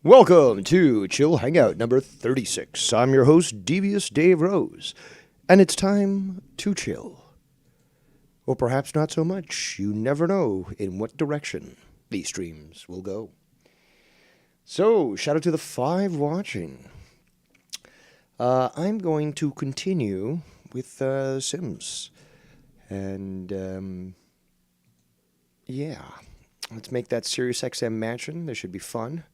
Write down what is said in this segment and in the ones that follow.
Welcome to Chill Hangout number 36. I'm your host, Devious Dave Rose, and it's time to chill. Or perhaps not so much. You never know in what direction these streams will go. So, shout out to the 5 watching. I'm going to continue with Sims. And, yeah. Let's make that SiriusXM mansion. This should be fun.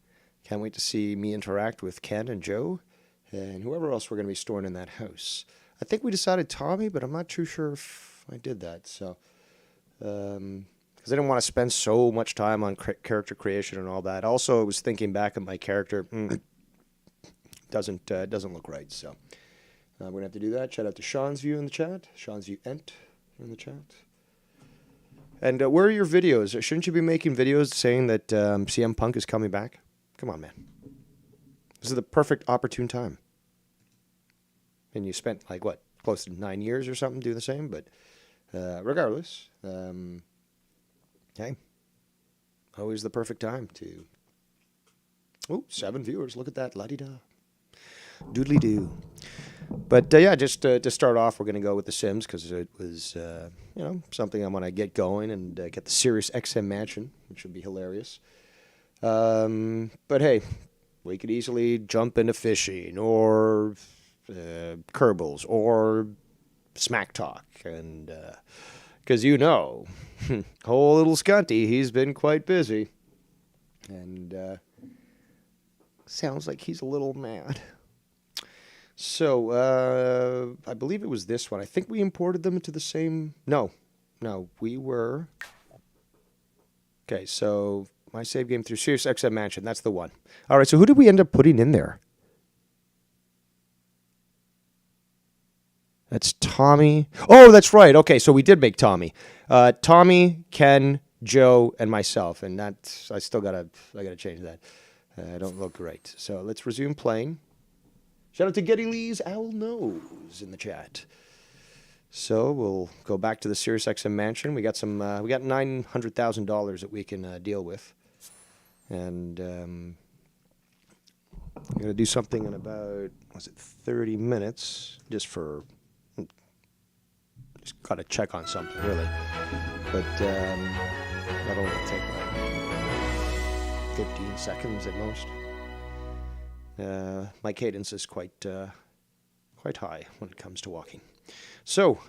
Can't wait to see me interact with Ken and Joe and whoever else we're going to be storing in that house. I think we decided Tommy, but I'm not too sure if I did that. So, because I didn't want to spend so much time on character creation and all that. Also, I was thinking back at my character. Doesn't look right. So, we're going to have to do that. Shout out to Sean's View in the chat. Sean's View Ent in the chat. And where are your videos? Shouldn't you be making videos saying that CM Punk is coming back? Come on, man. This is the perfect opportune time. And you spent, like, what, close to 9 years or something doing the same? But regardless, hey, always the perfect time to... Oh, 7 viewers. Look at that. La-di-da. Doodly-doo. But, yeah, just to start off, we're going to go with The Sims because it was, something I want to get going and get the SiriusXM mansion, which would be hilarious. But hey, we could easily jump into fishing or Kerbals or Smack Talk. And because whole little Scunty, he's been quite busy. And sounds like he's a little mad. So, I believe it was this one. I think we imported them into the same... No, we were... Okay, so my save game through SiriusXM Mansion. That's the one. All right, so who did we end up putting in there? That's Tommy. Oh, that's right. Okay, so we did make Tommy. Tommy, Ken, Joe, and myself. And that's... I gotta change that. I don't look right. So let's resume playing. Shout out to Getty Lee's Owl Nose in the chat. So we'll go back to the SiriusXM mansion. We got $900,000 that we can deal with, and I'm gonna do something in about 30 minutes, just gotta check on something really, but that'll only take like 15 seconds at most. My cadence is quite high when it comes to walking. So,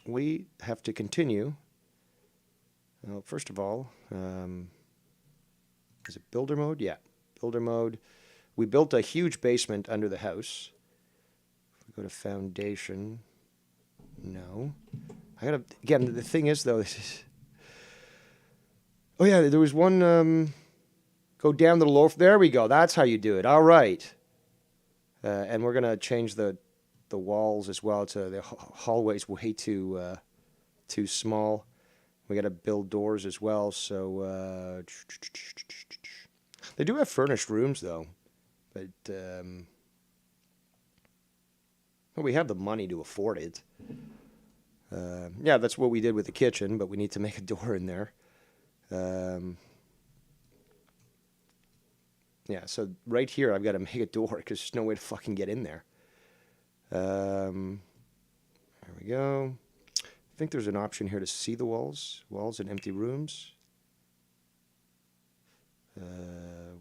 we have to continue. Well, first of all, is it builder mode? Yeah, builder mode. We built a huge basement under the house. If we go to foundation, no. Again, the thing is, though, oh yeah, there was one, go down to the lower... There we go. That's how you do it. All right. And we're going to change the walls as well. To the hallway's way too small. We got to build doors as well. So they do have furnished rooms, though. But we have the money to afford it. Yeah, that's what we did with the kitchen, but we need to make a door in there. Yeah, so right here I've got to make a door because there's no way to fucking get in there. There we go. I think there's an option here to see the walls and empty rooms.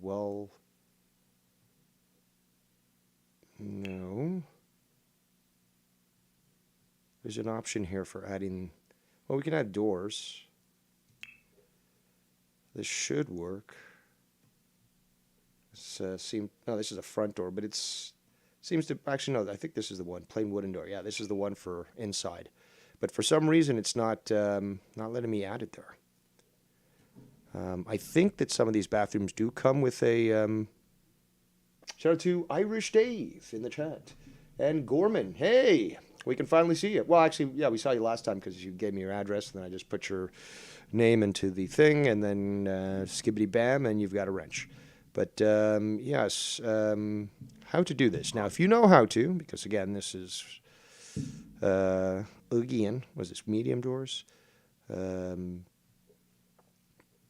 Well, no. There's an option here for adding... Well, we can add doors. This should work. This is a front door, but seems to... Actually, no, I think this is the one. Plain wooden door. Yeah, this is the one for inside. But for some reason, it's not letting me add it there. I think that some of these bathrooms do come with a... Shout out to Irish Dave in the chat. And Gorman. Hey, we can finally see you. Well, actually, yeah, we saw you last time because you gave me your address, and then I just put your name into the thing, and then skibbity bam, and you've got a wrench. But, yes, how to do this. Now, if you know how to, because, again, this is, again, was this medium doors?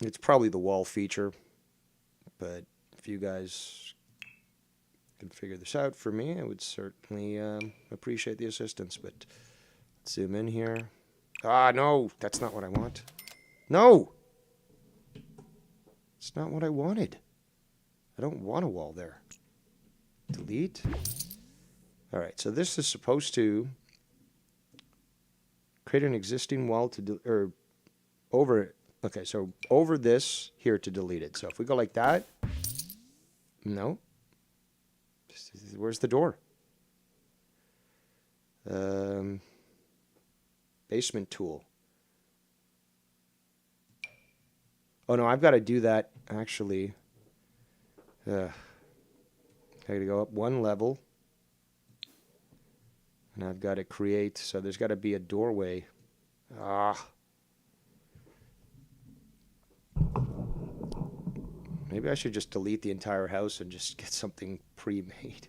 It's probably the wall feature, but if you guys can figure this out for me, I would certainly appreciate the assistance. But let's zoom in here. Ah, no, that's not what I want. No! It's not what I wanted. I don't want a wall there. Delete. All right, so this is supposed to create an existing wall to or over it. Okay, so over this here to delete it. So if we go like that, no. Where's the door? Basement tool. Oh no, I've got to do that actually. I got to go up one level. And I've got to create, so there's got to be a doorway. Ah. Maybe I should just delete the entire house and just get something pre-made.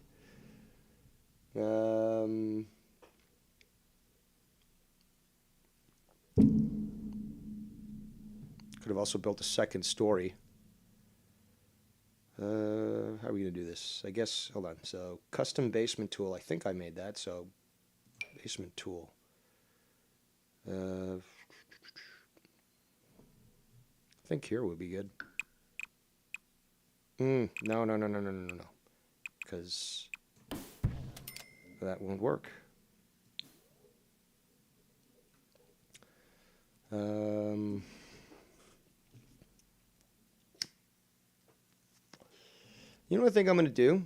Could have also built a second story. How are we going to do this? I guess, hold on. So, custom basement tool. I think I made that. So, basement tool. I think here would be good. No. Because that won't work. You know what I think I'm going to do?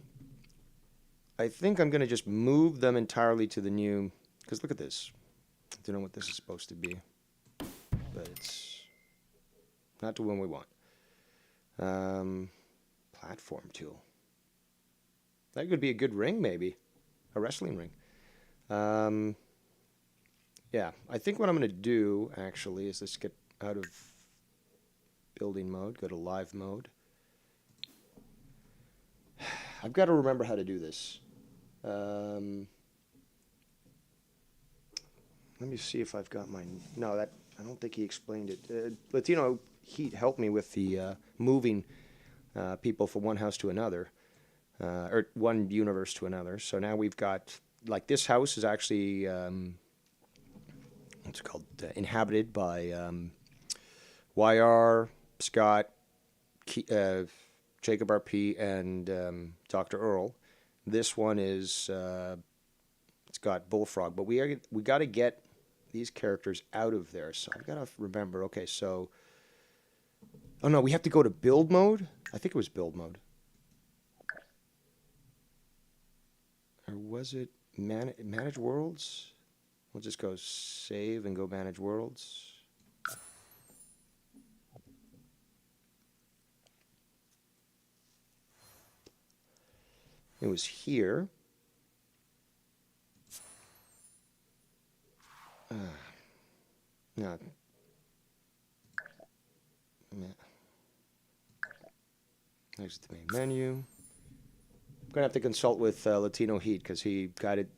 I think I'm going to just move them entirely to the new... Because look at this. I don't know what this is supposed to be. But it's not the one we want. Platform tool. That could be a good ring, maybe. A wrestling ring. Yeah, I think what I'm going to do, actually, is let's get out of building mode. Go to live mode. I've got to remember how to do this. Let me see if I've got my... No, that I don't think he explained it. Latino Heat helped me with the moving people from one house to another, or one universe to another. So now we've got, like, this house is actually, what's it called, inhabited by YR, Scott, Jacob RP, and Dr. Earl. This one is, it's got Bullfrog, but we got to get these characters out of there. So I've got to remember, okay, so, oh no, we have to go to build mode? I think it was build mode. Or was it manage worlds? We'll just go save and go manage worlds. It was here. No. Next to the main menu. I'm gonna have to consult with Latino Heat because he guided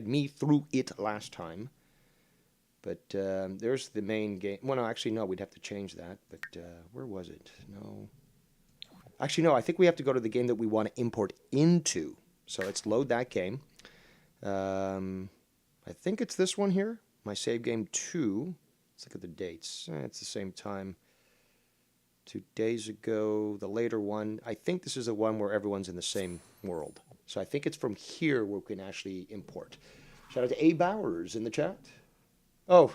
me through it last time. But there's the main game. Well, no, actually, no. We'd have to change that. But where was it? No. Actually, no. I think we have to go to the game that we want to import into. So let's load that game. I think it's this one here. My save game 2. Let's look at the dates. It's the same time. 2 days ago, the later one. I think this is the one where everyone's in the same world. So I think it's from here where we can actually import. Shout out to A. Bowers in the chat. Oh,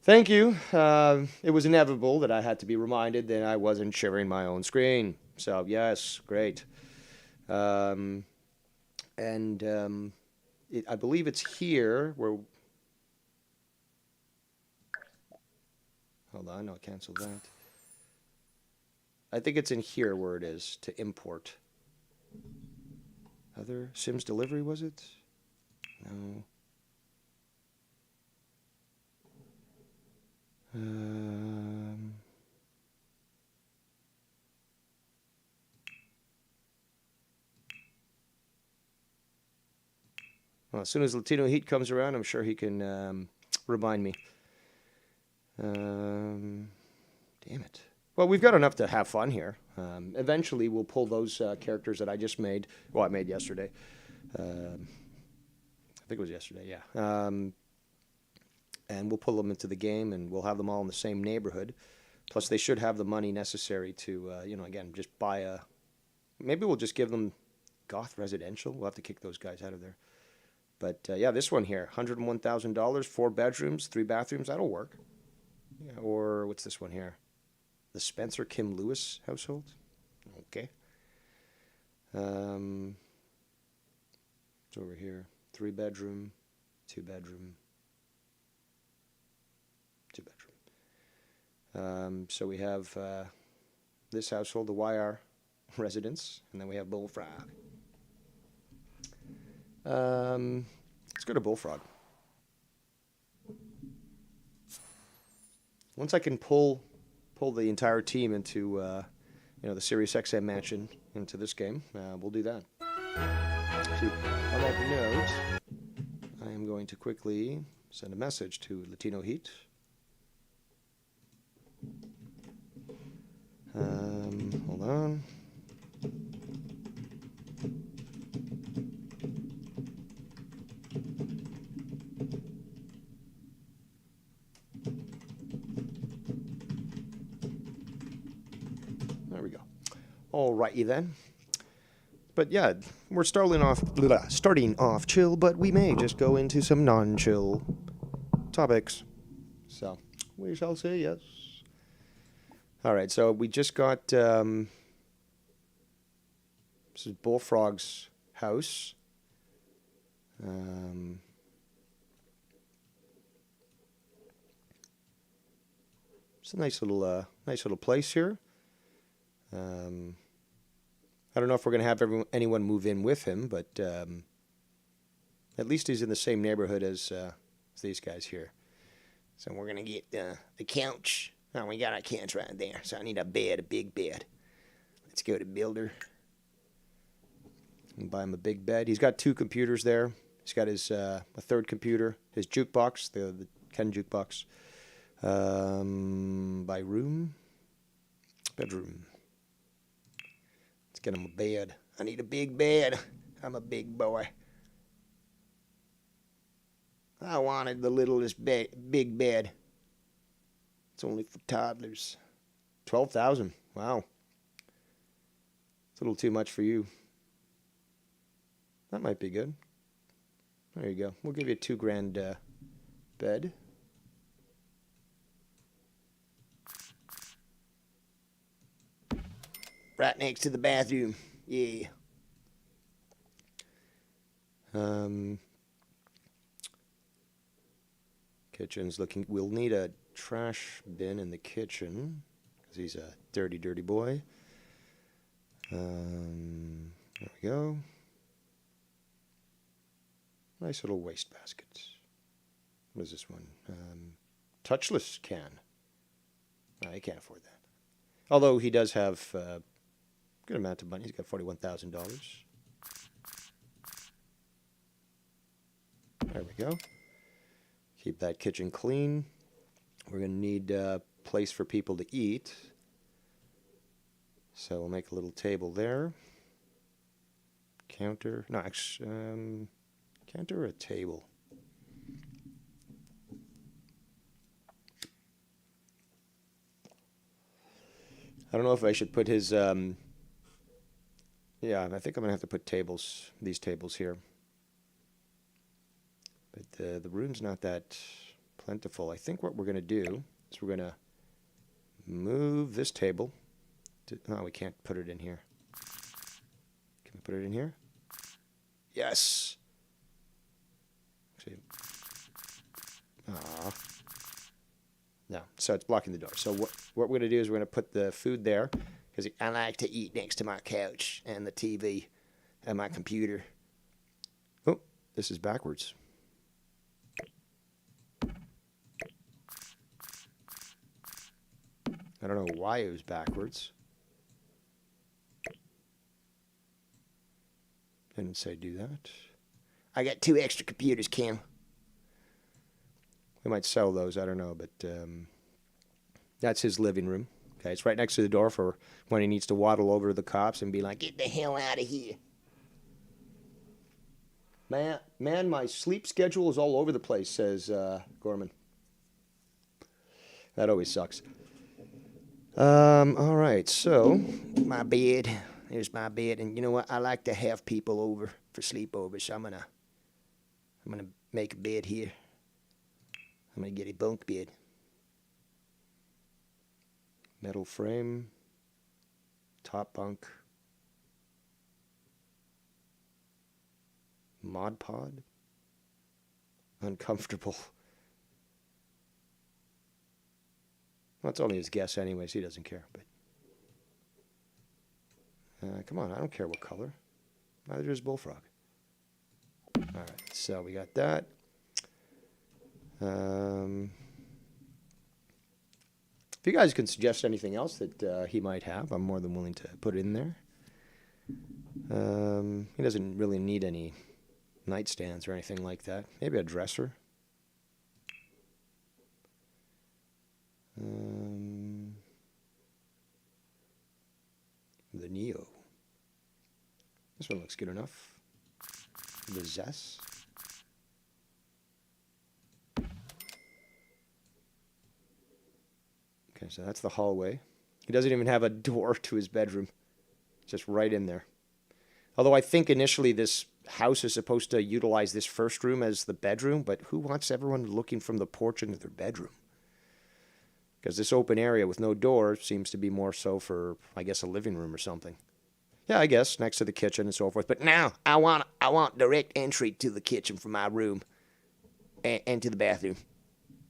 thank you. It was inevitable that I had to be reminded that I wasn't sharing my own screen. So, yes, great. I believe it's here where... Hold on, I'll cancel that. I think it's in here where it is to import. Other Sims delivery, was it? No. Well, as soon as Latino Heat comes around, I'm sure he can remind me. Damn it. Well, we've got enough to have fun here. Eventually, we'll pull those characters that I just made. Well, I made yesterday. I think it was yesterday, yeah. And we'll pull them into the game, and we'll have them all in the same neighborhood. Plus, they should have the money necessary to, again, just buy a... Maybe we'll just give them Goth Residential. We'll have to kick those guys out of there. But, yeah, this one here, $101,000, 4 bedrooms, 3 bathrooms. That'll work. Yeah, or what's this one here? The Spencer Kim Lewis household. Okay. It's over here. 3 bedroom, 2 bedroom, 2 bedroom. So we have this household, the YR residence, and then we have Bullfrog. Let's go to Bullfrog. Once I can pull the entire team into the Sirius XM mansion into this game, we'll do that. So, on that note, I am going to quickly send a message to Latino Heat. Hold on. There we go. Alrighty then. But yeah, we're starting off chill, but we may just go into some non-chill topics. So, we shall say yes. Alright, so we just got, this is Bullfrog's house. It's a nice little place here. I don't know if we're going to have anyone move in with him, but at least he's in the same neighborhood as these guys here. So we're going to get the couch. Oh, we got our couch right there. So I need a bed, a big bed. Let's go to Builder and buy him a big bed. He's got 2 computers there. He's got his a third computer, his jukebox, the Ken jukebox. By room, bedroom. Let's get him a bed. I need a big bed. I'm a big boy. I wanted the littlest big bed. It's only for toddlers. 12,000. Wow. It's a little too much for you. That might be good. There you go. We'll give you a $2,000 bed. Right next to the bathroom. Yeah. Kitchen's looking... We'll need a trash bin in the kitchen, because he's a dirty, dirty boy. There we go. Nice little waste baskets. What is this one? Touchless can. No, I can't afford that. Although he does have a good amount of money. He's got $41,000. There we go. Keep that kitchen clean. We're going to need a place for people to eat. So we'll make a little table there. Counter. No, actually, counter or a table? I don't know if I should put his, yeah, I think I'm going to have to put tables, these tables here. But the room's not that plentiful. I think what we're going to do is we're going to move this table. No, we can't put it in here. Can we put it in here? Yes. Actually, no, so it's blocking the door. So what we're going to do is we're going to put the food there, because I like to eat next to my couch and the TV and my computer. Oh, this is backwards. I don't know why it was backwards. Didn't say do that. I got 2 extra computers, Kim. We might sell those, I don't know, but that's his living room, Okay, it's right next to the door for when he needs to waddle over to the cops and be like, "Get the hell out of here." Man, my sleep schedule is all over the place, says Gorman. That always sucks. All right, so my bed. Here's my bed, and you know what? I like to have people over for sleepovers, so I'm gonna make a bed here. I'm gonna get a bunk bed. Metal frame, top bunk, Mod Pod, uncomfortable. Well, it's only his guess anyways. He doesn't care, but come on, I don't care what color. Neither does Bullfrog. All right, so we got that. If you guys can suggest anything else that he might have, I'm more than willing to put it in there. He doesn't really need any nightstands or anything like that. Maybe a dresser. The Neo. This one looks good enough. The Zess. Okay, so that's the hallway. He doesn't even have a door to his bedroom. It's just right in there. Although I think initially this house is supposed to utilize this first room as the bedroom, but who wants everyone looking from the porch into their bedroom? Because this open area with no door seems to be more so for, I guess, a living room or something. Yeah, I guess, next to the kitchen and so forth. But now, I want direct entry to the kitchen from my room and to the bathroom.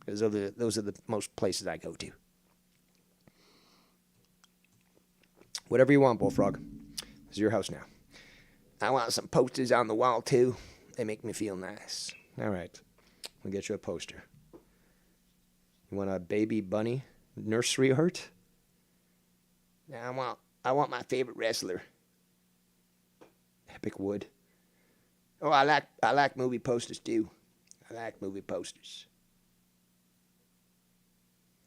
Because those are the most places I go to. Whatever you want, Bullfrog. It's your house now. I want some posters on the wall, too. They make me feel nice. All right. We'll get you a poster. You want a baby bunny nursery art? I want my favorite wrestler. Epic Wood. Oh, I like movie posters, too. I like movie posters.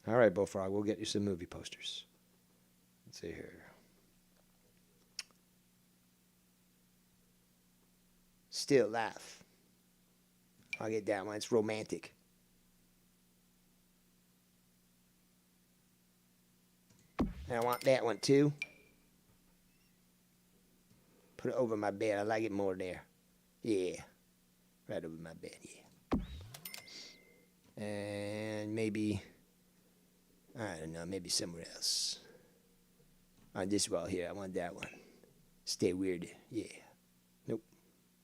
All right, Bullfrog. We'll get you some movie posters. Let's see here. Still life. I'll get that one. It's romantic. And I want that one too. Put it over my bed. I like it more there. Yeah. Right over my bed, yeah. And maybe, I don't know, maybe somewhere else. On this wall here, I want that one. Stay weird, yeah. Nope.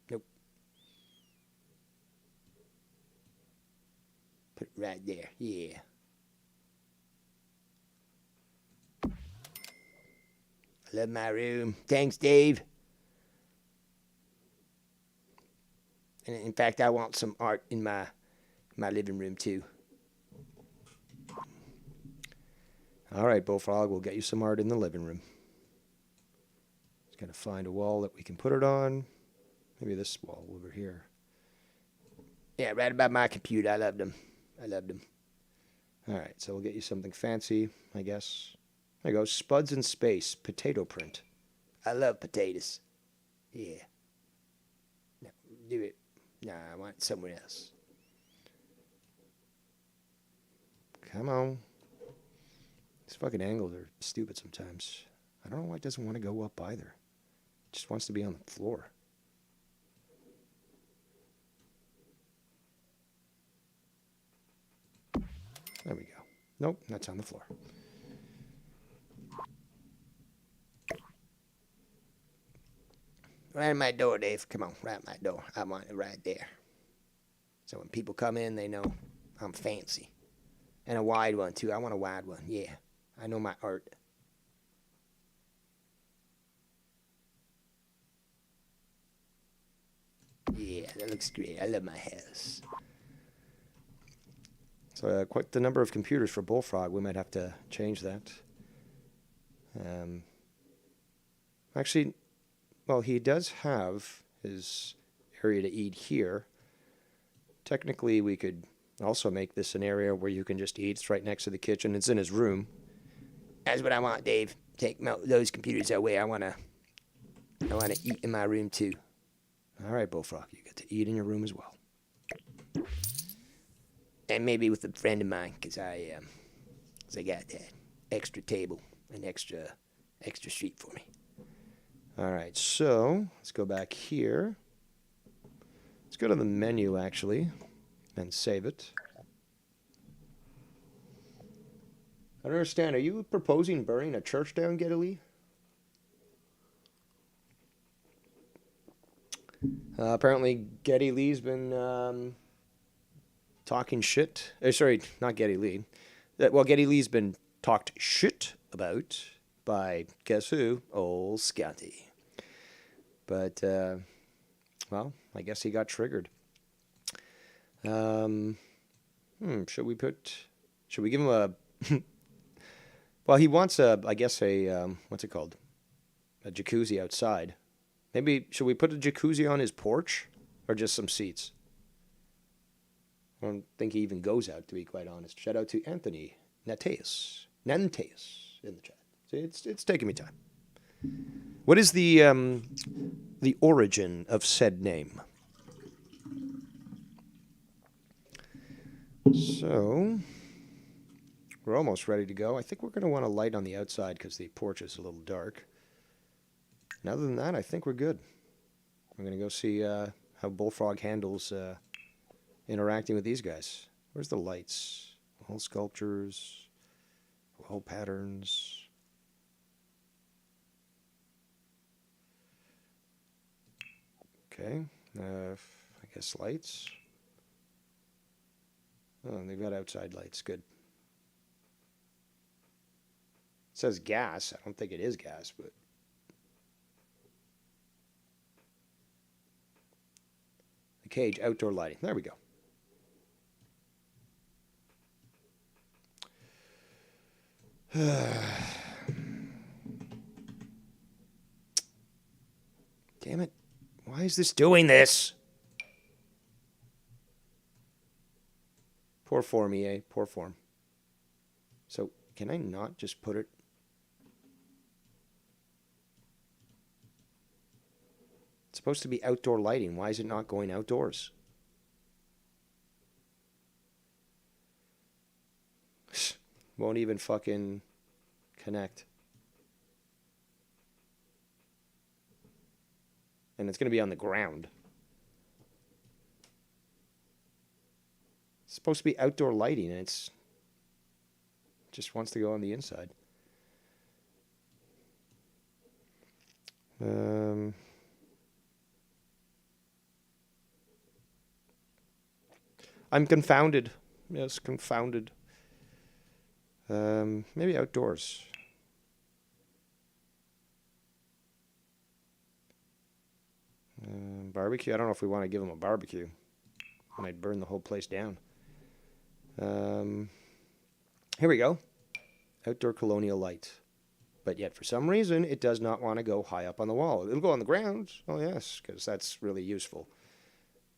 Nope. Put it right there, yeah. I love my room. Thanks, Dave. And in fact, I want some art in my living room, too. All right, Bullfrog, we'll get you some art in the living room. Just got to find a wall that we can put it on. Maybe this wall over here. Yeah, right about my computer. I loved them. All right, so we'll get you something fancy, I guess. There you go, Spuds in Space, potato print. I love potatoes. Yeah. No, do it. Nah, I want it somewhere else. Come on. These fucking angles are stupid sometimes. I don't know why it doesn't want to go up either. It just wants to be on the floor. There we go. Nope, that's on the floor. Right at my door, Dave. Come on, right at my door. I want it right there. So when people come in, they know I'm fancy. And a wide one, too. I want a wide one. Yeah. I know my art. Yeah, that looks great. I love my house. So quite the number of computers for Bullfrog. We might have to change that. Actually, well, he does have his area to eat here. Technically, we could also make this an area where you can just eat. It's right next to the kitchen. It's in his room. That's what I want, Dave. Take those computers away. I wanna eat in my room too. All right, Bullfrog, you get to eat in your room as well, and maybe with a friend of mine, cause I got that extra table, an extra street for me. All right, so let's go back here. Let's go to the menu actually, and save it. I don't understand. Are you proposing burning a church down, Geddy Lee? Apparently, Geddy Lee's been talking shit. Sorry, not Geddy Lee. Well, Geddy Lee's been talked shit about by, guess who? Old Scotty. But, well, I guess he got triggered. Should we give him a... Well, he wants I guess what's it called? A jacuzzi outside. Maybe, should we put a jacuzzi on his porch? Or just some seats? I don't think he even goes out, to be quite honest. Shout out to Anthony Nanteus in the chat. See, it's taking me time. What is the origin of said name? So... we're almost ready to go. I think we're going to want a light on the outside because the porch is a little dark. And other than that, I think we're good. We're going to go see how Bullfrog handles interacting with these guys. Where's the lights? Wall sculptures, wall patterns. Okay, I guess lights. Oh, they've got outside lights. Good. It says gas. I don't think it is gas, but... the cage, outdoor lighting. There we go. Damn it. Why is this doing this? Poor form, EA. Poor form. So, can I not just put it... it's supposed to be outdoor lighting. Why is it not going outdoors? Won't even fucking connect. And it's going to be on the ground. It's supposed to be outdoor lighting, and it's... just wants to go on the inside. I'm confounded. Yes, confounded. Maybe outdoors. Barbecue. I don't know if we want to give him a barbecue. Might burn the whole place down. Here we go. Outdoor colonial light. But yet, for some reason, it does not want to go high up on the wall. It'll go on the ground. Oh, yes, because that's really useful.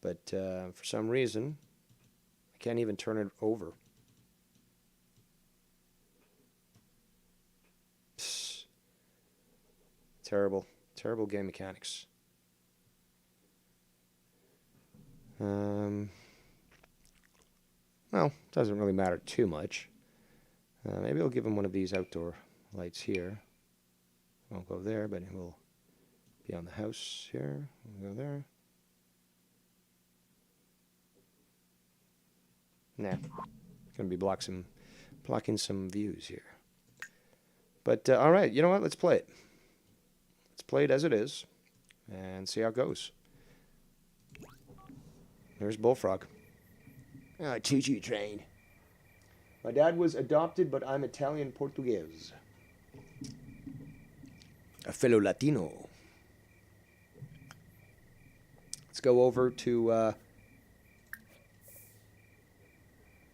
But for some reason, I can't even turn it over. Psst. Terrible. Terrible game mechanics. Well, doesn't really matter too much. Maybe I'll give him one of these outdoor lights here. Won't go there, but it will be on the house here. We'll go there. Nah, gonna be blocking some views here. But all right, you know what? Let's play it. Let's play it as it is, and see how it goes. There's Bullfrog. Ah, choo-choo train. My dad was adopted, but I'm Italian Portuguese. A fellow Latino. Let's go over to...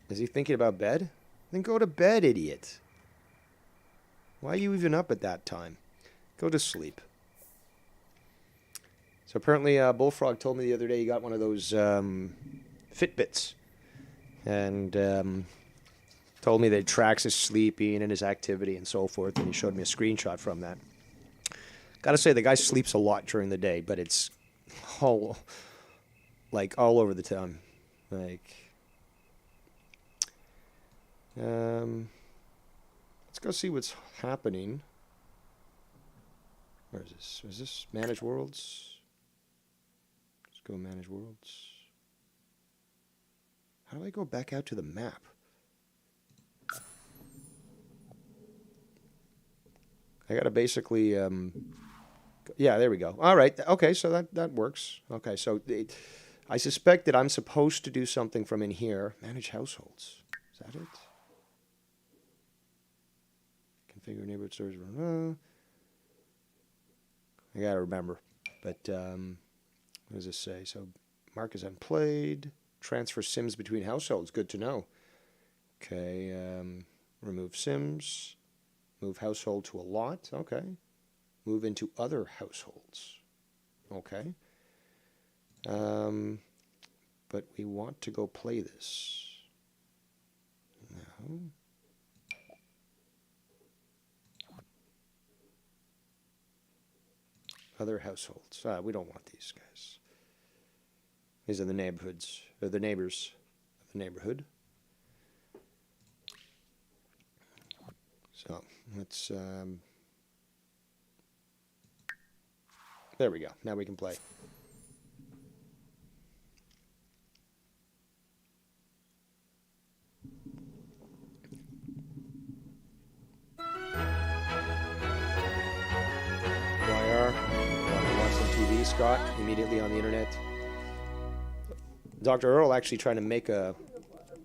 is he thinking about bed? Then go to bed, idiot. Why are you even up at that time? Go to sleep. So apparently Bullfrog told me the other day he got one of those Fitbits. And Told me that it tracks his sleeping and his activity and so forth, and he showed me a screenshot from that. Gotta say, the guy sleeps a lot during the day, but it's all, like, all over the time. Like, let's go see what's happening. Where is this? Is this Manage Worlds? Let's go Manage Worlds. How do I go back out to the map? I gotta basically, yeah, there we go. All right, okay, so that works. Okay, so I suspect that I'm supposed to do something from in here. Manage households. Is that it? Configure neighborhood servers. I gotta remember. But what does this say? So mark as unplayed. Transfer sims between households. Good to know. Okay, remove sims. Move household to a lot. Okay. Move into other households. Okay. But we want to go play this. No. Other households. We don't want these guys. These are the neighborhoods, or the neighbors of the neighborhood. So let's. There we go. Now we can play. YR. Watch some TV, Scott. Immediately on the internet. Dr. Earl actually trying to make a.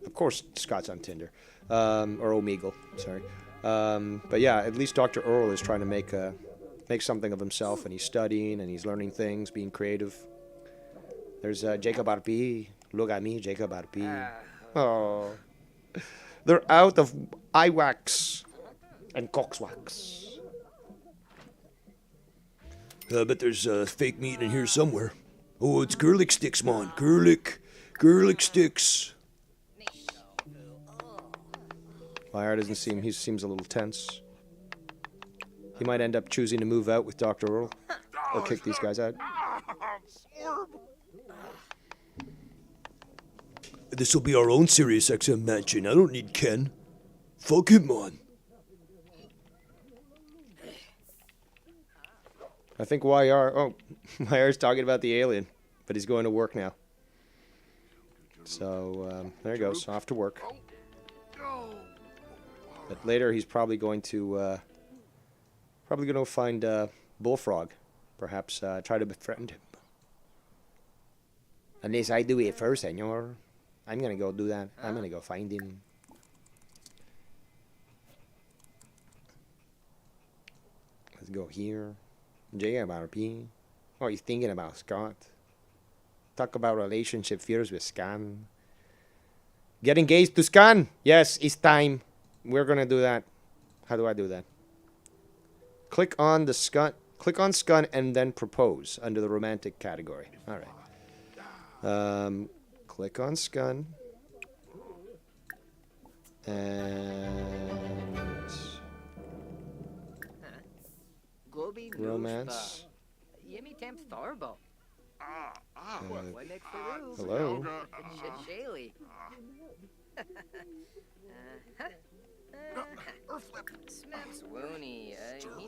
Of course, Scott's on Tinder. Or Omegle. Sorry. But yeah, at least Dr. Earl is trying to make something of himself, and he's studying and he's learning things, being creative. There's Jacob RP. Look at me, Jacob RP. Oh, they're out of eye wax and coxwax. I bet there's fake meat in here somewhere. Oh, it's garlic sticks, man. Garlic sticks. Lyra doesn't seem, he seems a little tense. He might end up choosing to move out with Dr. Earl. Or kick these guys out. This'll be our own Sirius XM mansion. I don't need Ken. Fuck him, man. I think YR's talking about the alien. But he's going to work now. So, there he goes. Off to work. But later he's probably going to find Bullfrog. Perhaps try to befriend him. Unless I do it first, senor. I'm gonna go do that. I'm gonna go find him. Let's go here. JMRP. Oh, he's thinking about Scott. Talk about relationship fears with Scan. Get engaged to Scan. Yes, it's time. We're gonna do that. How do I do that? Click on the Scun. Click on Scun and then propose under the romantic category. All right. Click on Scun. And romance. Hello.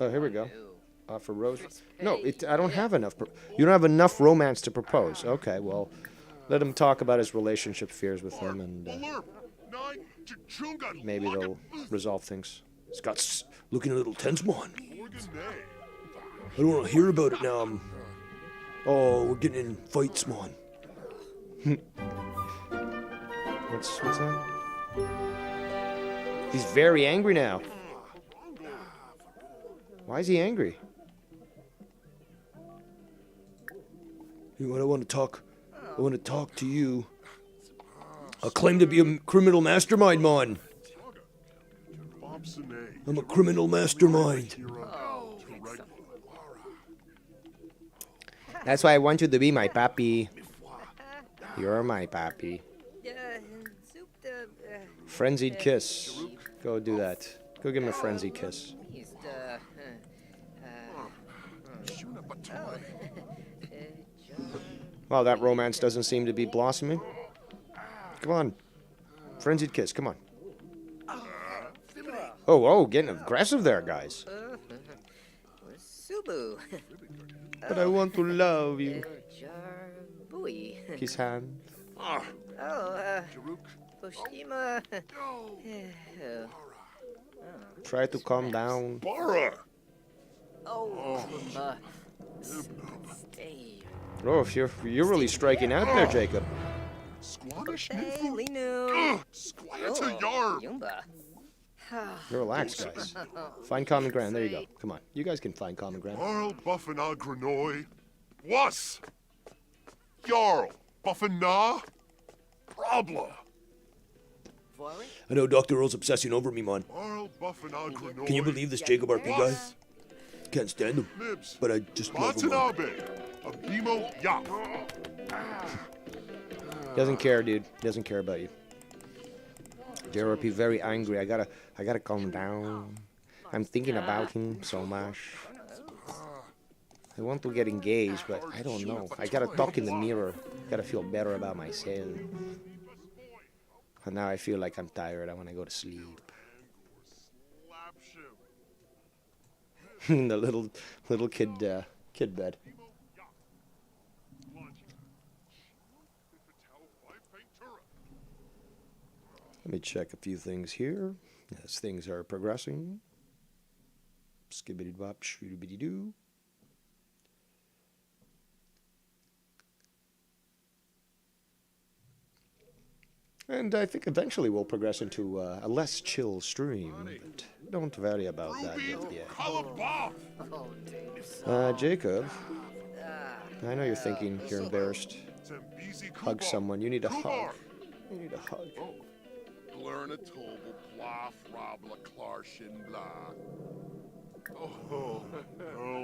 Oh, here we go. Offer rose. No, I don't have enough. You don't have enough romance to propose. Okay, well, let him talk about his relationship fears with him, and maybe they'll resolve things. Scott's looking a little tense, man. I don't want to hear about it now. Oh, we're getting in fights, man. What's that? He's very angry now. Why is he angry? You know what? I want to talk to you. I claim to be a criminal mastermind, man. I'm a criminal mastermind. That's why I want you to be my papi. You're my papi. Frenzied kiss. Go do that. Go give him a frenzied kiss. Wow, that romance doesn't seem to be blossoming. Come on. Frenzied kiss, come on. Oh, getting aggressive there, guys. But I want to love you. Kiss hand. Try to calm down. Oh, you're really striking out there, Jacob. Relax, guys. Find common ground. There you go. Come on. You guys can find common ground. Jarl Buffina Granoy. Was? Jarl Buffina? Probla. I know Dr. Earl's obsessing over me, man. Jarl Buffina Granoy. Can you believe this Jacob RP guy? Can't stand him, but I just love him. Abimo Yap. Doesn't care, dude. Doesn't care about you. JRP very angry. I gotta calm down. I'm thinking about him so much. I want to get engaged, but I don't know. I gotta talk in the mirror. Gotta feel better about myself. And now I feel like I'm tired. I want to go to sleep. The little kid bed. Let me check a few things here as things are progressing. Skibbity bop, shooty doo. And I think eventually we'll progress into a less chill stream, but don't worry about that just yet. Jacob, I know you're thinking you're embarrassed. Hug someone. You need a hug. You need a hug.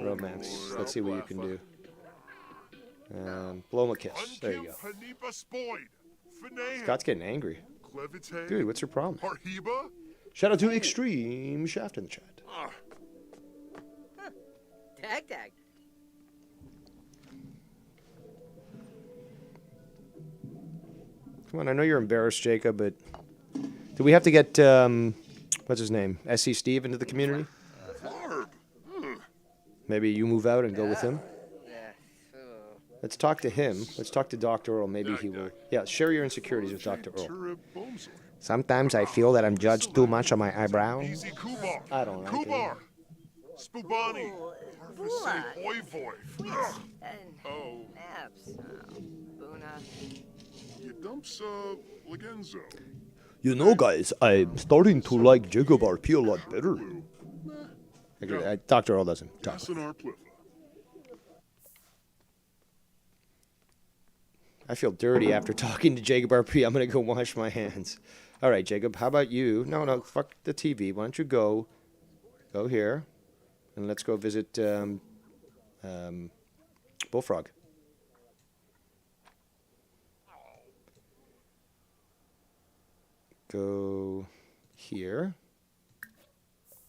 Romance. Let's see what you can do. Blow him a kiss. There you go. Scott's getting angry. Dude, what's your problem? Shout out to Extreme Shaft in the chat. Tag. Come on, I know you're embarrassed, Jacob, but do we have to get what's his name? SC Steve into the community? Maybe you move out and go with him? Let's talk to him. Let's talk to Dr. Earl. Maybe he will. Yeah, share your insecurities with Dr. Earl. Sometimes I feel that I'm judged too much on my eyebrows. I don't like it. Spubani. You know, guys, I'm starting to like Jacob RP a lot better. Dr. Earl doesn't talk. I feel dirty after talking to Jacob RP. I'm going to go wash my hands. All right, Jacob, how about you? No, fuck the TV. Why don't you go here, and let's go visit Bullfrog. Go here.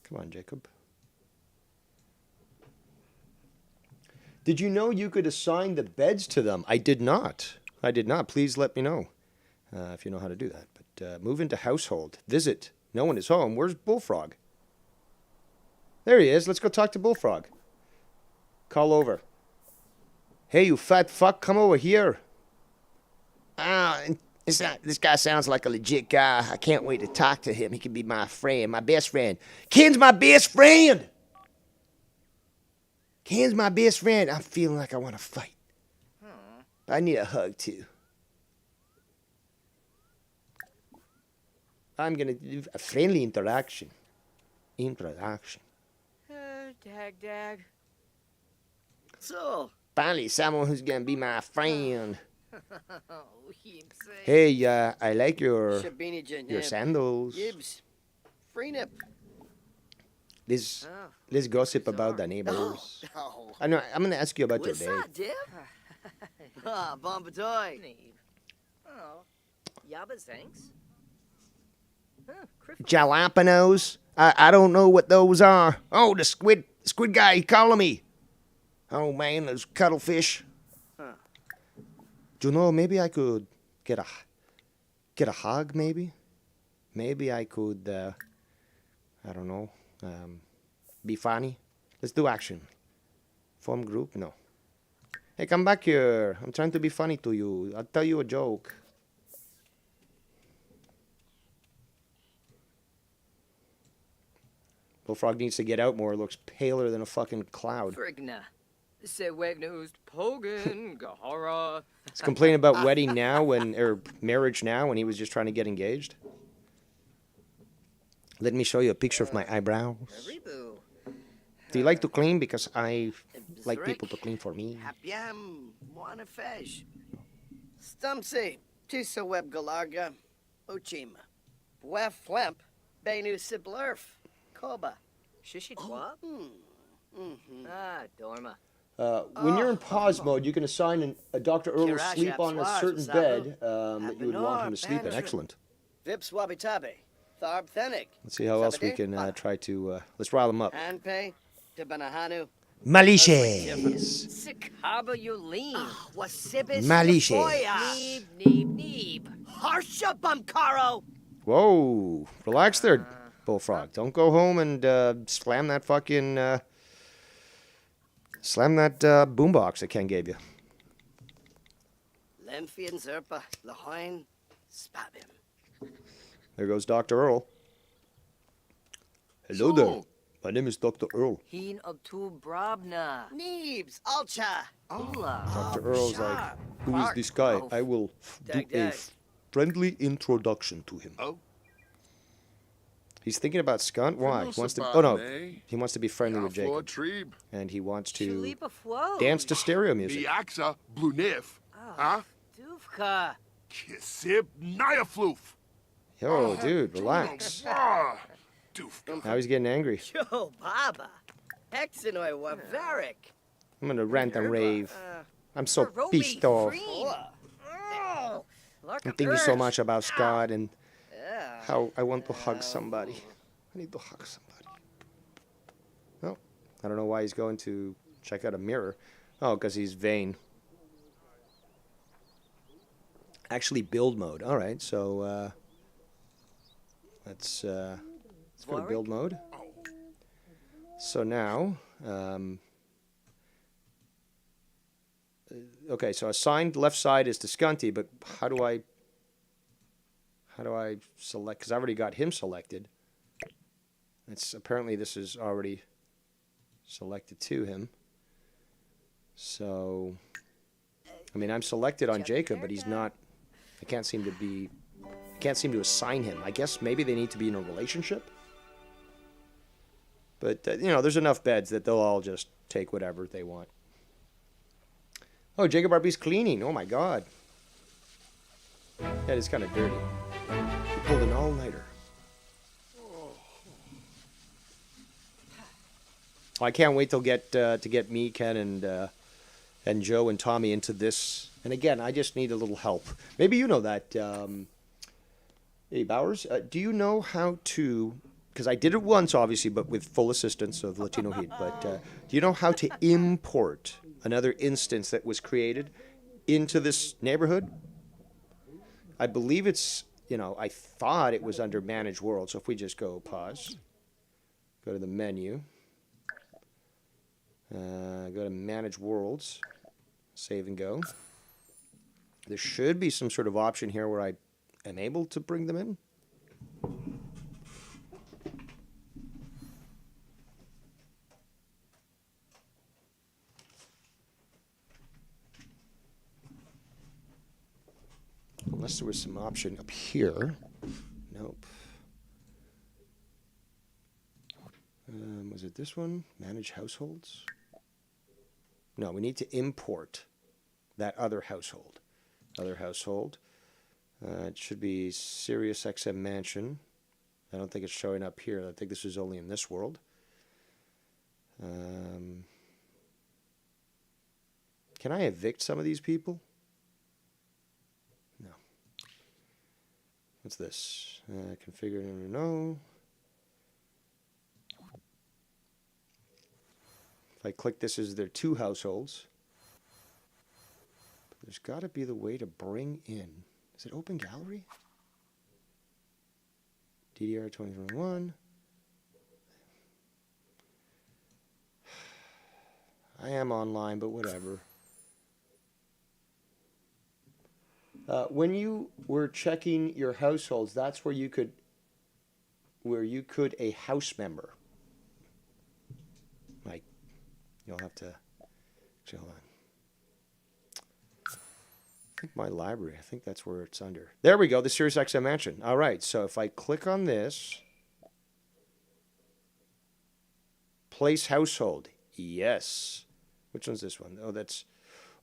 Come on, Jacob. Did you know you could assign the beds to them? I did not. Please let me know if you know how to do that. But move into household. Visit. No one is home. Where's Bullfrog? There he is. Let's go talk to Bullfrog. Call over. Hey, you fat fuck, come over here. This guy sounds like a legit guy. I can't wait to talk to him. He can be my friend, my best friend. Ken's my best friend. Ken's my best friend. I'm feeling like I want to fight. I need a hug, too. I'm going to do a friendly interaction. Dag. So. Finally, someone who's going to be my friend. Hey, I like your sandals. Let's gossip about the neighbors. I'm going to ask you about your day. Bombatoy. Oh, Yabba, thanks. Jalapenos? I don't know what those are. Oh, the squid guy calling me. Oh man, those cuttlefish. Do you know, maybe I could get a hug, maybe? Maybe I could, I don't know, be funny. Let's do action. Form group? No. Hey, come back here. I'm trying to be funny to you. I'll tell you a joke. Bullfrog needs to get out more. Looks paler than a fucking cloud. Frigna. Se wegnosed Pogan, Gahara. He's complaining about wedding now or marriage now when he was just trying to get engaged. Let me show you a picture of my eyebrows. Reboot. Do you like to clean? Because I like people to clean for me. Hapiam, Moanafej. Stumsy, Tisa Web Galarga, Uchima. Wef Flemp, Benu Siblerf, Koba. Shishitwa? Ah, Dorma. When you're in pause mode, you can assign a Dr. Earl to Kiraj sleep on a Apswaz, certain Sabu. bed that you would want him to sleep in. Banner. Excellent. Vips Wabitabe, Tharb Thenig. Let's see how else we can try to... let's rile them up. Hanpei, Tibanahanu. Malicious. Sikaba Yulin. Wasibis. Malicious. Neeb, neeb, neeb. Harsha Bumkaro. Whoa. Relax there, Bullfrog. Don't go home and slam that fucking... slam that boombox that Ken gave you. Lemfi and Zerpa, Lahoin, Spabim. There goes Dr. Earl. Hello there. My name is Dr. Earl. Heen of tu Brabna. Neebs, Alcha. Ola. Dr. Earl's like, Who is this guy? Oh. I will do Dag, a dag. friendly introduction to him. Oh, he's thinking about Skunt. Why? He wants to. Oh no, he wants to be friendly with Jacob, Trib. and he wants to Chulipa Fwo. dance to stereo music. Miaxa Blunif. Huh? Duvka. Kisib Nyafloof. Yo, dude, relax. Ah, Doof. Now he's getting angry. Yo, Baba. Hexanoy Wavarik. I'm gonna rant and rave. I'm so Roby pissed off. Freen. Oh. I'm thinking so much about Scott and Yeah. how I want to hug somebody. I need to hug somebody. Oh, I don't know why he's going to check out a mirror. Oh, because he's vain. Actually, build mode. All right, so let's go to build mode. So now, okay, so assigned left side is to Scunty, but how do I select? Because I already got him selected. It's apparently this is already selected to him. So, I mean, I'm selected on Jacob, but he's not. I can't seem to assign him. I guess maybe they need to be in a relationship. But you know, there's enough beds that they'll all just take whatever they want. Oh, Jacob RB's cleaning. Oh my God. That is kind of dirty. He pulled an all-nighter. Oh, I can't wait till to get me, Ken, and Joe and Tommy into this. And again, I just need a little help. Maybe you know that. Hey, Bowers, do you know how to? Because I did it once, obviously, but with full assistance of Latino Heat. But do you know how to import another instance that was created into this neighborhood? I believe it's, you know, I thought it was under Manage World. So if we just go pause, go to the menu, go to Manage Worlds, save and go. There should be some sort of option here where I am able to bring them in. Unless there was some option up here. Nope. Was it this one? Manage households? No, we need to import that other household. Other household. It should be Sirius XM Mansion. I don't think it's showing up here. I think this is only in this world. Can I evict some of these people? No. What's this? Configure, no. If I click this, is there 2 households? But there's got to be the way to bring in. Is it open gallery? DDR 2021. I am online, but whatever. When you were checking your households, that's where you could a house member. Like, you'll have to, actually, hold on. I think my library, I think that's where it's under. There we go, the Sirius XM Mansion. All right, so if I click on this, place household, yes. Which one's this one?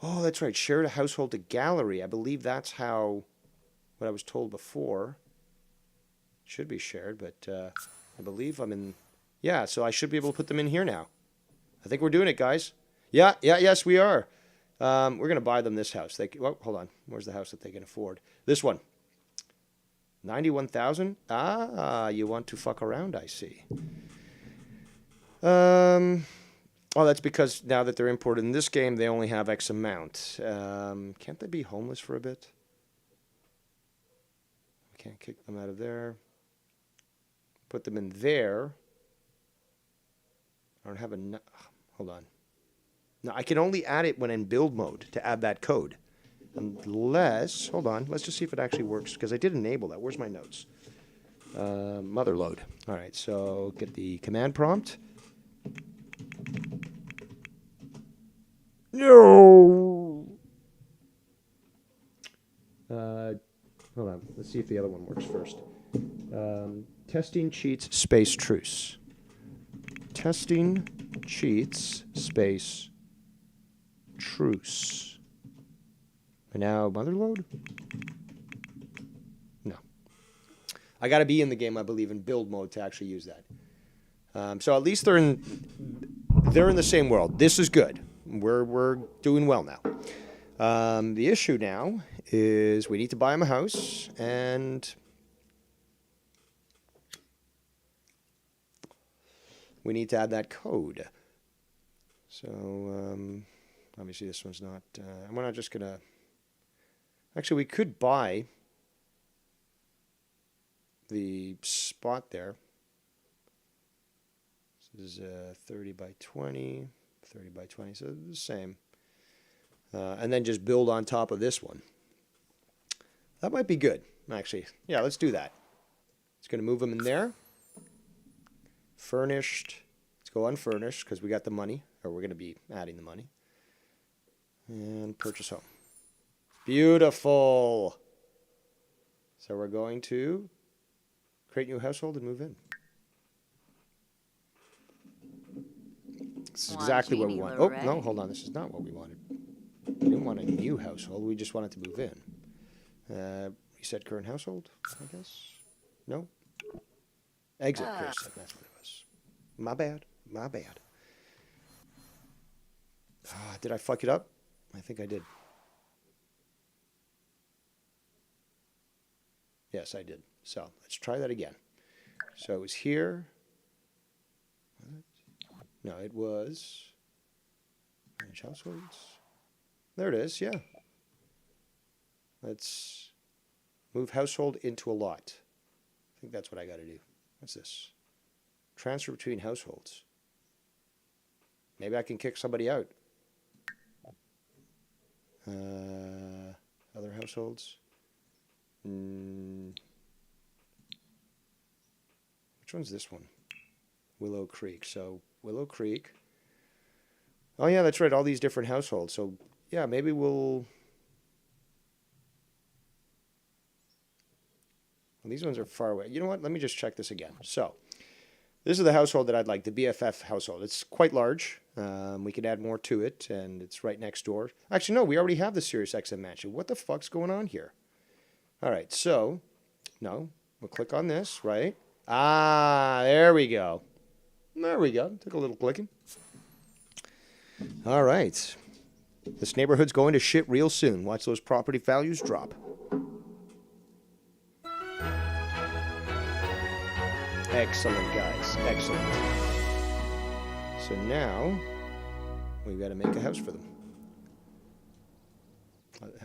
Oh, that's right. Shared a household to gallery. I believe that's how, what I was told before. It should be shared, but I believe I'm in. Yeah, so I should be able to put them in here now. I think we're doing it, guys. Yes, we are. We're going to buy them this house. Oh, hold on. Where's the house that they can afford? This one. 91,000. Ah, you want to fuck around, I see. Oh, that's because now that they're imported in this game, they only have X amount. Can't they be homeless for a bit? Can't kick them out of there. Put them in there. I don't have enough. Hold on. No, I can only add it when in build mode to add that code. Unless, hold on, let's just see if it actually works, because I did enable that. Where's my notes? Mother load. All right, so get the command prompt. No. Hold on. Let's see if the other one works first. Testing cheats space truce. Testing cheats space truce. And now mother load? No. I got to be in the game, I believe, in build mode to actually use that. So at least they're in the same world. This is good. We're doing well now. The issue now is we need to buy him a house, and we need to add that code. So obviously this one's not. We're not just gonna. Actually, we could buy the spot there. This is 30 by 20. 30 by 20, so the same. And then just build on top of this one. That might be good, actually. Yeah, let's do that. It's going to move them in there. Furnished. Let's go unfurnished, because we got the money, or we're going to be adding the money. And purchase home. Beautiful. So we're going to create new household and move in. This is exactly what we want. Oh, no, hold on. This is not what we wanted. We didn't want a new household. We just wanted to move in. Reset current household, I guess. No. Exit preset. That's what it was. My bad. My bad. Did I fuck it up? I think I did. Yes, I did. So let's try that again. So it was here. No, it was manage households. There it is, yeah. Let's move household into a lot. I think that's what I got to do. What's this? Transfer between households. Maybe I can kick somebody out. Other households. Which one's this one? Willow Creek. So Willow Creek. Oh yeah, that's right. All these different households. So yeah, maybe we'll. Well, these ones are far away. You know what? Let me just check this again. So this is the household that I'd like, the BFF household. It's quite large. We could add more to it, and it's right next door. Actually, no, we already have the Sirius XM Mansion. What the fuck's going on here? All right, so no, we'll click on this, right? Ah, there we go. There we go. Took a little clicking. All right. This neighborhood's going to shit real soon. Watch those property values drop. Excellent, guys. Excellent. So now, we've got to make a house for them.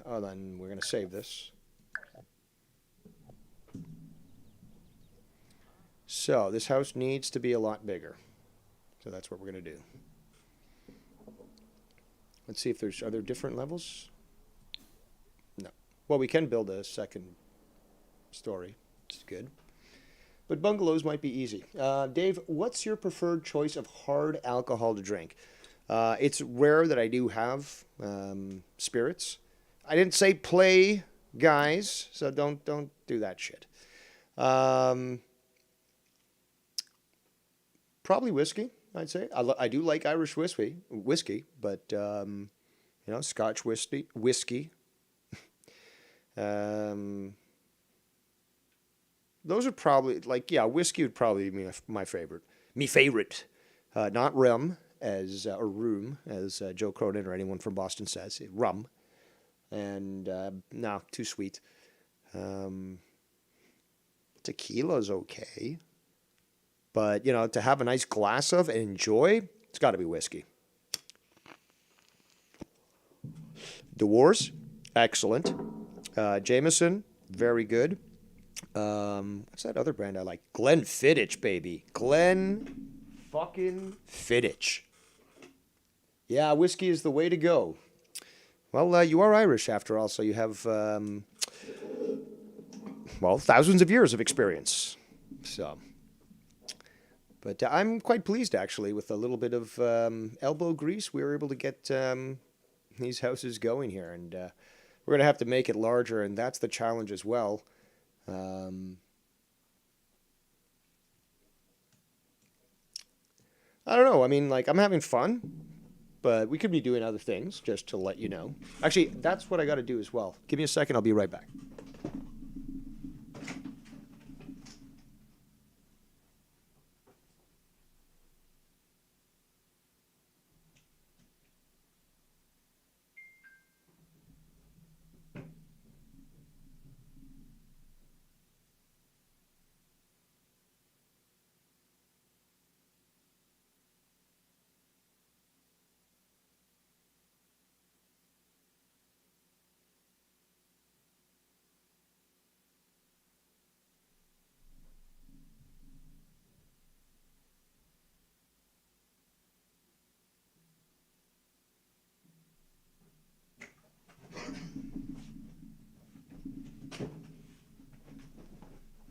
Oh, then we're going to save this. So, this house needs to be a lot bigger. So that's what we're going to do. Let's see if are there different levels? No. Well, we can build a second story. It's good. But bungalows might be easy. Dave, what's your preferred choice of hard alcohol to drink? It's rare that I do have spirits. I didn't say play, guys, so don't do that shit. Probably whiskey, I'd say. I do like Irish whiskey, but you know, Scotch whiskey. Those are probably whiskey would probably be my favorite. Me favorite, not rum or room as Joe Cronin or anyone from Boston says. Rum, and no, too sweet. Tequila's okay. But, you know, to have a nice glass of and enjoy, it's got to be whiskey. DeWars, excellent. Jameson, very good. What's that other brand I like? Glenfiddich, baby. Glen fucking Fiddich. Yeah, whiskey is the way to go. Well, you are Irish after all, so you have, thousands of years of experience. So... But I'm quite pleased, actually, with a little bit of elbow grease. We were able to get these houses going here. And we're going to have to make it larger, and that's the challenge as well. I don't know. I mean, like, I'm having fun, but we could be doing other things, just to let you know. Actually, that's what I got to do as well. Give me a second. I'll be right back.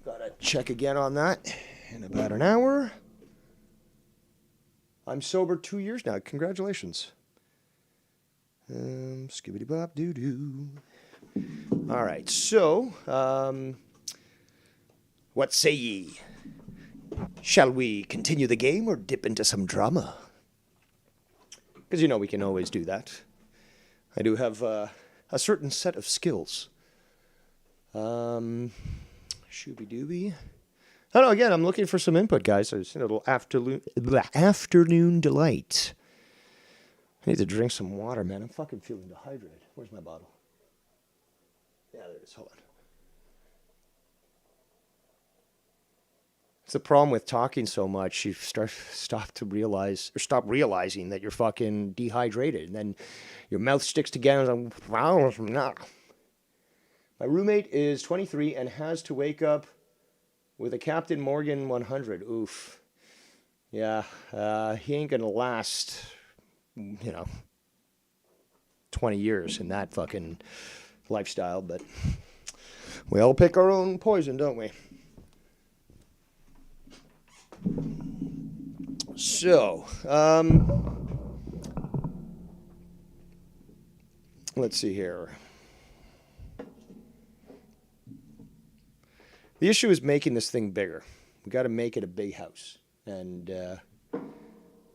Gotta check again on that in about an hour. I'm sober 2 years now. Congratulations. Skibbity bop doo doo. All right, so what say ye? Shall we continue the game or dip into some drama? Because you know we can always do that. I do have a certain set of skills. Shooby dooby. I don't know, again, I'm looking for some input, guys. It's a little afternoon delight. I need to drink some water, man. I'm fucking feeling dehydrated. Where's my bottle? Yeah, there it is. Hold on. It's the problem with talking so much. You stop realizing that you're fucking dehydrated, and then your mouth sticks together. And my roommate is 23 and has to wake up with a Captain Morgan 100. Oof. Yeah, he ain't gonna last, 20 years in that fucking lifestyle, but we all pick our own poison, don't we? So, let's see here. The issue is making this thing bigger. We got to make it a big house. And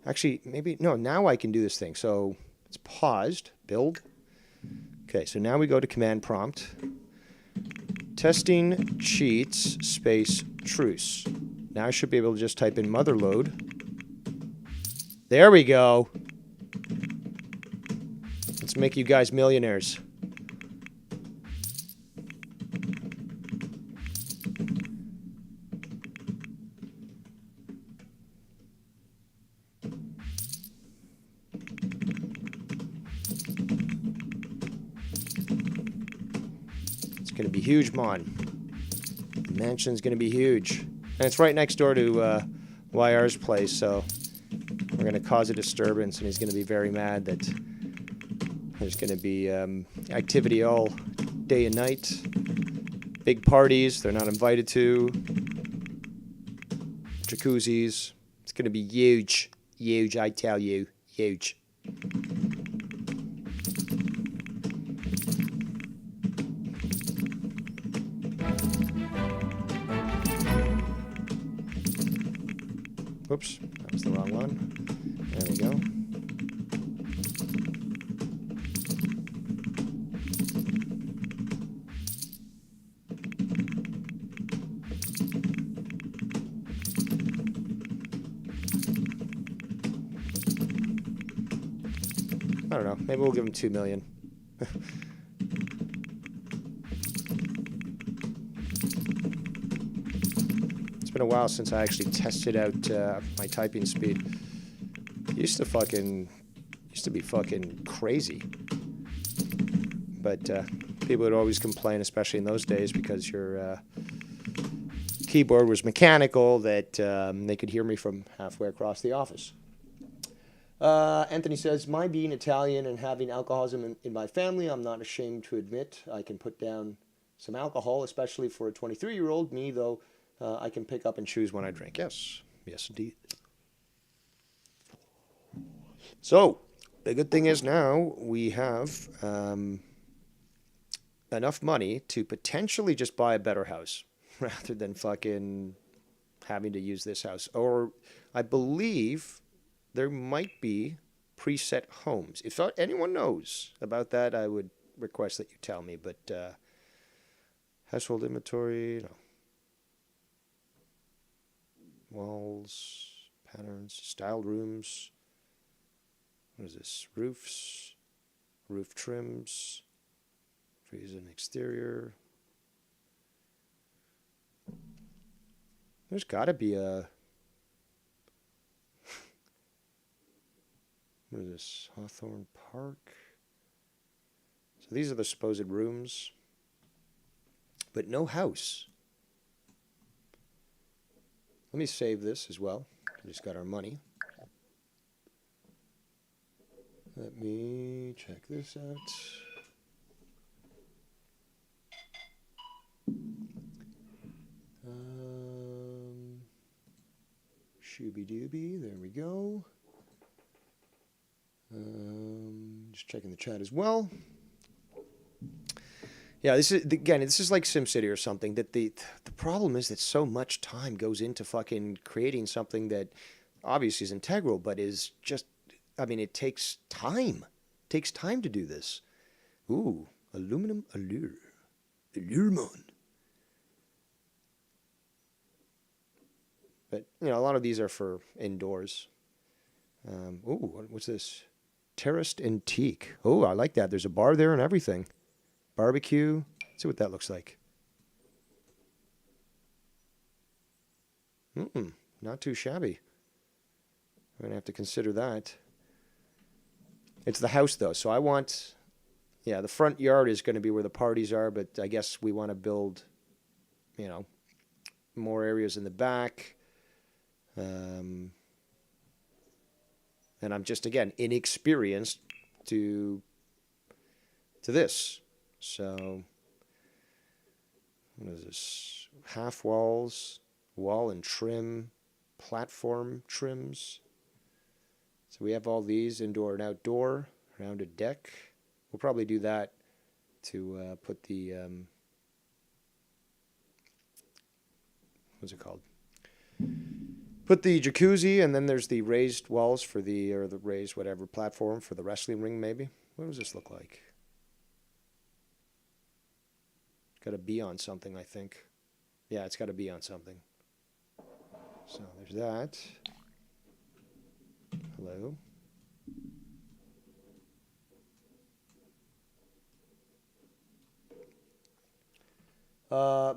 actually, now I can do this thing. So it's paused, build. Okay, so now we go to command prompt. Testing cheats space truce. Now I should be able to just type in motherload. There we go. Let's make you guys millionaires. going to be huge, Mon. The mansion's going to be huge. And it's right next door to YR's place, so we're going to cause a disturbance, and he's going to be very mad that there's going to be activity all day and night. Big parties they're not invited to. Jacuzzis. It's going to be huge. Huge, I tell you. Huge. Whoops, that was the wrong one. There we go. I don't know. Maybe we'll give him $2 million. It's been a while since I actually tested out my typing speed. Used to be fucking crazy. But people would always complain, especially in those days, because your keyboard was mechanical, that they could hear me from halfway across the office. Anthony says, my being Italian and having alcoholism in my family, I'm not ashamed to admit I can put down some alcohol, especially for a 23-year-old. Me, though, I can pick up and choose when I drink. Yes. Yes, indeed. So, the good thing is now we have enough money to potentially just buy a better house rather than fucking having to use this house. Or I believe there might be preset homes. If anyone knows about that, I would request that you tell me. But household inventory, no. Walls, patterns, styled rooms. What is this? Roofs, roof trims, freeze and exterior. There's got to be a... What is this? Hawthorne Park. So these are the supposed rooms. But no house. Let me save this as well. We just got our money. Let me check this out. Shooby-dooby. There we go. Just checking the chat as well. Yeah, this is like SimCity or something. That the problem is that so much time goes into fucking creating something that obviously is integral, but is just, I mean, it takes time. It takes time to do this. Ooh, aluminum allure. Alluremon. But, you know, a lot of these are for indoors. Ooh, what's this? Terraced Antique. Oh, I like that. There's a bar there and everything. Barbecue. Let's see what that looks like. Not too shabby. I'm going to have to consider that. It's the house, though. So I want... Yeah, the front yard is going to be where the parties are, but I guess we want to build, you know, more areas in the back. And I'm just, again, inexperienced to this. So, what is this? Half walls, wall and trim, platform trims. So we have all these, indoor and outdoor, rounded deck. We'll probably do that to put the, what's it called? Put the jacuzzi, and then there's the raised walls for the raised whatever platform for the wrestling ring, maybe. What does this look like? Got to be on something, I think. Yeah, it's got to be on something. So there's that. Hello.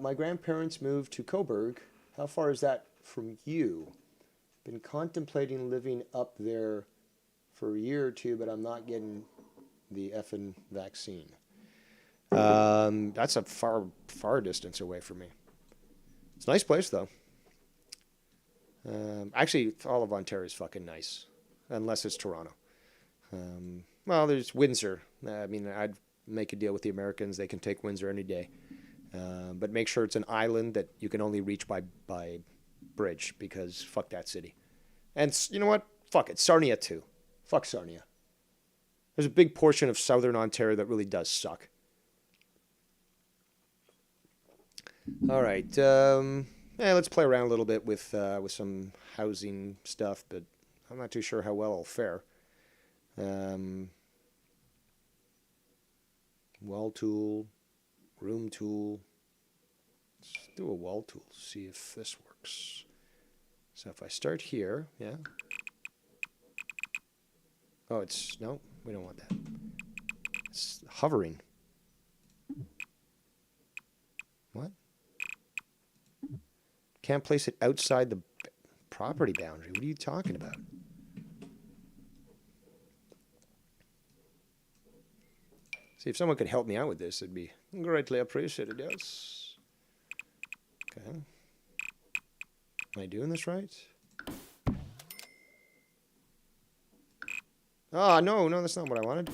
My grandparents moved to Coburg. How far is that from you? Been contemplating living up there for a year or two, but I'm not getting the effing vaccine. That's a far distance away from me. It's a nice place, though. Actually, all of Ontario is fucking nice, unless it's Toronto. Well, there's Windsor. I mean, I'd make a deal with the Americans. They can take Windsor any day. But make sure it's an island that you can only reach by bridge, because fuck that city. And you know what? Fuck it. Sarnia, too. Fuck Sarnia. There's a big portion of southern Ontario that really does suck. All right. Let's play around a little bit with some housing stuff, but I'm not too sure how well it'll fare. Wall tool, room tool. Let's do a wall tool, see if this works. So if I start here, yeah. Oh, no, we don't want that. It's hovering. What? Can't place it outside the property boundary. What are you talking about? See, if someone could help me out with this, it'd be greatly appreciated, yes. Okay. Am I doing this right? Oh, no, that's not what I wanted.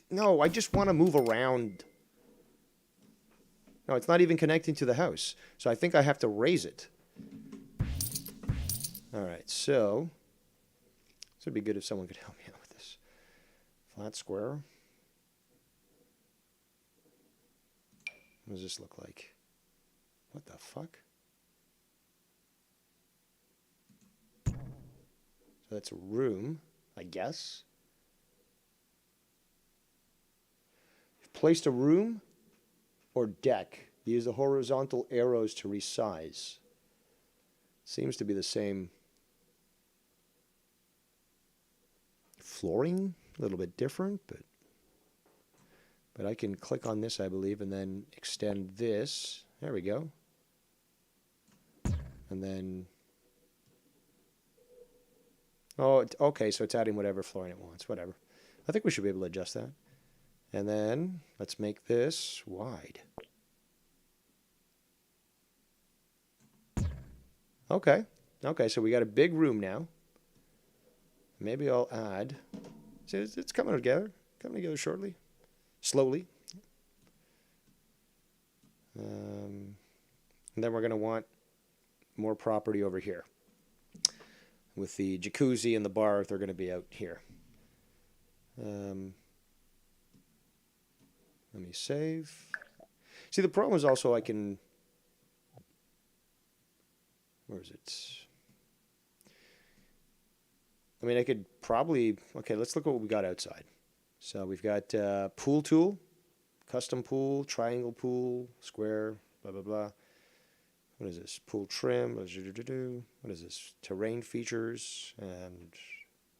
No, I just want to move around. No, it's not even connecting to the house. So I think I have to raise it. All right, so this would be good if someone could help me out with this. Flat square. What does this look like? What the fuck? So that's a room, I guess. You've placed a room or deck. Use the horizontal arrows to resize. Seems to be the same. Flooring, a little bit different, but I can click on this, I believe, and then extend this. There we go. And then, oh, okay, so it's adding whatever flooring it wants, whatever. I think we should be able to adjust that. And then let's make this wide. Okay, so we got a big room now. Maybe I'll add. See, it's coming together shortly, slowly. And then we're going to want more property over here. With the jacuzzi and the bar, they're going to be out here. Let me save. See, the problem is also I can... Where is it? I mean, I could probably... Okay, let's look at what we got outside. So we've got pool tool, custom pool, triangle pool, square, blah, blah, blah. What is this? Pool trim. What is this? Terrain features and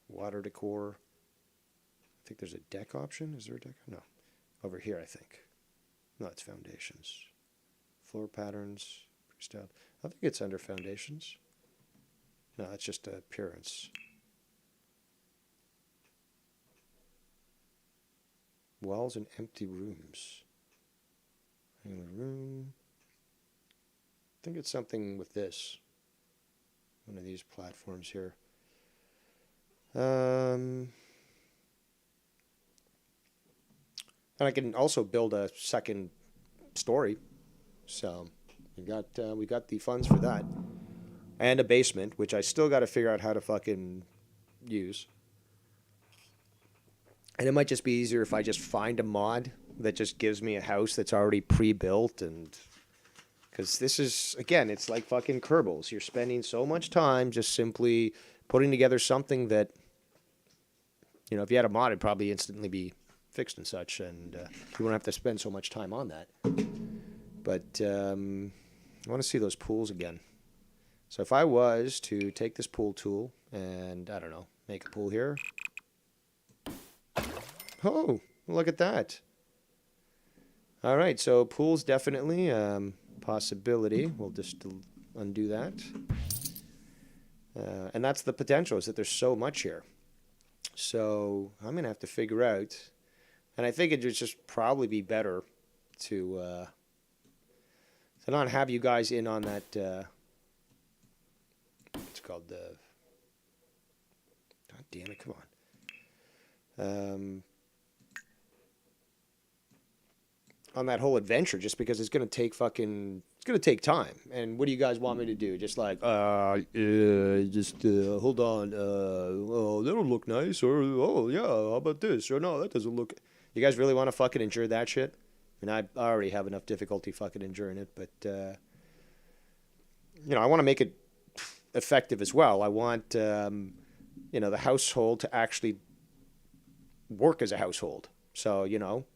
water decor. I think there's a deck option. Is there a deck? No. Over here, I think. No, it's foundations. Floor patterns. Pre-styled. I think it's under foundations. No, it's just appearance. Walls and empty rooms. Angular room. I think it's something with this. One of these platforms here. And I can also build a second story. So we got the funds for that. And a basement, which I still got to figure out how to fucking use. And it might just be easier if I just find a mod that just gives me a house that's already pre-built. And because this is, again, it's like fucking Kerbals. You're spending so much time just simply putting together something that, you know, if you had a mod, it'd probably instantly be fixed and such. And you won't have to spend so much time on that. But I want to see those pools again. So if I was to take this pool tool and, I don't know, make a pool here. Oh, look at that. All right, so pools definitely possibility. We'll just undo that. And that's the potential, is that there's so much here. So I'm gonna have to figure out, and I think it would just probably be better to not have you guys in on that. What's it called? God damn it! Come on. On that whole adventure, just because it's gonna take time. And what do you guys want me to do? Just like just hold on, oh, that'll look nice, or oh yeah, how about this, or no, that doesn't look. You guys really want to fucking endure that shit? And I already have enough difficulty fucking enduring it, but I want to make it effective as well. I want the household to actually work as a household. So,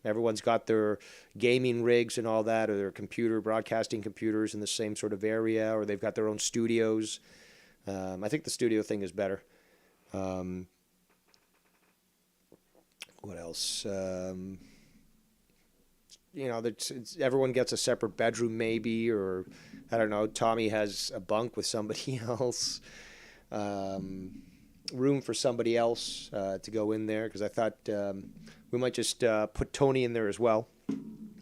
everyone's got their gaming rigs and all that, or their broadcasting computers in the same sort of area, or they've got their own studios. I think the studio thing is better. What else? Everyone gets a separate bedroom maybe, or I don't know, Tommy has a bunk with somebody else. Room for somebody else to go in there, because I thought we might just put Tony in there as well,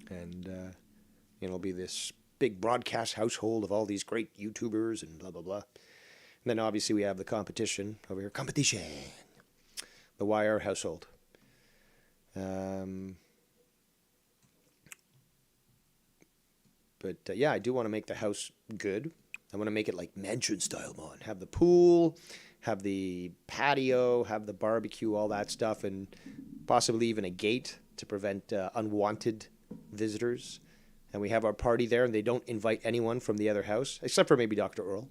and it'll be this big broadcast household of all these great YouTubers and blah blah blah. And then obviously we have the competition over here, the YR household. But yeah, I do want to make the house good. I want to make it like mansion style, man. Have the pool, have the patio, have the barbecue, all that stuff, and possibly even a gate to prevent unwanted visitors. And we have our party there, and they don't invite anyone from the other house, except for maybe Dr. Earl.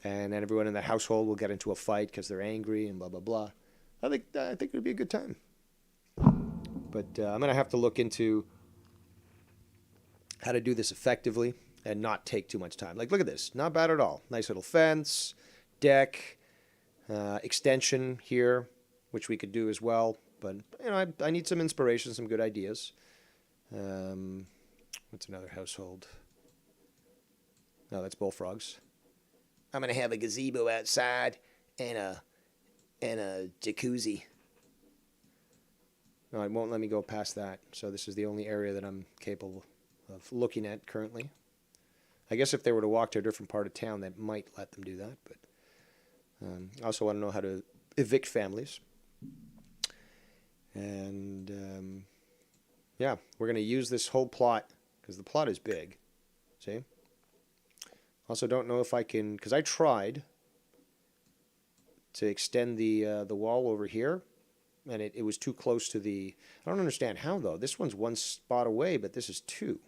And then everyone in the household will get into a fight because they're angry and blah, blah, blah. I think it would be a good time. But I'm going to have to look into how to do this effectively and not take too much time. Like, look at this. Not bad at all. Nice little fence, deck, extension here, which we could do as well. But, I need some inspiration, some good ideas. What's another household? No, that's bullfrogs. I'm going to have a gazebo outside and a jacuzzi. No, it won't let me go past that. So this is the only area that I'm capable of looking at currently. I guess if they were to walk to a different part of town, that might let them do that. But I also want to know how to evict families. And yeah, we're going to use this whole plot because the plot is big. See? Also, don't know if I can, because I tried to extend the wall over here, and it was too close to the. I don't understand how though. This one's one spot away, but this is two.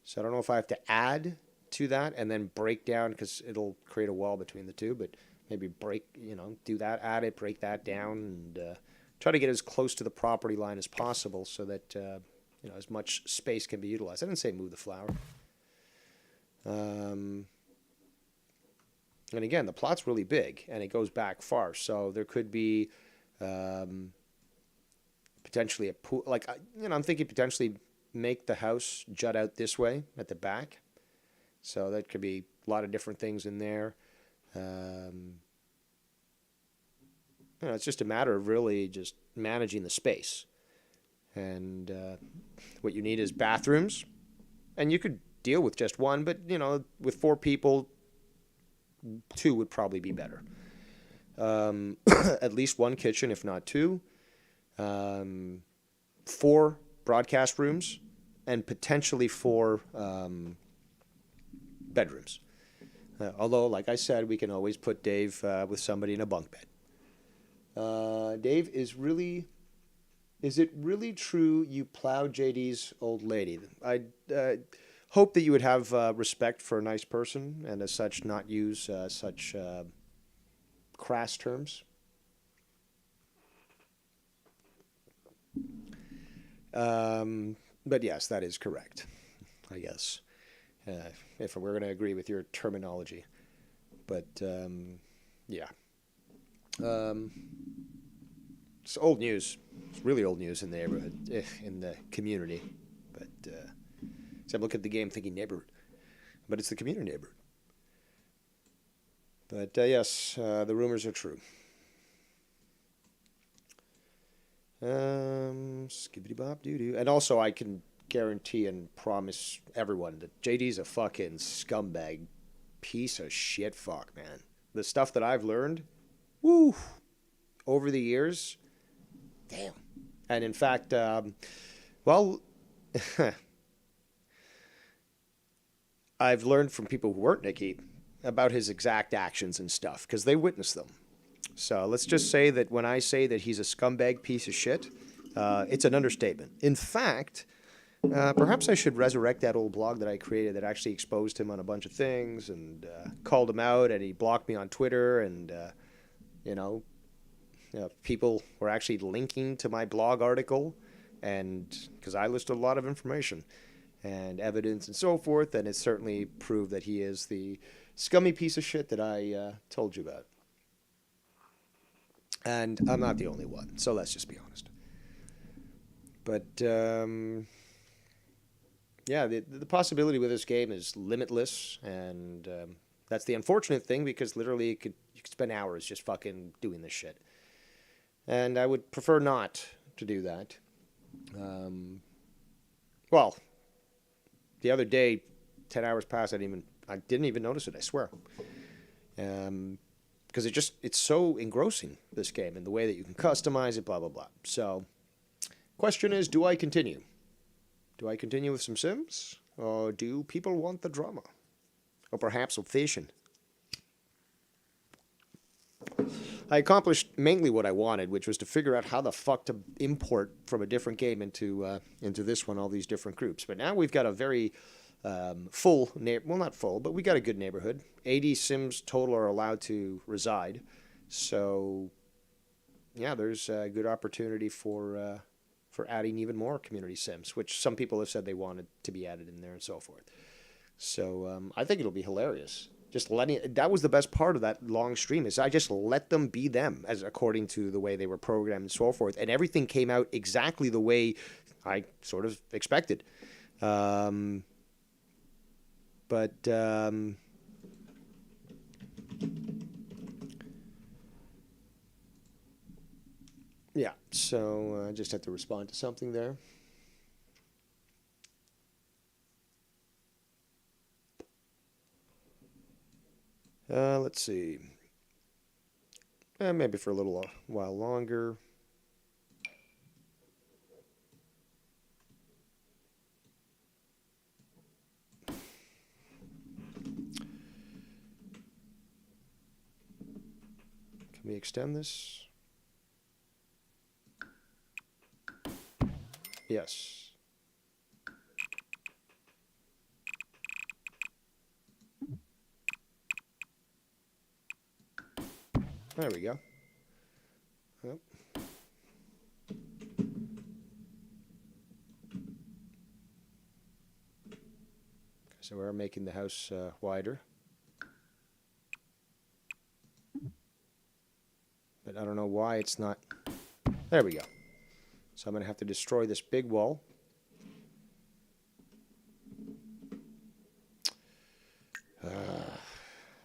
So I don't know if I have to add to that and then break down, because it'll create a wall between the two. But maybe do that, add it, break that down, and try to get as close to the property line as possible, so that as much space can be utilized. I didn't say move the flower. And again, the plot's really big, and it goes back far, so there could be potentially a pool. Like, I'm thinking potentially make the house jut out this way at the back, so that could be a lot of different things in there. It's just a matter of really just managing the space, and what you need is bathrooms, and you could deal with just one, but with 4 people, 2 would probably be better. At least 1 kitchen, if not 2. 4 broadcast rooms, and potentially 4 bedrooms. Although, like I said, we can always put Dave with somebody in a bunk bed. Dave, is it really true you plowed JD's old lady? I hope that you would have respect for a nice person, and as such not use such crass terms. But yes, that is correct, I guess, if we're going to agree with your terminology. But yeah. It's old news. It's really old news in the neighborhood, in the community. But except look at the game thinking neighborhood, but it's the community neighborhood. But yes, the rumors are true. Skibbity bop doo doo. And also, I can guarantee and promise everyone that JD's a fucking scumbag piece of shit fuck, man. The stuff that I've learned, woo, over the years, damn. And in fact, well, I've learned from people who weren't Nicky about his exact actions and stuff because they witnessed them. So let's just say that when I say that he's a scumbag piece of shit, it's an understatement. In fact, perhaps I should resurrect that old blog that I created that actually exposed him on a bunch of things and called him out, and he blocked me on Twitter, and you know, people were actually linking to my blog article, and because I listed a lot of information and evidence and so forth, and it certainly proved that he is the scummy piece of shit that I told you about. And I'm not the only one, so let's just be honest. But yeah, the possibility with this game is limitless, and that's the unfortunate thing because literally you could spend hours just fucking doing this shit. And I would prefer not to do that. Well, the other day, 10 hours passed, I didn't even notice it, I swear. Because it's so engrossing, this game, and the way that you can customize it, blah, blah, blah. So, question is, do I continue? Do I continue with some Sims? Or do people want the drama? Or perhaps some fishing? I accomplished mainly what I wanted, which was to figure out how the fuck to import from a different game into this one, all these different groups. But now we've got a very full, well, not full, but we got a good neighborhood. 80 Sims total are allowed to reside. So, yeah, there's a good opportunity for adding even more community Sims, which some people have said they wanted to be added in there and so forth. So I think it'll be hilarious. That was the best part of that long stream, is I just let them be them, as according to the way they were programmed and so forth, and everything came out exactly the way I sort of expected. Yeah, so I just have to respond to something there. Let's see. Maybe for a little while longer. Can we extend this? Yes. There we go. Yep. So we're making the house wider. But I don't know why it's not. There we go. So I'm going to have to destroy this big wall.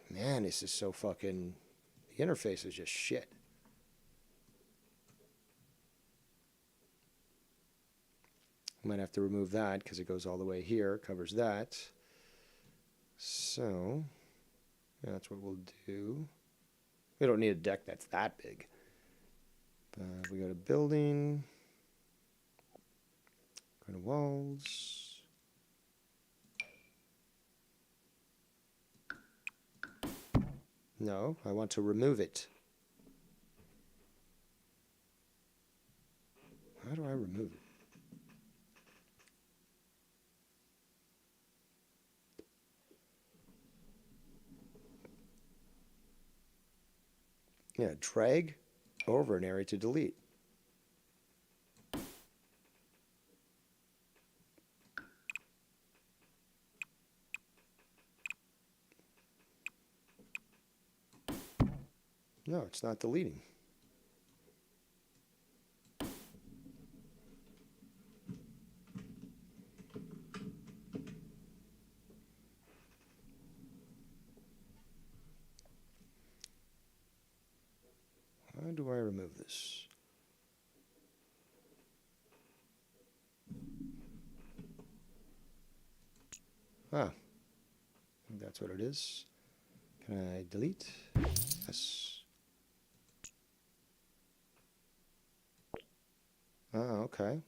Man, this is so fucking... The interface is just shit. I might have to remove that because it goes all the way here, covers that. So, yeah, that's what we'll do. We don't need a deck that's that big. But we go to building, go to walls. No, I want to remove it. How do I remove it? Yeah, drag over an area to delete. No, it's not deleting. How do I remove this? Ah, I think that's what it is. Can I delete? Yes. Ah, okay.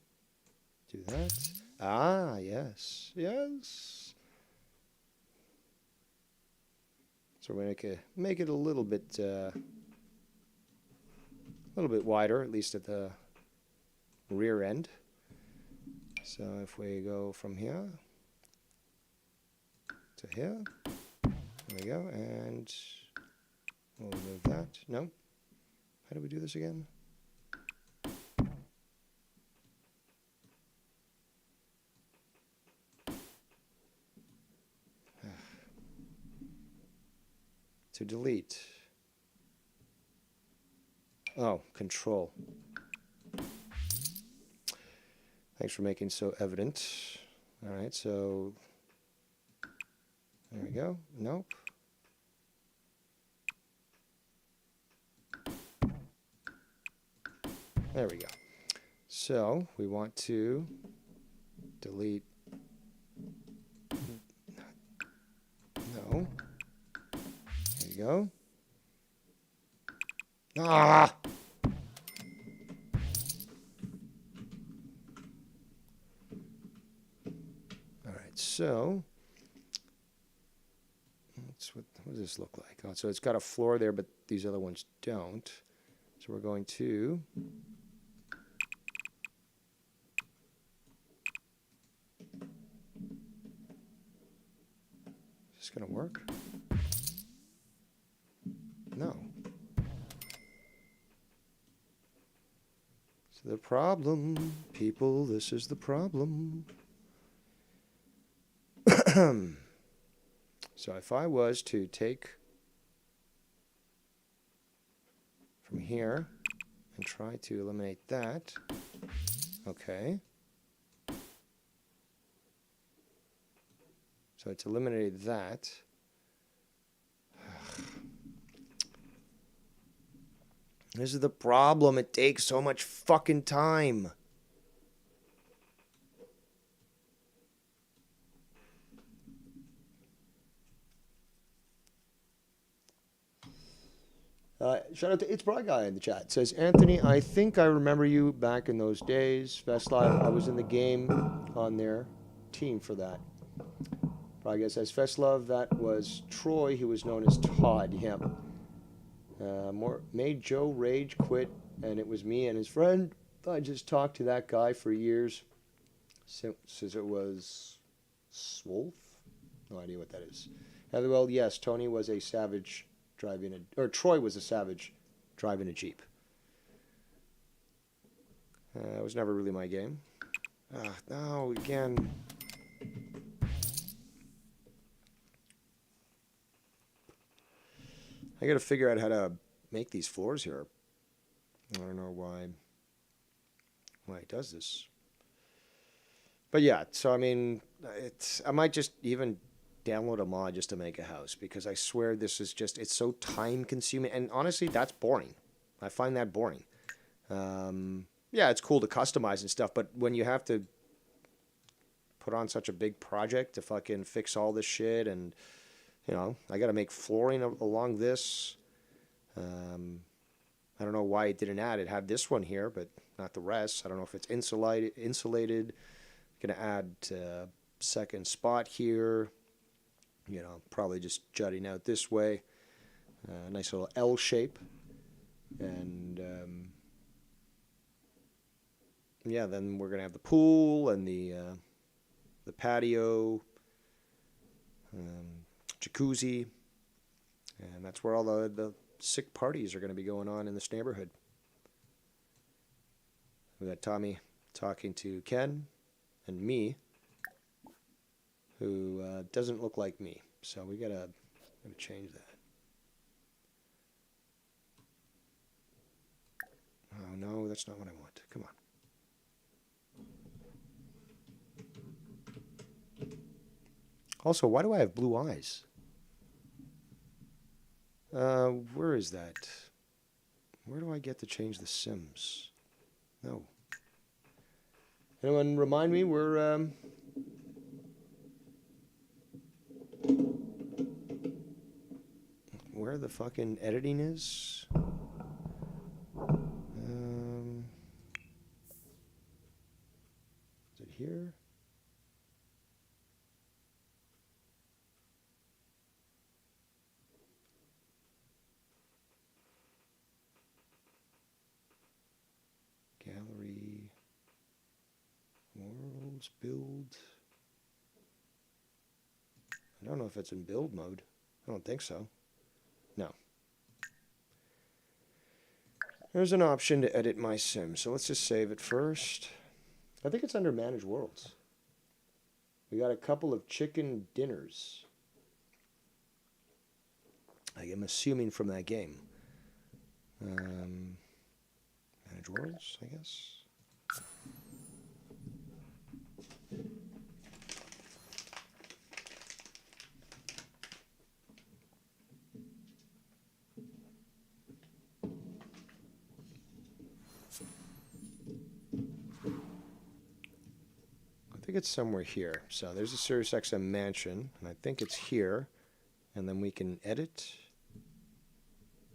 Do that. Ah, yes. Yes. So we're gonna make it a little bit wider, at least at the rear end. So if we go from here to here, there we go, and we'll move that. No? How do we do this again? To delete. Oh, control. Thanks for making so evident. All right, so there we go. Nope. There we go. So we want to delete. No. There you go. Ah! All right, so what does this look like? Oh, so it's got a floor there, but these other ones don't. So we're going to is this going to work? No. So the problem, people, this is the problem. So if I was to take from here and try to eliminate that, okay. So it's eliminated that. This is the problem. It takes so much fucking time. Shout out to It's Bra Guy in the chat. It says, Anthony, I think I remember you back in those days. Festlive, I was in the game on their team for that. Bra Guy says, Festlove, that was Troy, who was known as Todd. Yeah. Made Joe rage quit, and it was me and his friend. I just talked to that guy for years since it was Swolf. No idea what that is. Well, yes, Tony was a savage driving or Troy was a savage driving a Jeep. It was never really my game. No, again. I got to figure out how to make these floors here. I don't know why it does this. But yeah, so I mean, I might just even download a mod just to make a house, because I swear this is just, it's so time consuming, and honestly that's boring. I find that boring. Yeah, it's cool to customize and stuff, but when you have to put on such a big project to fucking fix all this shit, and you know, I got to make flooring along this. I don't know why it didn't add it. Had this one here, but not the rest. I don't know if it's insulated. Gonna add a second spot here. You know, probably just jutting out this way. Nice little L shape. And yeah, then we're gonna have the pool and the patio, jacuzzi, and that's where all the sick parties are going to be going on in this neighborhood. We got Tommy talking to Ken and me, who doesn't look like me, so we gotta change that. Oh no, that's not what I want. Come on. Also, why do I have blue eyes? Where is that? Where do I get to change the Sims? No. Anyone remind me where where the fucking editing is. Is it here? Gallery, worlds, build. I don't know if it's in build mode. I don't think so. No. There's an option to edit my sim, so let's just save it first. I think it's under manage worlds. We got a couple of chicken dinners. I am assuming from that game. Manage worlds, I guess. I think it's somewhere here. So there's a SiriusXM mansion, and I think it's here. And then we can edit.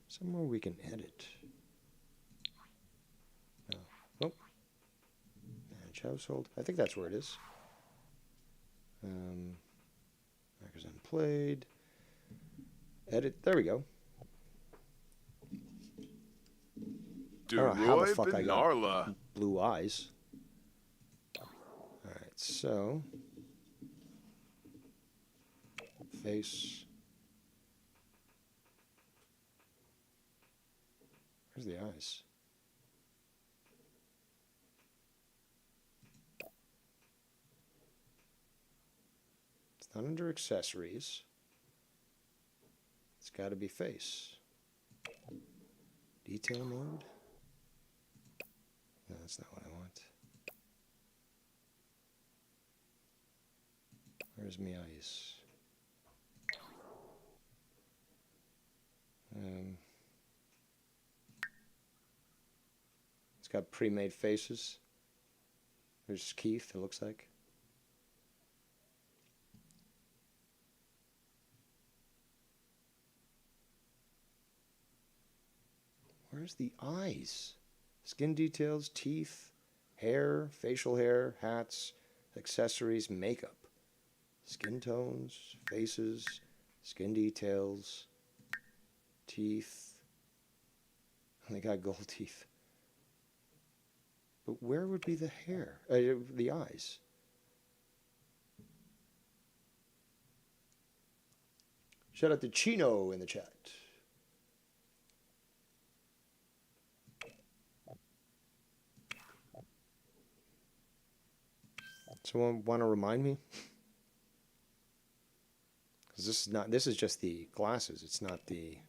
Somewhere we can edit. No. Oh. Manage household. I think that's where it is. Records unplayed. Edit. There we go. I don't know how the fuck I got Benarla. blue eyes. Alright, so. Face. Where's the eyes? It's not under accessories. It's got to be face. Detail mode? No, that's not what I want. Where's my eyes? It's got pre-made faces. There's Keith, it looks like. Where's the eyes? Skin details, teeth, hair, facial hair, hats, accessories, makeup. Skin tones, faces, skin details, teeth. They got gold teeth. But where would be the hair? The eyes. Shout out to Chino in the chat. Someone want to remind me? Because this is just the glasses. It's not the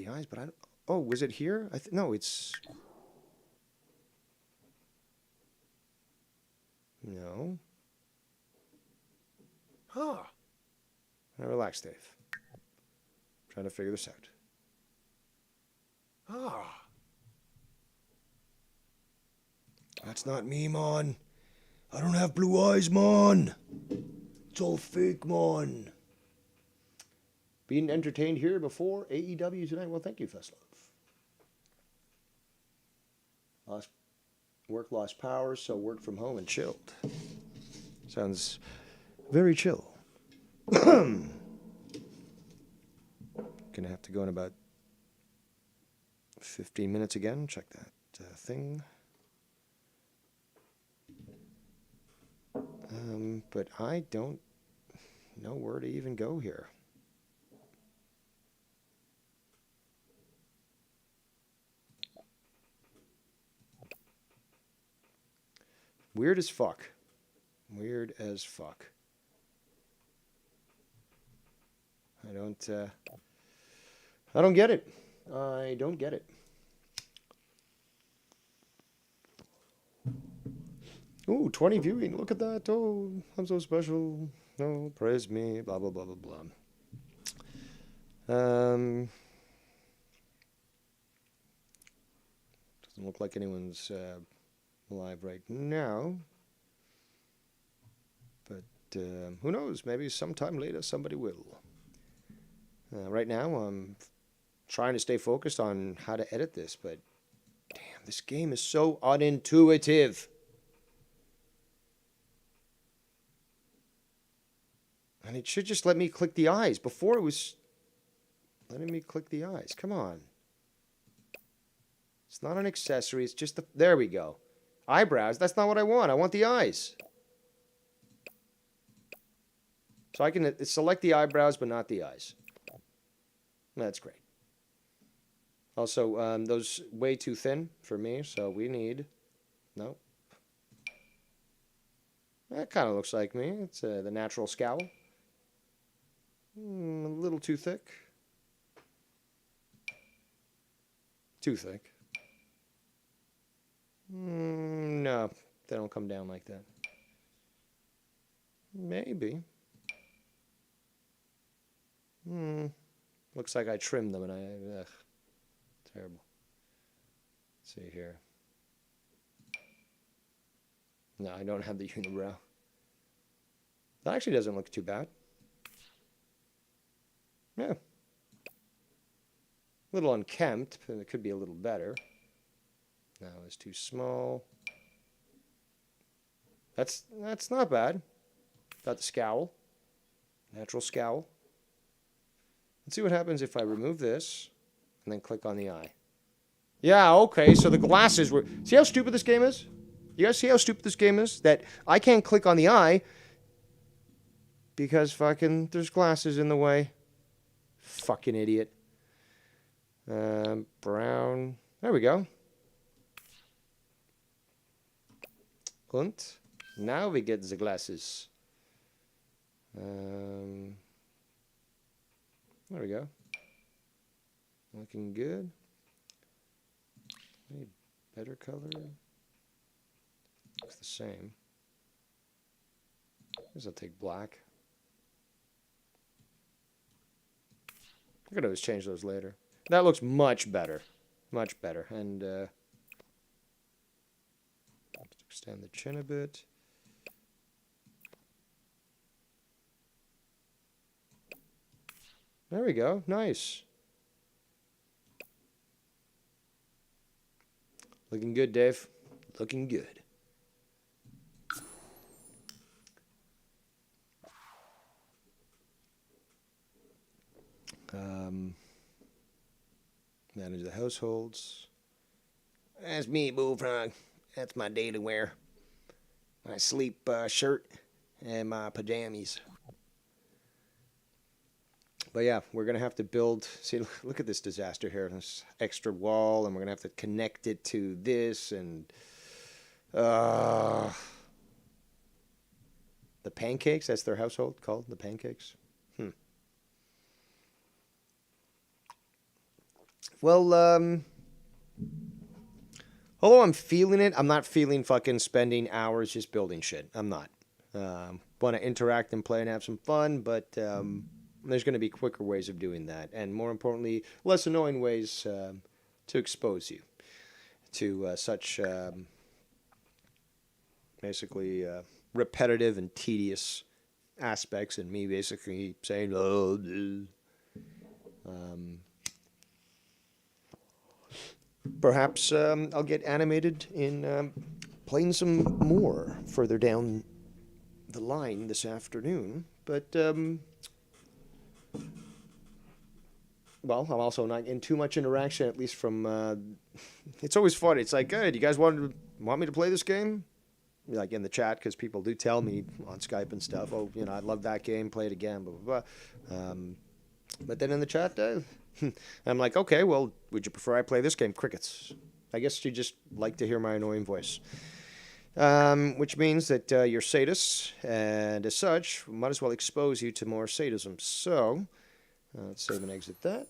eyes. But I don't, oh, was it here? No, it's. No. Huh. Now relax, Dave. I'm trying to figure this out. Ah. That's not me, man. I don't have blue eyes, man. It's all fake, man. Being entertained here before AEW tonight. Well, thank you, Festlove. Lost power, so worked from home and chilled. Sounds very chill. Gonna have to go in about 15 minutes again. Check that thing. But I don't know where to even go here. Weird as fuck. Weird as fuck. I don't get it. I don't get it. Ooh, 20 viewing. Look at that. Oh, I'm so special. Oh, praise me. Blah, blah, blah, blah, blah. Doesn't look like anyone's live right now. But who knows? Maybe sometime later somebody will. Right now, I'm trying to stay focused on how to edit this, but damn, this game is so unintuitive. And it should just let me click the eyes. Before it was letting me click the eyes. Come on. It's not an accessory. It's just the... There we go. Eyebrows. That's not what I want. I want the eyes. So I can select the eyebrows, but not the eyes. That's great. Also, those way too thin for me, so we need... No. That kind of looks like me. It's the natural scowl. A little too thick. Too thick. No, they don't come down like that. Maybe. Looks like I trimmed them and ugh, terrible. Let's see here. No, I don't have the unibrow. That actually doesn't look too bad. Yeah. A little unkempt, but it could be a little better. No, it's too small. That's not bad. Got the scowl. Natural scowl. Let's see what happens if I remove this and then click on the eye. Yeah, okay, so the glasses were... See how stupid this game is? You guys see how stupid this game is? That I can't click on the eye because fucking there's glasses in the way. Fucking idiot. Brown. There we go. And now we get the glasses. There we go. Looking good. Any better color? Looks the same. I guess I'll take black. I could always change those later. That looks much better. Much better. And extend the chin a bit. There we go. Nice. Looking good, Dave. Looking good. Manage the households. That's me, Bullfrog. That's my daily wear. My sleep shirt and my pajamas. But yeah, we're going to have to build... See, look at this disaster here. This extra wall, and we're going to have to connect it to this, and... the pancakes, that's their household called, the pancakes? Well, although I'm feeling it, I'm not feeling fucking spending hours just building shit. I'm not. Want to interact and play and have some fun, but there's going to be quicker ways of doing that. And more importantly, less annoying ways to expose you to such basically repetitive and tedious aspects, and me basically saying, oh, perhaps I'll get animated in playing some more further down the line this afternoon. But, well, I'm also not getting too much interaction, at least from... it's always fun. It's like, hey, do you guys want me to play this game? Like in the chat, because people do tell me on Skype and stuff, oh, you know, I love that game, play it again, blah, blah, blah. But then in the chat... I'm like, okay, well, would you prefer I play this game? Crickets. I guess you just like to hear my annoying voice. Which means that you're sadists, and as such, might as well expose you to more sadism. So, let's save and exit that.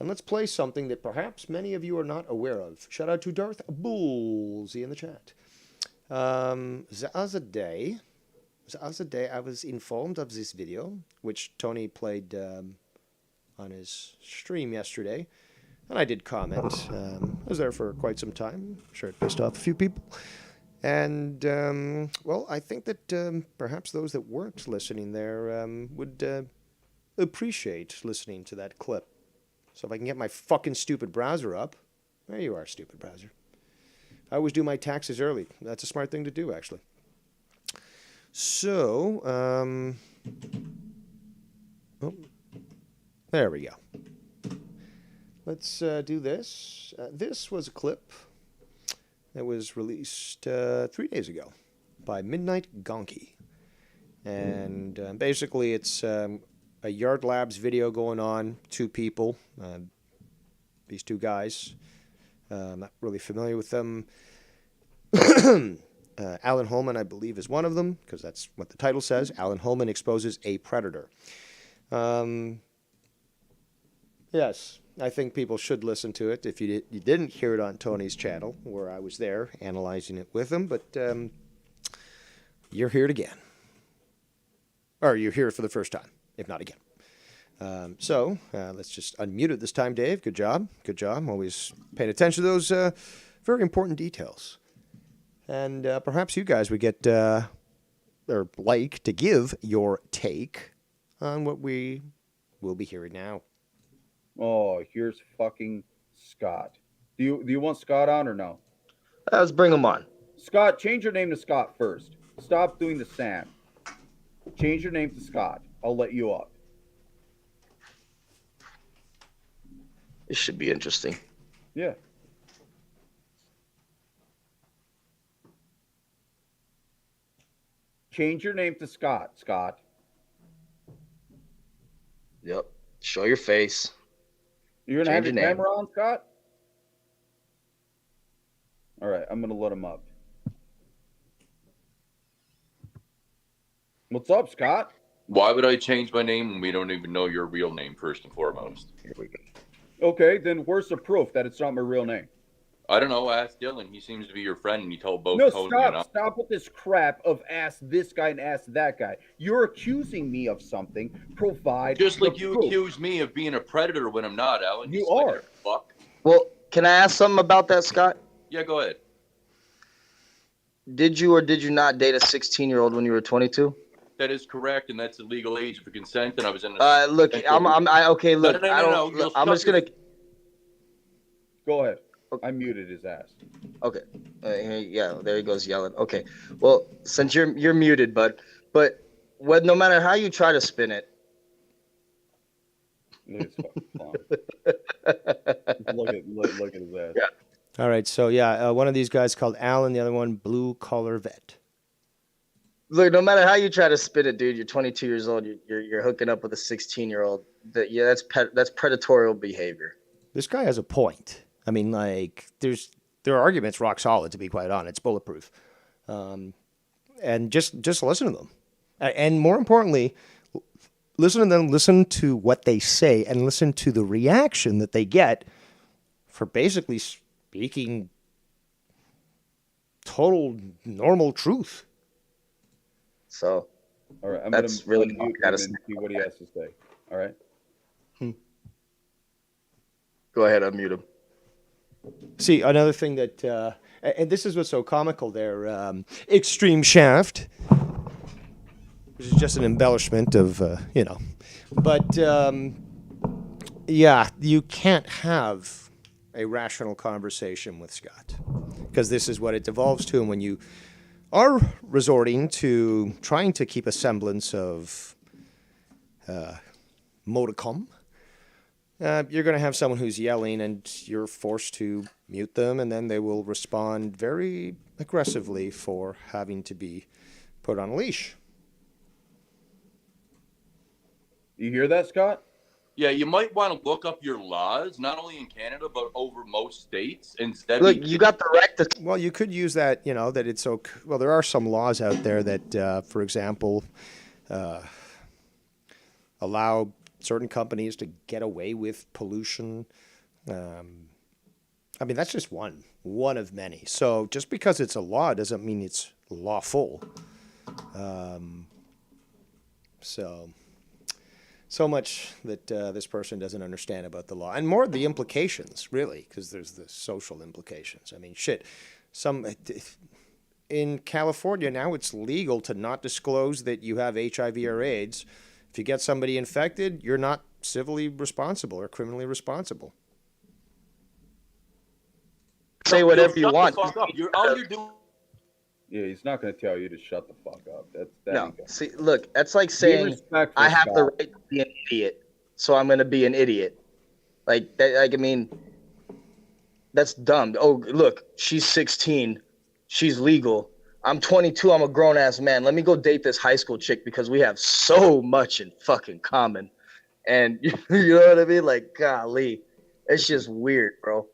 And let's play something that perhaps many of you are not aware of. Shout out to Darth Bullsy in the chat. The other day, I was informed of this video, which Tony played... on his stream yesterday, and I did comment. I was there for quite some time. I'm sure it pissed off a few people. And, well, I think that perhaps those that weren't listening there would appreciate listening to that clip. So if I can get my fucking stupid browser up. There you are, stupid browser. I always do my taxes early. That's a smart thing to do, actually. So, oh, there we go. Let's do this. This was a clip that was released 3 days ago by Midnight Gonky. And basically it's a Yard Labs video going on, two people, these two guys. I'm not really familiar with them. Alan Holman, I believe, is one of them, because that's what the title says. Alan Holman exposes a predator. Yes, I think people should listen to it. If you didn't hear it on Tony's channel, where I was there analyzing it with him, but you're here again. Or you're here for the first time, if not again. So let's just unmute it this time, Dave. Good job. Good job. Always paying attention to those very important details. And perhaps you guys would get, or like, to give your take on what we will be hearing now. Oh, here's fucking Scott. Do you want Scott on or no? Let's bring him on. Scott, change your name to Scott first. Stop doing the Sam. Change your name to Scott. I'll let you up. This should be interesting. Yeah. Change your name to Scott, Scott. Yep. Show your face. You're gonna have your Change your name. camera on, Scott? All right, I'm gonna let him up. What's up, Scott? Why would I change my name when we don't even know your real name, first and foremost? Here we go. Okay, then where's the proof that it's not my real name? I don't know. Ask Dylan. He seems to be your friend, and he told both No, Tony stop. and I. Stop with this crap of ask this guy and ask that guy. You're accusing me of something. Provide Just like the you proof. accuse me of being a predator when I'm not, Alan. You slither are. Fuck. Well, can I ask something about that, Scott? Yeah, go ahead. Did you or did you not date a 16-year-old when you were 22? That is correct, and that's the legal age for consent, and I was in Look, okay, look, No, I don't, no, you'll I'm shut just gonna, Go ahead. Okay. I muted his ass. okay, yeah, there he goes yelling. Okay, well, since you're muted, bud, but no matter how you try to spin it, Look at his fucking clown. look at his ass. Yeah. All right, so yeah, one of these guys called Alan, the other one Blue Collar Vet. look, no matter how you try to spin it, dude, you're 22 years old, you're hooking up with a 16-year-old. That's predatorial behavior. This guy has a point. I mean, like, there are arguments rock solid, to be quite honest. It's bulletproof. And just listen to them. And more importantly, listen to them, listen to what they say, and listen to the reaction that they get for basically speaking total normal truth. All So right, I'm That's gonna really unmute gotta him and see what he has to say. All right. go ahead, unmute him. See, another thing that, and this is what's so comical there, Extreme Shaft, which is just an embellishment of, but yeah, you can't have a rational conversation with Scott, because this is what it devolves to. And when you are resorting to trying to keep a semblance of modicum, you're going to have someone who's yelling, and you're forced to mute them, and then they will respond very aggressively for having to be put on a leash. You hear that, Scott? Yeah, you might want to look up your laws, not only in Canada, but over most states. Instead, Look, you got the right to. Well, you could use that, that it's okay. Well, there are some laws out there that, for example, allow certain companies to get away with pollution. I mean, that's just one of many. So just because it's a law doesn't mean it's lawful. So much that this person doesn't understand about the law, and more the implications, really, because there's the social implications. I mean, shit. In California now, it's legal to not disclose that you have HIV or AIDS If you get somebody infected, you're not civilly responsible or criminally responsible. Say whatever you Shut the want. fuck up. All you're doing. Yeah, he's not going to tell you to shut the fuck up. That No, ain't gonna- see, look, that's like saying respectful, I have the Scott. right to be an idiot, so I'm gonna be an idiot. Like that. Like I mean, that's dumb. Oh, look, she's 16, she's legal. I'm 22. I'm a grown ass man. Let me go date this high school chick because we have so much in fucking common. And you know what I mean? Like, golly, it's just weird, bro.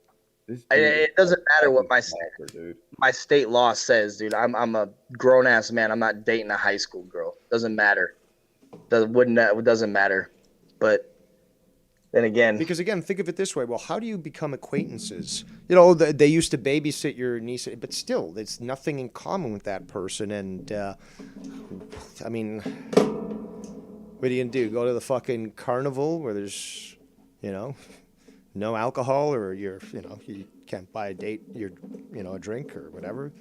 This dude is It doesn't matter what my stalker, dude. state law says, dude. I'm a grown ass man. I'm not dating a high school girl. Doesn't matter. Doesn't matter. But then again, Because again, think of it this way. Well, how do you become acquaintances? You know, they used to babysit your niece, but still, there's nothing in common with that person. And I mean, what are you gonna do? Go to the fucking carnival where there's, you know, no alcohol, or you can't buy a drink or whatever.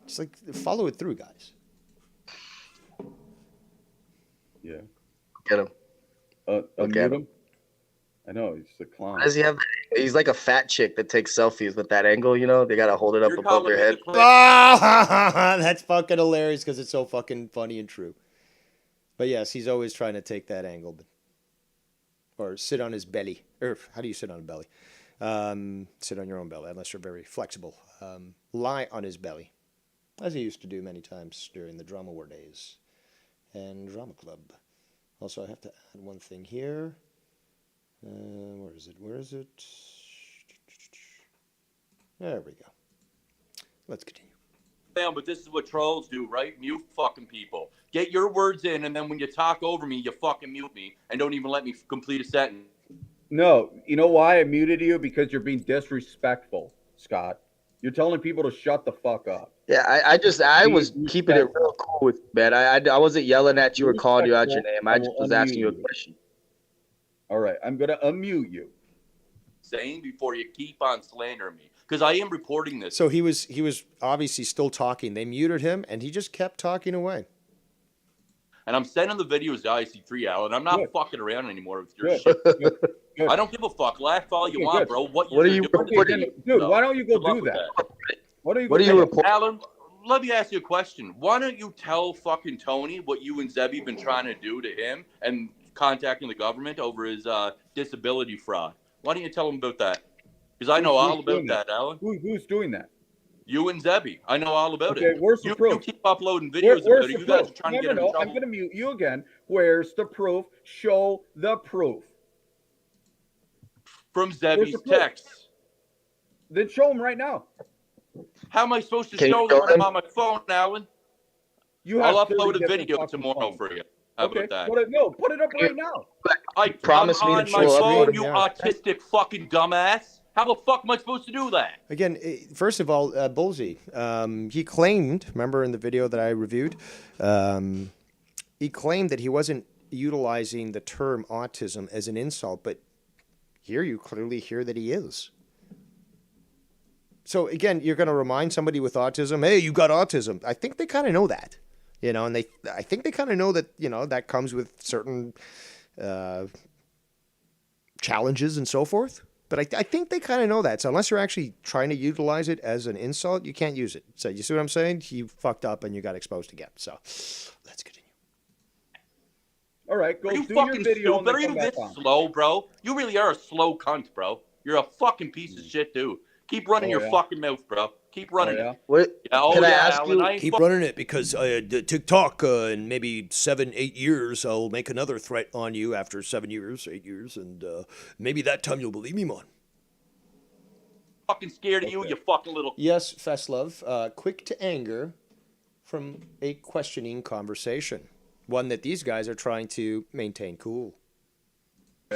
It's like, follow it through, guys. Yeah. get him. Unmute at him. I know, he's a clown. Why does he have? He's like a fat chick that takes selfies with that angle. You know, they gotta hold it up You're above their calling me head. the Ah, that's fucking hilarious because it's so fucking funny and true. But yes, he's always trying to take that angle, or sit on his belly. Or how do you sit on a belly? Sit on your own belly, unless you're very flexible. Lie on his belly, as he used to do many times during the drama war days and drama club. Also, I have to add one thing here. Where is it? Where is it? There we go. Let's continue. But this is what trolls do, right? Mute fucking people. Get your words in, and then when you talk over me, you fucking mute me and don't even let me complete a sentence. No, you know why I muted you? Because you're being disrespectful, Scott. You're telling people to shut the fuck up. Yeah, I was Be keeping it real cool with you, man. I wasn't yelling at you or calling you out your respectful. name. I just will was asking you a unmute question. All right, I'm gonna unmute you. Saying before you keep on slandering me, because I am reporting this. So he was obviously still talking. They muted him, and he just kept talking away. And I'm sending the videos to IC3, Alan. I'm not Good. fucking around anymore with your Good. shit. Good. I don't give a fuck. Laugh all you Okay, want, good. bro. What you're are you doing is reporting? ridiculous, Dude, though. why don't you go Good luck do with that? What are you? What do go you do? report? Alan, let me ask you a question. Why don't you tell fucking Tony what you and Zebby been trying to do to him and contacting the government over his disability fraud? Why don't you tell him about that? Because I know all Who's about doing that, Alan. Who's doing that? You and Zebby. I know all about Okay, it. where's the You proof? keep uploading videos Where's about it. the You guys proof? are trying to get him in I'm trouble. gonna mute you again. Where's the proof? Show the proof. From Where's Zebby's the proof? texts. Then show him right now. How am I supposed to Can you show show them when I'm them? on my phone, Alan? You have I'll 30 upload a different video fucking tomorrow phones. for you. How Okay, about that? put it up right now. Promise me I'm to on show my up. phone, you Yeah. autistic fucking dumbass. How the fuck am I supposed to do that? Again, first of all, Bullseye, he claimed, remember in the video that I reviewed, he claimed that he wasn't utilizing the term autism as an insult, but here you clearly hear that he is. So again, you're going to remind somebody with autism, hey, you got autism. I think they kind of know that, and I think they kind of know that, that comes with certain challenges and so forth. But I think they kind of know that. So unless you're actually trying to utilize it as an insult, you can't use it. So you see what I'm saying? You fucked up and you got exposed again. So let's continue. All right, go Are you do your fucking video stupid? and Are then you come back this on. slow, bro? You really are a slow cunt, bro. You're a fucking piece of shit, dude. Keep running Oh, your yeah. fucking mouth, bro. Keep running Oh, yeah? it. What? Yeah, oh Can I yeah, ask Alan. you? I ain't Keep fucking running it because the TikTok in maybe 7-8 years, I'll make another threat on you after 7 years, 8 years, and maybe that time you'll believe me, man. scared of you, you fucking little. Yes, Feslov, quick to anger from a questioning conversation. One that these guys are trying to maintain cool.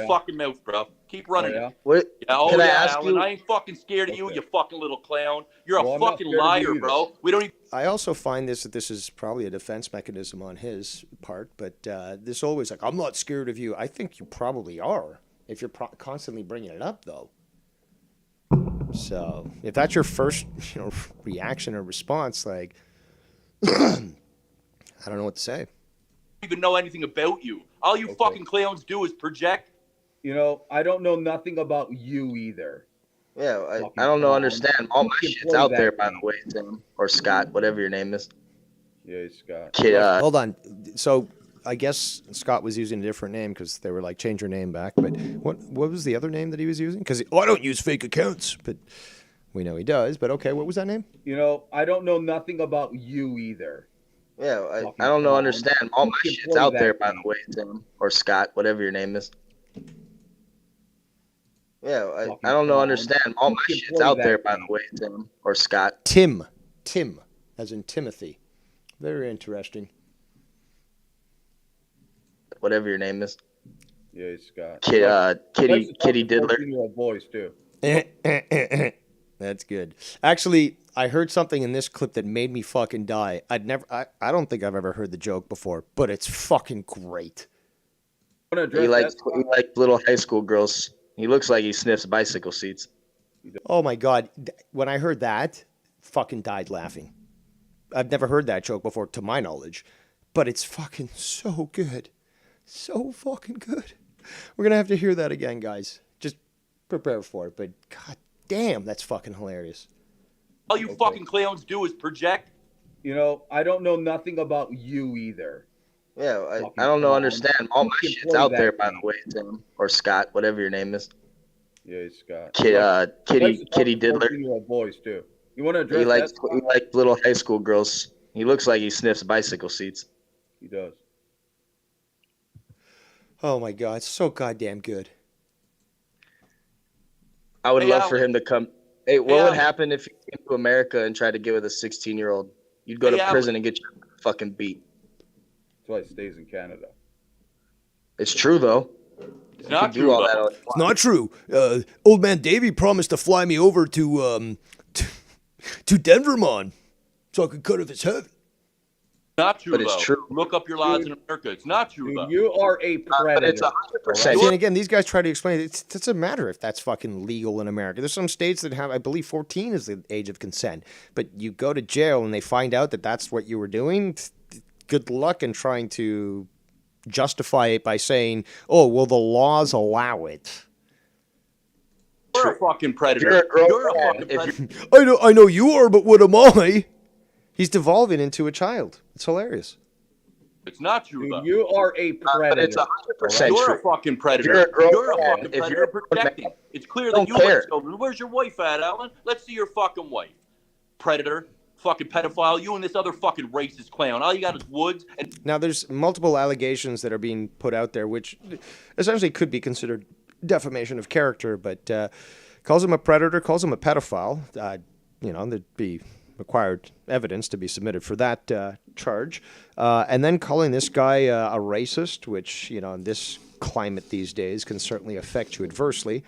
Fucking mouth, bro. Keep running Oh, yeah? it. What? Yeah, oh Can I yeah, ask Alan. you? I ain't fucking scared of you, Okay. you fucking little clown. You're Well, a I'm not fucking scared of you liar, either. bro. We don't even. I also find this is probably a defense mechanism on his part, but this always like, I'm not scared of you. I think you probably are if you're constantly bringing it up, though. So if that's your first, reaction or response, like, I don't know what to say. even know anything about you. All you Okay. fucking clowns do is project. You know, I don't know nothing about you either. Yeah, Fucking I don't know. clown. Understand? All my You can shit's play out that there, by game. the way, Tim or Scott, whatever your name is. Yeah, Scott. Kid, Hold on. So I guess Scott was using a different name because they were like, change your name back. But what was the other name that he was using? Because I don't use fake accounts, but we know he does. But okay, what was that name? You know, I don't know nothing about you either. yeah, Fucking I don't know. clown. Understand? All You my can shit's play out that there, by game. the way, Tim or Scott, whatever your name is. Yeah, Fucking I don't know. clown. Understand? All You my can shit's play out that there, by game. the way, Tim or Scott. Tim, as in Timothy. Very interesting. Whatever your name is. Yeah, Scott. Kitty Likes to talk Kitty to Diddler. 14-year-old boys too. That's good. Actually, I heard something in this clip that made me fucking die. I don't think I've ever heard the joke before, but it's fucking great. Want to address He likes that? little high school girls. He looks like he sniffs bicycle seats. Oh my god, when I heard that, fucking died laughing. I've never heard that joke before, to my knowledge, but it's fucking so good. So fucking good. We're gonna have to hear that again, guys. Just prepare for it, but god damn, that's fucking hilarious. All you fucking clowns do is project. You know, I don't know nothing about you either. Yeah, Fucking I don't know. clown. Understand? All You my can shit's play out that there, by game. the way, Tim or Scott, whatever your name is. Yeah, Scott. Kitty Kitty Diddler. 14-year-old boys too. You want to He address likes that? little high school girls. He looks like he sniffs bicycle seats. He does. Oh my god, it's so goddamn good. I would Hey, love for Alan. him to come. Hey, what Hey, would Alan. happen if you came to America and tried to get with a 16-year-old? You'd go Hey, to Alan. prison and get your fucking beat. That's why he stays in Canada. It's true though. It's You not can do true, all though. that. It's not true. Old man Davy promised to fly me over to Denver, mon, so I could cut off his head. Not true, But it's though. true. Look up your laws in America. It's not true, Dude, though. you are a predator. But it's 100%. See, and again, these guys try to explain it doesn't matter if that's fucking legal in America. There's some states that have, I believe, 14 is the age of consent. But you go to jail and they find out that that's what you were doing. Good luck in trying to justify it by saying, "Oh, well, the laws allow it." You're a fucking predator. You're a grown You're a man. fucking If predator. I know you are, but what am I? He's devolving into a child. It's hilarious. It's not true, Dude, though. you are a predator. But it's 100% You're true. a fucking predator. You're a grown man. fucking If predator you're a grown protecting. man, It's clear don't that you like care. children. Where's your wife at, Alan? Let's see your fucking wife. Predator. Fucking pedophile. You and this other fucking racist clown. All you got is woods and Now, there's multiple allegations that are being put out there, which essentially could be considered defamation of character, but calls him a predator, calls him a pedophile. There'd be required evidence to be submitted for that charge. And then calling this guy a racist, which, in this climate these days can certainly affect you adversely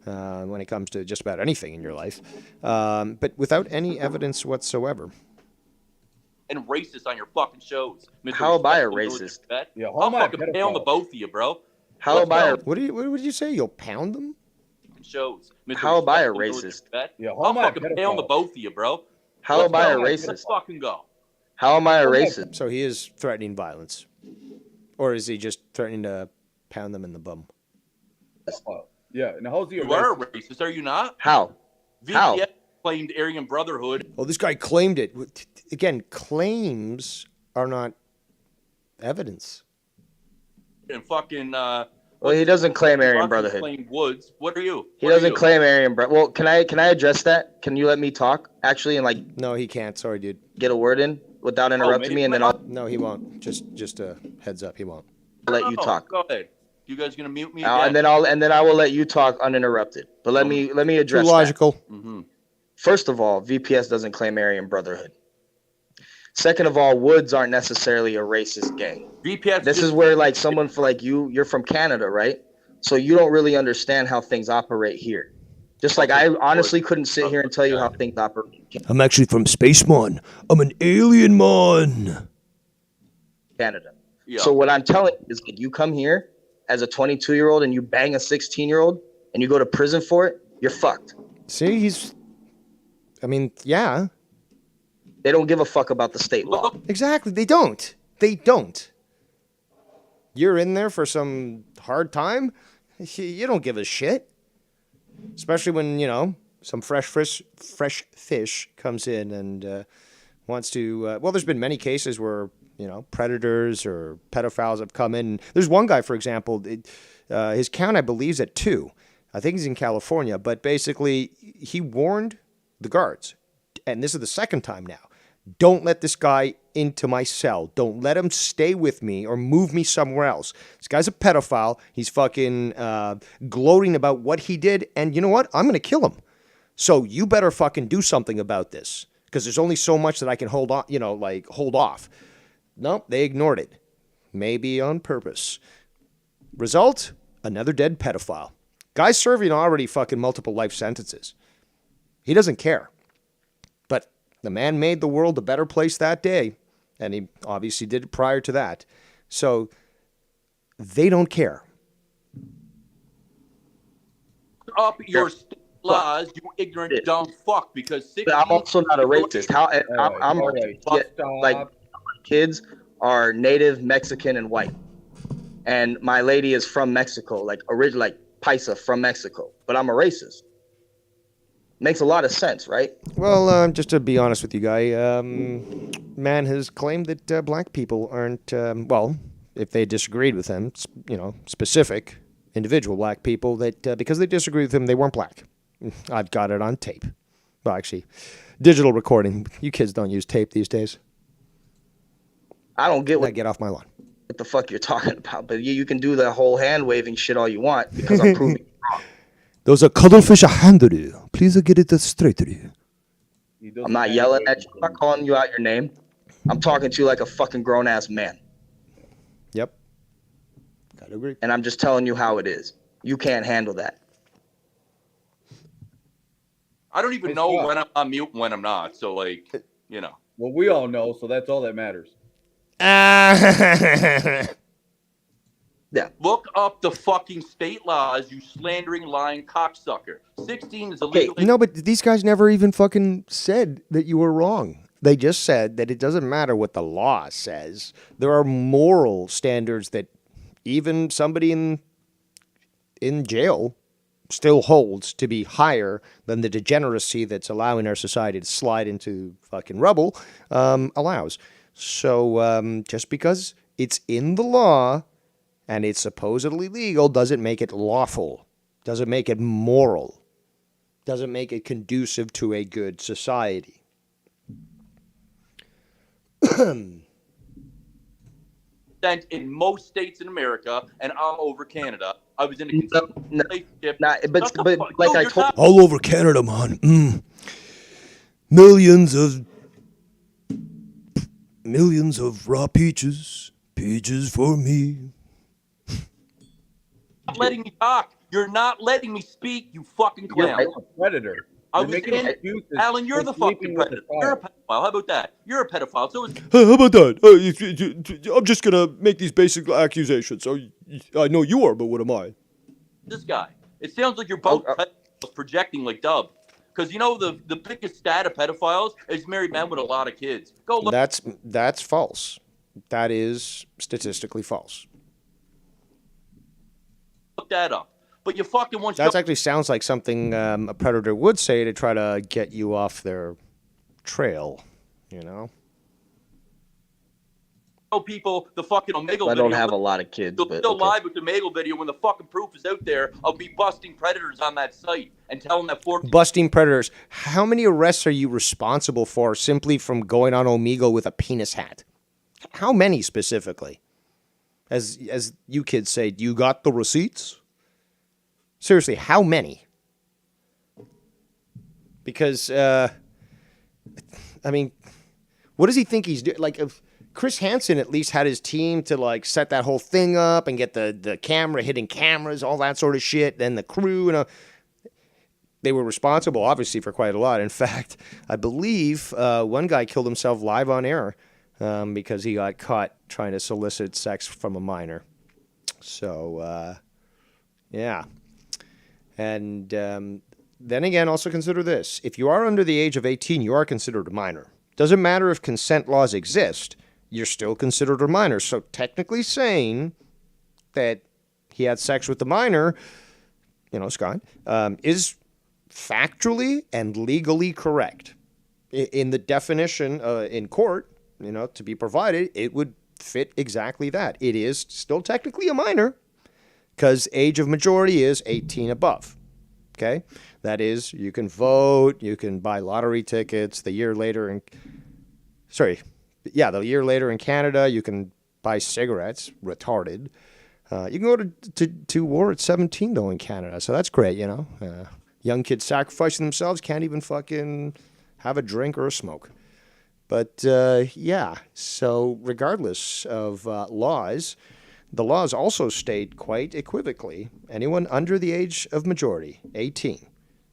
when it comes to just about anything in your life, but without any evidence whatsoever. racist on your fucking shows. Mr. How am I a Respectful racist? Vet. Yeah, how I'll am I a fucking pound the pedophile? both of you, bro. How Let's am I? go. What did you say? You'll pound them? Shows. Mr. How am I a Respectful racist? Vet. Yeah, how I'll am I a fucking pound the pedophile? both of you, bro. How Let's am I a go. racist? Let's fucking go. How am I a racist? So he is threatening violence. Or is he just threatening to pound them in the bum? Oh, yeah. Now, how's he a You are a racist? racist, are you not? How? How? VPS claimed Aryan Brotherhood. Well, this guy claimed it. Again, claims are not evidence. And fucking Well, he doesn't claim Aryan Brotherhood. Claimed Woods. What are you? He What are doesn't you? claim Aryan Brotherhood. Well, can I address that? Can you let me talk actually and No, he can't. Sorry, dude. get a word in without interrupting me, and then I'll No, he won't. Just a heads up, he won't. let you Oh, talk. Go ahead. You guys gonna mute me again? And then I will let you talk uninterrupted. But let me Too address that. logical. First of all, VPS doesn't claim Aryan Brotherhood. Second of all, Woods aren't necessarily a racist gang. VPS. This is where someone for you're from Canada, right? So you don't really understand how things operate here. Just like I honestly couldn't sit here and tell you how things operate in I'm actually from Space Mon. I'm an alien mon. Canada. Yeah. So what I'm telling you is you come here as a 22-year-old and you bang a 16-year-old and you go to prison for it, you're fucked. See, yeah. They don't give a fuck about the state law. Look, Exactly. They don't. They don't. you're in there for some hard time, you don't give a shit. Especially when, some fresh fish comes in and wants to. Well, there's been many cases where, predators or pedophiles have come in. There's one guy, for example, his count, I believe, is at 2. I think he's in California. But basically, he warned the guards, and this is the second time now, don't let this guy into my cell. Don't let him stay with me or move me somewhere else. This guy's a pedophile. He's fucking gloating about what he did. And you know what? I'm going to kill him. So you better fucking do something about this. Because there's only so much that I can hold on, hold off. Nope, they ignored it. Maybe on purpose. Result? Another dead pedophile. Guy's serving already fucking multiple life sentences. He doesn't care. But the man made the world a better place that day. And he obviously did it prior to that. So they don't care. Up your laws, you ignorant dumb fuck. Because 16 But I'm also not a racist. I'm all right. yeah, Stop. like kids are native Mexican and white, and my lady is from Mexico, like original, like Paisa from Mexico. But I'm a racist. Makes a lot of sense, right? Well, just to be honest with you, guy, man has claimed that black people aren't, well, if they disagreed with him, specific individual black people, that because they disagreed with him, they weren't black. I've got it on tape. Well, actually, digital recording. You kids don't use tape these days. I don't get Get off my lawn. what the fuck you're talking about, but you can do the whole hand waving shit all you want because I'm proving you wrong. Those are cuddlefish handle. Please get it straight to you. I'm not yelling at you. I'm not calling you out your name. I'm talking to you like a fucking grown ass man, Yep. Gotta agree. and I'm just telling you how it is. You can't handle that. I don't even Hey, know Scott. when I'm on mute and when I'm not. So, like, Well, we all know, so that's all that matters. look up the fucking state laws, you slandering, lying cocksucker. 16 is Okay. illegal. No, but these guys never even fucking said that you were wrong. They just said that it doesn't matter what the law says. There are moral standards that even somebody in jail still holds to be higher than the degeneracy that's allowing our society to slide into fucking rubble allows. So just because it's in the law and it's supposedly legal doesn't make it lawful, doesn't make it moral, doesn't make it conducive to a good society. In most states in America and all over Canada. I was in a consensual No, relationship. Nah, but Shut the but fuck- like No, I you're told not. All over Canada, man. Millions of raw peaches for me. Not letting me talk. You're not letting me speak, you fucking You're clown. right. You're a predator. I You're was making in- excuses Alan, you're for the sleeping fucking with predator. a You're a child. pedophile. How about that? You're a pedophile. So is How about that? I'm just gonna make these basic accusations. So I know you are, but what am I? this guy. It sounds like you're both Oh, pedophiles projecting like Dub. Because the biggest stat of pedophiles is married men with a lot of kids. Go look. That's false. That is statistically false. Look that up. But you fucking want That actually sounds like something a predator would say to try to get you off their trail. You know. show people the fucking Omegle I video. don't have a lot of kids, You'll but still okay. live with the Omegle video when the fucking proof is out there of me busting predators on that site and telling that 14. Busting predators. How many arrests are you responsible for simply from going on Omegle with a penis hat? How many specifically? As you kids say, you got the receipts? Seriously, how many? Because, I mean, what does he think he's doing? Like, if Chris Hansen at least had his team to, like, set that whole thing up and get the camera, hidden cameras, all that sort of shit, then the crew, they were responsible, obviously, for quite a lot. In fact, I believe one guy killed himself live on air because he got caught trying to solicit sex from a minor. So, yeah. And then again, also consider this. If you are under the age of 18, you are considered a minor. Doesn't matter if consent laws exist, you're still considered a minor. So technically saying that he had sex with the minor, Scott, is factually and legally correct. In the definition in court, to be provided, it would fit exactly that. It is still technically a minor because age of majority is 18 above. Okay? That is, you can vote, you can buy lottery tickets. The year later in Canada, you can buy cigarettes. Retarded. You can go to war at 17, though, in Canada. So that's great, young kids sacrificing themselves, can't even fucking have a drink or a smoke. But, so regardless of laws, the laws also state quite equivocally, anyone under the age of majority, 18,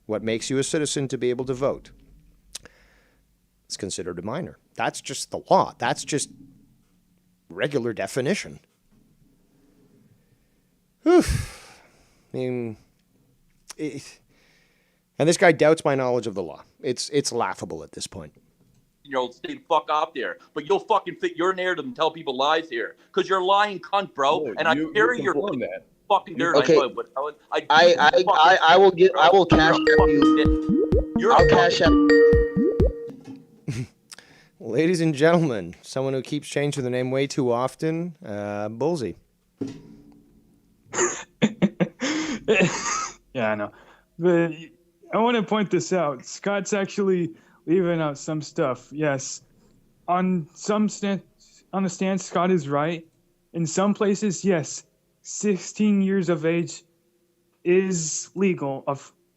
what makes you a citizen to be able to vote, is considered a minor. That's just the law. That's just regular definition. Whew. I mean, and this guy doubts my knowledge of the law. It's laughable at this point. Stay the fuck off there. But you'll fucking fit your narrative and tell people lies here. Because you're lying cunt, bro. No, and I carry your that. fucking dirt. Okay. I know, but I will cash out you. I'll cash out. Ladies and gentlemen, someone who keeps changing their name way too often, Bullseye. Yeah, I know. But I want to point this out. Scott's actually leaving out some stuff. Yes. On the stand, Scott is right. In some places, yes, 16 years of age is legal.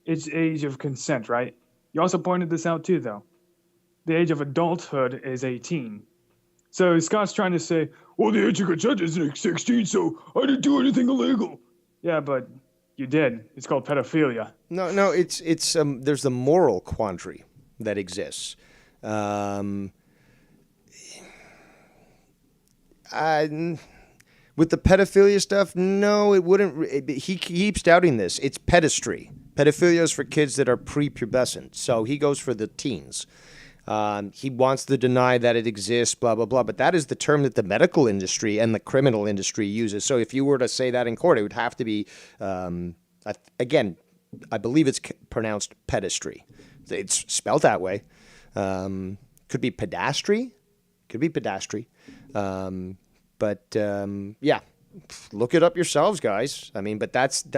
It's age of consent, right? You also pointed this out too, though. The age of adulthood is 18. So Scott's trying to say, well, the age of consent isn't 16, so I didn't do anything illegal. Yeah, but you did. It's called pedophilia. No, it's there's the moral quandary that exists. With the pedophilia stuff, no, it wouldn't. He keeps doubting this. It's pedestry. Pedophilia is for kids that are prepubescent, so he goes for the teens. He wants to deny that it exists, blah, blah, blah. But that is the term that the medical industry and the criminal industry uses. So if you were to say that in court, it would have to be, again, I believe it's pronounced pedestry. It's spelled that way. Could be pedastry. Could be pedastry. Yeah, look it up yourselves, guys. I mean, but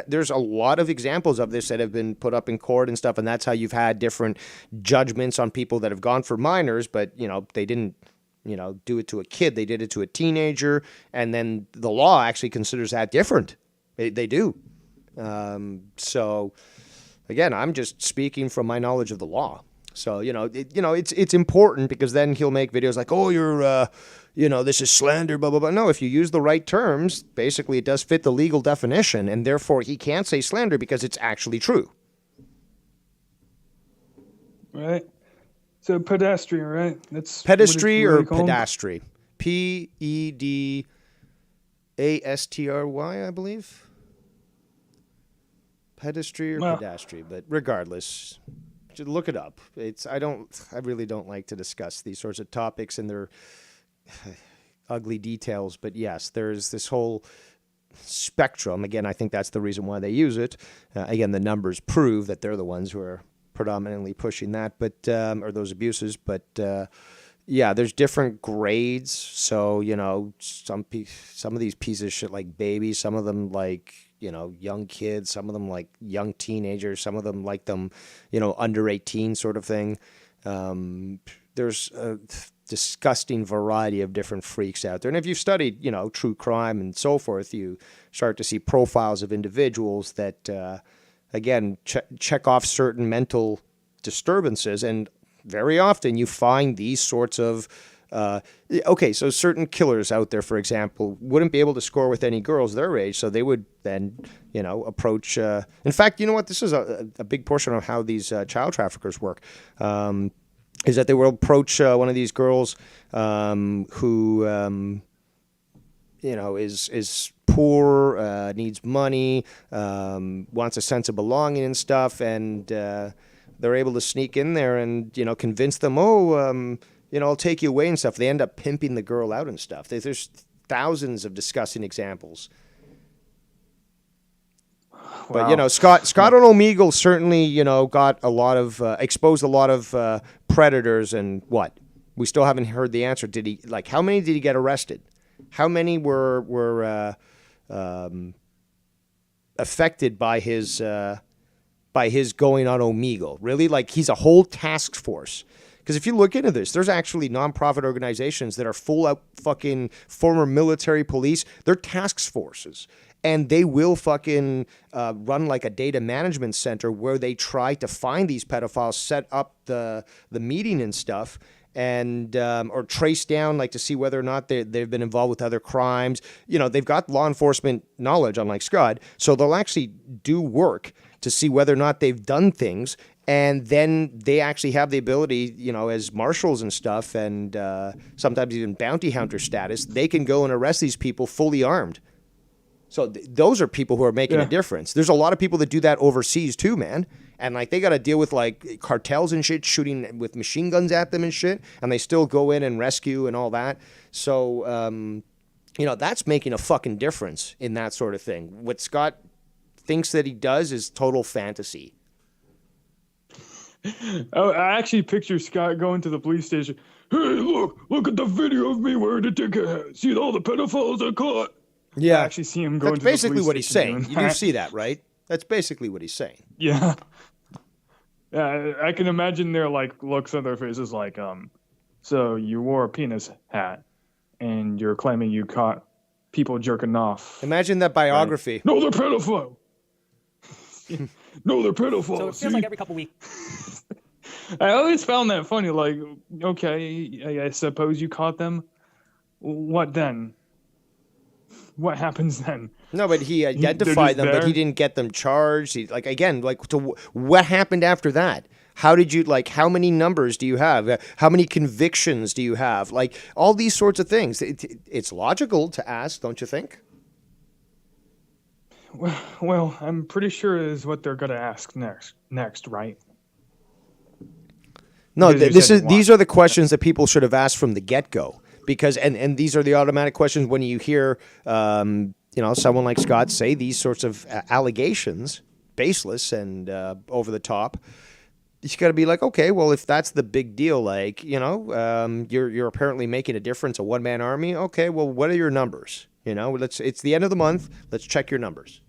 there's a lot of examples of this that have been put up in court and stuff, and that's how you've had different judgments on people that have gone for minors, but, they didn't, do it to a kid. They did it to a teenager, and then the law actually considers that different. They do. So, again, I'm just speaking from my knowledge of the law. So, it's important because then he'll make videos like, oh, you're, this is slander, blah, blah, blah. No, if you use the right terms, basically it does fit the legal definition, and therefore he can't say slander because it's actually true. Right. So pedestrian, right? That's pedestry or really called? pedastry. Pedastry, I believe. Pedestry or pedastry, but regardless, just look it up. I really don't like to discuss these sorts of topics and their ugly details, but yes, there's this whole spectrum. Again, I think that's the reason why they use it. Again, the numbers prove that they're the ones who are predominantly pushing that, but or those abuses. But there's different grades. So some of these pieces of shit like babies, some of them like young kids, some of them like young teenagers, some of them like them under 18 sort of thing. There's a disgusting variety of different freaks out there. And if you've studied, true crime and so forth, you start to see profiles of individuals that, again, check off certain mental disturbances. And very often you find these sorts of, so certain killers out there, for example, wouldn't be able to score with any girls their age. So they would then, approach, in fact, you know what? This is a big portion of how these child traffickers work. Is that they will approach one of these girls who, is poor, needs money, wants a sense of belonging and stuff, and they're able to sneak in there and, convince them, I'll take you away and stuff. They end up pimping the girl out and stuff. There's thousands of disgusting examples But Wow. Scott on Omegle certainly got a lot of exposed a lot of predators, and what we still haven't heard the answer. Did he how many did he get arrested? How many were affected by his going on Omegle? Really, he's a whole task force. Because if you look into this, there's actually nonprofit organizations that are full out fucking former military police. They're task forces. And they will fucking run a data management center where they try to find these pedophiles, set up the meeting and stuff, and or trace down to see whether or not they've been involved with other crimes. They've got law enforcement knowledge, unlike Scott, so they'll actually do work to see whether or not they've done things. And then they actually have the ability, as marshals and stuff, and sometimes even bounty hunter status, they can go and arrest these people fully armed. So those are people who are making a difference. There's a lot of people that do that overseas too, man. And they got to deal with cartels and shit, shooting with machine guns at them and shit. And they still go in and rescue and all that. So, that's making a fucking difference in that sort of thing. What Scott thinks that he does is total fantasy. Oh, I actually picture Scott going to the police station. Hey, look at the video of me wearing a ticket hat. See all the pedophiles I caught? Yeah. I actually see him going That's to the basically police what he's station saying. doing You do that. see that, right? That's basically what he's saying. Yeah. Yeah, I can imagine their looks on their faces so you wore a penis hat and you're claiming you caught people jerking off. Imagine that biography. No, they're pedophile. No, they're pedophiles. So it feels like every couple weeks. I always found that funny. Okay, I suppose you caught them. What then? What happens then? No, but he identified them, but there? he didn't get them charged. What happened after that? How did you how many numbers do you have? How many convictions do you have? All these sorts of things. It's logical to ask, don't you think? Well, I'm pretty sure it is what they're gonna ask next, right? No, Because you said these are the questions that people should have asked from the get-go. Because and these are the automatic questions when you hear someone like Scott say these sorts of allegations, baseless and over the top. You got to be okay, well, if that's the big deal, you're apparently making a difference, a one-man army. Okay, well, what are your numbers? It's the end of the month. Let's check your numbers.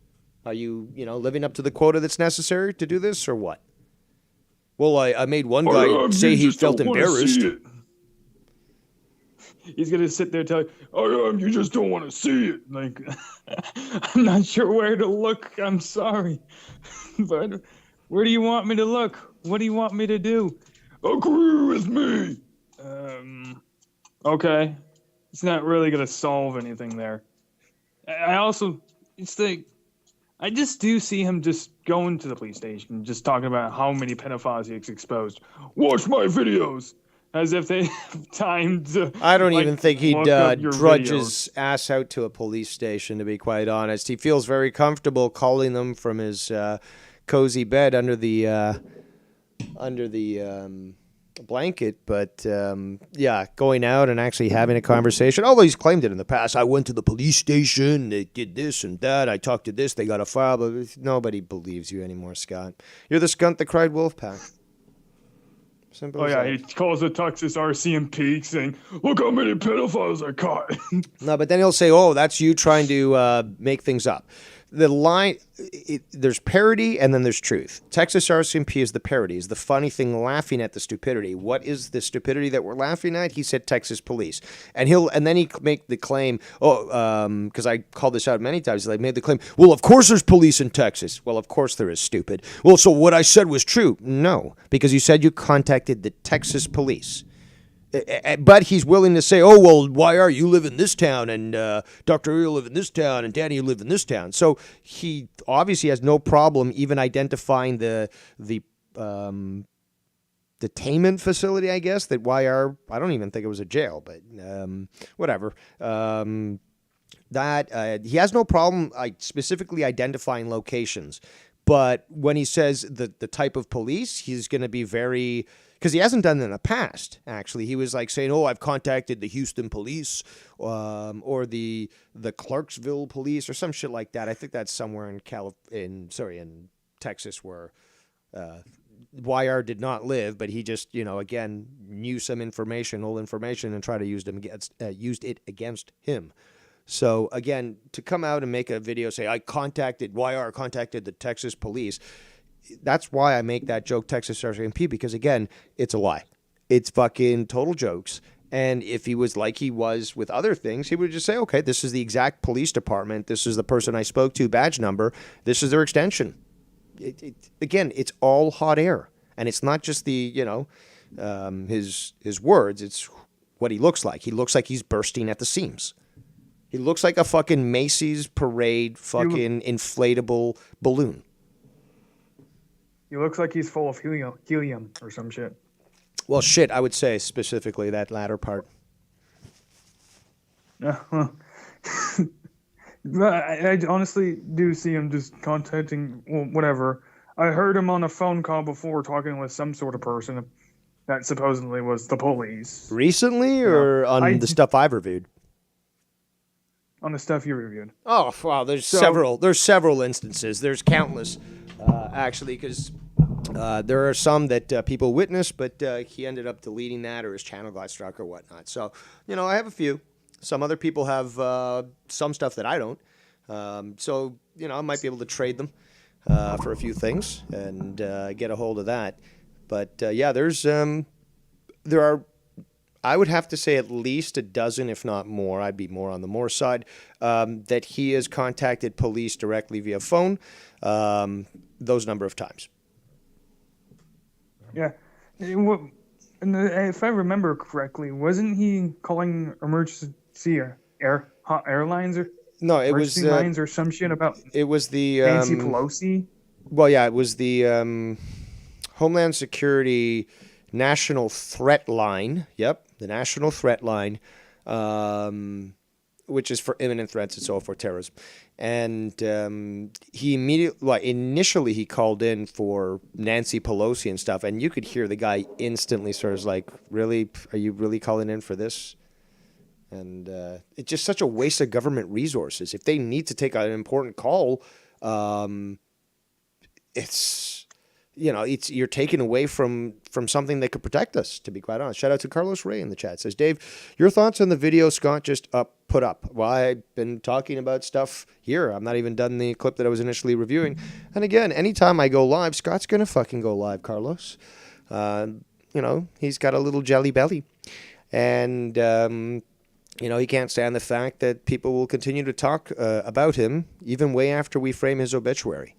Are you living up to the quota that's necessary to do this, or what? Well, I made one guy say he felt embarrassed. He's gonna sit there telling, you just don't want to see it. I'm not sure where to look. I'm sorry, but where do you want me to look? What do you want me to do? Agree with me. Okay. It's not really gonna solve anything there. I also, I just do see him just going to the police station, just talking about how many pedophiles he's exposed. Watch my videos. As if they have time to. I don't even think he'd look up your drudge videos. his ass out to a police station, to be quite honest. He feels very comfortable calling them from his cozy bed under the blanket. But, going out and actually having a conversation. Although he's claimed it in the past. I went to the police station, they did this and that, I talked to this, they got a file. But nobody believes you anymore, Scott. You're the skunt that cried wolf pack. Simple Oh as yeah, that. he calls the Texas RCMP saying, "Look how many pedophiles I caught." No, but then he'll say, "Oh, that's you trying to make things up." The line, there's parody and then there's truth. Texas RCMP is the parody, is the funny thing, laughing at the stupidity. What is the stupidity that we're laughing at? He said Texas police, and then he make the claim. Because I called this out many times. They made the claim. Well, of course there's police in Texas. Well, of course there is, stupid. Well, so what I said was true. No, because you said you contacted the Texas police. But he's willing to say, oh, well, YR, you live in this town, and Dr. you live in this town, and Danny, you live in this town. So he obviously has no problem even identifying the detainment facility, I guess, that YR, I don't even think it was a jail, but whatever. That he has no problem specifically identifying locations. But when he says the type of police, he's going to be very, because he hasn't done it in the past. Actually, he was like saying, "Oh, I've contacted the Houston police, or the Clarksville police, or some shit like that." I think that's somewhere in Texas where YR did not live, but he just, again, knew some information, old information, and tried to used it against him. So again, to come out and make a video, say YR contacted the Texas police. That's why I make that joke, Texas RCMP, because again, it's a lie. It's fucking total jokes. And if he was like he was with other things, he would just say, okay, this is the exact police department. This is the person I spoke to, badge number. This is their extension. Again, it's all hot air. And it's not just the, his words. It's what he looks like. He looks like he's bursting at the seams. He looks like a fucking Macy's parade fucking inflatable balloon. He looks like he's full of helium or some shit. Well, shit, I would say specifically that latter part. But I honestly do see him just contacting, well, whatever. I heard him on a phone call before talking with some sort of person that supposedly was the police. Recently or on the stuff I've reviewed? On the stuff you reviewed. Oh, wow, there's several instances. There's countless, actually, because there are some that people witnessed, but he ended up deleting that or his channel got struck or whatnot. So, I have a few. Some other people have some stuff that I don't. So, I might be able to trade them for a few things and get a hold of that. But, yeah, there are, I would have to say at least a dozen, if not more. I'd be more on the more side, that he has contacted police directly via phone those number of times. Yeah. If I remember correctly, wasn't he calling emergency airlines or no? It was lines or some shit about. It was the Nancy Pelosi. Well, yeah, it was the Homeland Security National Threat Line. Yep, the National Threat Line, which is for imminent threats and so forth, terrorism. And he initially he called in for Nancy Pelosi and stuff, and you could hear the guy instantly sort of like, really, are you really calling in for this? And it's just such a waste of government resources. If they need to take an important call, it's you're taking away from something that could protect us, to be quite honest. Shout out to Carlos Ray in the chat. Says, Dave, your thoughts on the video Scott just put up? Well, I've been talking about stuff here. I'm not even done the clip that I was initially reviewing. And again, anytime I go live, Scott's going to fucking go live, Carlos. He's got a little jelly belly. And, he can't stand the fact that people will continue to talk about him even way after we frame his obituary.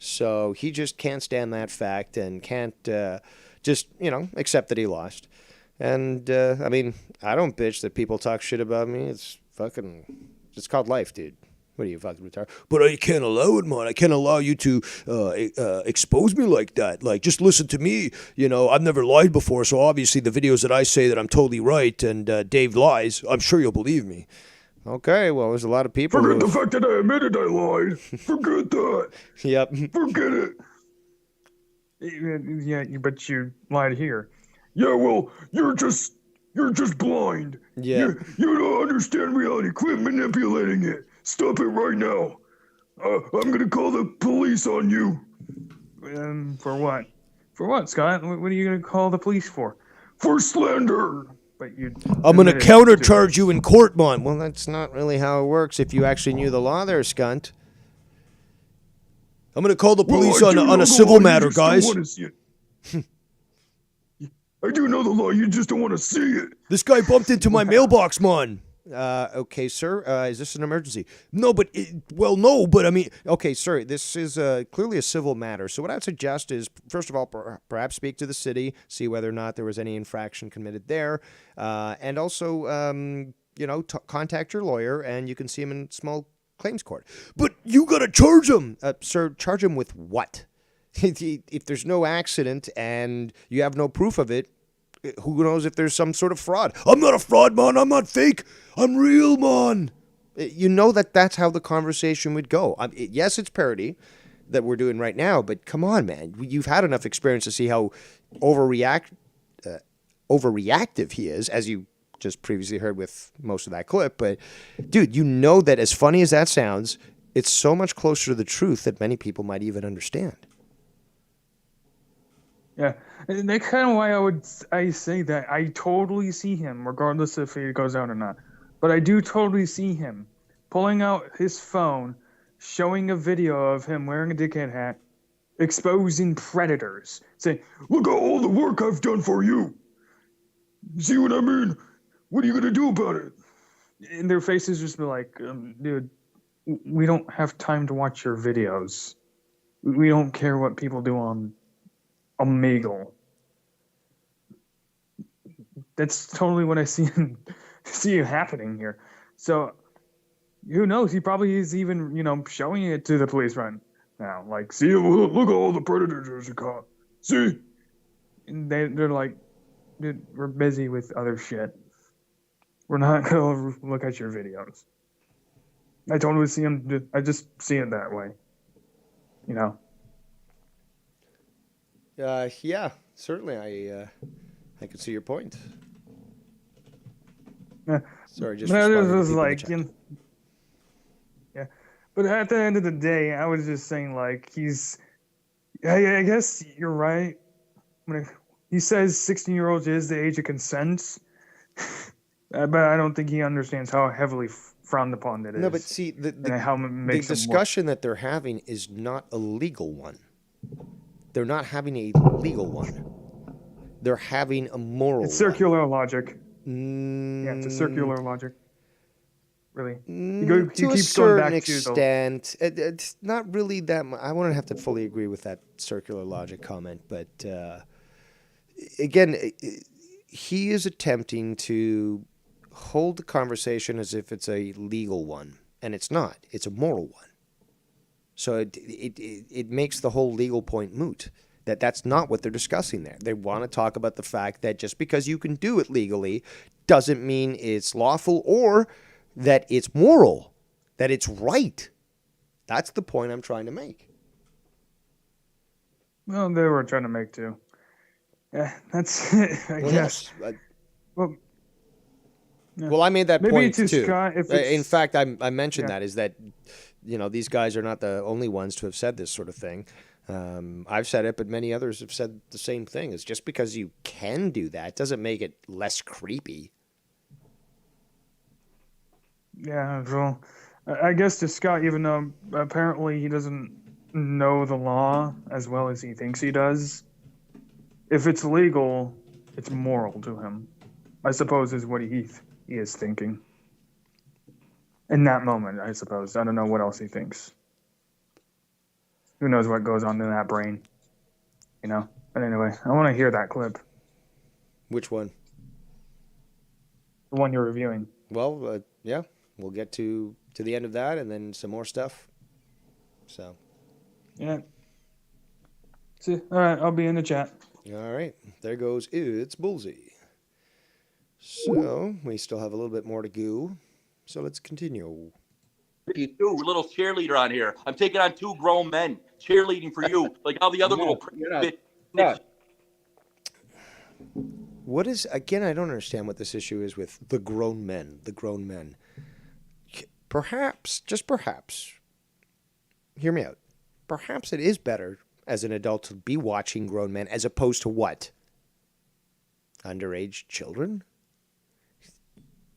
So he just can't stand that fact and can't accept that he lost. And, I don't bitch that people talk shit about me. It's called life, dude. What are you, fucking retarded? But I can't allow it, man. I can't allow you to expose me like that. Like, just listen to me. I've never lied before, so obviously the videos that I say that I'm totally right and Dave lies, I'm sure you'll believe me. Okay, well, there's a lot of people. Forget the fact that I admitted I lied. Forget that. Yep. Forget it. Yeah, but you lied here. Yeah, well, you're just blind. Yeah. You don't understand reality. Quit manipulating it. Stop it right now. I'm gonna call the police on you. For what? For what, Scott? What are you gonna call the police for? For slander. But I'm going to countercharge you in court, man. Well, that's not really how it works if you actually knew the law there, scunt. I'm going to call the police on a civil matter, guys. I do know the law, you just don't want to see it. This guy bumped into my mailbox, man. Okay, sir, is this an emergency? No, but, okay, sir, this is clearly a civil matter. So what I'd suggest is, first of all, perhaps speak to the city, see whether or not there was any infraction committed there, and also, contact your lawyer, and you can see him in small claims court. But you got to charge him. Sir, charge him with what? If there's no accident and you have no proof of it, who knows if there's some sort of fraud? I'm not a fraud, man. I'm not fake. I'm real, man. You know that's how the conversation would go. Yes, it's parody. that we're doing right now. But come on, man, you've had enough experience to see how overreactive he is, as you just previously heard with most of that clip. But dude, you know that as funny as that sounds, it's so much closer to the truth that many people might even understand. Yeah, and that's kind of why I say that I totally see him, regardless if he goes out or not. But I do totally see him pulling out his phone, showing a video of him wearing a dickhead hat, exposing predators, saying, Look at all the work I've done for you. See what I mean? What are you gonna do about it? and their faces just be like, dude, we don't have time to watch your videos. We don't care what people do on Omegle. That's totally what I see happening here. So who knows? He probably is even, showing it to the police right now. Like, See, look at all the predators you caught. See? and they're like, dude, we're busy with other shit. We're not gonna look at your videos. I totally see him. I just see it that way. Yeah, certainly. I can see your point. Yeah. Sorry, just But it responding to was people in the like, chat. yeah. But at the end of the day, I was just saying, like, I guess you're right. He says 16-year-olds is the age of consent, but I don't think he understands how heavily frowned upon it is. No, but see, and how it the makes him discussion that they're having is not a legal one. They're not having a legal one. They're having a moral It's circular logic. one. Yeah, it's a circular logic. Really. To a certain extent. It's not really that much. I wouldn't have to fully agree with that circular logic comment, but again, he is attempting to hold the conversation as if it's a legal one, and it's not. It's a moral one. So it makes the whole legal point moot. That's not what they're discussing there. They want to talk about the fact that just because you can do it legally doesn't mean it's lawful or that it's moral, that it's right. That's the point I'm trying to make. Well, they were trying to make too. Yeah, that's it, I guess. Yes. Well, yeah. Well, I made that Maybe point to too. Scott, if In it's- fact, I mentioned Yeah. that is that, these guys are not the only ones to have said this sort of thing. I've said it, but many others have said the same thing. It's just because you can do that doesn't make it less creepy. Yeah, well, I guess to Scott, even though apparently he doesn't know the law as well as he thinks he does, if it's legal, it's moral to him. I suppose is what he is thinking. In that moment, I suppose. I don't know what else he thinks. Who knows what goes on in that brain, But anyway, I want to hear that clip, Which one? the one you're reviewing. Well, yeah, we'll get to the end of that and then some more stuff. So, Yeah. See, all right, I'll be in the chat. all right, there goes It's Bullseye. So, we still have a little bit more to go. So, let's continue. You do, little cheerleader on here. I'm taking on 2 grown men cheerleading for you, like all the other No, little you're not. bitch. What is, again, I don't understand what this issue is with the grown men. Perhaps, just perhaps, hear me out. Perhaps it is better as an adult to be watching grown men as opposed to what? Underage children?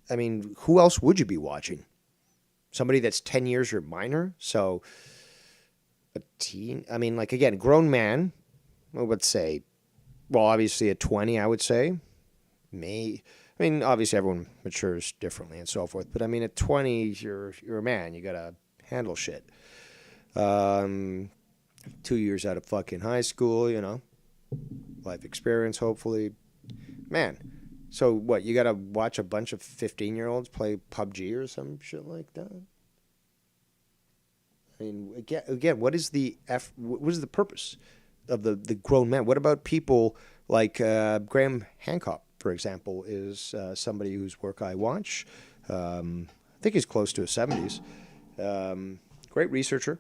I mean, who else would you be watching? Somebody that's 10 years your minor? So, a teen? I mean, like, again, grown man, well, let's say, well, obviously at 20, I would say. Obviously everyone matures differently and so forth. But, I mean, at 20, you're a man. You got to handle shit. 2 years out of fucking high school, life experience, hopefully. Man, so what, you got to watch a bunch of 15-year-olds play PUBG or some shit like that? I mean, again, what is the purpose of the grown men? What about people like Graham Hancock, for example, is somebody whose work I watch. I think he's close to his 70s. Great researcher.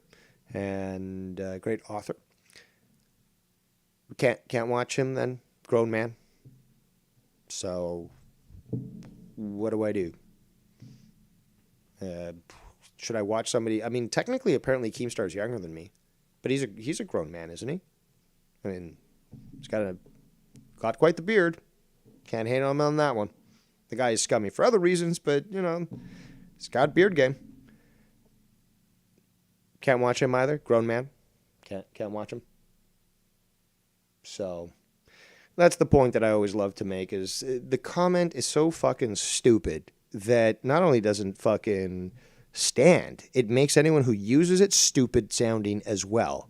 and great author. Can't watch him then, grown man. So, what do I do? Should I watch somebody? I mean, technically, apparently, Keemstar's younger than me, but he's a grown man, isn't he? I mean, he's got quite the beard. Can't hate on him on that one. The guy is scummy for other reasons, but he's got beard game. Can't watch him either. Grown man. Can't watch him. So that's the point that I always love to make is the comment is so fucking stupid that not only doesn't fucking stand, it makes anyone who uses it stupid sounding as well.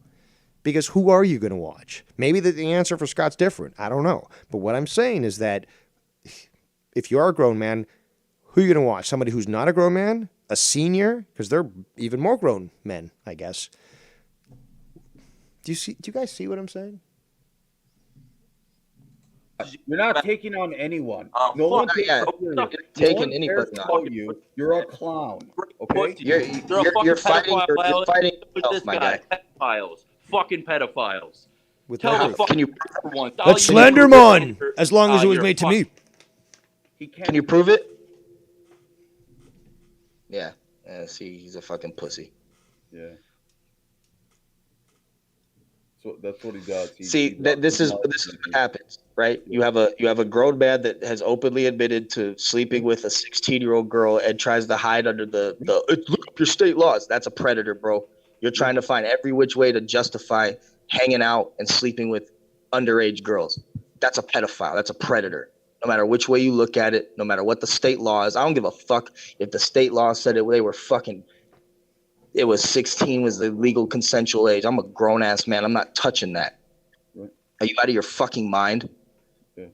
Because who are you going to watch? Maybe the answer for Scott's different. I don't know. But what I'm saying is that if you are a grown man, who are you going to watch? Somebody who's not a grown man? A senior? Because they're even more grown men, I guess. Do you guys see what I'm saying? You're not taking on anyone. Oh, No one fuck cares yeah. about you. You're No taking one anybody cares on. about you. You're a clown. Okay? You're fighting. You're fighting yourself, my guy. Pedophiles. Fucking pedophiles. With Tell what? the fucking Can you for once. That's All you need to Slenderman, do is- as long as it was you're made to me. He can't. can you prove it? Yeah. See, he's a fucking pussy. Yeah. So that's what he does. See, this is what happens, right? You have a grown man that has openly admitted to sleeping with a 16-year-old girl and tries to hide under the look up your state laws. That's a predator, bro. You're trying to find every which way to justify hanging out and sleeping with underage girls. That's a pedophile. That's a predator. No matter which way you look at it, no matter what the state law is, I don't give a fuck if the state law said they were fucking. It was 16 was the legal consensual age. I'm a grown ass man. I'm not touching that. Right. Are you out of your fucking mind? Yeah.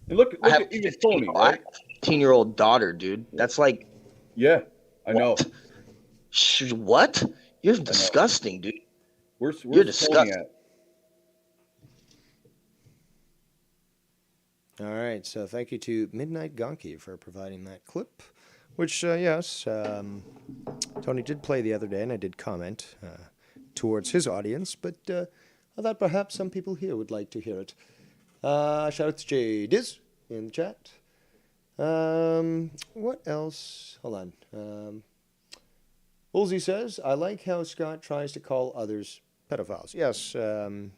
And look I have at even Tony, I have right? a 15-year-old daughter, dude. That's like Yeah, I know. what? You're disgusting, dude. Where's You're Tony disgusting. at? All right, so thank you to Midnight Gonky for providing that clip, which, yes, Tony did play the other day, and I did comment towards his audience, but I thought perhaps some people here would like to hear it. Shout out to J Diz in the chat. What else? Hold on. Woolsey says, I like how Scott tries to call others pedophiles. Yes,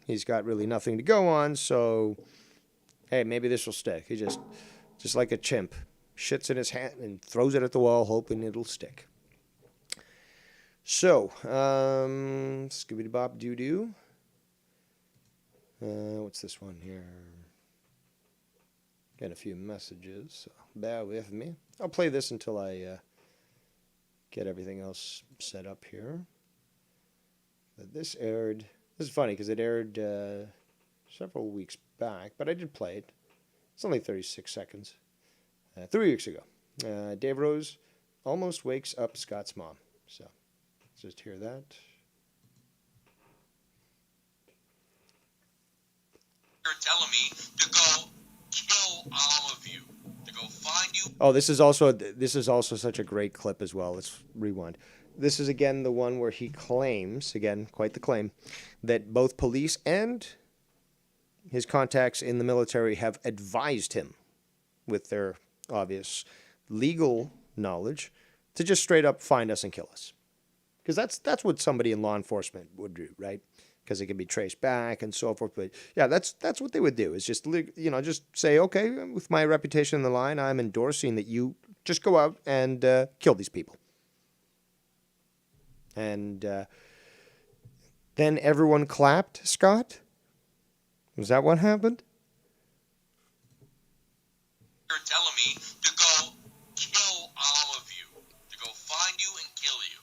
he's got really nothing to go on, so... Hey, maybe this will stick. He just like a chimp, shits in his hat and throws it at the wall, hoping it'll stick. So, Scooby Bop Doo Doo. What's this one here? Got a few messages, so bear with me. I'll play this until I get everything else set up here. But this aired. This is funny because it aired several weeks back, but I did play it. It's only 36 seconds. 3 weeks ago. Dave Rose almost wakes up Scott's mom. So, let's just hear that. You're telling me to go kill all of you, to go find you. Oh, this is also such a great clip as well. Let's rewind. This is again the one where he claims, again, quite the claim, that both police and his contacts in the military have advised him, with their obvious legal knowledge, to just straight up find us and kill us. Because that's what somebody in law enforcement would do, right? Because it can be traced back and so forth. But yeah, that's what they would do. Is just just say, okay, with my reputation in the line, I'm endorsing that you just go out and kill these people. And then everyone clapped, Scott. Was that what happened? You're telling me to go kill all of you, to go find you and kill you.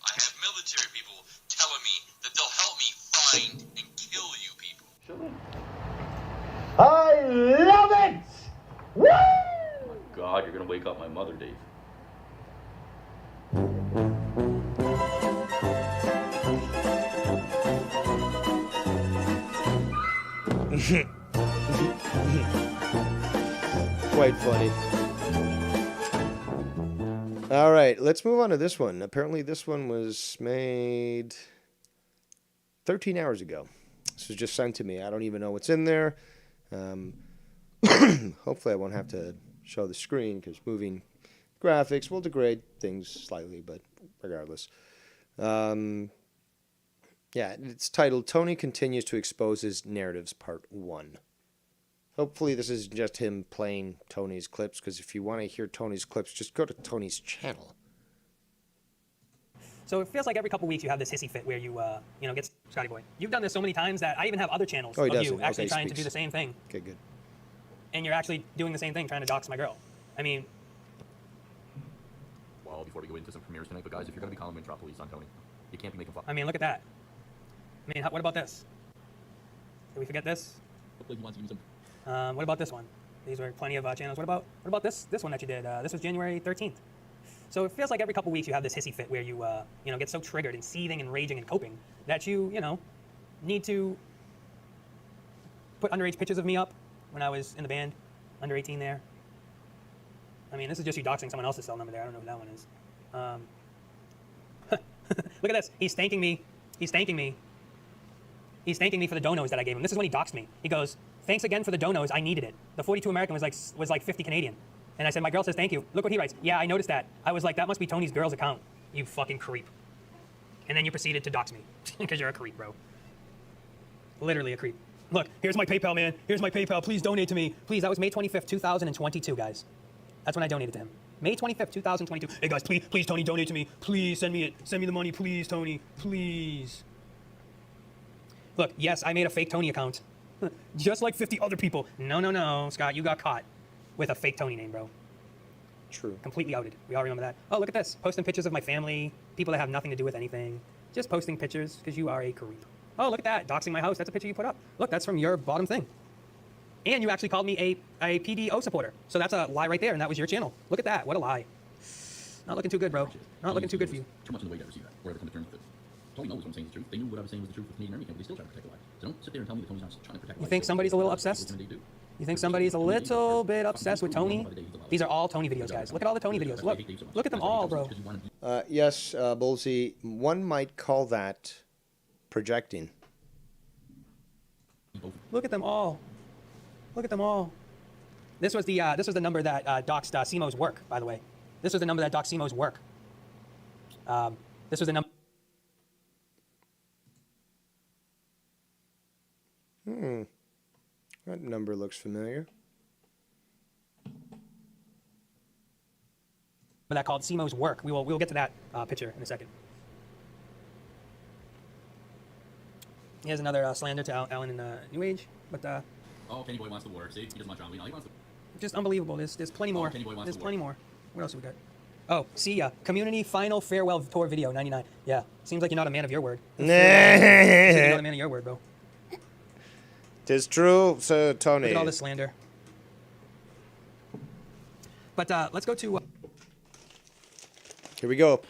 I have military people telling me that they'll help me find and kill you people. I love it! Woo! Oh my God, you're gonna wake up my mother, Dave. Quite funny. All right, let's move on to this one. Apparently, this one was made 13 hours ago. This was just sent to me. I don't even know what's in there. Hopefully, I won't have to show the screen because moving graphics will degrade things slightly, but regardless. Yeah, it's titled Tony Continues to Expose His Narratives Part 1. Hopefully this is just him playing Tony's clips, because if you want to hear Tony's clips, just go to Tony's channel. So it feels like every couple weeks you have this hissy fit where you, get Scotty Boy. You've done this so many times that I even have other channels of you actually trying to do the same thing. Okay, good. And you're actually doing the same thing, trying to dox my girl. I mean... Well, before we go into some premieres tonight, but guys, if you're going to be calling Winthrop police on Tony, you can't be making fun. I mean, look at that. I mean, what about this? Did we forget this? Hopefully he wants to give me some... What about this one? These were plenty of channels. What about this one that you did? This was January 13th. So it feels like every couple weeks you have this hissy fit where you, get so triggered and seething and raging and coping that you, need to put underage pictures of me up when I was in the band, under 18 there. I mean, this is just you doxing someone else's cell number there. I don't know who that one is. Look at this. He's thanking me. He's thanking me for the donos that I gave him. This is when he doxed me. He goes, "Thanks again for the donos. I needed it." The 42 American was like 50 Canadian. And I said, "My girl says thank you." Look what he writes. "Yeah, I noticed that." I was like, "That must be Tony's girl's account. You fucking creep." And then you proceeded to dox me because you're a creep, bro. Literally a creep. Look, here's my PayPal, man. Here's my PayPal. Please donate to me. Please, that was May 25th, 2022, guys. That's when I donated to him. May 25th, 2022. Hey, guys, please, Tony, donate to me. Please, send me it. Send me the money, please, Tony. Please. Look, yes, I made a fake Tony account. Just like 50 other people. No, Scott, you got caught with a fake Tony name, bro. True. Completely outed. We all remember that. Oh, look at this. Posting pictures of my family, people that have nothing to do with anything. Just posting pictures because you are a creep. Oh, look at that. Doxing my house. That's a picture you put up. Look, that's from your bottom thing. And you actually called me a PDO supporter. So that's a lie right there, and that was your channel. Look at that. What a lie. Not looking too good, bro. Not looking too good for you. Too much in the way to ever see that, or ever come to terms with it. Tony knows what I'm saying is the truth. They knew what I was saying was the truth with Canadian Army camp, but they still try to protect the lie. So don't sit there and tell me that Tony's not trying to protect the lie. You think somebody's a little obsessed? You think somebody's a little bit obsessed with Tony? These are all Tony videos, guys. Look at all the Tony videos. Look at them all, bro. Yes, Bullsey, one might call that projecting. Look at them all. Look at them all. This was the number that doxed Simo's work, by the way. This was the number that doxed Simo's work. This was the number. That number looks familiar. That called Simo's work. We'll get to that picture in a second. Here's another slander to Alan in New Age, but oh, Kenny Boy wants the war. See, he doesn't want John. We know he wants the... Just unbelievable. There's plenty more. Kenny Boy wants There's the plenty war. more. What else have we got? Oh, see ya. Community final farewell tour video 99. Yeah, seems like you're not a man of your word. Seems like you're not a man of your word, bro. Tis true, Sir Tony. Look at all this slander. But let's go to. Here we go.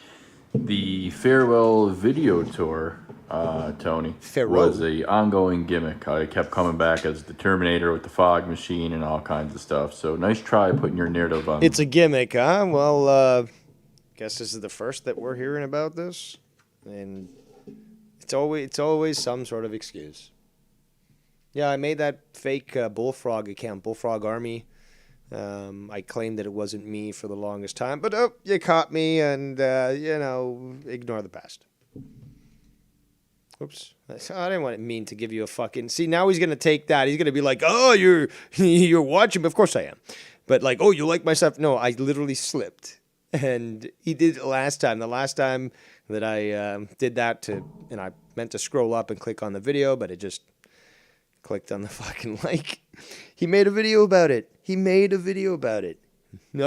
The farewell video tour, Tony, was a ongoing gimmick. I kept coming back as the Terminator with the fog machine and all kinds of stuff. So nice try putting your narrative on. It's a gimmick, huh? Well, guess this is the first that we're hearing about this, and it's always some sort of excuse. Yeah, I made that fake Bullfrog account, Bullfrog Army. I claimed that it wasn't me for the longest time, but you caught me, and ignore the past. Oops, I didn't mean to give you a fucking. See, now he's gonna take that. He's gonna be like, "Oh, you're watching." Of course I am, but like, "Oh, you like my stuff?" No, I literally slipped, and he did it last time. The last time that I did that and I meant to scroll up and click on the video, but it just clicked on the fucking like. He made a video about it. I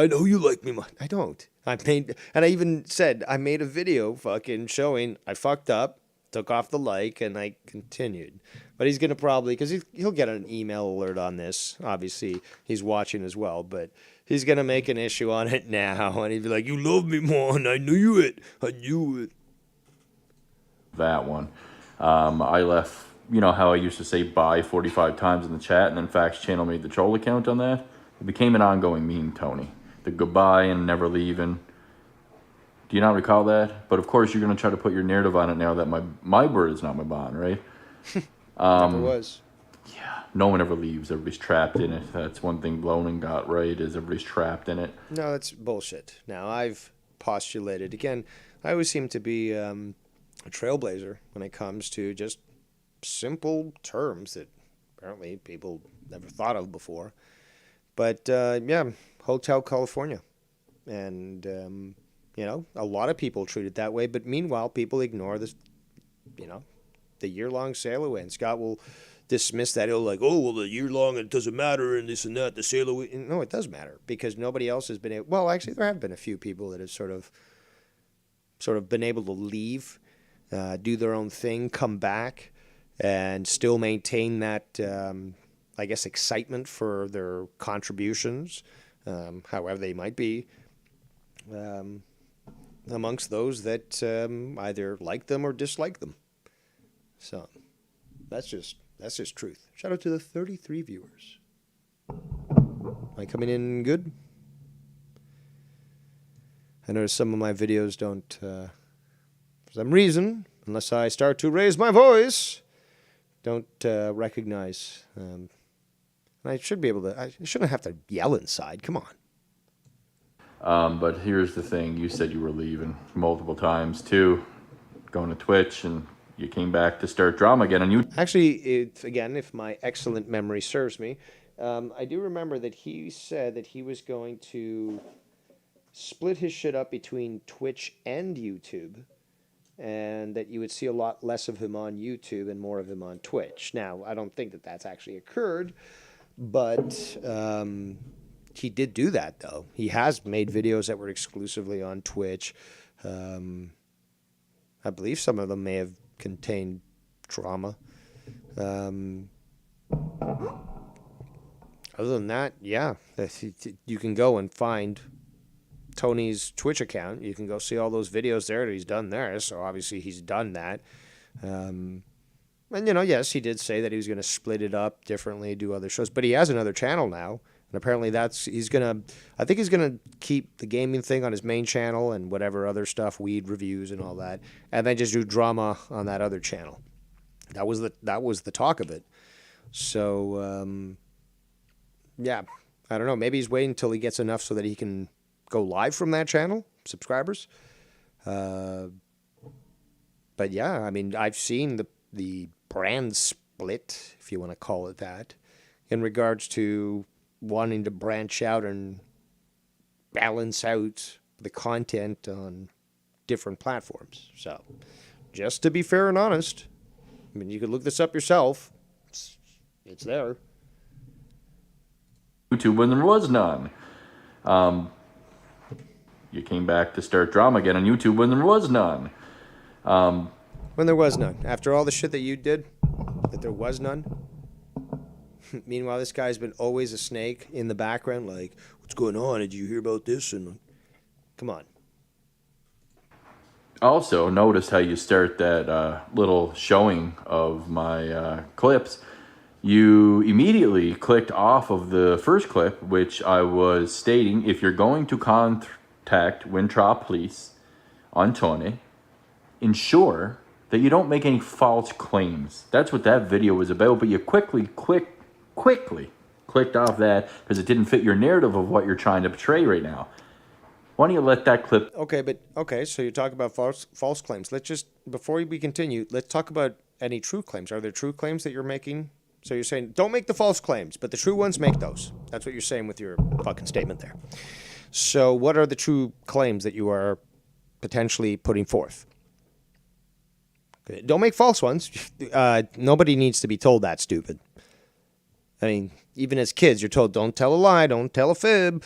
know you like me. I don't. And I even said I made a video fucking showing I fucked up, took off the like, and I continued. But he's gonna probably, because he'll get an email alert on this. Obviously, he's watching as well, but he's gonna make an issue on it now, and he'd be like, "You love me more, and I knew it. I knew it." That one. I left, you know how I used to say bye 45 times in the chat, and then Fax Channel made the troll account on that? It became an ongoing meme, Tony. The goodbye and never leaving. Do you not recall that? But of course, you're going to try to put your narrative on it now that my word is not my bond, right? Never was. No one ever leaves. Everybody's trapped in it. That's one thing Lonan got right, is everybody's trapped in it. No, that's bullshit. Now, I've postulated, again, I always seem to be a trailblazer when it comes to just simple terms that apparently people never thought of before. But, yeah, Hotel California. And, a lot of people treat it that way. But meanwhile, people ignore this, the year-long sail away. And Scott will dismiss that. He'll oh, well, the year-long, it doesn't matter, and this and that, the sail away. No, it does matter, because nobody else has been able. Well, actually, there have been a few people that have sort of been able to leave, do their own thing, come back, and still maintain that, excitement for their contributions, however they might be, amongst those that either like them or dislike them. So that's just truth. Shout out to the 33 viewers. Am I coming in good? I notice some of my videos don't, for some reason, unless I start to raise my voice, don't recognize. And I should be able to. I shouldn't have to yell inside. Come on. But here's the thing. You said you were leaving multiple times, too, going to Twitch, and you came back to start drama again. And you Actually, again, if my excellent memory serves me, I do remember that he said that he was going to split his shit up between Twitch and YouTube, and that you would see a lot less of him on YouTube and more of him on Twitch. Now, I don't think that that's actually occurred, but he did do that, though. He has made videos that were exclusively on Twitch. I believe some of them may have contained drama. Other than that, yeah, you can go and find Tony's Twitch account. You can go see all those videos there that he's done there. So obviously he's done that. And, yes, he did say that he was going to split it up differently, do other shows. But he has another channel now. And apparently I think he's going to keep the gaming thing on his main channel and whatever other stuff, weed reviews and all that. And then just do drama on that other channel. That was the talk of it. So, yeah, I don't know. Maybe he's waiting until he gets enough so that he can go live from that channel, subscribers. But yeah, I mean, I've seen the brand split, if you want to call it that, in regards to wanting to branch out and balance out the content on different platforms. So, just to be fair and honest, I mean, you could look this up yourself. It's there. YouTube when there was none. You came back to start drama again on YouTube when there was none. When there was none. After all the shit that you did, that there was none. Meanwhile, this guy's been always a snake in the background, like, what's going on? Did you hear about this? And come on. Also, noticed how you start that little showing of my clips. You immediately clicked off of the first clip, which I was stating, if you're going to contact Winthrop Police on Tony, ensure that you don't make any false claims. That's what that video was about, but you quickly clicked off that because it didn't fit your narrative of what you're trying to portray right now. Why don't you let that clip... Okay, so you talk about false claims. Let's just, before we continue, let's talk about any true claims. Are there true claims that you're making? So you're saying, don't make the false claims, but the true ones, make those. That's what you're saying with your fucking statement there. So what are the true claims that you are potentially putting forth? Okay. Don't make false ones. Nobody needs to be told that, stupid. I mean, even as kids, you're told, don't tell a lie, don't tell a fib.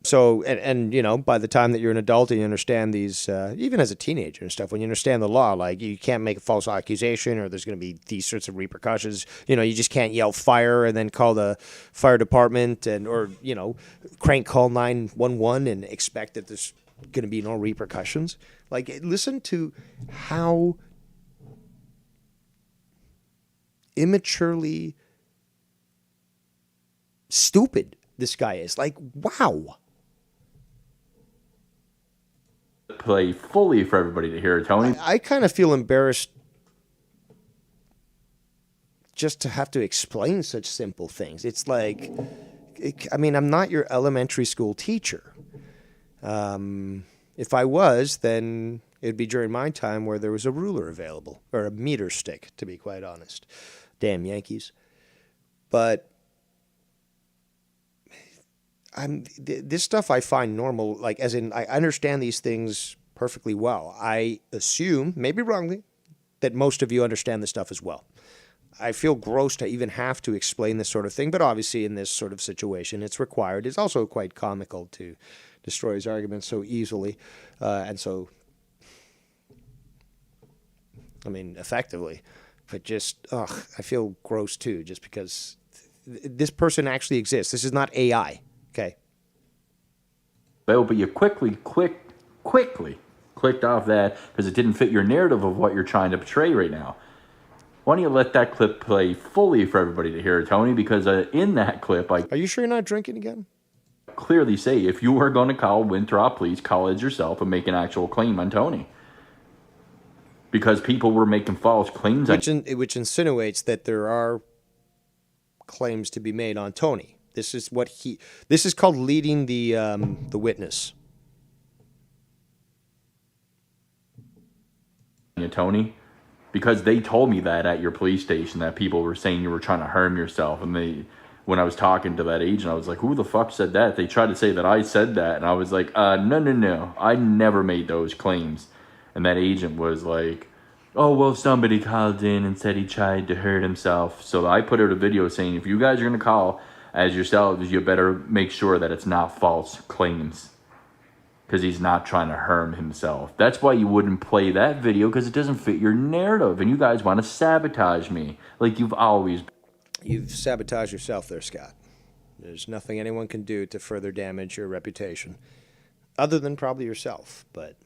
So, and by the time that you're an adult and you understand these, even as a teenager and stuff, when you understand the law, like you can't make a false accusation or there's going to be these sorts of repercussions. You just can't yell fire and then call the fire department or crank call 911 and expect that there's going to be no repercussions. Like, listen to how immaturely stupid this guy is. Like, wow. play fully for everybody to hear, Tony. I kind of feel embarrassed just to have to explain such simple things. It's like, I mean, I'm not your elementary school teacher. If I was, then it'd be during my time where there was a ruler available, or a meter stick, to be quite honest. Damn Yankees. But this stuff I find normal, like as in I understand these things perfectly well. I assume, maybe wrongly, that most of you understand this stuff as well. I feel gross to even have to explain this sort of thing, but obviously in this sort of situation it's required. It's also quite comical to destroy his arguments so easily and so, I mean, effectively. But just, I feel gross too, just because this person actually exists. This is not AI, okay? But you quickly clicked off that because it didn't fit your narrative of what you're trying to portray right now. Why don't you let that clip play fully for everybody to hear, Tony? Because in that clip, Are you sure you're not drinking again? Clearly say if you were going to call Winthrop, please call it yourself and make an actual claim on Tony. Because people were making false claims. Which insinuates that there are claims to be made on Tony. This is called leading the witness. Tony, because they told me that at your police station that people were saying you were trying to harm yourself, and when I was talking to that agent, I was like, who the fuck said that? They tried to say that I said that, and I was like, no, I never made those claims. And that agent was like, oh, well, somebody called in and said he tried to hurt himself. So I put out a video saying, if you guys are going to call as yourselves, you better make sure that it's not false claims. Because he's not trying to harm himself. That's why you wouldn't play that video, because it doesn't fit your narrative. And you guys want to sabotage me like you've always. You've sabotaged yourself there, Scott. There's nothing anyone can do to further damage your reputation. Other than probably yourself. But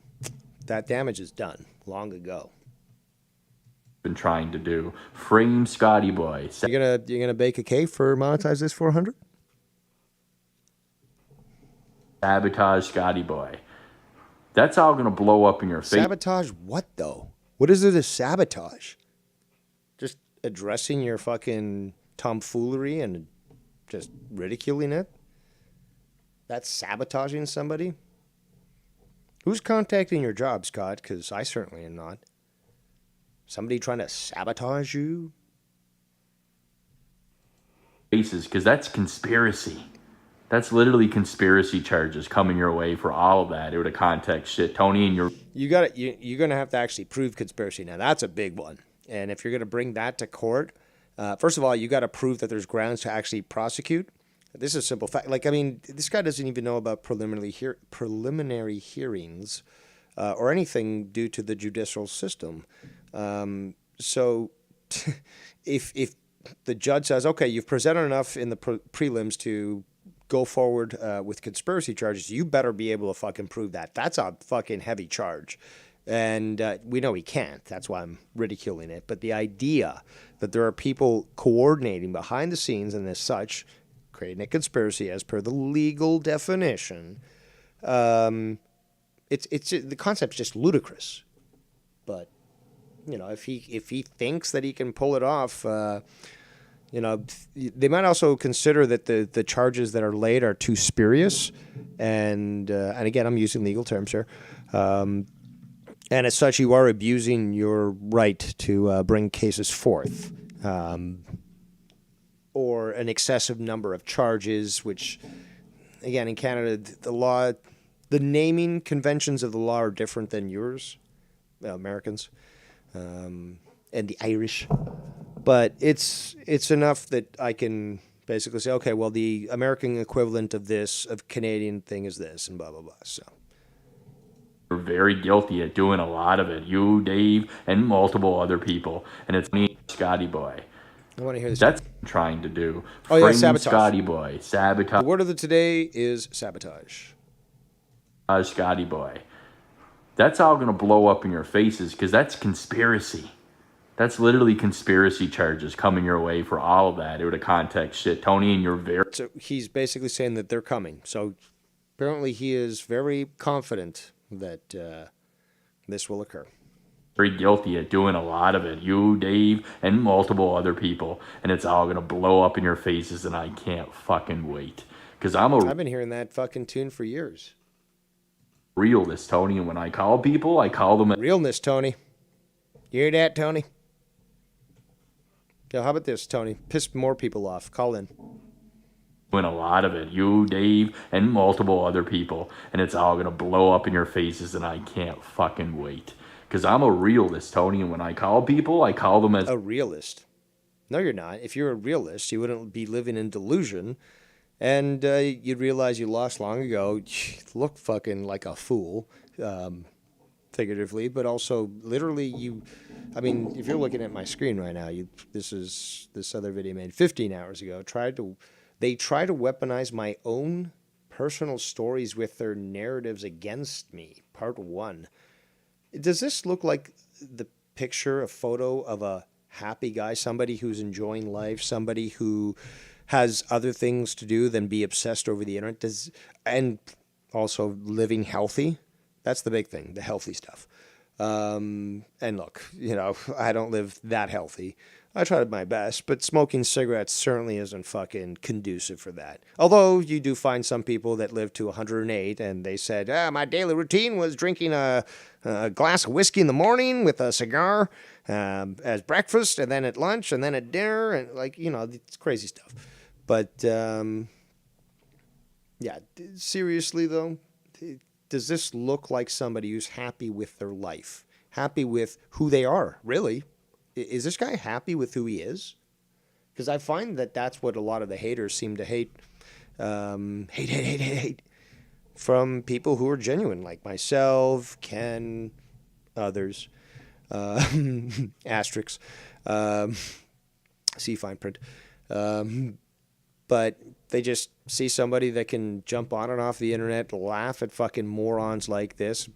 that damage is done long ago. Been trying to do. Frame Scotty boy. You're gonna bake a cake for monetize this 400? Sabotage Scotty boy. That's all gonna blow up in your face. Sabotage what though? What is it to sabotage? Just addressing your fucking tomfoolery and just ridiculing it? That's sabotaging somebody? Who's contacting your job, Scott? Because I certainly am not. Somebody trying to sabotage you? Faces, because that's conspiracy. That's literally conspiracy charges coming your way for all of that. It would have context shit, Tony, and you're gonna have to actually prove conspiracy. Now that's a big one. And if you're gonna bring that to court, first of all, you got to prove that there's grounds to actually prosecute. This is a simple fact. Like, I mean, this guy doesn't even know about preliminary hearings or anything due to the judicial system. So if the judge says, okay, you've presented enough in the prelims to go forward with conspiracy charges, you better be able to fucking prove that. That's a fucking heavy charge. And we know he can't. That's why I'm ridiculing it. But the idea that there are people coordinating behind the scenes and as such, creating a conspiracy as per the legal definition, the concept's just ludicrous. But you know, if he thinks that he can pull it off, you know, they might also consider that the charges that are laid are too spurious, and again, I'm using legal terms here, and as such, you are abusing your right to bring cases forth, or an excessive number of charges, which, again, in Canada, the law, the naming conventions of the law are different than yours, Americans. And the Irish, but it's enough that I can basically say, okay, well, the American equivalent of Canadian thing is this, and blah blah blah. So you're very guilty at doing a lot of it. You, Dave, and multiple other people, and it's me, Scotty boy. I want to hear this. That's what I'm trying to do. Oh yeah, sabotage. Scotty boy, sabotage. The word of the today is sabotage. Scotty boy. That's all going to blow up in your faces, because that's conspiracy. That's literally conspiracy charges coming your way for all of that. It would have context shit, Tony, and you're very. So he's basically saying that they're coming. So apparently he is very confident that this will occur. Very guilty at doing a lot of it. You, Dave, and multiple other people. And it's all going to blow up in your faces, and I can't fucking wait. Because I've been hearing that fucking tune for years. realist, Tony. And when I call people, I call them... Realness, Tony. You hear that, Tony? Yo, how about this, Tony? Piss more people off. Call in. Doing a lot of it. You, Dave, and multiple other people. And it's all going to blow up in your faces, and I can't fucking wait. Because I'm a realist, Tony, and when I call people, I call them as... A realist? No, you're not. If you're a realist, you wouldn't be living in delusion, and you'd realize you lost long ago. You look fucking like a fool, figuratively, but also literally you... I mean, if you're looking at my screen right now, this other video made 15 hours ago. They try to weaponize my own personal stories with their narratives against me. Part 1. Does this look like the picture, a photo of a happy guy, somebody who's enjoying life, somebody who has other things to do than be obsessed over the internet, and also living healthy? That's the big thing, the healthy stuff. And look, I don't live that healthy. I tried my best, but smoking cigarettes certainly isn't fucking conducive for that. Although you do find some people that live to 108 and they said, my daily routine was drinking a glass of whiskey in the morning with a cigar as breakfast, and then at lunch, and then at dinner, and it's crazy stuff. But, yeah, seriously though, does this look like somebody who's happy with their life? Happy with who they are, really? Is this guy happy with who he is? Because I find that that's what a lot of the haters seem to hate. Hate from people who are genuine, like myself, Ken, others, asterisks, see fine print. But they just see somebody that can jump on and off the internet, laugh at fucking morons like this,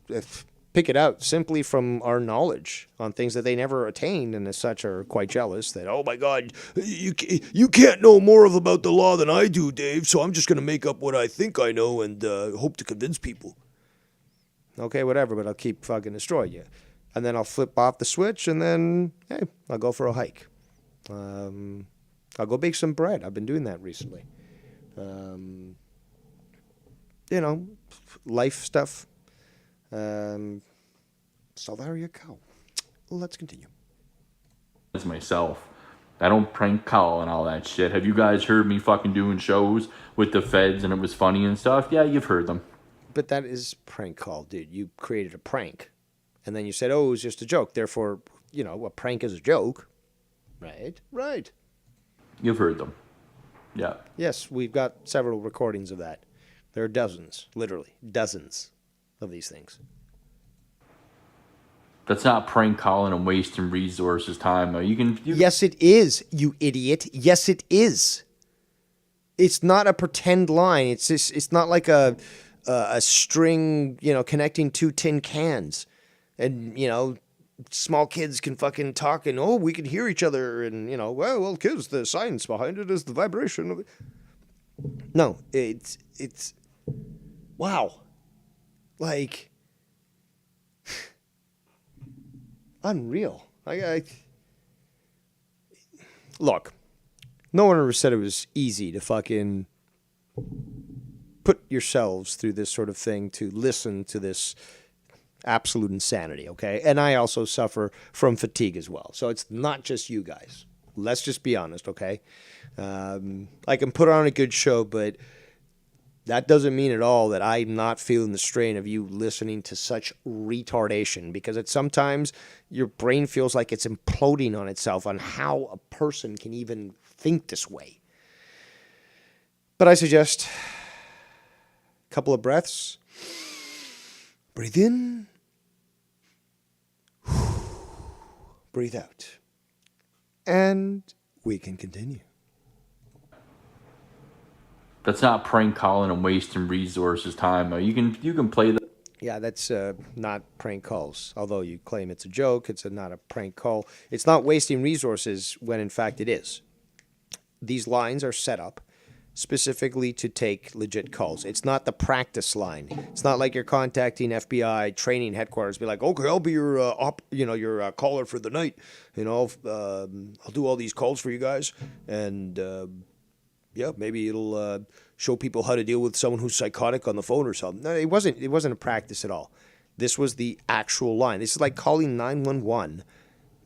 pick it out simply from our knowledge on things that they never attained, and as such are quite jealous that, oh my God, you can't know more about the law than I do, Dave, so I'm just going to make up what I think I know and hope to convince people. Okay, whatever, but I'll keep fucking destroying you. And then I'll flip off the switch, and then, hey, I'll go for a hike. I'll go bake some bread. I've been doing that recently. Life stuff. So there you go. Let's continue. As myself. I don't prank call and all that shit. Have you guys heard me fucking doing shows with the feds and it was funny and stuff? Yeah, you've heard them. But that is prank call, dude. You created a prank. And then you said, oh, it was just a joke. Therefore, a prank is a joke. Right? Right. You've heard them. Yeah. Yes, we've got several recordings of that. There are dozens, literally, dozens of these things. That's not prank calling and wasting resources time, though. Yes, it is, you idiot. Yes, it is. It's not a pretend line. It's not like a string, connecting two tin cans. And, small kids can fucking talk and, oh, we can hear each other. And, well, kids, the science behind it is the vibration of it. No, it's wow. Like, unreal. Look, no one ever said it was easy to fucking put yourselves through this sort of thing, to listen to this absolute insanity, okay? And I also suffer from fatigue as well. So it's not just you guys. Let's just be honest, okay? I can put on a good show, but that doesn't mean at all that I'm not feeling the strain of you listening to such retardation, because sometimes your brain feels like it's imploding on itself on how a person can even think this way. But I suggest a couple of breaths. Breathe in. Breathe out. And we can continue. That's not prank calling and wasting resources time, though. You can play that. Yeah, that's not prank calls. Although you claim it's a joke, it's not a prank call. It's not wasting resources when in fact it is. These lines are set up specifically to take legit calls. It's not the practice line. It's not like you're contacting FBI training headquarters, be like, okay, I'll be your your caller for the night. I'll do all these calls for you guys, and yeah, maybe it'll show people how to deal with someone who's psychotic on the phone or something. No, it wasn't. It wasn't a practice at all. This was the actual line. This is like calling 911.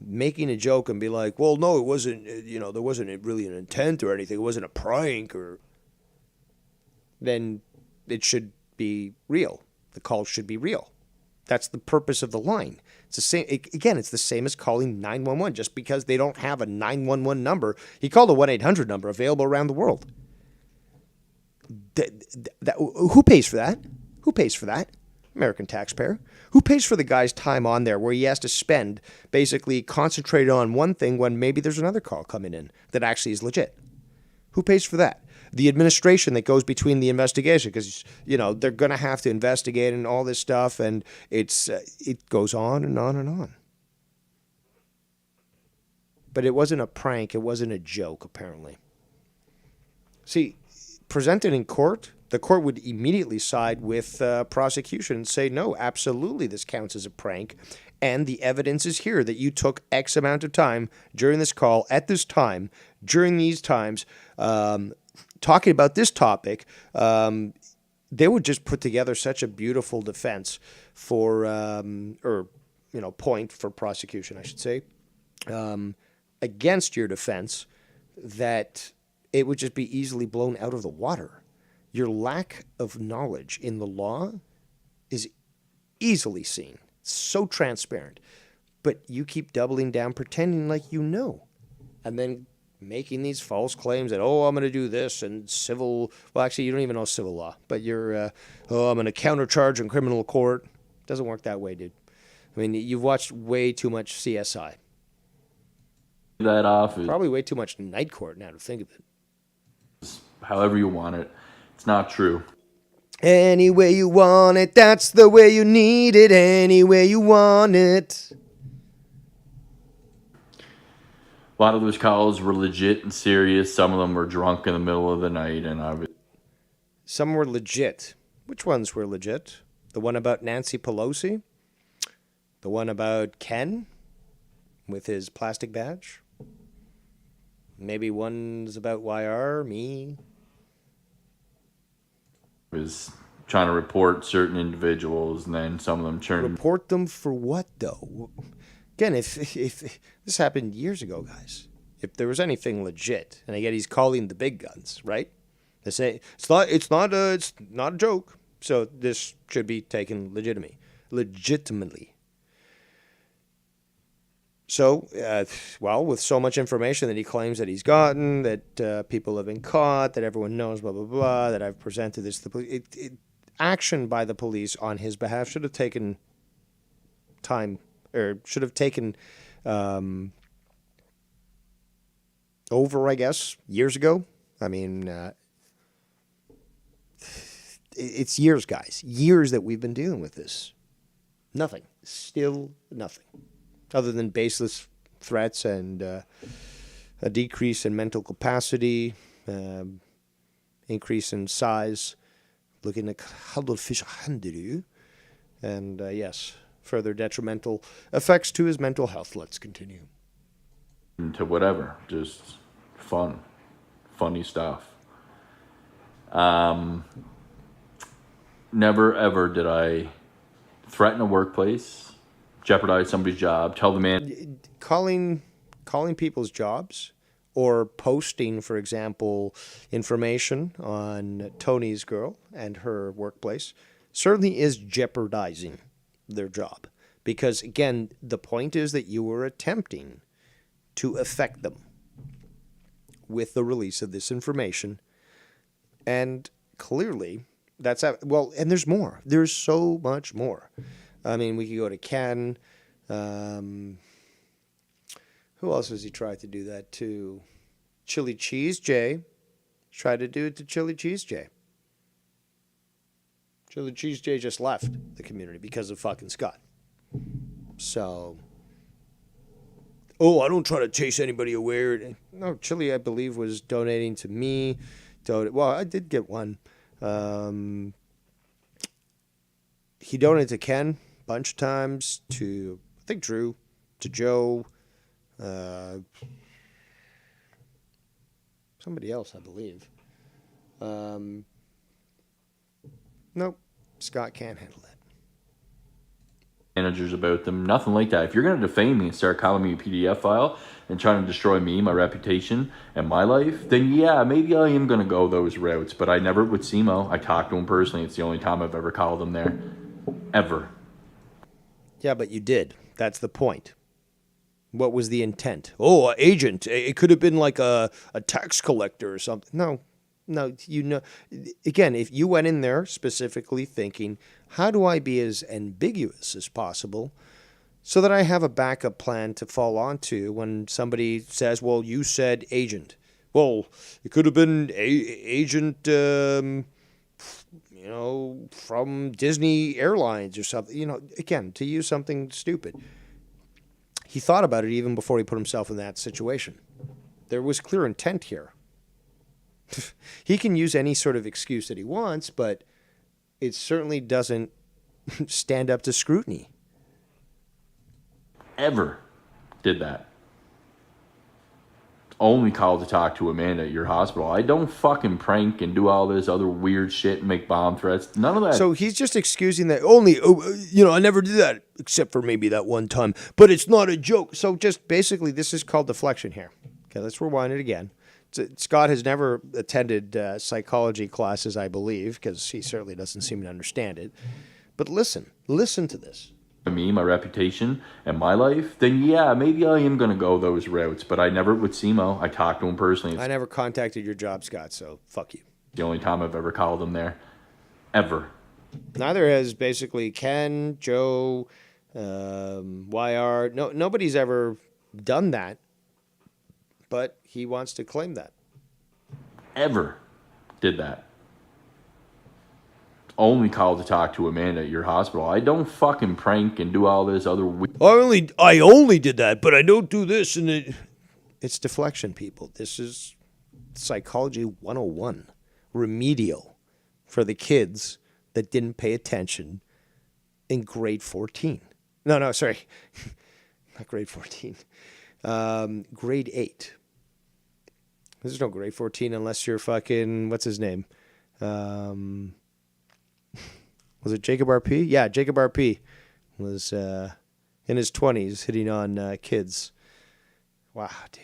Making a joke and be like, well, no, it wasn't, there wasn't really an intent or anything. It wasn't a prank then it should be real. The call should be real. That's the purpose of the line. It's the same. Again, it's the same as calling 911. Just because they don't have a 911 number, he called a 1-800 number available around the world. Who pays for that? Who pays for that? American taxpayer. Who pays for the guy's time on there where he has to spend basically concentrated on one thing when maybe there's another call coming in that actually is legit? Who pays for that? The administration that goes between the investigation, because they're going to have to investigate and all this stuff, and it goes on and on and on. But it wasn't a prank. It wasn't a joke, apparently. See, presented in court, the court would immediately side with prosecution and say, no, absolutely, this counts as a prank. And the evidence is here that you took X amount of time during this call, at this time, during these times, talking about this topic. They would just put together such a beautiful defense for, point for prosecution, I should say, against your defense, that it would just be easily blown out of the water. Your lack of knowledge in the law is easily seen. It's so transparent. But you keep doubling down, pretending like you know. And then making these false claims that, I'm going to do this and civil... Well, actually, you don't even know civil law. But you're, I'm going to countercharge in criminal court. Doesn't work that way, dude. I mean, you've watched way too much CSI. That off. Probably way too much Night Court now to think of it. However you want it. It's not true. Any way you want it, that's the way you need it. Any way you want it. A lot of those calls were legit and serious. Some of them were drunk in the middle of the night, and some were legit. Which ones were legit? The one about Nancy Pelosi? The one about Ken with his plastic badge? Maybe one's about YR, me. Was trying to report certain individuals, and then some of them turned. Report them for what, though? Again, if this happened years ago, guys, if there was anything legit, and again, he's calling the big guns, right? They say it's not a joke, so this should be taken legitimately. So, with so much information that he claims that he's gotten, that people have been caught, that everyone knows, blah, blah, blah, that I've presented this to the police, action by the police on his behalf should have taken time, or should have taken over, I guess, years ago. I mean, it's years, guys. Years that we've been dealing with this. Nothing. Still nothing. Other than baseless threats and a decrease in mental capacity, increase in size, looking at and yes, further detrimental effects to his mental health. Let's continue. To whatever, just funny stuff. Never ever did I threaten a workplace, jeopardize somebody's job, tell the man. Calling people's jobs or posting, for example, information on Tony's girl and her workplace certainly is jeopardizing their job. Because, again, the point is that you were attempting to affect them with the release of this information. And clearly, that's... Well, and there's more. There's so much more. I mean, we could go to Ken. Who else has he tried to do that to? Chili Cheese J. Tried to do it to Chili Cheese J. Chili Cheese J just left the community because of fucking Scott. So, I don't try to chase anybody away. No, Chili, I believe, was donating to me, Well, I did get one. He donated to Ken a bunch of times, to, I think, Drew, to Joe, somebody else, I believe. Nope, Scott can't handle that. Managers about them, nothing like that. If you're going to defame me and start calling me a PDF file and trying to destroy me, my reputation, and my life, then yeah, maybe I am going to go those routes. But I never, with Simo, I talked to him personally. It's the only time I've ever called him there. Ever. Yeah, but you did. That's the point. What was the intent? Oh, agent. It could have been like a tax collector or something. No, you know. Again, if you went in there specifically thinking, how do I be as ambiguous as possible so that I have a backup plan to fall onto when somebody says, well, you said agent. Well, it could have been agent, from Disney Airlines or something. Again, to use something stupid. He thought about it even before he put himself in that situation. There was clear intent here. He can use any sort of excuse that he wants, but it certainly doesn't stand up to scrutiny. Ever did that. Only called to talk to Amanda at your hospital. I don't fucking prank and do all this other weird shit and make bomb threats. None of that. So he's just excusing that I never did that except for maybe that one time. But it's not a joke. So just basically, this is called deflection here. Okay, let's rewind it again. Scott has never attended psychology classes, I believe, because he certainly doesn't seem to understand it. But listen to this. Me, my reputation, and my life, then yeah, maybe I am going to go those routes. But I never, with Simo, I talked to him personally. I never contacted your job, Scott, so fuck you. The only time I've ever called him there. Ever. Neither has basically Ken, Joe, YR. Nobody's ever done that, but he wants to claim that. Ever did that. Only called to talk to Amanda at your hospital. I don't fucking prank and do all this other I only did that, but I don't do this. And it's deflection, people. This is psychology 101. Remedial for the kids that didn't pay attention in grade 14. No, sorry. Not grade 14. Grade 8. There's no grade 14 unless you're fucking, what's his name? Was it Jacob RP? Yeah, Jacob RP was in his 20s hitting on kids. Wow, dude.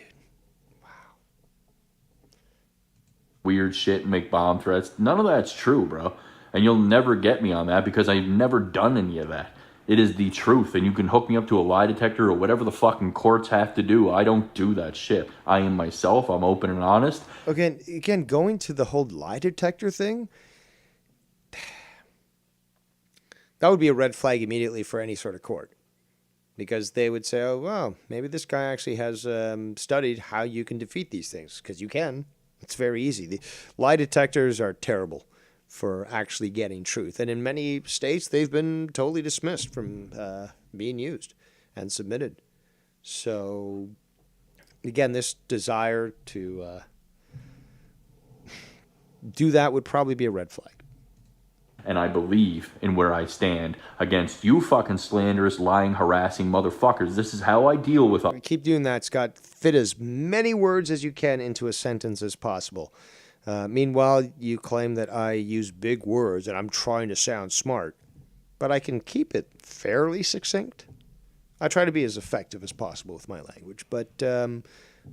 Weird shit and make bomb threats. None of that's true, bro. And you'll never get me on that because I've never done any of that. It is the truth, and you can hook me up to a lie detector or whatever the fucking courts have to do. I don't do that shit. I am myself. I'm open and honest. Again, going to the whole lie detector thing, that would be a red flag immediately for any sort of court. Because they would say, oh, well, maybe this guy actually has studied how you can defeat these things. Because you can. It's very easy. The lie detectors are terrible for actually getting truth. And in many states, they've been totally dismissed from being used and submitted. So, again, this desire to do that would probably be a red flag. And I believe in where I stand against you fucking slanderous, lying, harassing motherfuckers. This is how I deal with them. Keep doing that, Scott. Fit as many words as you can into a sentence as possible. Meanwhile, you claim that I use big words and I'm trying to sound smart, but I can keep it fairly succinct. I try to be as effective as possible with my language, but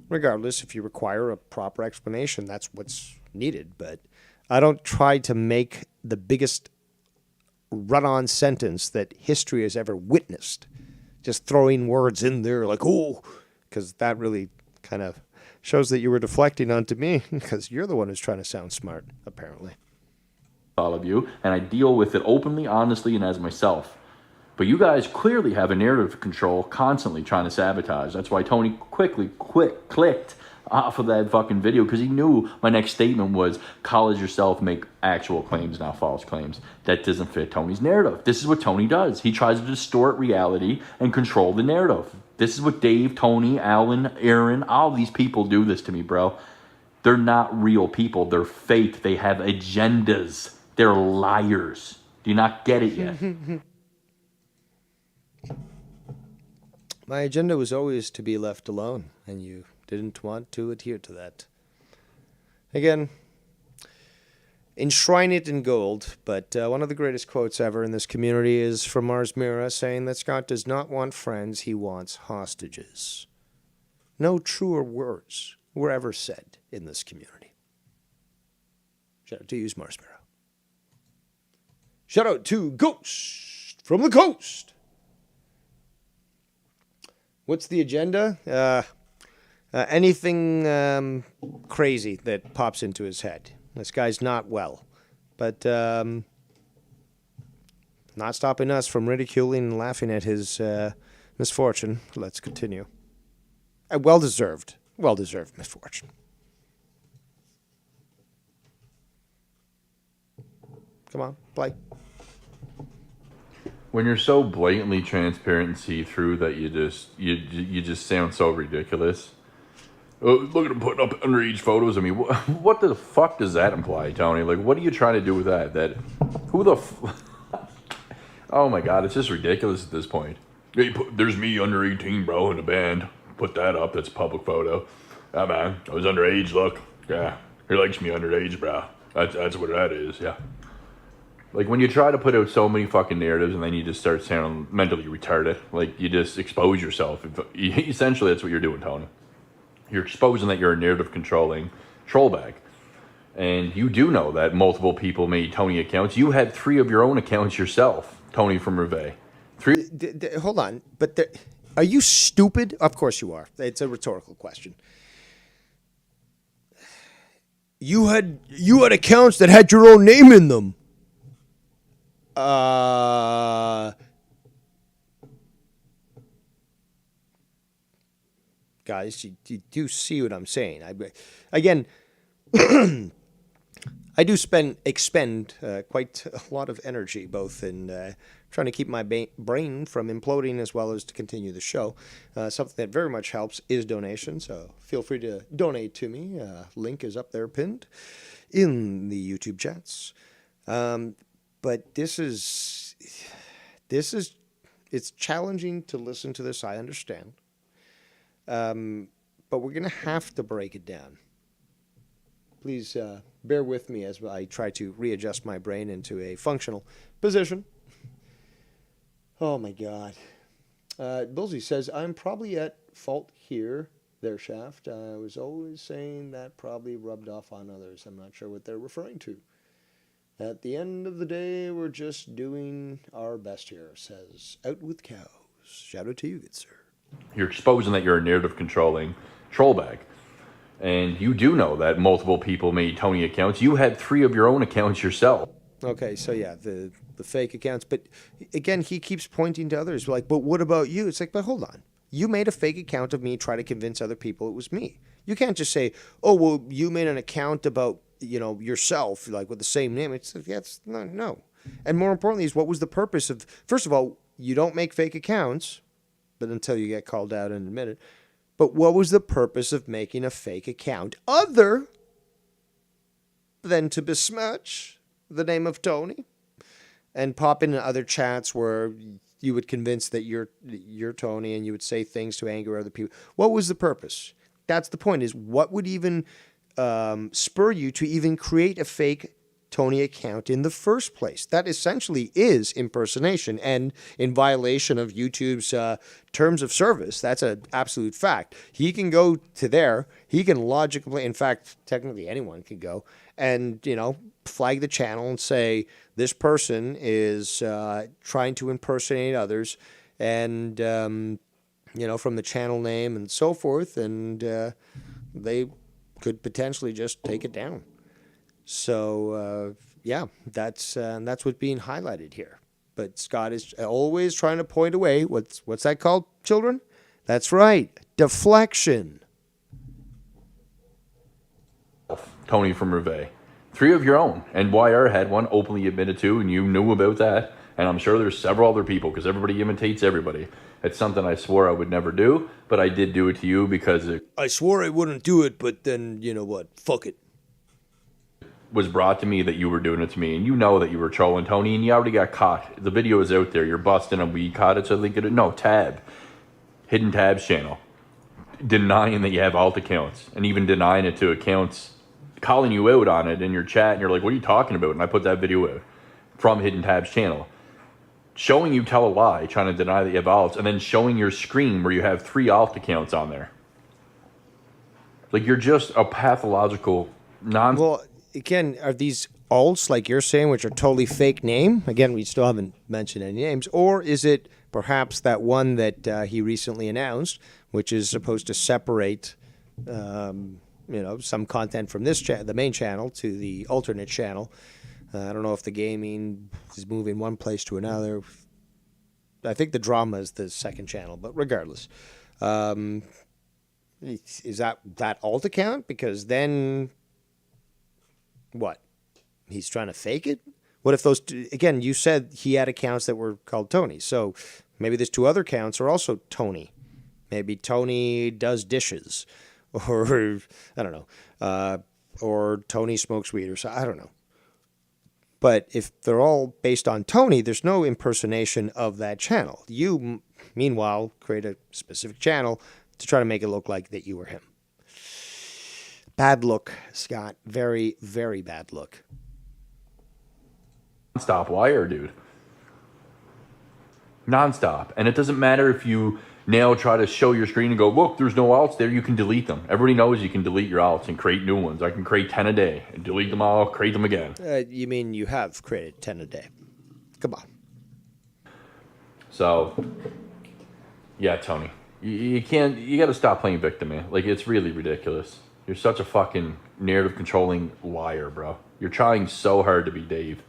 regardless, if you require a proper explanation, that's what's needed. But I don't try to make the biggest run-on sentence that history has ever witnessed, just throwing words in there like, oh, because that really kind of shows that you were deflecting onto me because you're the one who's trying to sound smart, apparently. All of you, and I deal with it openly, honestly, and as myself. But you guys clearly have a narrative control constantly trying to sabotage. That's why Tony quickly clicked off of that fucking video because he knew my next statement was college yourself, make actual claims, not false claims. That doesn't fit Tony's narrative. This is what Tony does. He tries to distort reality and control the narrative. This is what Dave, Tony, Alan, Aaron, all these people do this to me, bro. They're not real people. They're fake. They have agendas. They're liars. Do you not get it yet? My agenda was always to be left alone, and you didn't want to adhere to that. Again, enshrine it in gold, but one of the greatest quotes ever in this community is from Mars Mira, saying that Scott does not want friends, he wants hostages. No truer words were ever said in this community. Shout out to you, Mars Mira. Shout out to Ghost from the Coast. What's the agenda? Anything crazy that pops into his head. This guy's not well. But not stopping us from ridiculing and laughing at his misfortune. Let's continue. Well-deserved misfortune. Come on, play. When you're so blatantly transparent and see-through that you just sound so ridiculous. Look at him putting up underage photos of me. What the fuck does that imply, Tony? Like, what are you trying to do with that? Oh my god, it's just ridiculous at this point. Hey, there's me under 18, bro, in a band. Put that up. That's a public photo. Yeah, man, I was underage. Look, yeah, he likes me underage, bro. That's what that is. Yeah. Like, when you try to put out so many fucking narratives and then you just start sounding mentally retarded, like, you just expose yourself. Essentially, that's what you're doing, Tony. You're exposing that you're a narrative-controlling trollbag. And you do know that multiple people made Tony accounts. You had 3 of your own accounts yourself, Tony from Reveille. Hold on, but are you stupid? Of course you are. It's a rhetorical question. You had accounts that had your own name in them. Guys, you do see what I'm saying. Again, I do expend quite a lot of energy, both in trying to keep my brain from imploding as well as to continue the show. Something that very much helps is donation, so feel free to donate to me. Link is up there pinned in the YouTube chats. But it's challenging to listen to this, I understand. But we're going to have to break it down. Please bear with me as I try to readjust my brain into a functional position. Oh my God. Bullseye says, I'm probably at fault here, there, Shaft. I was always saying that probably rubbed off on others. I'm not sure what they're referring to. At the end of the day, we're just doing our best here, says Out with Cows. Shout out to you, good sir. You're exposing that you're a narrative-controlling trollbag. And you do know that multiple people made Tony accounts. You had 3 of your own accounts yourself. Okay, so yeah, the fake accounts. But again, he keeps pointing to others. Like, but what about you? It's like, but hold on. You made a fake account of me, try to convince other people it was me. You can't just say, oh, well, you made an account about, yourself, like with the same name. It's no. And more importantly is, what was the purpose of, first of all, you don't make fake accounts, but until you get called out and admit it. But what was the purpose of making a fake account other than to besmirch the name of Tony and pop in other chats where you would convince that you're Tony and you would say things to anger other people? What was the purpose? That's the point, is what would even spur you to even create a fake Tony account in the first place? That essentially is impersonation and in violation of YouTube's terms of service. That's an absolute fact. He can go to there. He can logically, in fact, technically anyone can go and, flag the channel and say, this person is trying to impersonate others and, from the channel name and so forth. And they could potentially just take it down. So, that's what's being highlighted here. But Scott is always trying to point away. What's that called, children? That's right, deflection. Tony from Reveille. 3 of your own. And YR had one openly admitted to, and you knew about that. And I'm sure there's several other people, because everybody imitates everybody. It's something I swore I would never do, but I did do it to you because it I swore I wouldn't do it, but then, you know what? Fuck it. was brought to me that you were doing it to me, and you know that you were trolling Tony, and you already got caught. The video is out there. You're busting him. We caught it, so they could... No, Tab. Hidden Tabs channel. Denying that you have alt accounts, and even denying it to accounts, calling you out on it in your chat, and you're like, what are you talking about? And I put that video out from Hidden Tabs channel, showing you tell a lie, trying to deny that you have alts, and then showing your screen where you have 3 alt accounts on there. Like, you're just a pathological Well, again, are these alts, like you're saying, which are totally fake name? Again, we still haven't mentioned any names. Or is it perhaps that one that he recently announced, which is supposed to separate, some content from this the main channel to the alternate channel? I don't know if the gaming is moving one place to another. I think the drama is the second channel, but regardless. Is that alt account? Because then, what? He's trying to fake it? What if those again, you said he had accounts that were called Tony. So maybe there's 2 other accounts are also Tony. Maybe Tony does dishes. Or, I don't know. Or Tony smokes weed or so. I don't know. But if they're all based on Tony, there's no impersonation of that channel. You, meanwhile, create a specific channel to try to make it look like that you were him. Bad look, Scott. Very, very bad look. Non-stop wire, dude. Non-stop. And it doesn't matter if you now try to show your screen and go, look, there's no alts there, you can delete them. Everybody knows you can delete your alts and create new ones. I can create 10 a day and delete them all, create them again. You mean you have created 10 a day? Come on. So, yeah, Tony. You can't, you got to stop playing victim, man. Like, it's really ridiculous. You're such a fucking narrative-controlling liar, bro. You're trying so hard to be Dave.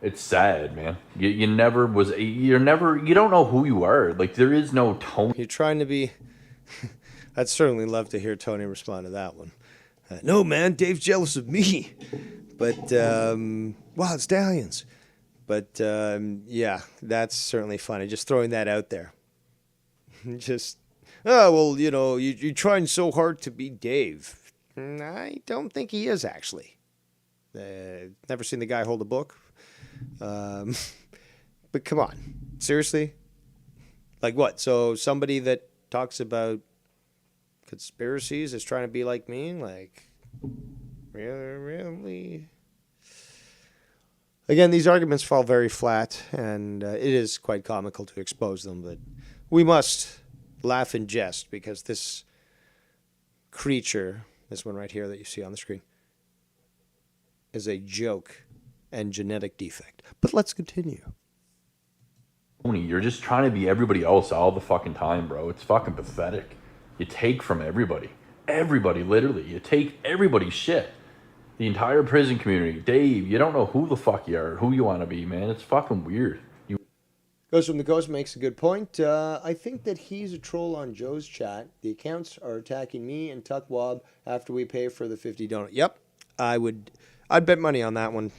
It's sad, man. You never was. You don't know who you are. Like, there is no Tony. You're trying to be. I'd certainly love to hear Tony respond to that one. No, man, Dave's jealous of me. But Wild Stallions. But yeah, that's certainly funny. Just throwing that out there. Just, you're trying so hard to be Dave. I don't think he is, actually. Never seen the guy hold a book. But come on, seriously? Like what? So somebody that talks about conspiracies is trying to be like me? Like, really? Again, these arguments fall very flat, and it is quite comical to expose them, but we must laugh and jest because this creature, this one right here that you see on the screen, is a joke and genetic defect. But let's continue. Tony, you're just trying to be everybody else all the fucking time, bro. It's fucking pathetic. You take from everybody. Everybody, literally. You take everybody's shit. The entire prison community. Dave, you don't know who the fuck you are, who you want to be, man. It's fucking weird. Goes from the Ghost makes a good point. I think that he's a troll on Joe's chat. The accounts are attacking me and Tuckwob after we pay for the 50 donut. Yep, I'd bet money on that one.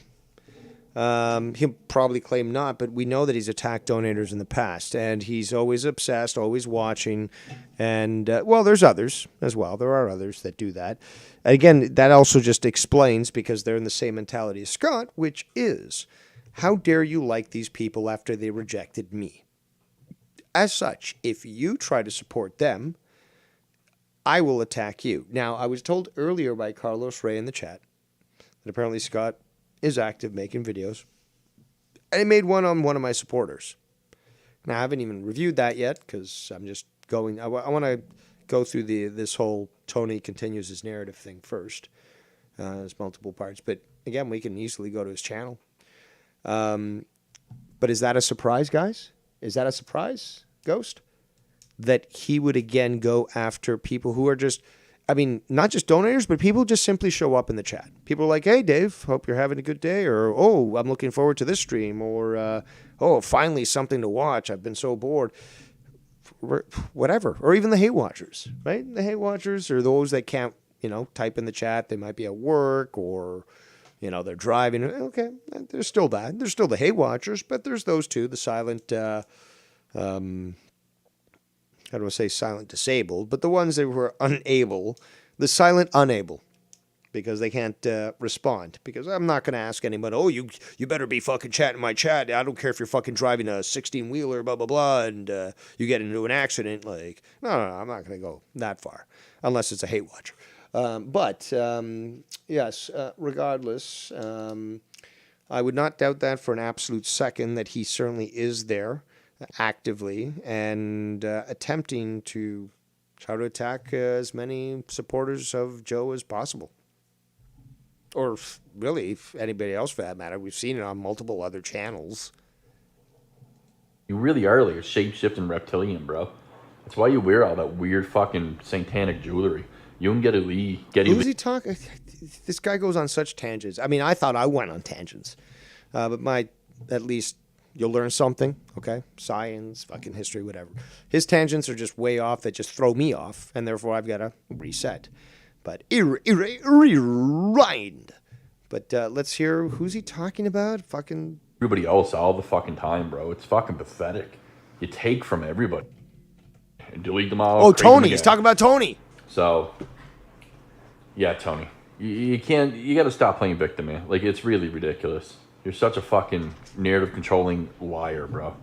He'll probably claim not, but we know that he's attacked donators in the past, and he's always obsessed, always watching, and, there's others as well. There are others that do that. Again, that also just explains, because they're in the same mentality as Scott, which is, how dare you like these people after they rejected me? As such, if you try to support them, I will attack you. Now, I was told earlier by Carlos Ray in the chat that apparently Scott is active making videos. And he made one on one of my supporters. Now, I haven't even reviewed that yet because I'm just going... I want to go through this whole Tony continues his narrative thing first. There's multiple parts. But again, we can easily go to his channel. But is that a surprise, guys? Is that a surprise, Ghost? That he would again go after people who are just... I mean, not just donators, but people just simply show up in the chat. People are like, hey, Dave, hope you're having a good day. Or, oh, I'm looking forward to this stream. Or, oh, finally something to watch. I've been so bored. Whatever. Or even the hate watchers, right? The hate watchers are those that can't, type in the chat. They might be at work or they're driving. Okay, there's still that. There's still the hate watchers, but there's those two, the silent, how do I say silent disabled, but the ones that were unable, the silent unable, because they can't respond. Because I'm not going to ask anyone, oh, you better be fucking chatting my chat. I don't care if you're fucking driving a 16-wheeler, blah, blah, blah, and you get into an accident. Like, no, I'm not going to go that far, unless it's a hate watcher. Yes, regardless, I would not doubt that for an absolute second that he certainly is there actively and attempting to try to attack as many supporters of Joe as possible. Or really, if anybody else for that matter. We've seen it on multiple other channels. You really are like a shape-shifting reptilian, bro. That's why you wear all that weird fucking satanic jewelry. You and Getty Lee. Who's he talking? This guy goes on such tangents. I mean, I thought I went on tangents. But at least you'll learn something, okay? Science, fucking history, whatever. His tangents are just way off that just throw me off, and therefore I've got to reset. But rewind. But let's hear, who's he talking about? Fucking everybody else all the fucking time, bro. It's fucking pathetic. You take from everybody and delete them all. Oh, Tony. He's talking about Tony. So, yeah, Tony. You can't, you got to stop playing victim, man. Like, it's really ridiculous. You're such a fucking narrative-controlling liar, bro.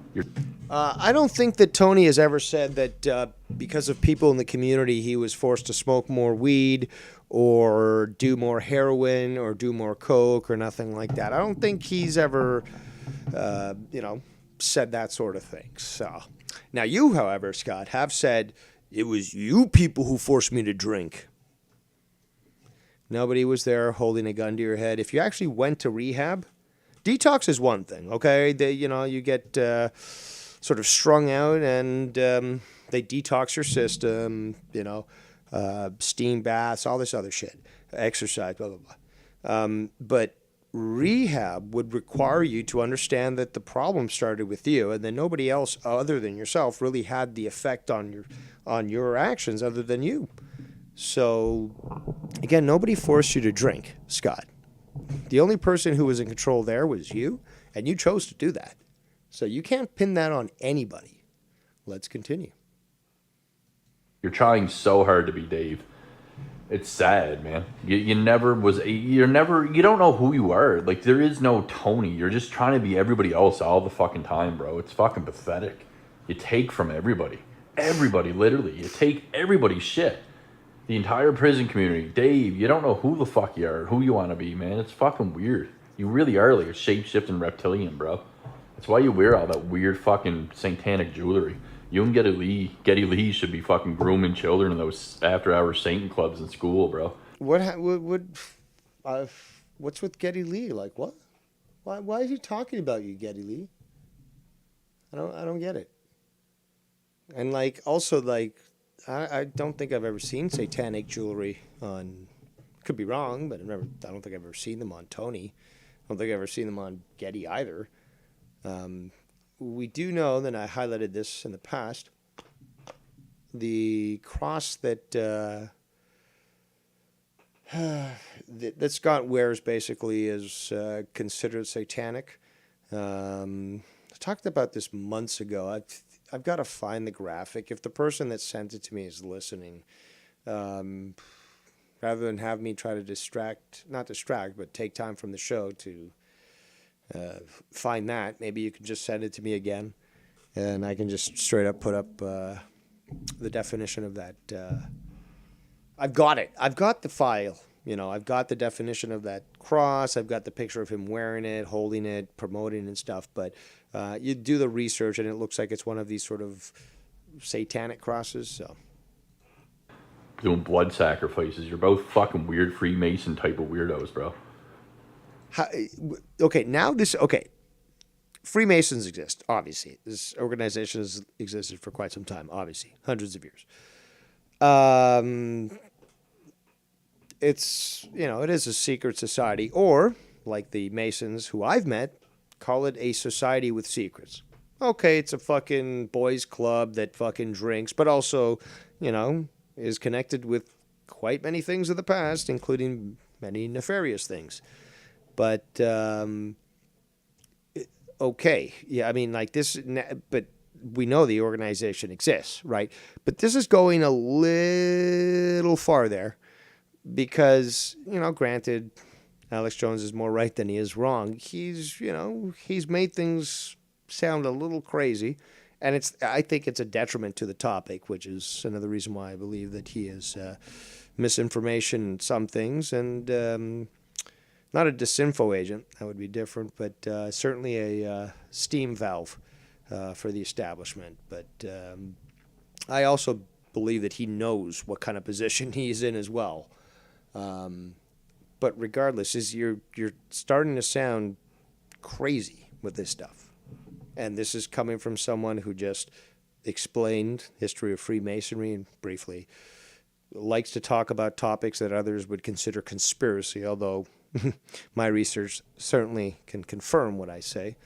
I don't think that Tony has ever said that because of people in the community, he was forced to smoke more weed or do more heroin or do more coke or nothing like that. I don't think he's ever, said that sort of thing. So, now you, however, Scott, have said it was you people who forced me to drink. Nobody was there holding a gun to your head. If you actually went to rehab, detox is one thing, okay? You get sort of strung out and they detox your system, steam baths, all this other shit, exercise, blah, blah, blah. But rehab would require you to understand that the problem started with you and then nobody else other than yourself really had the effect on your actions other than you. So, again, nobody forced you to drink, Scott. The only person who was in control there was you, and you chose to do that. So you can't pin that on anybody. Let's continue. You're trying so hard to be Dave. It's sad, man. You never was, you don't know who you are. Like, there is no Tony. You're just trying to be everybody else all the fucking time, bro. It's fucking pathetic. You take from everybody. Everybody, literally. You take everybody's shit. The entire prison community. Dave, you don't know who the fuck you are, who you want to be, man. It's fucking weird. You really are like a shape-shifting reptilian, bro. That's why you wear all that weird fucking satanic jewelry. You and Getty Lee should be fucking grooming children in those after-hours Satan clubs in school, bro. What's with Getty Lee? Like, what? Why is he talking about you, Getty Lee? I don't get it. And like, also like, I don't think I've ever seen satanic jewelry on, could be wrong, but I don't think I've ever seen them on Tony. I don't think I've ever seen them on Getty either. We do know, and I highlighted this in the past, the cross that that Scott wears basically is considered satanic. I talked about this months ago. I've got to find the graphic. If the person that sent it to me is listening, rather than have me try to not distract, but take time from the show to find that, maybe you can just send it to me again, and I can just straight up put up the definition of that. I've got it. I've got the file. I've got the definition of that cross. I've got the picture of him wearing it, holding it, promoting and stuff. But you do the research, and it looks like it's one of these sort of satanic crosses. So doing blood sacrifices. You're both fucking weird Freemason type of weirdos, bro. Freemasons exist, obviously. This organization has existed for quite some time, obviously, hundreds of years. It is a secret society, or like the Masons who I've met, call it a society with secrets. Okay, it's a fucking boys club that fucking drinks, but also, is connected with quite many things of the past, including many nefarious things. But okay, yeah, I mean, like this, but we know the organization exists, right? But this is going a little farther because, granted, Alex Jones is more right than he is wrong. He's made things sound a little crazy, and I think it's a detriment to the topic, which is another reason why I believe that he is misinformation in some things, and not a disinfo agent, that would be different, but certainly a steam valve for the establishment. But I also believe that he knows what kind of position he's in as well. But regardless, you're starting to sound crazy with this stuff. And this is coming from someone who just explained history of Freemasonry and briefly likes to talk about topics that others would consider conspiracy, although my research certainly can confirm what I say.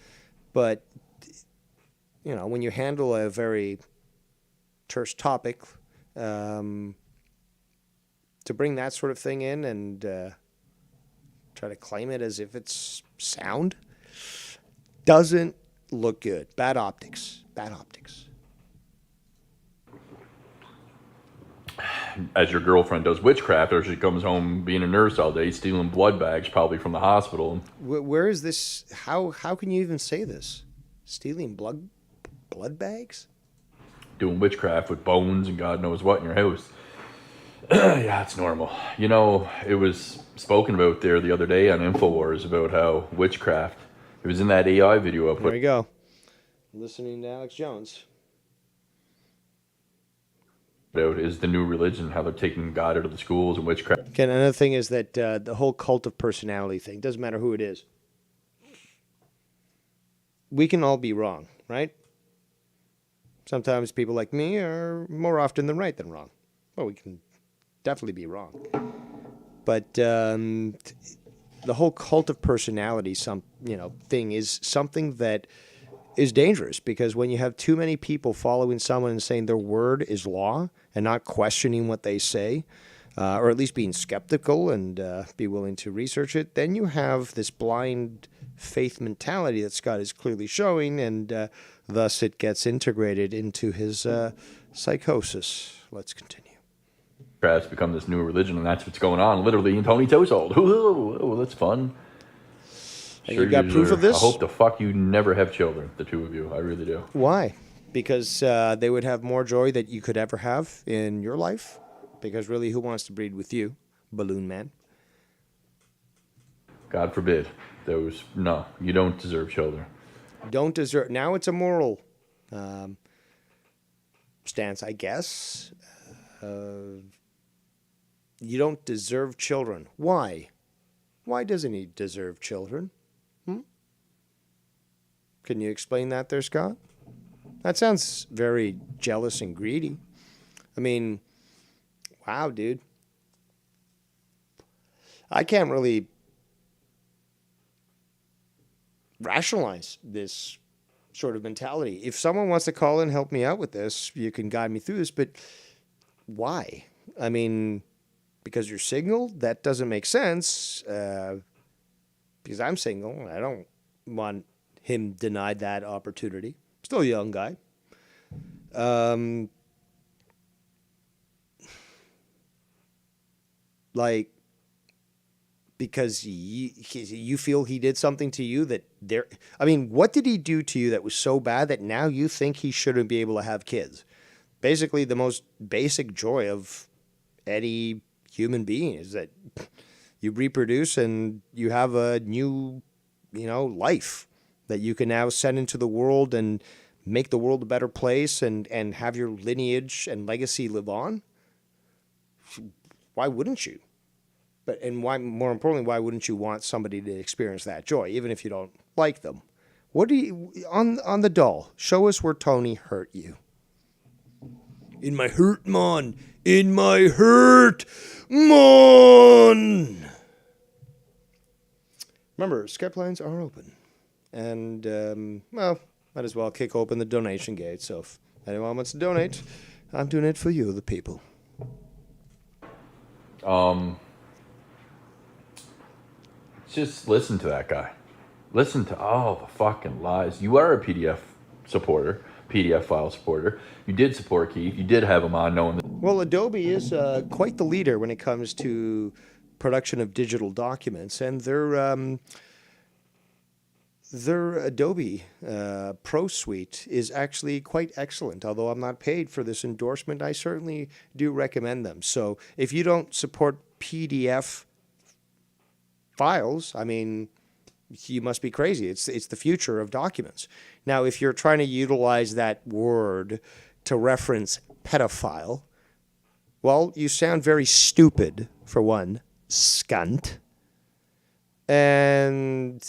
But, when you handle a very terse topic, to bring that sort of thing in and try to claim it as if it's sound doesn't look good. Bad optics. Bad optics. As your girlfriend does witchcraft, or she comes home being a nurse all day, stealing blood bags, probably from the hospital. Where is this? How can you even say this? Stealing blood bags? Doing witchcraft with bones and God knows what in your house. Yeah, it's normal. It was spoken about there the other day on InfoWars about how witchcraft, it was in that AI video I put. There you go. Listening to Alex Jones. Out is the new religion, how they're taking God out of the schools and witchcraft. Okay, another thing is that the whole cult of personality thing, doesn't matter who it is. We can all be wrong, right? Sometimes people like me are more often than right than wrong. Well, we can definitely be wrong. But the whole cult of personality thing is something that is dangerous, because when you have too many people following someone and saying their word is law and not questioning what they say, or at least being skeptical and be willing to research it, then you have this blind faith mentality that Scott is clearly showing, and thus it gets integrated into his psychosis. Let's continue. Witchcraft's become this new religion, and that's what's going on literally in Tony's household. Oh, that's fun. And you got proof of this? I hope the fuck you never have children, the two of you. I really do. Why? Because they would have more joy that you could ever have in your life. Because really, who wants to breed with you, Balloon Man? God forbid. No, you don't deserve children. Don't deserve. Now it's a moral stance, I guess. You don't deserve children. Why? Why doesn't he deserve children? Can you explain that there, Scott? That sounds very jealous and greedy. I mean, wow, dude. I can't really rationalize this sort of mentality. If someone wants to call and help me out with this, you can guide me through this, but why? I mean, because you're single? That doesn't make sense. Because I'm single. I don't want him denied that opportunity. Still a young guy. Because you feel he did something to you that what did he do to you that was so bad that now you think he shouldn't be able to have kids? Basically, the most basic joy of any human being is that you reproduce and you have a new, life that you can now send into the world and make the world a better place and have your lineage and legacy live on. Why wouldn't you? And why, more importantly, why wouldn't you want somebody to experience that joy, even if you don't like them? What do you on the doll? Show us where Tony hurt you. In my hurt, mon. In my hurt, mon. Remember, Skype lines are open, and might as well kick open the donation gate. So if anyone wants to donate, I'm doing it for you, the people. Just listen to that guy. Listen to all the fucking lies. You are a PDF supporter, PDF file supporter. You did support Keith. You did have him on knowing that. Well, Adobe is quite the leader when it comes to production of digital documents, and their Adobe Pro Suite is actually quite excellent. Although I'm not paid for this endorsement, I certainly do recommend them. So if you don't support PDF files, I mean, you must be crazy. It's the future of documents. Now, if you're trying to utilize that word to reference pedophile, well, you sound very stupid, for one, scunt. And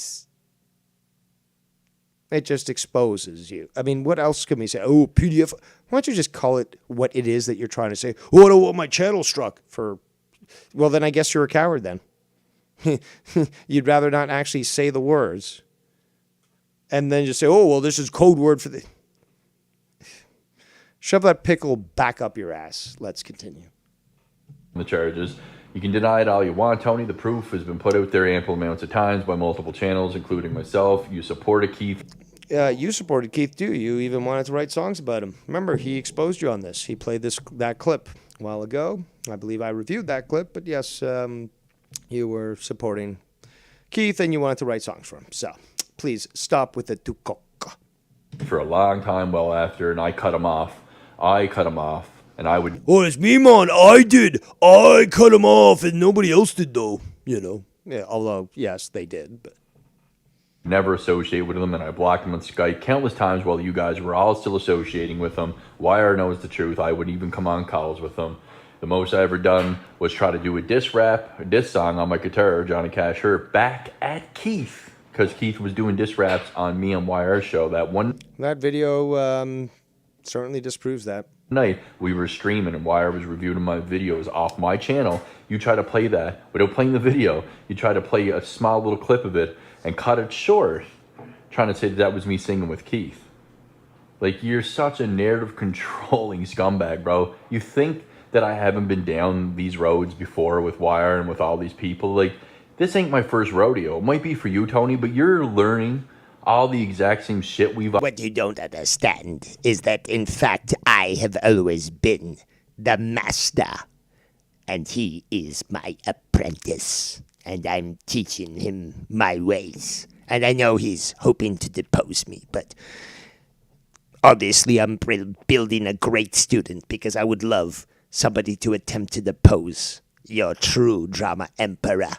it just exposes you. I mean, what else can we say? Oh, PDF. Why don't you just call it what it is that you're trying to say? Oh, I don't want my channel struck for... Well, then I guess you're a coward then. You'd rather not actually say the words and then just say, oh, well, this is code word for the... Shove that pickle back up your ass. Let's continue. The charges. You can deny it all you want, Tony. The proof has been put out there ample amounts of times by multiple channels, including myself. You supported Keith. You supported Keith, too. You even wanted to write songs about him. Remember, he exposed you on this. He played that clip a while ago. I believe I reviewed that clip, but yes, you were supporting Keith and you wanted to write songs for him. So please stop with the tukok. For a long time well after, and I cut him off. And I would... Oh, it's me, man. I did. I cut him off and nobody else did, though. You know. Yeah, although, yes, they did. But never associate with him, and I blocked him on Skype countless times while you guys were all still associating with him. YR knows the truth. I wouldn't even come on calls with him. The most I ever done was try to do a diss song on my guitar, Johnny Cash Hurt, back at Keith. Because Keith was doing diss raps on me on YR's show. That video certainly disproves that. Night we were streaming and YR was reviewing my videos off my channel. You try to play that without playing the video. You try to play a small little clip of it and cut it short, trying to say that was me singing with Keith. Like, you're such a narrative controlling scumbag, bro. You think that I haven't been down these roads before with YR and with all these people? Like, this ain't my first rodeo. It might be for you, Tony, but you're learning all the exact same shit we've... What you don't understand is that, in fact, I have always been the master. And he is my apprentice. And I'm teaching him my ways. And I know he's hoping to depose me, but... obviously, I'm building a great student because I would love somebody to attempt to depose your true drama emperor.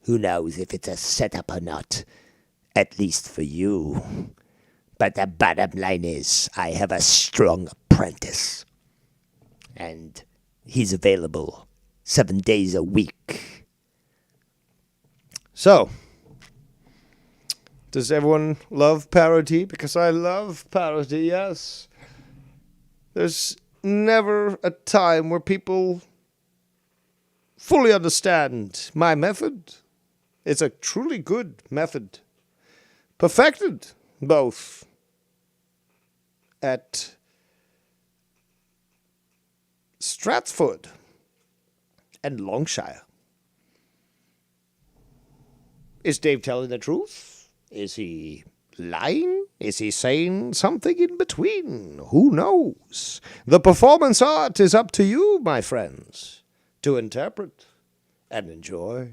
Who knows if it's a setup or not, at least for you. But the bottom line is, I have a strong apprentice. And he's available 7 days a week. So, does everyone love parody? Because I love parody, yes. There's never a time where people fully understand my method. It's a truly good method. Perfected both at Stratford and Longshire. Is Dave telling the truth? Is he lying? Is he saying something in between? Who knows? The performance art is up to you, my friends, to interpret and enjoy.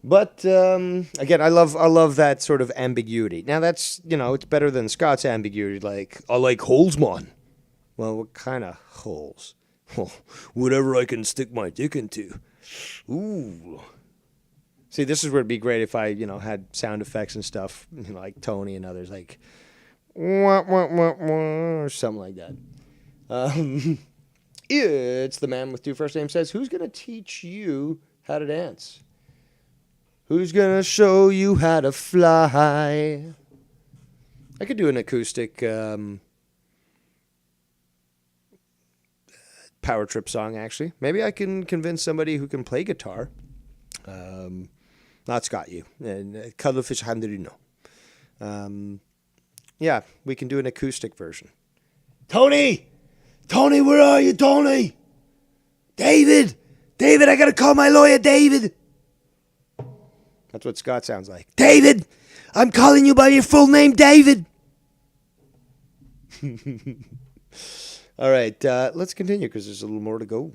But, again, I love that sort of ambiguity. Now, that's, it's better than Scott's ambiguity, like, I like holes, man. Well, what kind of holes? Well, whatever I can stick my dick into. Ooh. See, this is where it'd be great if I, had sound effects and stuff, like Tony and others, like, wah, wah, wah, wah, or something like that. It's the man with two first names says, who's going to teach you how to dance? Who's going to show you how to fly? I could do an acoustic power trip song, actually. Maybe I can convince somebody who can play guitar. Not Scott, you. Cuddlefish Handrino. Yeah, we can do an acoustic version. Tony! Tony, where are you, Tony? David! David, I gotta call my lawyer, David. That's what Scott sounds like. David, I'm calling you by your full name, David. All right, let's continue because there's a little more to go.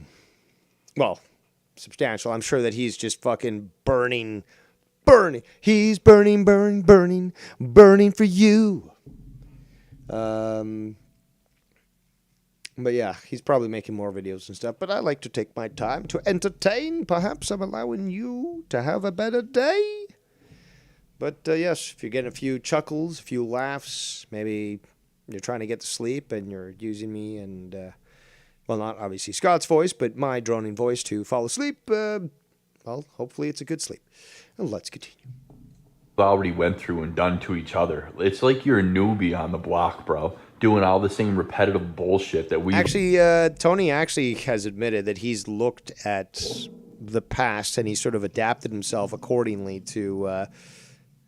Well, substantial. I'm sure that he's just fucking burning. He's burning for you. But yeah, he's probably making more videos and stuff. But I like to take my time to entertain. Perhaps I'm allowing you to have a better day. But yes, if you're getting a few chuckles, a few laughs, maybe you're trying to get to sleep and you're using me and, well, not obviously Scott's voice, but my droning voice to fall asleep, well, hopefully it's a good sleep. And let's continue. Already went through and done to each other. It's like you're a newbie on the block, bro, doing all the same repetitive bullshit that we... Actually, Tony actually has admitted that he's looked at the past and he sort of adapted himself accordingly to...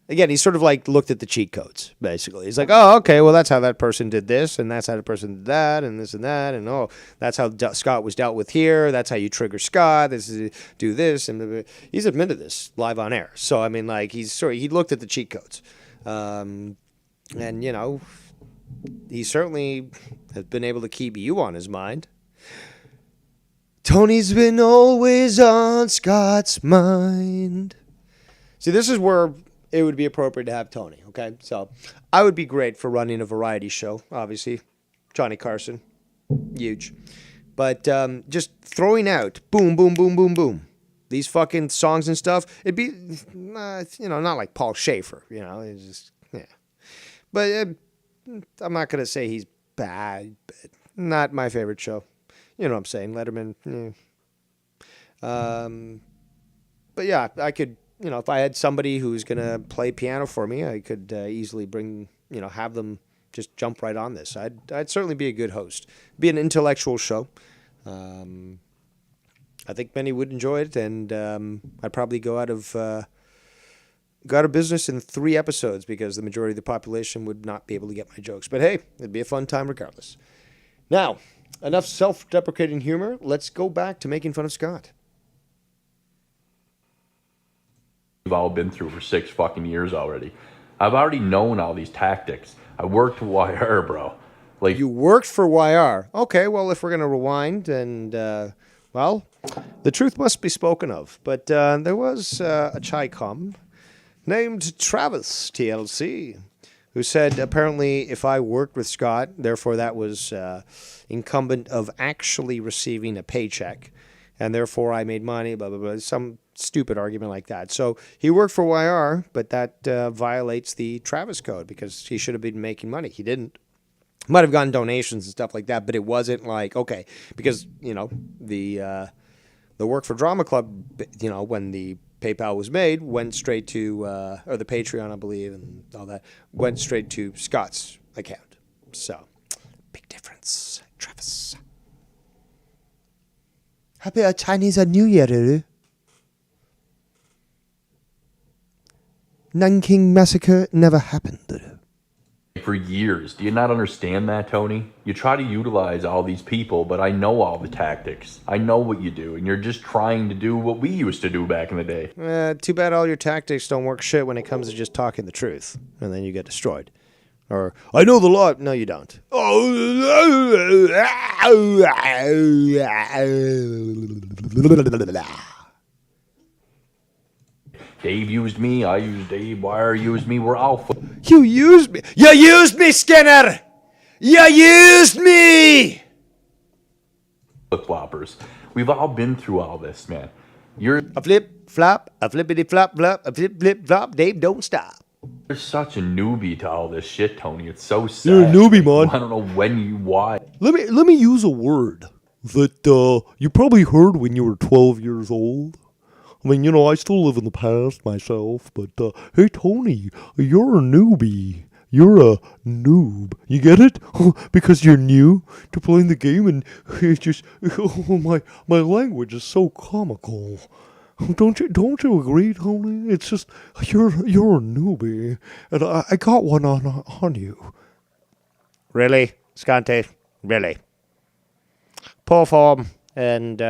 Again, he sort of like looked at the cheat codes, basically. He's like, oh, okay, well, that's how that person did this, and that's how the person did that, and this and that, and oh, that's how Scott was dealt with here. That's how you trigger Scott. This is do this, and he's admitted this live on air. So I mean, like he looked at the cheat codes, and you know, he certainly has been able to keep you on his mind. Tony's been always on Scott's mind. See, this is where it would be appropriate to have Tony, okay? So I would be great for running a variety show, obviously. Johnny Carson, huge. But just throwing out, boom, boom, boom, boom, boom, these fucking songs and stuff, it'd be, you know, not like Paul Schaefer, you know, it's just, yeah. But I'm not going to say he's bad, but not my favorite show. You know what I'm saying, Letterman, but yeah, I could... You know, if I had somebody who's going to play piano for me, I could easily bring, you know, have them just jump right on this. I'd certainly be a good host. Be an intellectual show. I think many would enjoy it, and I'd probably go out of business in 3 episodes because the majority of the population would not be able to get my jokes. But hey, it'd be a fun time regardless. Now, enough self-deprecating humor. Let's go back to making fun of Scott. We've all been through for 6 fucking years already. I've already known all these tactics. I worked YR, bro. Like, you worked for YR. Okay, well, if we're going to rewind and, well, the truth must be spoken of. But there was a Chi-Com named Travis, TLC, who said apparently if I worked with Scott, therefore that was incumbent of actually receiving a paycheck, and therefore I made money, blah, blah, blah, some stupid argument like that. So he worked for YR, but that violates the Travis code because he should have been making money. He didn't. Might have gotten donations and stuff like that, but it wasn't like, okay, because, you know, the Work for Drama Club, you know, when the PayPal was made, went straight to, or the Patreon, I believe, and all that, went straight to Scott's account. So, big difference, Travis. Happy Chinese New Year, Nanking Massacre never happened. for years. Do you not understand that, Tony? You try to utilize all these people, but I know all the tactics. I know what you do, and you're just trying to do what we used to do back in the day. Too bad all your tactics don't work shit when it comes to just talking the truth, and then you get destroyed. Or, I know the law. No, you don't. Dave used me, I used Dave, Wire used me, we're all... You used me! You used me, Skinner! You used me! Flip-floppers. We've all been through all this, man. You're... A flip-flop, a flippity-flop-flop, a flip-flip-flop, Dave, don't stop. You're such a newbie to all this shit, Tony. It's so sad. You're a newbie, man. I don't know when you... Why? Let me use a word that you probably heard when you were 12 years old. I mean, you know, I still live in the past myself, but, hey, Tony, you're a newbie. You're a noob. You get it? Because you're new to playing the game, and it's just, oh, my language is so comical. Don't you agree, Tony? It's just, you're a newbie, and I got one on you. Really? Scante? Really? Poor form and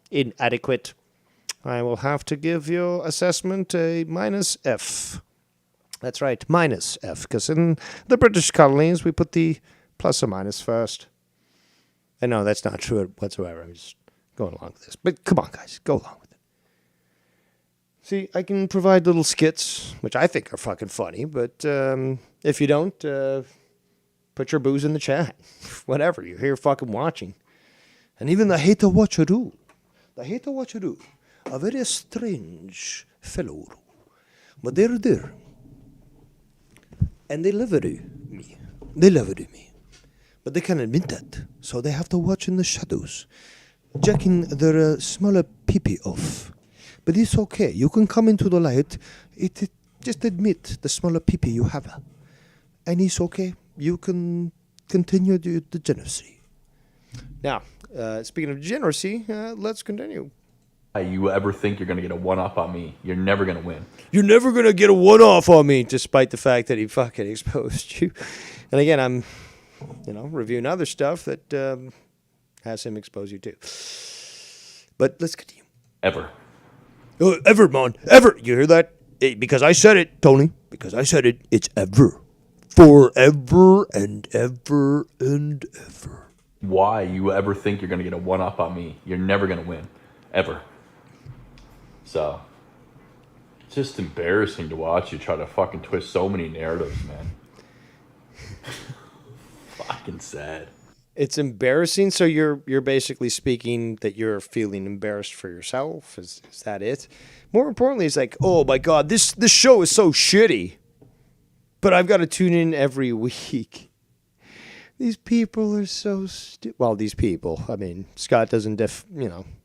inadequate I will have to give your assessment a -F. That's right, -F, because in the British colonies, we put the plus or minus first. And no, that's not true whatsoever. I'm just going along with this. But come on, guys, go along with it. See, I can provide little skits, which I think are fucking funny, but if you don't, put your booze in the chat. Whatever, you're here fucking watching. And even the hater watcheroo. The hater watcheroo. A very strange fellow. But they're there. And they love me. They love me. But they can't admit that. So they have to watch in the shadows. Jacking their smaller pee-pee off. But it's okay. You can come into the light. Just admit the smaller pee-pee you have. And it's okay. You can continue the degeneracy. Now, speaking of degeneracy, let's continue. You ever think you're going to get a one-up on me? You're never going to win. You're never going to get a one-off on me, despite the fact that he fucking exposed you. And again, I'm, reviewing other stuff that has him expose you too. But let's continue. Ever. Ever, man. Ever. You hear that? Because I said it, Tony. Because I said it, it's ever. Forever and ever and ever. Why you ever think you're going to get a one-up on me? You're never going to win. Ever. So, it's just embarrassing to watch you try to fucking twist so many narratives, man. Fucking sad. It's embarrassing, so you're basically speaking that you're feeling embarrassed for yourself? Is that it? More importantly, it's like, oh my god, this show is so shitty. But I've got to tune in every week. These people are so well, these people. I mean, Scott doesn't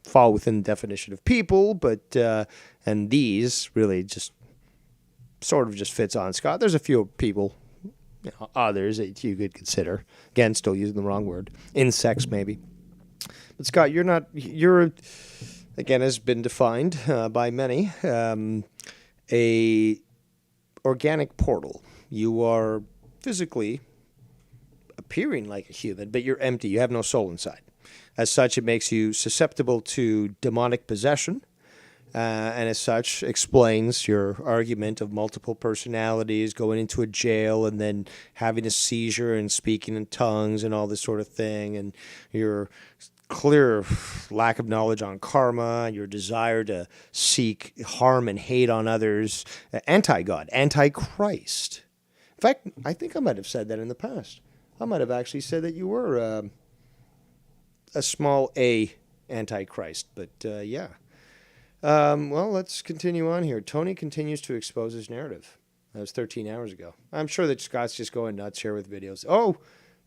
fall within the definition of people, but and these really just sort of just fits on Scott. There's a few people, others that you could consider. Again, still using the wrong word. Insects, maybe. But Scott, you're again, has been defined by many, a organic portal. You are physically appearing like a human, but you're empty. You have no soul inside. As such, it makes you susceptible to demonic possession, and as such, explains your argument of multiple personalities, going into a jail and then having a seizure and speaking in tongues and all this sort of thing, and your clear lack of knowledge on karma, your desire to seek harm and hate on others, anti-God, anti-Christ. In fact, I think I might have said that in the past. I might have actually said that you were a small a antichrist, but yeah. Well, let's continue on here. Tony continues to expose his narrative. That was 13 hours ago. I'm sure that Scott's just going nuts here with videos. Oh,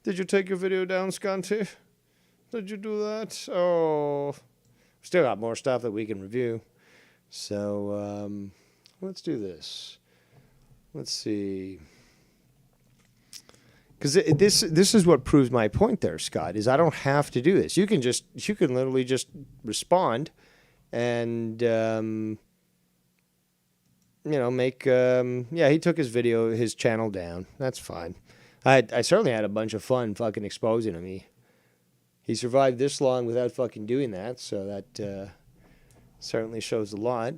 did you take your video down, Scotty? Did you do that? Oh, still got more stuff that we can review. So let's do this. Let's see. Because this is what proves my point there, Scott, is I don't have to do this. You can literally just respond and, make, he took his channel down. That's fine. I certainly had a bunch of fun fucking exposing him. He survived this long without fucking doing that, so that certainly shows a lot.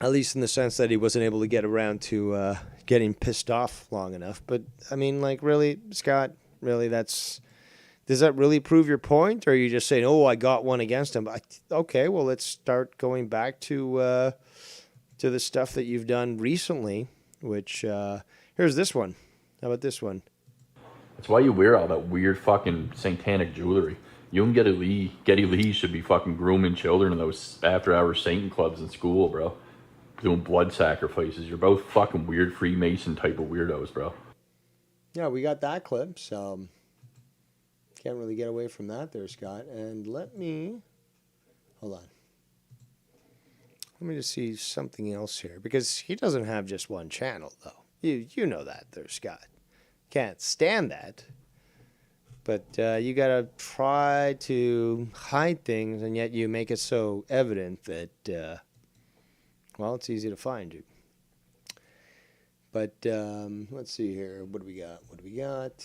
At least in the sense that he wasn't able to get around to getting pissed off long enough. But, I mean, like, really, Scott, really, does that really prove your point? Or are you just saying, oh, I got one against him? Okay, well, let's start going back to the stuff that you've done recently, which, here's this one. How about this one? That's why you wear all that weird fucking satanic jewelry. You and Getty Lee should be fucking grooming children in those after-hour Satan clubs in school, bro. Doing blood sacrifices. You're both fucking weird Freemason type of weirdos, bro. Yeah, we got that clip, so can't really get away from that there, Scott. And hold on. Let me just see something else here, because he doesn't have just one channel, though. You know that there, Scott. Can't stand that. But you gotta try to hide things, and yet you make it so evident that, well, it's easy to find you. But let's see here. What do we got?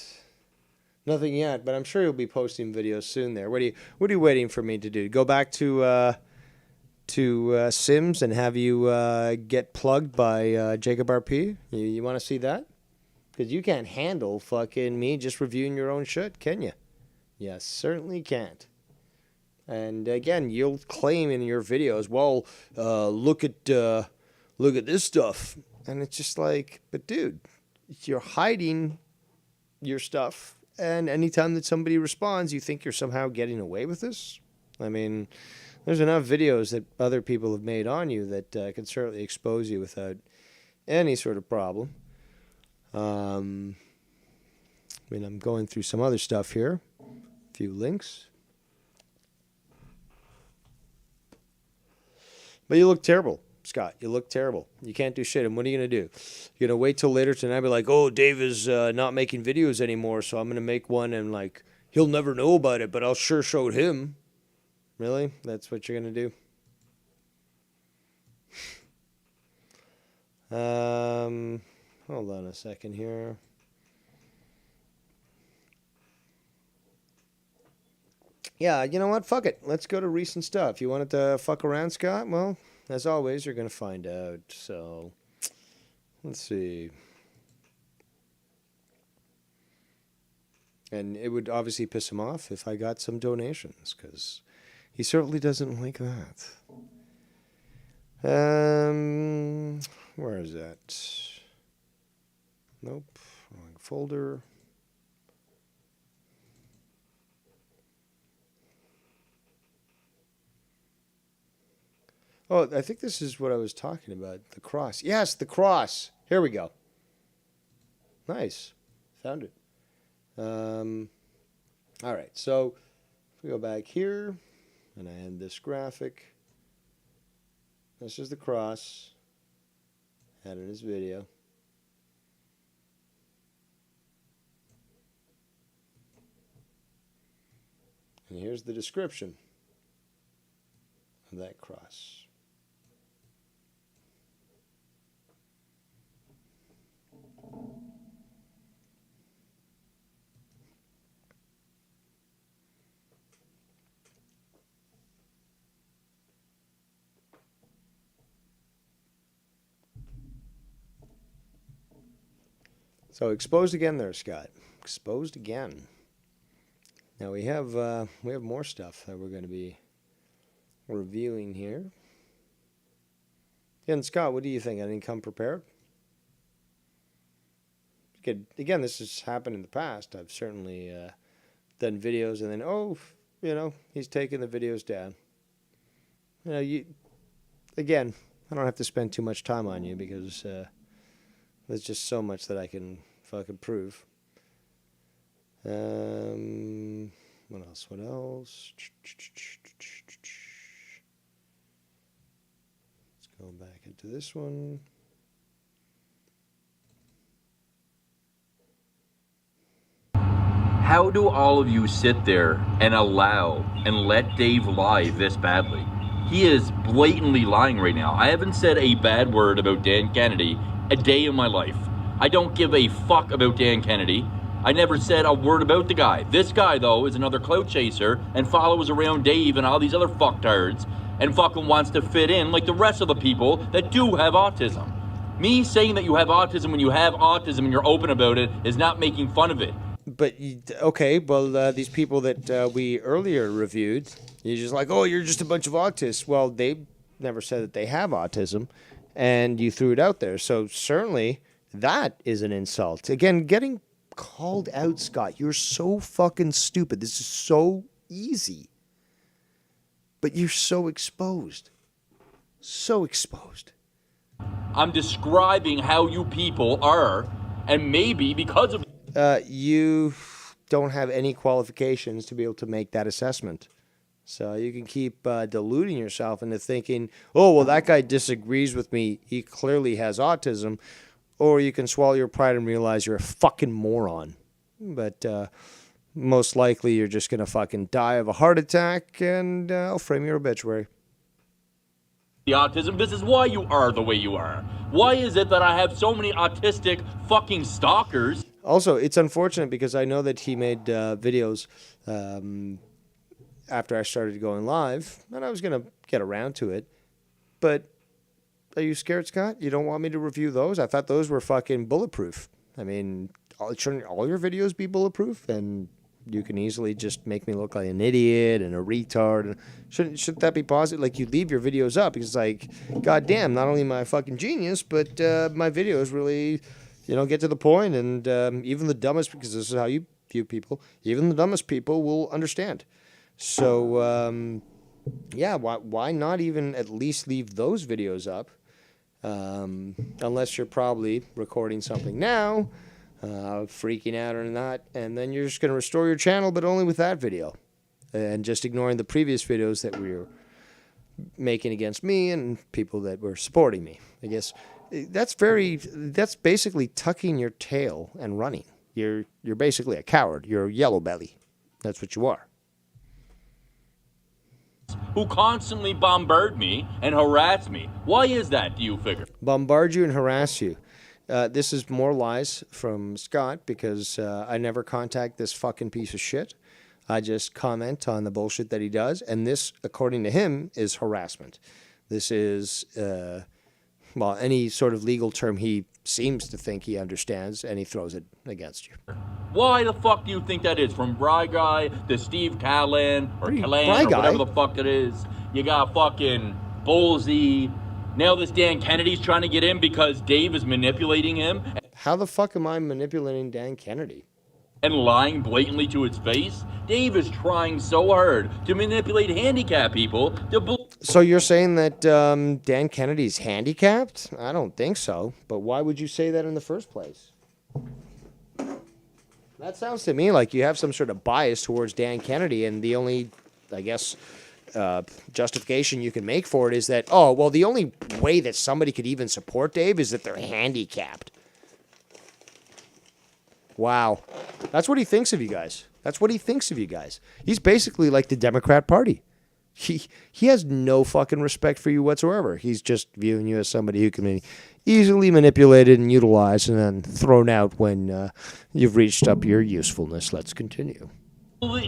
Nothing yet, but I'm sure you'll be posting videos soon. There. What are you waiting for me to do? Go back to Sims and have you get plugged by Jacob RP? You want to see that? Because you can't handle fucking me just reviewing your own shit, can you? You certainly can't. And again, you'll claim in your videos, well, look at this stuff, and it's just like, but dude, you're hiding your stuff, and anytime that somebody responds, you think you're somehow getting away with this. I mean, there's enough videos that other people have made on you that can certainly expose you without any sort of problem. I mean, I'm going through some other stuff here, a few links. But you look terrible, Scott. You look terrible. You can't do shit. And what are you going to do? You're going to wait till later tonight and be like, oh, Dave is not making videos anymore, so I'm going to make one and, like, he'll never know about it, but I'll sure show him. Really? That's what you're going to do? Hold on a second here. Yeah, you know what? Fuck it. Let's go to recent stuff. You wanted to fuck around, Scott? Well, as always, you're going to find out. So, let's see. And it would obviously piss him off if I got some donations, because he certainly doesn't like that. Where is that? Nope. Wrong folder. Oh, I think this is what I was talking about. The cross. Yes, the cross. Here we go. Nice. Found it. All right. So if we go back here and I end this graphic. This is the cross. Had in his video. And here's the description of that cross. So exposed again there, Scott. Exposed again. Now we have more stuff that we're going to be reviewing here. And Scott, what do you think? I didn't come prepared. Again, this has happened in the past. I've certainly done videos and then he's taking the videos down. Again, I don't have to spend too much time on you because there's just so much that I can fucking prove. What else? What else? Let's go back into this one. How do all of you sit there and allow and let Dave lie this badly? He is blatantly lying right now. I haven't said a bad word about Dan Kennedy a day in my life. I don't give a fuck about Dan Kennedy. I never said a word about the guy. This guy, though, is another clout chaser and follows around Dave and all these other fucktards and fucking wants to fit in like the rest of the people that do have autism. Me saying that you have autism when you have autism and you're open about it is not making fun of it. But, okay, well, these people that we earlier reviewed, you're just like, oh, you're just a bunch of autists. Well, they never said that they have autism, and you threw it out there. So certainly that is an insult. Again, getting called out, Scott, you're so fucking stupid. This is so easy. But you're so exposed. So exposed. I'm describing how you people are, and maybe because of... You don't have any qualifications to be able to make that assessment. So you can keep deluding yourself into thinking, oh, well, that guy disagrees with me. He clearly has autism. Or you can swallow your pride and realize you're a fucking moron. But most likely you're just going to fucking die of a heart attack, and I'll frame your obituary. The autism, this is why you are the way you are. Why is it that I have so many autistic fucking stalkers? Also, it's unfortunate because I know that he made videos after I started going live, and I was going to get around to it. But are you scared, Scott? You don't want me to review those? I thought those were fucking bulletproof. I mean, shouldn't all your videos be bulletproof? And you can easily just make me look like an idiot and a retard. Shouldn't that be positive? Like, you leave your videos up because it's like, goddamn, not only am I a fucking genius, but my videos really, get to the point. And even the dumbest, because this is how you view people, even the dumbest people will understand. So, yeah, why not even at least leave those videos up? Unless you're probably recording something now, freaking out or not, and then you're just going to restore your channel, but only with that video, and just ignoring the previous videos that we were making against me and people that were supporting me. I guess that's basically tucking your tail and running. You're basically a coward. You're a yellow belly. That's what you are. Who constantly bombard me and harass me. Why is that, do you figure? Bombard you and harass you. This is more lies from Scott because I never contact this fucking piece of shit. I just comment on the bullshit that he does. And this, according to him, is harassment. This is, any sort of legal term he seems to think he understands, and he throws it against you. Why the fuck do you think that is? From Bry Guy to Steve Callan or Callan or whatever the fuck it is. You got fucking Bolsey. Now this Dan Kennedy's trying to get in because Dave is manipulating him. How the fuck am I manipulating Dan Kennedy? And lying blatantly to his face? Dave is trying so hard to manipulate handicapped people So you're saying that Dan Kennedy's handicapped? I don't think so. But why would you say that in the first place? That sounds to me like you have some sort of bias towards Dan Kennedy, and the only, I guess, justification you can make for it is that, the only way that somebody could even support Dave is that they're handicapped. Wow. That's what he thinks of you guys. He's basically like the Democrat Party. He has no fucking respect for you whatsoever. He's just viewing you as somebody who can be easily manipulated and utilized and then thrown out when you've reached up your usefulness. Let's continue.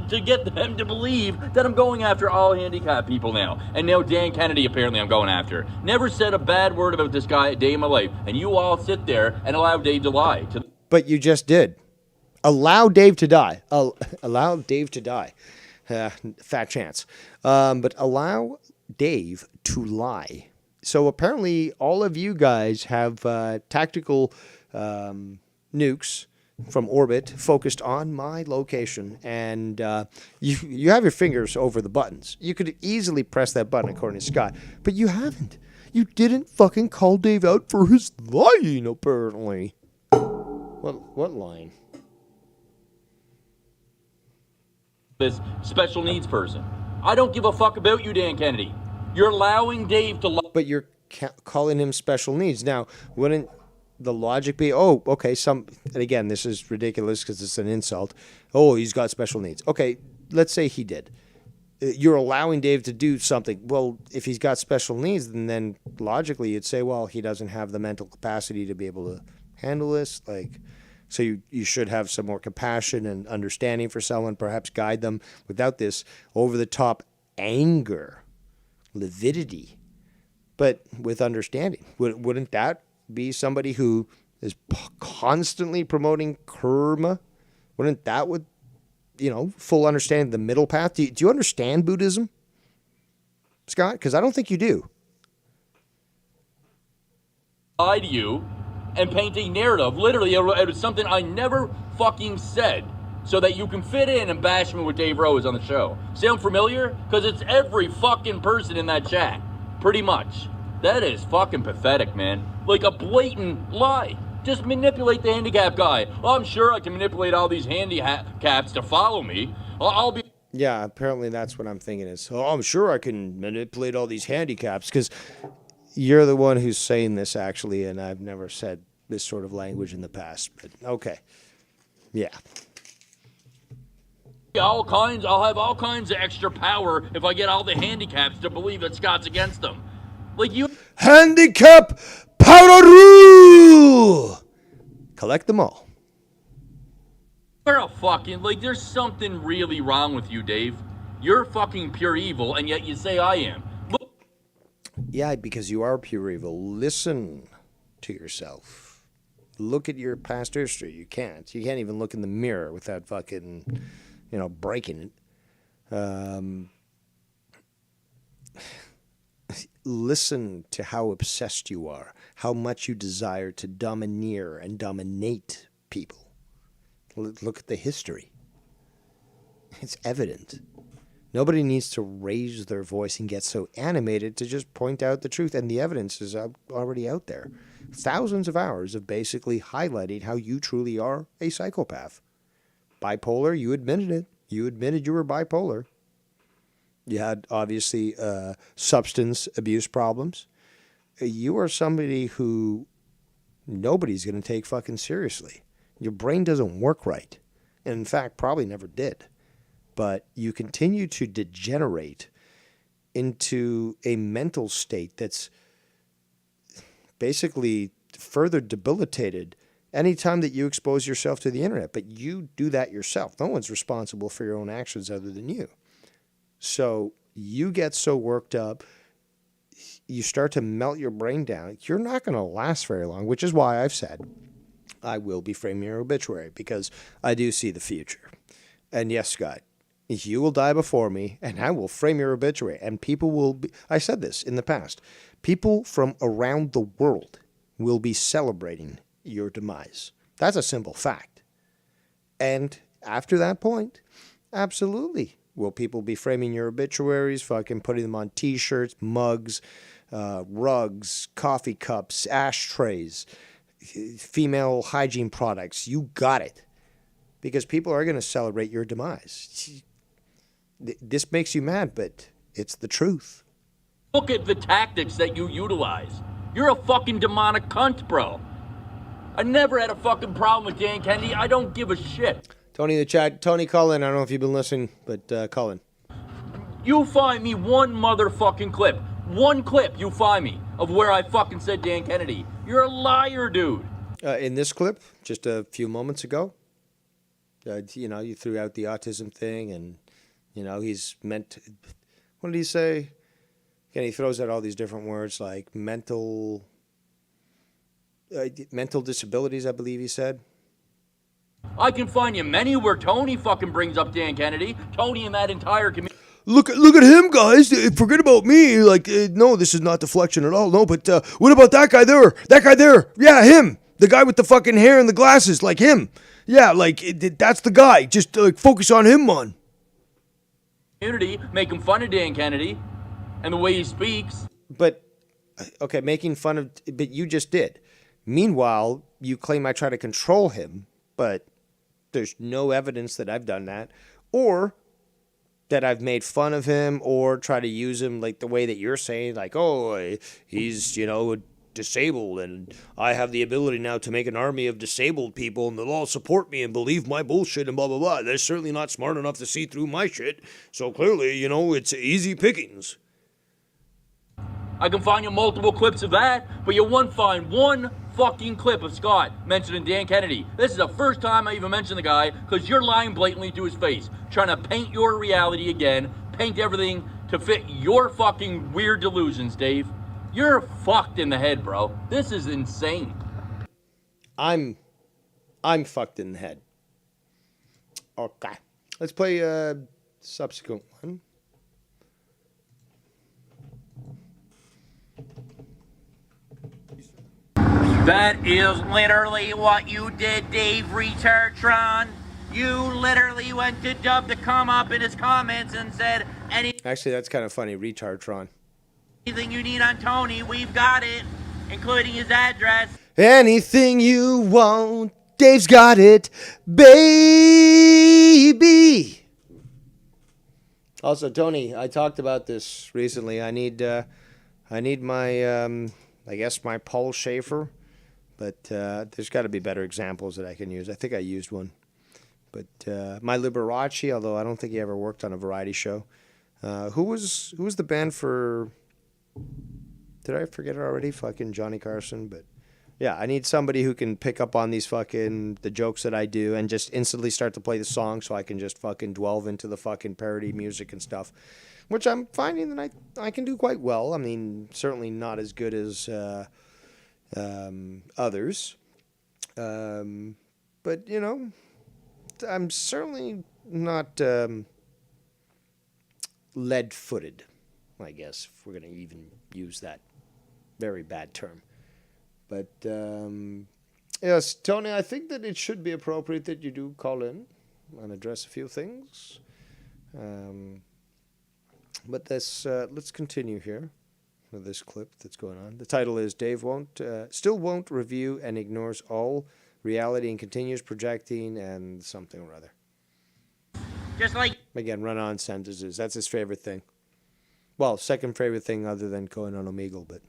to get them to believe that I'm going after all handicapped people now. And now Dan Kennedy apparently I'm going after. Never said a bad word about this guy a day in my life. And you all sit there and allow Dave to lie. But you just did. Allow Dave to die. Allow Dave to die. Fat chance. But allow Dave to lie. So apparently all of you guys have tactical nukes from orbit focused on my location, and you have your fingers over the buttons. You could easily press that button according to Scott, but you haven't. You didn't fucking call Dave out for his lying, apparently. What lying? This special needs person. I don't give a fuck about you, Dan Kennedy. You're allowing Dave to lie. But you're calling him special needs. Now, wouldn't the logic be, oh, okay, and again, this is ridiculous because it's an insult. Oh, he's got special needs. Okay, let's say he did. You're allowing Dave to do something. Well, if he's got special needs, then logically you'd say, well, he doesn't have the mental capacity to be able to handle this. So you should have some more compassion and understanding for someone, perhaps guide them without this over-the-top anger, lividity, but with understanding. Wouldn't that be somebody who is constantly promoting karma? Wouldn't that full understanding the middle path? Do you understand Buddhism, Scott? Because I don't think you do. Lie to you and paint a narrative, literally, it was something I never fucking said, so that you can fit in and bash me with Dave Rose on the show. Sound familiar? Because it's every fucking person in that chat, pretty much. That is fucking pathetic, man. Like a blatant lie. Just manipulate the handicapped guy. Well, I'm sure I can manipulate all these handicaps to follow me. I'll be... Yeah, apparently that's what I'm thinking is, I'm sure I can manipulate all these handicaps, because you're the one who's saying this, actually, and I've never said this sort of language in the past. But okay. Yeah. I'll have all kinds of extra power if I get all the handicaps to believe that Scott's against them. Like you... Handicap power rule! Collect them all. You're a fucking, like, there's something really wrong with you, Dave. You're fucking pure evil, and yet you say I am. Look. Yeah, because you are pure evil. Listen to yourself. Look at your past history. You can't. You can't even look in the mirror without fucking, breaking it. Listen to how obsessed you are, how much you desire to domineer and dominate people. Look at the history. It's evident. Nobody needs to raise their voice and get so animated to just point out the truth. And the evidence is already out there. Thousands of hours of basically highlighting how you truly are a psychopath. Bipolar, you admitted it. You admitted you were bipolar. You had, obviously, substance abuse problems. You are somebody who nobody's going to take fucking seriously. Your brain doesn't work right. And in fact, probably never did. But you continue to degenerate into a mental state that's basically further debilitated anytime that you expose yourself to the internet. But you do that yourself. No one's responsible for your own actions other than you. So you get so worked up, you start to melt your brain down. You're not going to last very long, which is why I've said I will be framing your obituary, because I do see the future. And yes, Scott, you will die before me, and I will frame your obituary. And people will be, I said this in the past, people from around the world will be celebrating your demise. That's a simple fact. And after that point, absolutely, will people be framing your obituaries, fucking putting them on T-shirts, mugs, rugs, coffee cups, ashtrays, female hygiene products. You got it. Because people are going to celebrate your demise. This makes you mad, but it's the truth. Look at the tactics that you utilize. You're a fucking demonic cunt, bro. I never had a fucking problem with Dan Kennedy. I don't give a shit. Tony in the chat. Tony, call in. I don't know if you've been listening, but call in. You find me one motherfucking clip. One clip you find me of where I fucking said Dan Kennedy. You're a liar, dude. In this clip, just a few moments ago, you threw out the autism thing, and, he's meant, what did he say? Again, he throws out all these different words like mental disabilities, I believe he said. I can find you many where Tony fucking brings up Dan Kennedy. Tony and that entire community. Look at him, guys. Forget about me. No, this is not deflection at all. No, but what about that guy there? That guy there. Yeah, him. The guy with the fucking hair and the glasses, like him. Yeah, that's the guy. Just focus on him, man. Community making fun of Dan Kennedy and the way he speaks. But, okay, making fun of, but you just did. Meanwhile, you claim I try to control him, but there's no evidence that I've done that, or that I've made fun of him, or try to use him like the way that you're saying, like, oh, he's, disabled, and I have the ability now to make an army of disabled people, and they'll all support me and believe my bullshit and blah, blah, blah. They're certainly not smart enough to see through my shit, so clearly, it's easy pickings. I can find you multiple clips of that, but you won't find one fucking clip of Scott mentioning Dan Kennedy. This is the first time I even mentioned the guy, because you're lying blatantly to his face, trying to paint your reality again, paint everything to fit your fucking weird delusions, Dave. You're fucked in the head, bro. This is insane. I'm fucked in the head. Okay. Let's play a subsequent one. That is literally what you did, Dave Retardtron. You literally went to Dub to come up in his comments and said, Actually, that's kind of funny, Retardtron. anything you need on Tony, we've got it, including his address. Anything you want, Dave's got it, baby. Also, Tony, I talked about this recently. I need my, I guess my Paul Schaefer, but there's got to be better examples that I can use. I think I used one. But my Liberace, although I don't think he ever worked on a variety show. Who was the band for? Did I forget it already? Fucking Johnny Carson. But Yeah, I need somebody who can pick up on these fucking the jokes that I do and just instantly start to play the song so I can just fucking delve into the fucking parody music and stuff, which I'm finding that I can do quite well. I mean, certainly not as good as others, but you know, I'm certainly not lead-footed, I guess, if we're gonna even use that very bad term. But yes, Tony, I think that it should be appropriate that you do call in and address a few things. But let's continue here with this clip that's going on. The title is Dave still won't review and ignores all reality and continues projecting and something or other. Just like Again, run-on sentences. That's his favorite thing. Well, second favorite thing other than going on Omegle, but...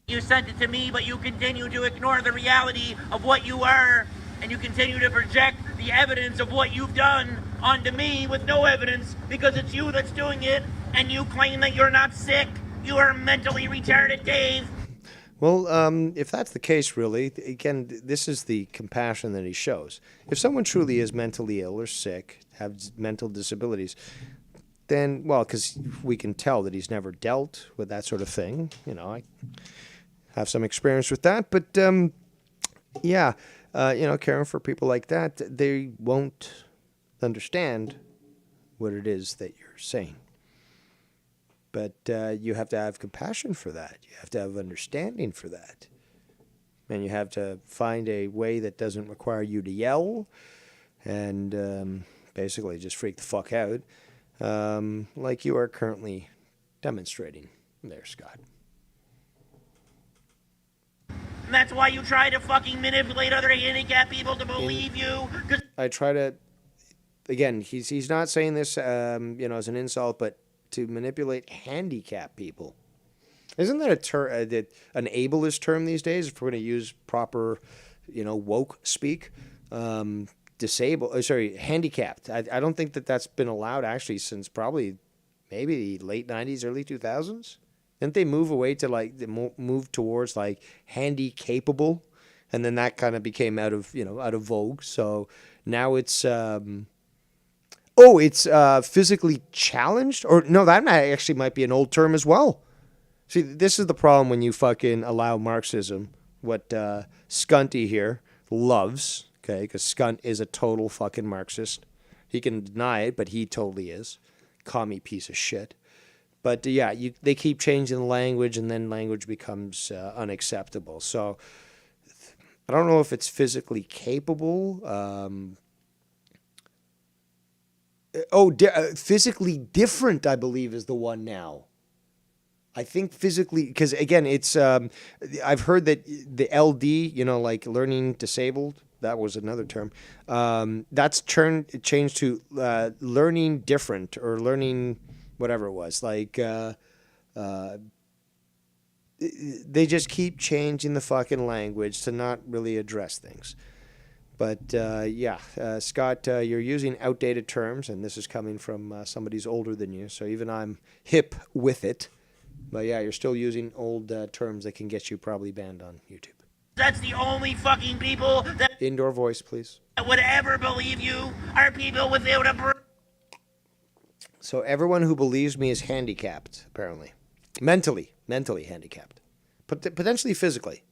you sent it to me, but you continue to ignore the reality of what you are, and you continue to project the evidence of what you've done onto me with no evidence because it's you that's doing it, and you claim that you're not sick. You are mentally retarded, Dave. Well, if that's the case, really, again, this is the compassion that he shows. If someone truly is mentally ill or sick, has mental disabilities, then, well, because we can tell that he's never dealt with that sort of thing. You know, I have some experience with that, but yeah, you know, caring for people like that, they won't understand what it is that you're saying. But you have to have compassion for that. You have to have understanding for that. And you have to find a way that doesn't require you to yell and basically just freak the fuck out like you are currently demonstrating there, Scott. And that's why you try to fucking manipulate other handicapped people to believe you. I try to, again, he's not saying this, you know, as an insult, but to manipulate handicapped people. Isn't that an ableist term these days? If we're going to use proper, you know, woke speak, handicapped. I don't think that that's been allowed actually since probably maybe the late 90s, early 2000s. Didn't they move away to like move towards like handy capable, and then that kind of became out of vogue. So now it's physically challenged, or no, that actually might be an old term as well. See, this is the problem when you fucking allow Marxism, what Scunty here loves, okay, because Skunt is a total fucking Marxist. He can deny it, but he totally is. Commie piece of shit. But yeah, they keep changing the language, and then language becomes unacceptable. So I don't know if it's physically capable. Physically different, I believe, is the one now. I think physically, because again, it's I've heard that the LD, you know, like learning disabled, that was another term. That's changed to learning different or learning whatever it was. Like they just keep changing the fucking language to not really address things. But yeah, Scott, you're using outdated terms, and this is coming from somebody who's older than you, so even I'm hip with it. But yeah, you're still using old terms that can get you probably banned on YouTube. That's the only fucking people that Indoor voice, please. would ever believe you are people without a brain. So everyone who believes me is handicapped, apparently. Mentally handicapped. Potentially physically.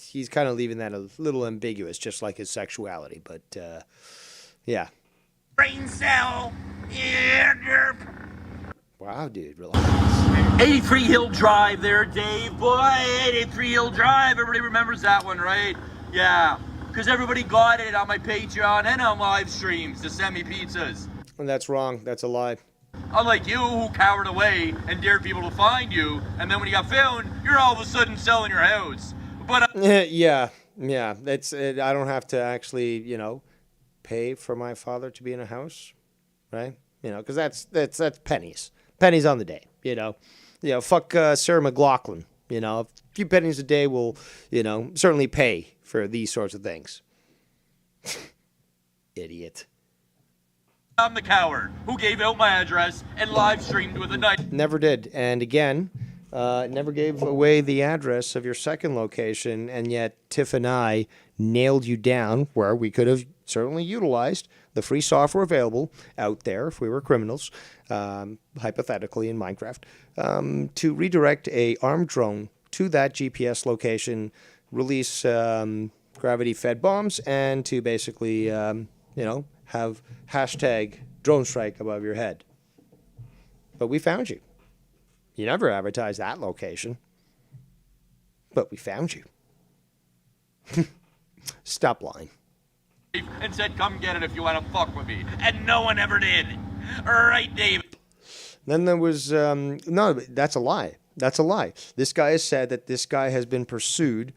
He's kind of leaving that a little ambiguous, just like his sexuality. But, yeah. Brain cell. Wow, dude, relax. 83 Hill Drive there, Dave. Boy, 83 Hill Drive. Everybody remembers that one, right? Yeah. Because everybody got it on my Patreon and on live streams to send me pizzas. And that's wrong. That's a lie. Unlike you, who cowered away and dared people to find you, and then when you got found, you're all of a sudden selling your house. But yeah. That's it. I don't have to actually, you know, pay for my father to be in a house, right? You know, because that's pennies on the day. You know, fuck Sarah McLachlan. You know, a few pennies a day will, you know, certainly pay for these sorts of things. Idiot. I'm the coward who gave out my address and live streamed with a knife. Never did. And again, never gave away the address of your second location, and yet Tiff and I nailed you down where we could have certainly utilized the free software available out there if we were criminals, hypothetically in Minecraft, to redirect a armed drone to that GPS location, release gravity-fed bombs, and to basically, have hashtag drone strike above your head. But we found you. You never advertised that location. But we found you. Stop lying. And said, come get it if you want to fuck with me. And no one ever did. Right, David? Then there was, no, that's a lie. That's a lie. This guy has said that this guy has been pursued.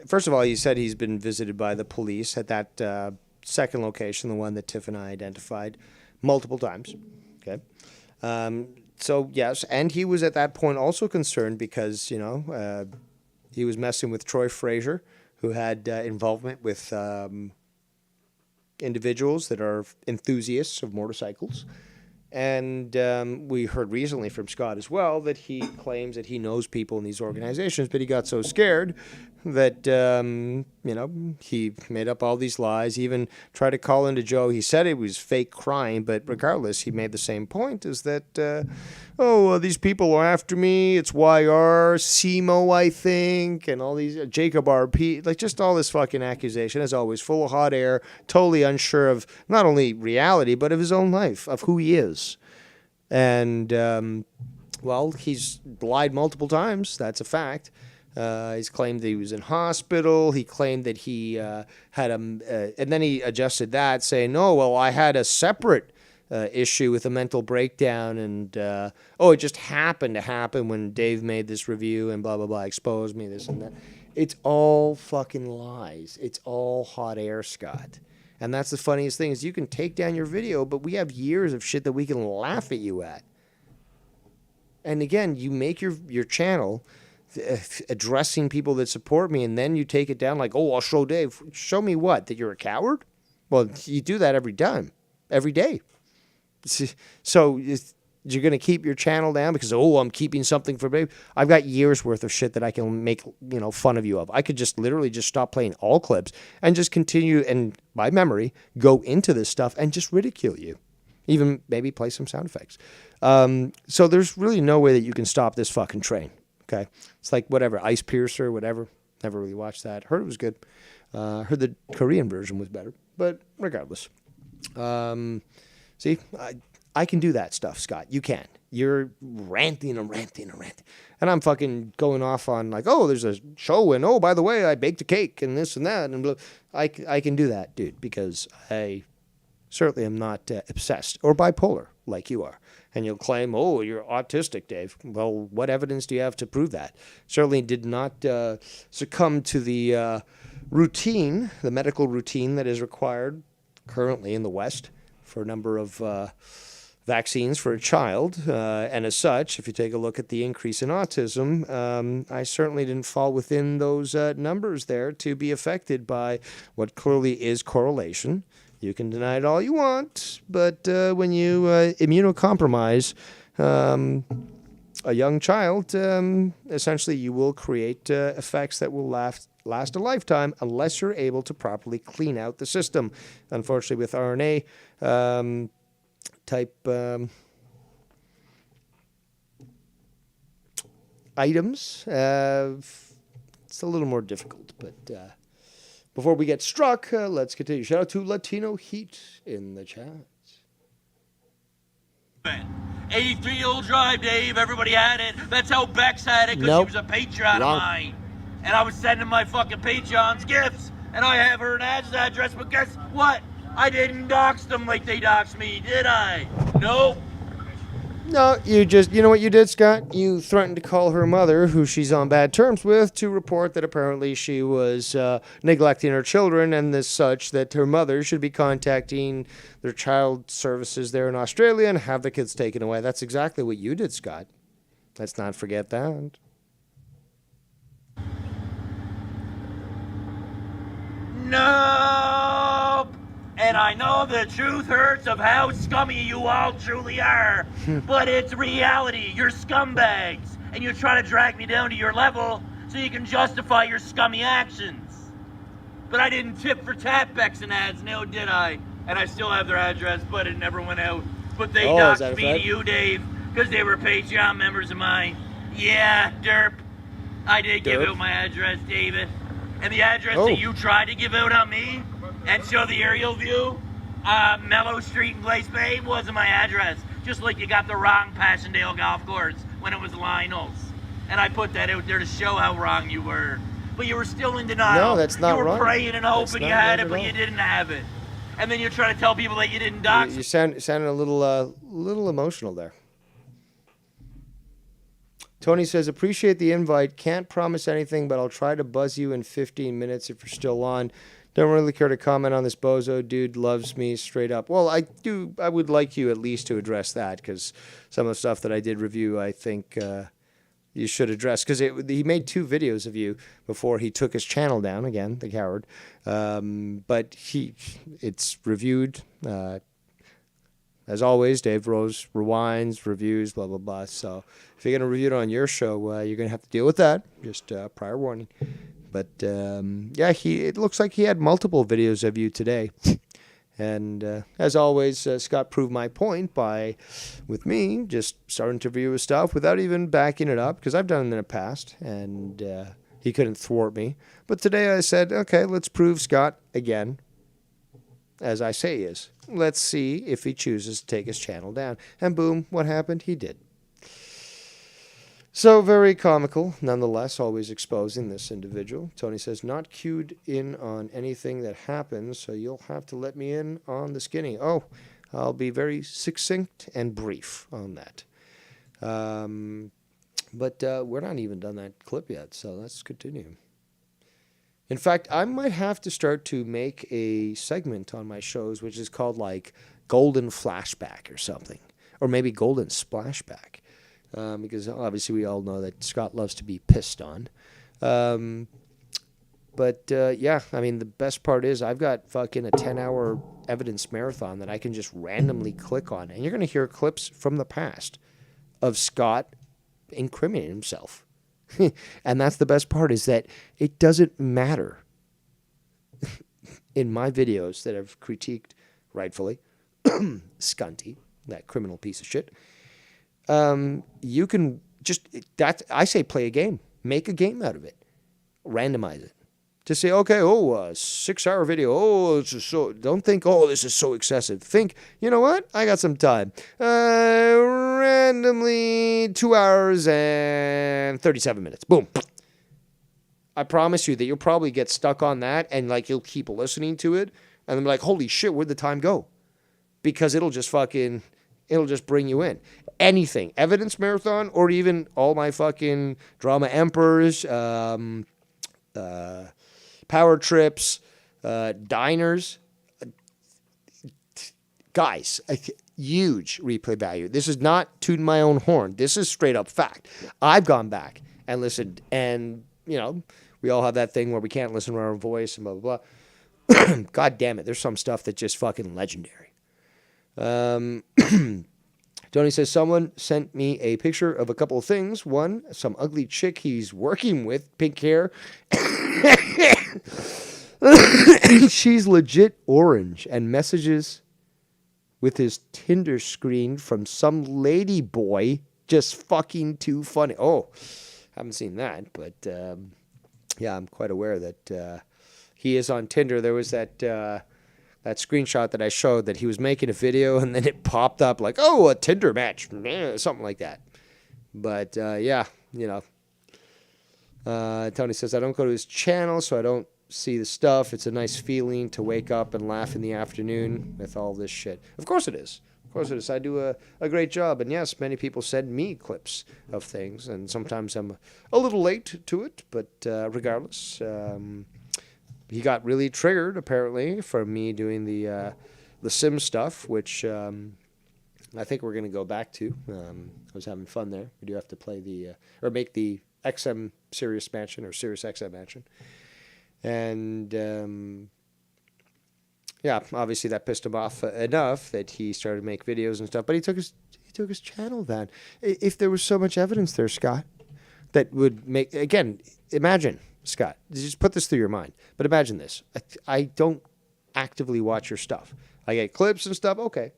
First of all, he said he's been visited by the police at that second location, the one that Tiff and I identified, multiple times. Okay. So, yes, and he was at that point also concerned because, he was messing with Troy Frazier, who had involvement with individuals that are enthusiasts of motorcycles. And we heard recently from Scott as well that he claims that he knows people in these organizations, but he got so scared that, he made up all these lies. He even tried to call into Joe. He said it was fake crime, but regardless, he made the same point, is that, these people are after me. It's YR, SEMO, I think, and all these, Jacob RP, like just all this fucking accusation, as always, full of hot air, totally unsure of not only reality, but of his own life, of who he is. And, he's lied multiple times. That's a fact. He's claimed that he was in hospital. He claimed that he had and then he adjusted that, saying, "No, well, I had a separate issue with a mental breakdown, and it just happened to happen when Dave made this review and blah blah blah, exposed me, this and that." It's all fucking lies. It's all hot air, Scott. And that's the funniest thing is you can take down your video, but we have years of shit that we can laugh at you at. And again, you make your channel addressing people that support me, and then you take it down like, I'll show Dave. Show me what? That you're a coward? Well, you do that every day. So you're going to keep your channel down because, I'm keeping something for Dave. I've got years worth of shit that I can make, fun of you of. I could just literally just stop playing all clips and just continue and, by memory, go into this stuff and just ridicule you. Even maybe play some sound effects. So there's really no way that you can stop this fucking train. Okay, it's like whatever, Ice Piercer, whatever. Never really watched that. Heard it was good. Heard the Korean version was better. But regardless. See, I can do that stuff, Scott. You can. You're ranting. And I'm fucking going off on like, there's a show and, by the way, I baked a cake and this and that. And blah. I can do that, dude, because I certainly am not obsessed or bipolar like you are. And you'll claim, you're autistic, Dave. Well, what evidence do you have to prove that? Certainly did not succumb to the routine, the medical routine that is required currently in the West for a number of vaccines for a child. And as such, if you take a look at the increase in autism, I certainly didn't fall within those numbers there to be affected by what clearly is correlation. You can deny it all you want, but when you immunocompromise a young child, essentially you will create effects that will last a lifetime unless you're able to properly clean out the system. Unfortunately, with RNA type items, it's a little more difficult, but... Before we get struck, let's continue. Shout out to Latino Heat in the chat. 83-year-old drive, Dave. Everybody had it. That's how Bex had it, because she was a Patreon of mine. And I was sending my fucking Patreons gifts, and I have her address, but guess what? I didn't dox them like they doxed me, did I? Nope. No, you know what you did, Scott? You threatened to call her mother, who she's on bad terms with, to report that apparently she was neglecting her children, and as such that her mother should be contacting their child services there in Australia and have the kids taken away. That's exactly what you did, Scott. Let's not forget that. Nope. And I know the truth hurts of how scummy you all truly are, but it's reality. You're scumbags. and you try to drag me down to your level so you can justify your scummy actions. But I didn't tip for Tapbex and ads, now did I? And I still have their address, but it never went out. But they Oh, is that doxed a me to fact? you, Dave, because they were Patreon members of mine. Yeah, derp. I did give Derp. out my address, David. And the address Oh. that you tried to give out on me and show the aerial view, Mellow Street in Glace Bay, wasn't my address. Just like you got the wrong Passchendaele golf course when it was Lionel's. And I put that out there to show how wrong you were. But you were still in denial. No, that's not You were right. praying and That's hoping you not had right it, at but all. you didn't have it. And then you're trying to tell people that you didn't dox. You sounded a little emotional there. Tony says, appreciate the invite. Can't promise anything, but I'll try to buzz you in 15 minutes if you're still on. Don't really care to comment on this bozo. Dude loves me straight up. Well, I would like you at least to address that, because some of the stuff that I did review, I think you should address. Because he made 2 videos of you before he took his channel down. Again, the coward. But it's reviewed. As always, Dave Rose rewinds, reviews, blah, blah, blah. So if you're going to review it on your show, you're going to have to deal with that. Just prior warning. But, yeah, it looks like he had multiple videos of you today. And as always, Scott proved my point with me, just starting to review his stuff without even backing it up, because I've done it in the past, and he couldn't thwart me. But today I said, okay, let's prove Scott again, as I say he is. Let's see if he chooses to take his channel down. And boom, what happened? He did. So very comical, nonetheless, always exposing this individual. Tony says, not cued in on anything that happens, so you'll have to let me in on the skinny. Oh, I'll be very succinct and brief on that. But we're not even done that clip yet, so let's continue. In fact, I might have to start to make a segment on my shows, which is called like Golden Flashback or something, or maybe Golden Splashback. Because obviously we all know that Scott loves to be pissed on. But yeah, I mean, the best part is I've got fucking a 10-hour evidence marathon that I can just randomly click on. And you're going to hear clips from the past of Scott incriminating himself. And that's the best part, is that it doesn't matter in my videos that I've critiqued, rightfully, Scunty, that criminal piece of shit. You can just, I say play a game. Make a game out of it. Randomize it. To say, okay, 6-hour video. Oh, this is so, don't think, this is so excessive. Think, you know what? I got some time. Randomly 2 hours and 37 minutes. Boom. I promise you that you'll probably get stuck on that, and like you'll keep listening to it and then be like, holy shit, where'd the time go? Because it'll just bring you in. Anything, evidence marathon, or even all my fucking drama emperors, power trips, diners. Guys, huge replay value. This is not tooting my own horn. This is straight up fact. I've gone back and listened, and, you know, we all have that thing where we can't listen to our own voice and blah, blah, blah. God damn it. There's some stuff that's just fucking legendary. Tony says, someone sent me a picture of a couple of things. One, some ugly chick he's working with, pink hair. She's legit orange, and messages with his Tinder screen from some lady boy. Just fucking too funny. Oh, haven't seen that, but yeah, I'm quite aware that he is on Tinder. There was that screenshot that I showed that he was making a video, and then it popped up like, a Tinder match, something like that. But yeah, you know. Tony says, I don't go to his channel, so I don't see the stuff. It's a nice feeling to wake up and laugh in the afternoon with all this shit. Of course it is. Of course it is. I do a great job. And yes, many people send me clips of things, and sometimes I'm a little late to it, but regardless, he got really triggered, apparently, from me doing the sim stuff, which I think we're going to go back to. I was having fun there. We do have to play or make the XM Sirius Mansion, or Sirius XM Mansion. And yeah, obviously that pissed him off enough that he started to make videos and stuff, but he took his channel down. If there was so much evidence there, Scott, that would make, again, imagine, Scott, just put this through your mind, but imagine this. I don't actively watch your stuff. I get clips and stuff, okay.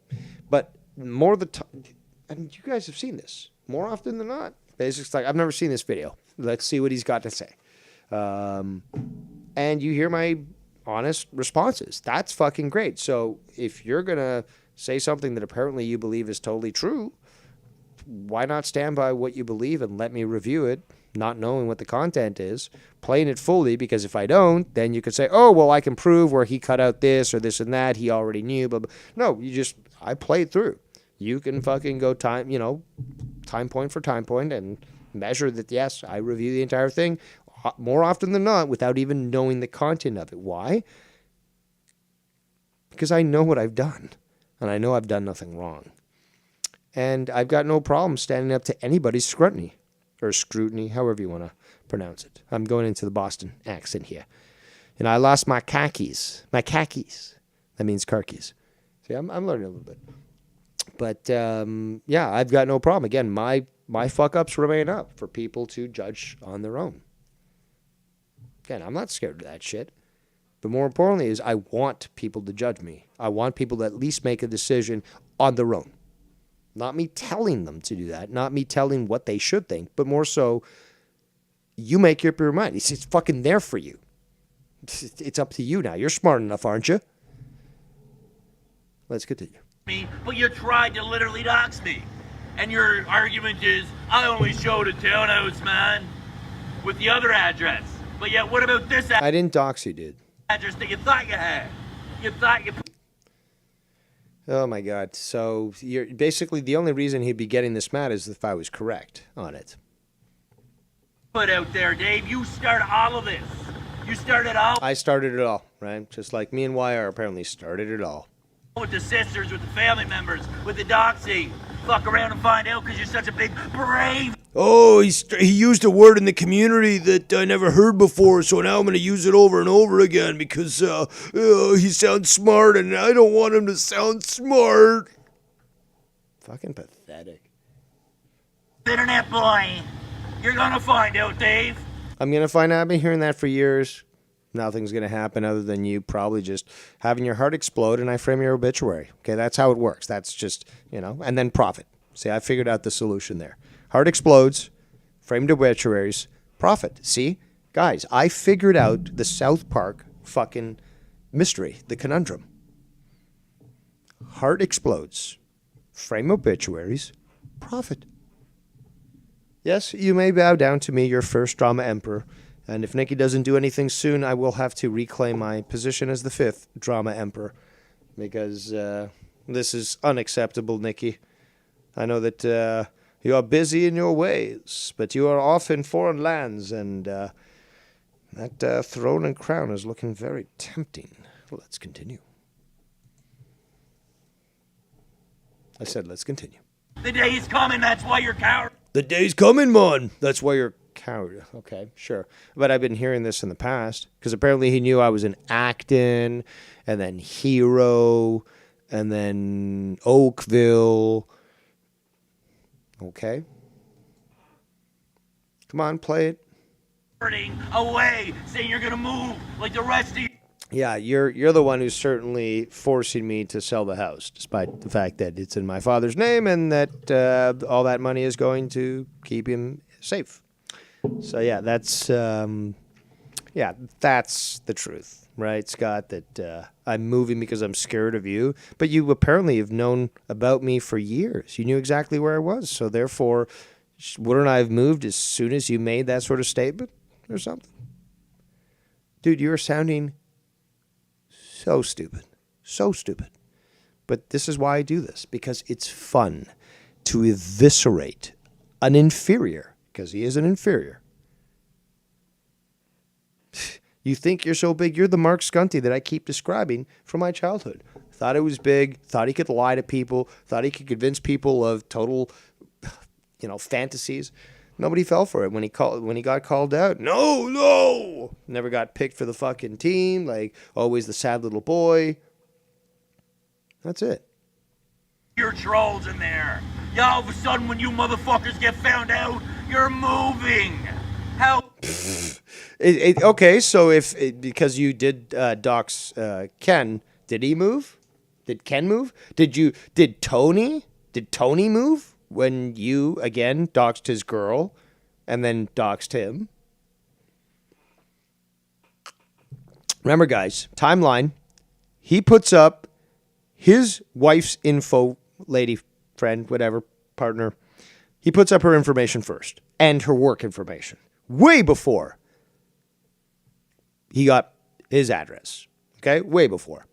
But more of the time, and you guys have seen this, more often than not, it's like, I've never seen this video. Let's see what he's got to say. And you hear my honest responses. That's fucking great. So if you're going to say something that apparently you believe is totally true, why not stand by what you believe and let me review it, not knowing what the content is, playing it fully, because if I don't, then you could say, oh, well, I can prove where he cut out this or this and that. He already knew, but no, I played through. You can fucking go time point for time point and measure that, yes, I review the entire thing more often than not without even knowing the content of it. Why? Because I know what I've done, and I know I've done nothing wrong. And I've got no problem standing up to anybody's scrutiny, or scrutiny, however you want to pronounce it. I'm going into the Boston accent here. And I lost my khakis. My khakis. That means car keys. See, I'm learning a little bit. But, yeah, I've got no problem. Again, my fuck-ups remain up for people to judge on their own. Again, I'm not scared of that shit. But more importantly is I want people to judge me. I want people to at least make a decision on their own. Not me telling them to do that. Not me telling what they should think. But more so, you make up your mind. It's fucking there for you. It's up to you now. You're smart enough, aren't you? Let's continue. But you tried to literally dox me. And your argument is, I only showed a townhouse, man, with the other address. But yet, what about this I didn't dox you, dude. address that you thought you had? You thought you... Oh, my God. So, you're basically, the only reason he'd be getting this mad is if I was correct on it. put out there, Dave. You started all of this. You started all... I started it all, right? Just like me and YR apparently started it all. with the sisters, with the family members, with the doxing. Fuck around and find out because you're such a big brave... Oh, he used a word in the community that I never heard before, so now I'm going to use it over and over again because he sounds smart and I don't want him to sound smart. Fucking pathetic. Internet boy. You're going to find out, Dave. I'm going to find out. I've been hearing that for years. Nothing's going to happen other than you probably just having your heart explode and I frame your obituary. Okay, that's how it works. That's just, and then profit. See, I figured out the solution there. Heart explodes, framed obituaries, profit. See? Guys, I figured out the South Park fucking mystery, the conundrum. Heart explodes, frame obituaries, profit. Yes, you may bow down to me, your first drama emperor, and if Nikki doesn't do anything soon, I will have to reclaim my position as the fifth drama emperor, because this is unacceptable, Nikki. I know that you are busy in your ways, but you are off in foreign lands, and that throne and crown is looking very tempting. Let's continue. I said let's continue. The day's coming, that's why you're coward. The day's coming, man. That's why you're coward. Okay, sure. But I've been hearing this in the past, because apparently he knew I was in Acton, and then Hero, and then Oakville. Okay. Come on, play it. Away, saying you're gonna move like the rest of you. Yeah, you're the one who's certainly forcing me to sell the house, despite the fact that it's in my father's name and that all that money is going to keep him safe. So yeah, that's the truth, right, Scott? That I'm moving because I'm scared of you, but you apparently have known about me for years. You knew exactly where I was, so therefore, wouldn't I have moved as soon as you made that sort of statement or something? Dude, you're sounding so stupid. So stupid. But this is why I do this, because it's fun to eviscerate an inferior, because he is an inferior. You think you're so big, you're the Mark Skunty that I keep describing from my childhood. Thought it was big, thought he could lie to people, thought he could convince people of total, fantasies. Nobody fell for it when he got called out. No. Never got picked for the fucking team. Like, always the sad little boy. That's it. You're trolls in there. Yeah, all of a sudden when you motherfuckers get found out, You're moving. How? Okay, so because you did dox Ken, did he move? Did Ken move? Did Tony move when you again doxed his girl and then doxed him? Remember, guys, timeline. He puts up his wife's info, lady, friend, whatever, partner. He puts up her information first and her work information way before he got his address. Okay, way before.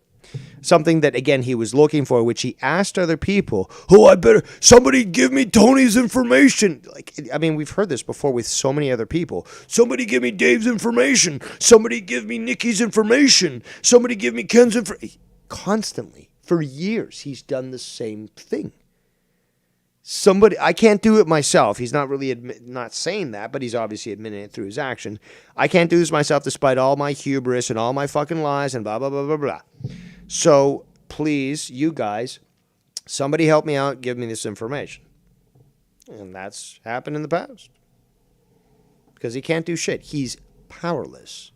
Something that, again, he was looking for, which he asked other people, Oh, I better, somebody give me Tony's information. like, I mean, we've heard this before with so many other people. Somebody give me Dave's information. Somebody give me Nikki's information. Somebody give me Ken's information. Constantly, for years, he's done the same thing. I can't do it myself. He's not really not saying that, but he's obviously admitting it through his action. I can't do this myself despite all my hubris and all my fucking lies and blah, blah, blah, blah, blah. So please, you guys, somebody help me out, give me this information. And that's happened in the past. Because he can't do shit. He's powerless.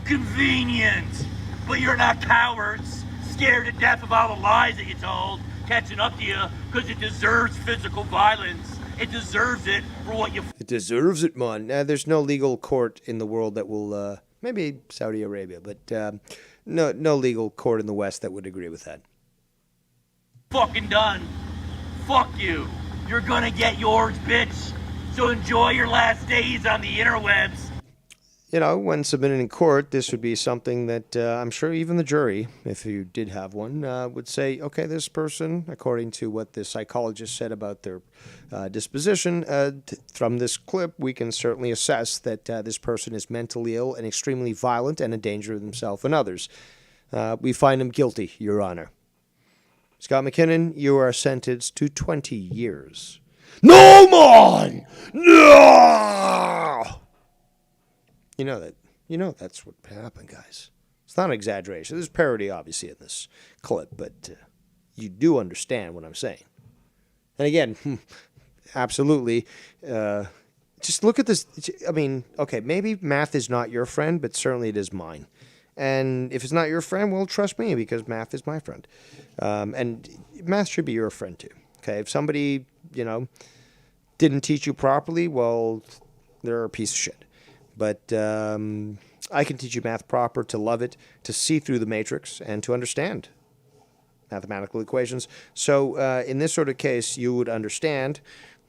Convenient. But you're not cowards. Scared to death of all the lies that you told. Catching up to you because it deserves physical violence. It deserves it for what you... It deserves it, man. There's no legal court in the world that will... maybe Saudi Arabia, but no legal court in the West that would agree with that. Fucking done. Fuck you. You're gonna get yours, bitch. So enjoy your last days on the interwebs. You know, when submitted in court, this would be something that I'm sure even the jury, if you did have one, would say, okay, this person, according to what the psychologist said about their disposition, from this clip, we can certainly assess that this person is mentally ill and extremely violent and a danger to himself and others. We find him guilty, Your Honor. Scott McKinnon, you are sentenced to 20 years. No, man! No! You know that's what happened, guys. It's not an exaggeration. There's parody, obviously, in this clip, but you do understand what I'm saying. And again, absolutely, just look at this. I mean, okay, maybe math is not your friend, but certainly it is mine. And if it's not your friend, well, trust me, because math is my friend. And math should be your friend, too. Okay, if somebody, didn't teach you properly, well, they're a piece of shit. But I can teach you math proper, to love it, to see through the matrix, and to understand mathematical equations. So in this sort of case, you would understand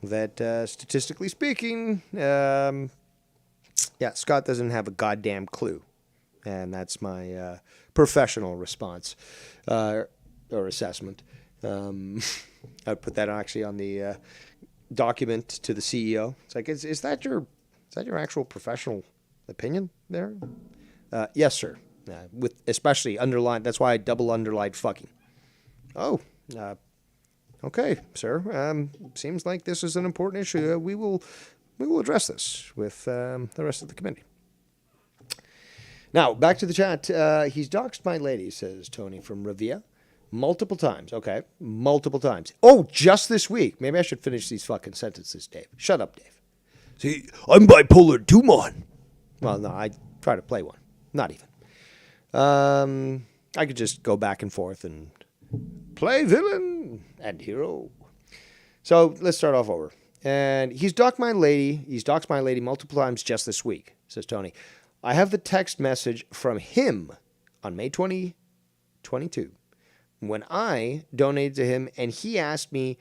that statistically speaking, Scott doesn't have a goddamn clue. And that's my professional response or assessment. I'd put that actually on the document to the CEO. It's like, is that your actual professional opinion there? Yes, sir. With especially underlined. That's why I double underlined fucking. Oh, okay, sir. Seems like this is an important issue. We will address this with the rest of the committee. Now, back to the chat. He's doxed my lady, says Tony from Revia. Multiple times. Okay, multiple times. Oh, just this week. Maybe I should finish these fucking sentences, Dave. Shut up, Dave. See, I'm bipolar too, man. Well, no, I try to play one. Not even. I could just go back and forth and play villain and hero. So let's start off over. And he's doxed my lady multiple times just this week, says Tony. I have the text message from him on May 2022 when I donated to him, and he asked me,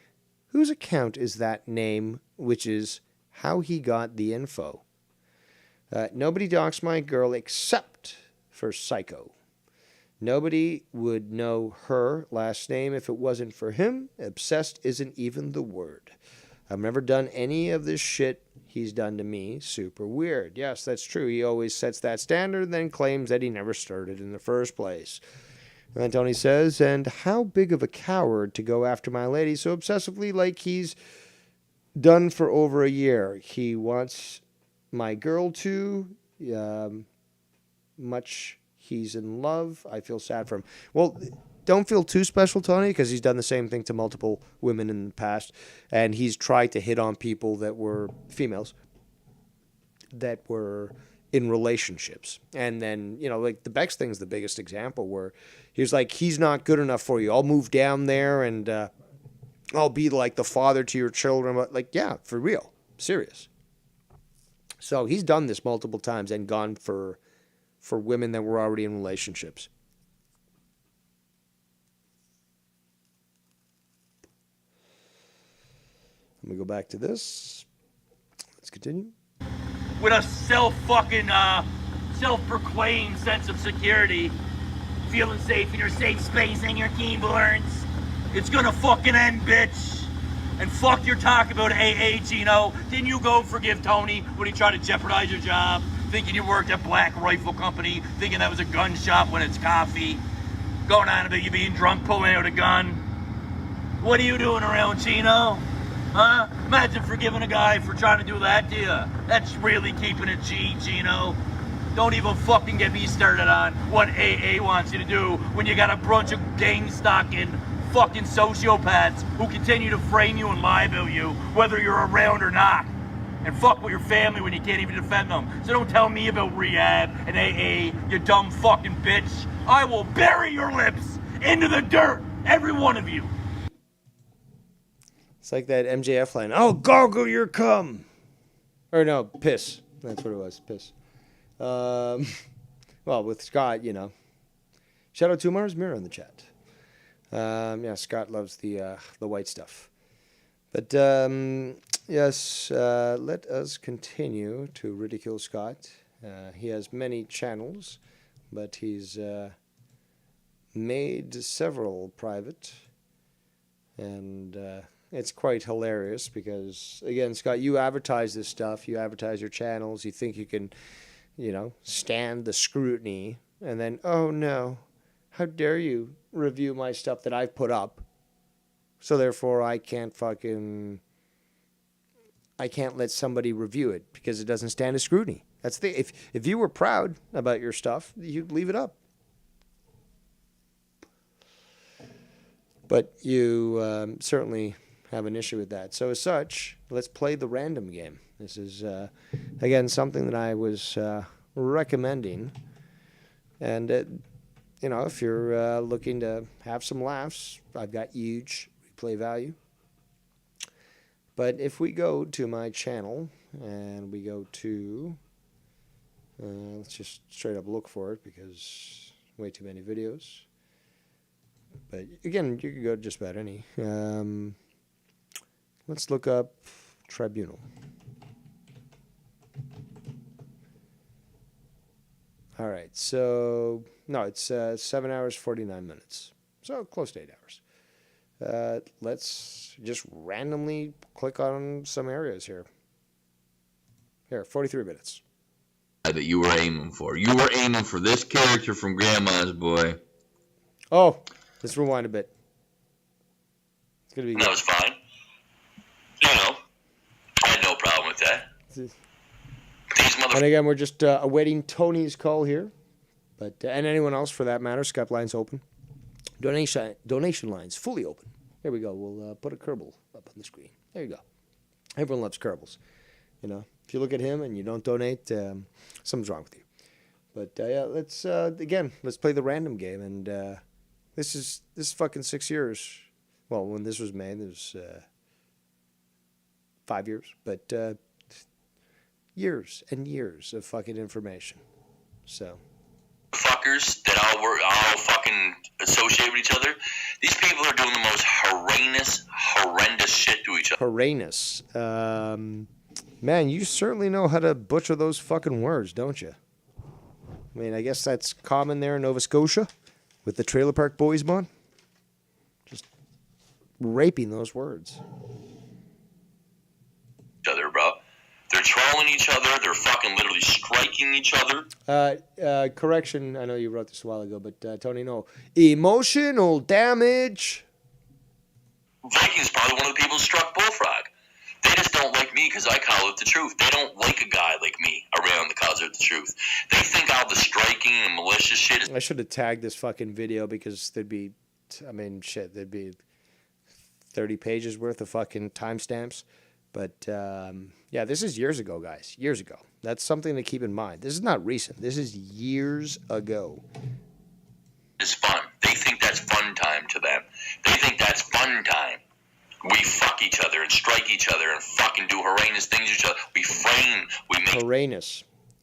whose account is that name, which is how he got the info. Nobody doxed my girl except for Psycho. Nobody would know her last name if it wasn't for him. Obsessed isn't even the word. I've never done any of this shit he's done to me. Super weird. Yes, that's true. He always sets that standard and then claims that he never started in the first place. And then Tony says, and how big of a coward to go after my lady so obsessively like he's done for over a year. He wants my girl to. Much he's in love. I feel sad for him. Well, don't feel too special, Tony, because he's done the same thing to multiple women in the past, and he's tried to hit on people that were females that were in relationships. And then, you know, like the Bex thing's the biggest example where he was like, he's not good enough for you. I'll move down there and I'll be like the father to your children. But like, yeah, for real, serious. So he's done this multiple times and gone for women that were already in relationships. Let me go back to this. Let's continue. With a self-proclaimed sense of security, feeling safe in your safe space and your keyboards. It's gonna fucking end, bitch. And fuck your talk about AA, Gino. Didn't you go forgive Tony when he tried to jeopardize your job? Thinking you worked at Black Rifle Company, thinking that was a gun shop when it's coffee. Going on about you being drunk, pulling out a gun. What are you doing around, Gino? Huh? Imagine forgiving a guy for trying to do that to you. That's really keeping it G, Gino. Don't even fucking get me started on what AA wants you to do when you got a bunch of gang-stalking fucking sociopaths who continue to frame you and lie about you, whether you're around or not. And fuck with your family when you can't even defend them. So don't tell me about rehab and AA, you dumb fucking bitch. I will bury your lips into the dirt, every one of you. It's like that MJF line, I'll gargle your cum. Or no, piss. That's what it was, piss. Well, with Scott, you know. Shout out to Mars Mirror in the chat. Yeah, Scott loves the white stuff. But, yes, let us continue to ridicule Scott. He has many channels, but he's made several private. And it's quite hilarious because, again, Scott, you advertise this stuff. You advertise your channels. You think you can, you know, stand the scrutiny. And then, oh, no, how dare you review my stuff that I've put up? So, therefore, I can't let somebody review it because it doesn't stand a scrutiny. That's the if you were proud about your stuff, you'd leave it up. But you certainly have an issue with that. So as such, let's play the random game. This is, again, something that I was recommending. And, you know, if you're looking to have some laughs, I've got huge replay value. But if we go to my channel and we go to, let's just straight up look for it because way too many videos. But again, you can go to just about any. Let's look up Tribunal. All right, so no, it's 7 hours, 49 minutes. So close to 8 hours. Let's just randomly click on some areas here. Here, 43 minutes. That you were aiming for. You were aiming for this character from Grandma's Boy. Oh, let's rewind a bit. It's gonna be good. That was fine. You know, I had no problem with that. And again, we're just awaiting Tony's call here, but and anyone else for that matter. Skype line's open. Donation lines fully open. Here we go. We'll put a Kerbal up on the screen. There you go. Everyone loves Kerbals. You know, if you look at him and you don't donate, something's wrong with you. But yeah, let's play the random game. And this is fucking 6 years. Well, when this was made, it was 5 years, but years and years of fucking information. So. Fuckers that all fucking associate with each other. These people are doing the most horrendous shit to each other. Horrendous. Man, you certainly know how to butcher those fucking words, don't you? I mean, I guess that's common there in Nova Scotia with the Trailer Park Boys bond. Just raping those words. Each other, bro. They're trolling each other. They're fucking literally striking each other. Correction, I know you wrote this a while ago, but Tony, no. Emotional damage. Viking's probably one of the people who struck Bullfrog. They just don't like me because I call it the truth. They don't like a guy like me around the cause of the truth. They think all the striking and malicious shit is... I should have tagged this fucking video because there'd be but I mean, shit, there'd be 30 pages worth of fucking timestamps. But yeah, this is years ago, guys. Years ago. That's something to keep in mind. This is not recent. This is years ago. It's fun. They think that's fun time to them. They think that's fun time. We fuck each other and strike each other and fucking do horrendous things to each other. We frame. We make.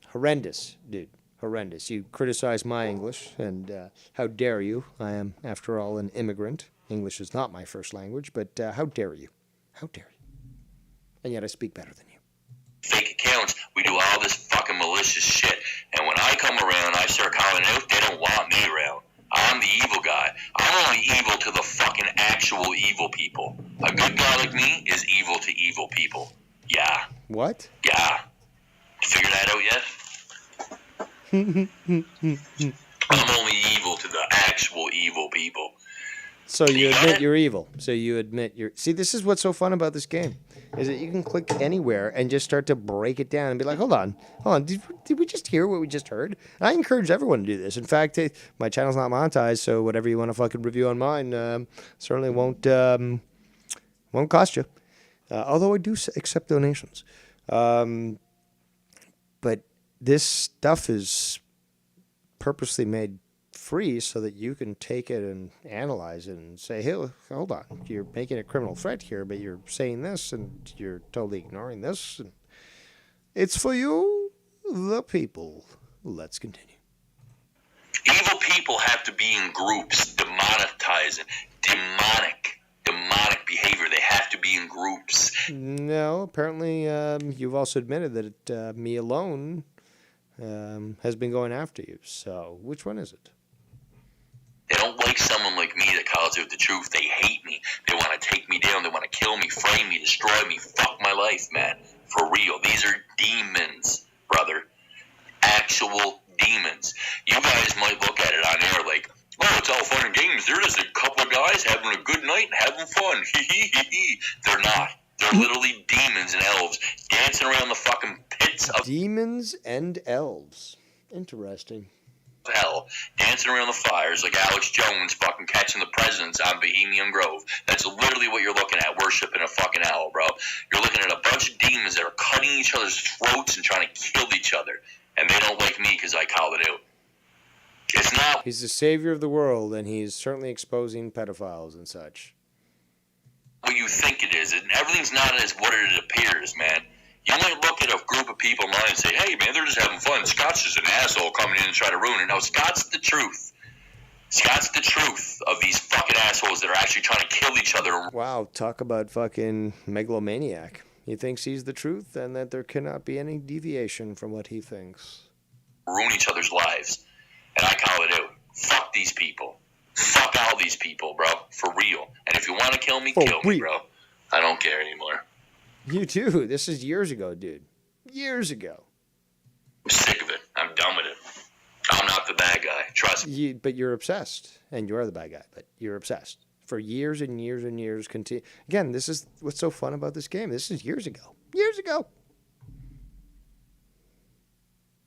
Horrendous, dude. Horrendous. You criticize my English, and how dare you? I am, after all, an immigrant. English is not my first language, but how dare you? How dare you? And yet I speak better than you. Fake accounts. We do all this fucking malicious shit. And when I come around, I start calling out. They don't want me around. I'm the evil guy. I'm only evil to the fucking actual evil people. A good guy like me is evil to evil people. Yeah. What? Yeah. Figure that out yet? I'm only evil to the actual evil people. So you admit you're evil. So you admit you're... See, this is what's so fun about this game, is that you can click anywhere and just start to break it down and be like, hold on. Did we just hear what we just heard? And I encourage everyone to do this. In fact, my channel's not monetized, so whatever you want to fucking review on mine certainly won't cost you. Although I do accept donations. But this stuff is purposely made free so that you can take it and analyze it and say, hey, hold on, you're making a criminal threat here, but you're saying this and you're totally ignoring this. And it's for you, the people. Let's continue. Evil people have to be in groups, demonetizing, demonic behavior. They have to be in groups. No, apparently you've also admitted that me alone has been going after you. So which one is it? They don't like someone like me that calls out the truth. They hate me. They want to take me down. They want to kill me, frame me, destroy me, fuck my life, man. For real. These are demons, brother. Actual demons. You guys might look at it on air like, oh, it's all fun and games. They're just a couple of guys having a good night and having fun. They're not. They're literally demons and elves dancing around the fucking pits of demons and elves. Interesting. Hell, dancing around the fires like Alex Jones fucking catching the presidents on Bohemian Grove. That's literally what you're looking at, worshiping a fucking owl, bro. You're looking at a bunch of demons that are cutting each other's throats and trying to kill each other. And they don't like me because I call it out. It's not. He's the savior of the world, and he's certainly exposing pedophiles and such. What you think it is, and everything's not as what it appears, man. You might look at a group of people online and say, hey, man, they're just having fun. Scott's just an asshole coming in and trying to ruin it. No, Scott's the truth. Scott's the truth of these fucking assholes that are actually trying to kill each other. Wow, talk about fucking megalomaniac. He thinks he's the truth and that there cannot be any deviation from what he thinks. Ruin each other's lives. And I call it out. Fuck these people. Fuck all these people, bro. For real. And if you want to kill me, kill me, bro. I don't care anymore. You too. This is years ago, dude. Years ago. I'm sick of it. I'm done with it. I'm not the bad guy. Trust me. But you're obsessed. And you are the bad guy, but you're obsessed. For years and years and years. Again, this is what's so fun about this game. This is years ago. Years ago.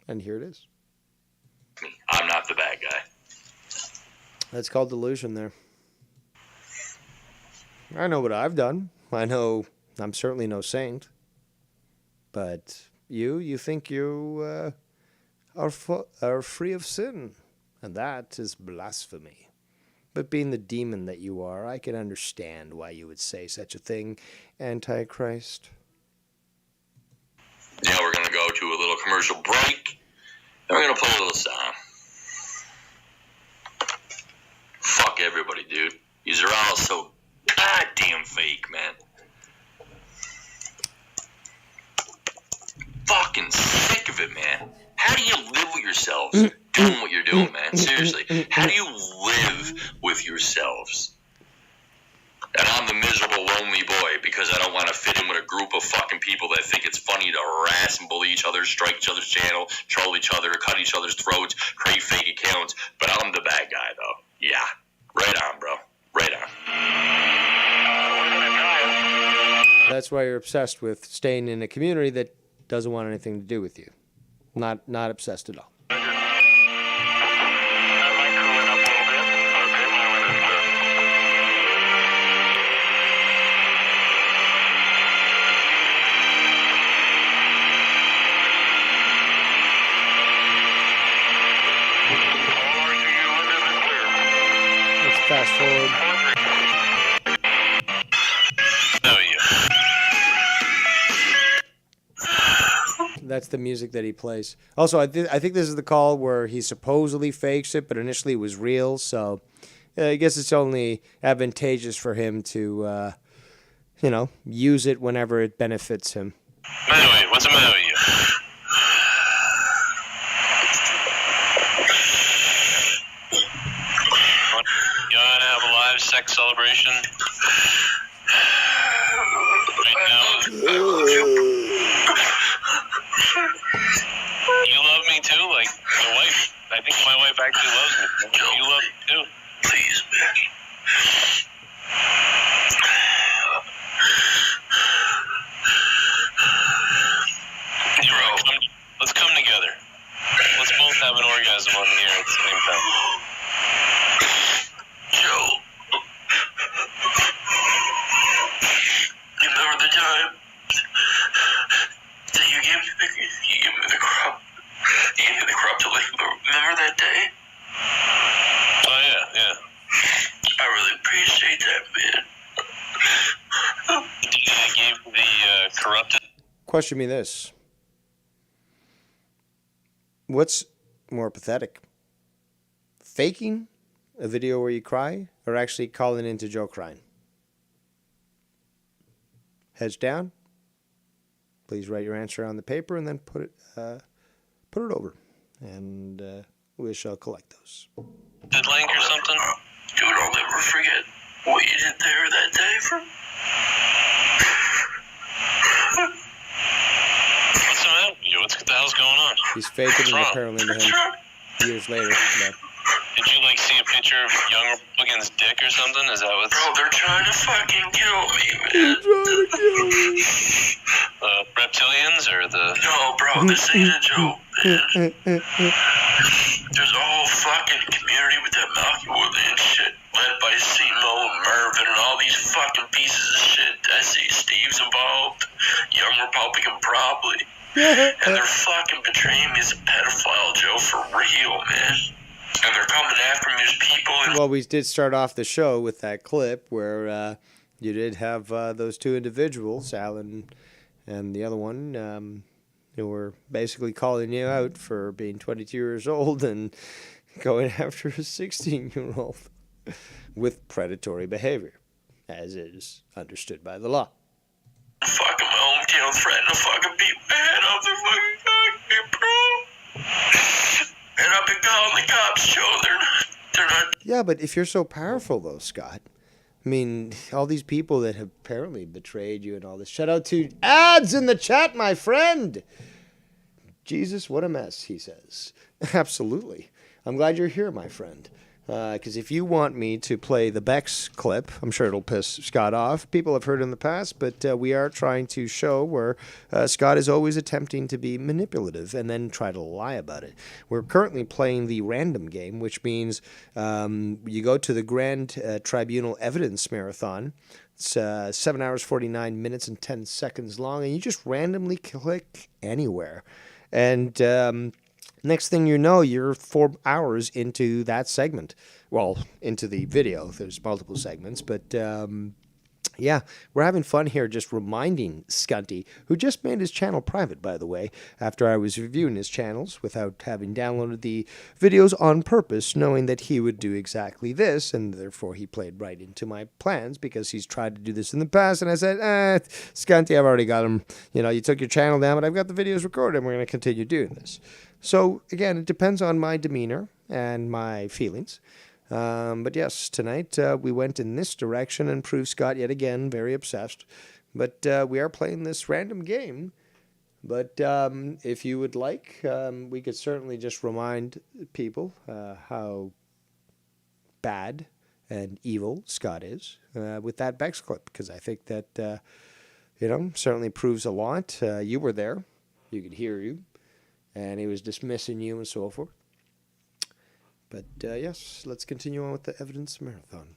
And here it is. I'm not the bad guy. That's called delusion there. I know what I've done. I know I'm certainly no saint. But you think you are free of sin. And that is blasphemy. But being the demon that you are, I can understand why you would say such a thing, Antichrist. Now we're going to go to a little commercial break. And we're going to play a little song. Fuck everybody, dude. These are all so goddamn fake, man. Fucking sick of it, man. How do you live with yourselves doing what you're doing, man? Seriously. How do you live with yourselves? And I'm the miserable, lonely boy because I don't want to fit in with a group of fucking people that think it's funny to harass and bully each other, strike each other's channel, troll each other, cut each other's throats, create fake accounts. But I'm the bad guy, though. Yeah. Right on, bro. Right on. That's why you're obsessed with staying in a community that doesn't want anything to do with you. Not obsessed at all. forward. That's the music that he plays. Also, I think this is the call where he supposedly fakes it, but initially it was real. So I guess it's only advantageous for him to, use it whenever it benefits him. Anyway, what's the matter with you? You want to have a live sex celebration? Right now? You love me too? Like, the wife, I think my wife actually loves me. You love me too? Please, man. Let's come together. Let's both have an orgasm on the air at the same time. Joe. You remember the time that you gave me the crop? You gave me the crop to lick. Remember that day? Oh, yeah. I really appreciate that, man. I gave the corrupted. Question me this. What's more pathetic? Faking a video where you cry or actually calling into Joe crying? Heads down. Please write your answer on the paper and then put it over. And we shall collect those. Did link or something? Dude, I'll never forget what you did there that day for. What's the matter with you? What the hell's going on? He's faking it apparently to him years later. But did you see a picture of young Republican's dick or something? Is that what? Bro, they're trying to fucking kill me, man. They're trying to kill me. Reptilians or the? No, bro, this ain't a joke, man. There's a whole fucking community with that Malky Woodland shit, led by Simo and Mervin and all these fucking pieces of shit. I see Steve's involved, Young Republican probably. And they're fucking betraying me as a pedophile, Joe, for real, man. And they're coming after me as people. Well, we did start off the show with that clip where you did have those two individuals, Alan and the other one, who were basically calling you out for being 22 years old and going after a 16-year-old with predatory behavior, as is understood by the law. Fucking my hometown threatening to fucking beat my head off the fucking cockpit, bro. And I've been calling the cops, Joe. They're not. Yeah, but if you're so powerful, though, Scott, I mean, all these people that have apparently betrayed you and all this. Shout out to ads in the chat, my friend. Jesus, what a mess, he says. Absolutely. I'm glad you're here, my friend. Because if you want me to play the Bex clip, I'm sure it'll piss Scott off. People have heard in the past, but we are trying to show where Scott is always attempting to be manipulative and then try to lie about it. We're currently playing the random game, which means you go to the Grand Tribunal Evidence Marathon. It's 7 hours, 49 minutes, and 10 seconds long, and you just randomly click anywhere. And next thing you know, you're 4 hours into that segment. Well, into the video. There's multiple segments. But, yeah, we're having fun here just reminding Scunty, who just made his channel private, by the way, after I was reviewing his channels without having downloaded the videos on purpose, knowing that he would do exactly this, and therefore he played right into my plans because he's tried to do this in the past. And I said, Scunty, I've already got him. You took your channel down, but I've got the videos recorded, and we're going to continue doing this. So, again, it depends on my demeanor and my feelings. But yes, tonight we went in this direction and proved Scott yet again very obsessed. But we are playing this random game. But if you would like, we could certainly just remind people how bad and evil Scott is with that Bex clip. Because I think that, certainly proves a lot. You were there. You could hear you. And he was dismissing you and so forth. But yes, let's continue on with the evidence marathon.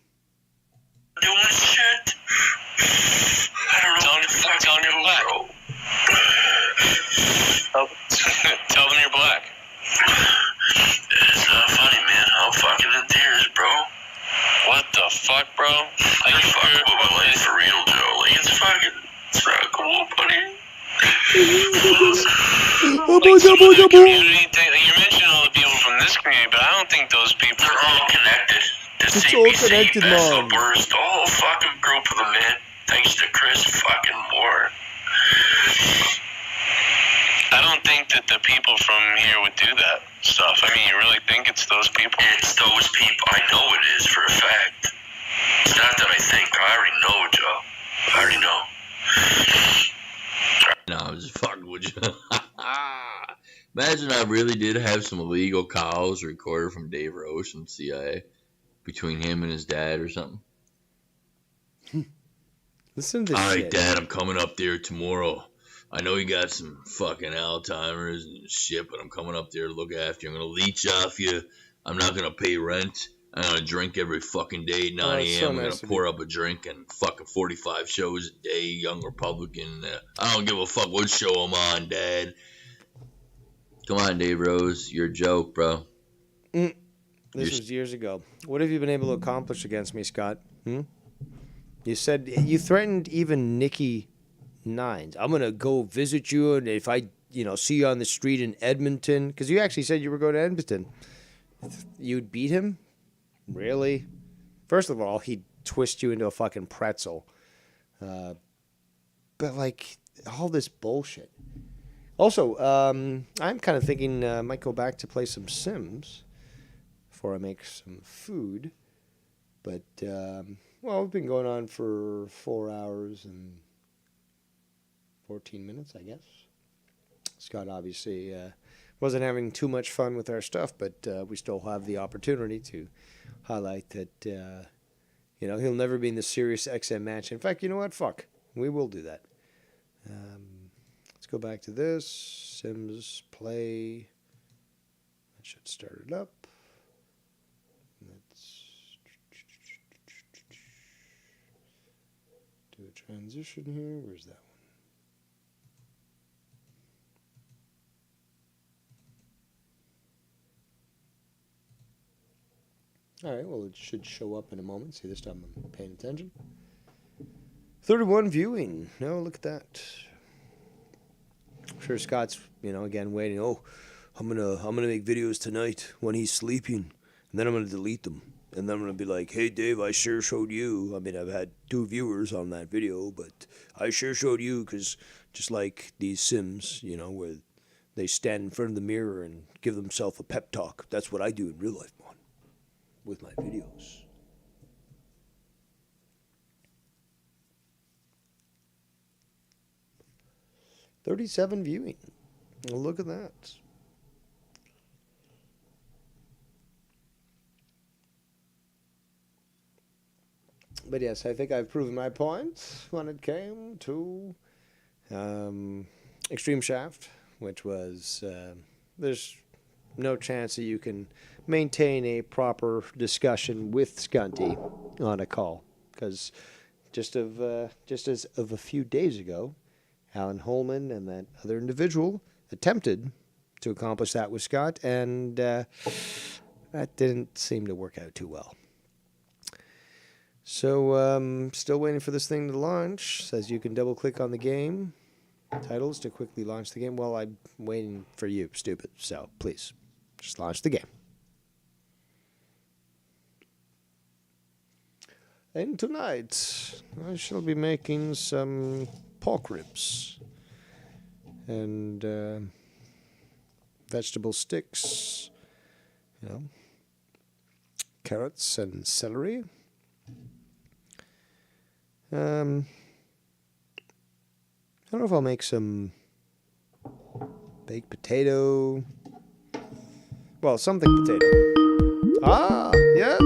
Doing shit. I don't know what the fuck to do, bro. Tell them you're black. It's not funny, man. I'm fucking in tears, bro. What the fuck, bro? Are you sure? With my life for real, Joe. Like, it's not cool, buddy. Like some of the community thing, like you mentioned all the people from this community, but I don't think those people are all connected. It's all connected, Mom. Burst, the whole fucking group of them, man. Thanks to Chris fucking Moore. I don't think that the people from here would do that stuff. I mean, you really think it's those people? It's those people. I know it is for a fact. It's not that I think. I already know, Joe. I already know. No, I'm just fucking with you. Imagine I really did have some illegal calls recorded from Dave Roche and CIA between him and his dad or something. Listen to this All right, shit. Dad, I'm coming up there tomorrow. I know you got some fucking Alzheimer's and shit, but I'm coming up there to look after you. I'm going to leech off you. I'm not going to pay rent. I'm going to drink every fucking day at 9 it's a.m. so I'm going nice to of pour you. up a drink and fucking 45 shows a day, Young Republican. I don't give a fuck what show I'm on, Dad. Come on, Dave Rose. You're a joke, bro. This was years ago. What have you been able to accomplish against me, Scott? You said you threatened even Nikki Nines. I'm gonna go visit you, and if I, see you on the street in Edmonton, because you actually said you were going to Edmonton, you'd beat him. Really? First of all, he'd twist you into a fucking pretzel. But like all this bullshit. Also, I'm kind of thinking I might go back to play some Sims before I make some food. But, we've been going on for 4 hours and 14 minutes, I guess. Scott obviously wasn't having too much fun with our stuff, but we still have the opportunity to highlight that, he'll never be in the Sirius XM match. In fact, you know what? Fuck. We will do that. Let's go back to this. Sims play. That should start it up. Let's do a transition here. Where's that one? All right, well, it should show up in a moment. See, this time I'm paying attention. 31 viewing. No, look at that. I'm sure Scott's, again waiting. Oh, I'm gonna make videos tonight when he's sleeping, and then I'm gonna delete them, and then I'm gonna be like, hey Dave, I sure showed you. I mean, I've had 2 viewers on that video, but I sure showed you, because just like these Sims, where they stand in front of the mirror and give themselves a pep talk. That's what I do in real life, man, with my videos. $37 viewing. Well, look at that. But yes, I think I've proven my point when it came to Extreme Shaft, which was there's no chance that you can maintain a proper discussion with Scunty on a call, because just as of a few days ago, Alan Holman and that other individual attempted to accomplish that with Scott, and that didn't seem to work out too well. So, still waiting for this thing to launch. Says you can double-click on the game titles to quickly launch the game. Well, I'm waiting for you, stupid. So, please, just launch the game. And tonight, I shall be making some pork ribs and vegetable sticks, carrots and celery. I don't know if I'll make some baked potato. Well, something potato. Ah, yes.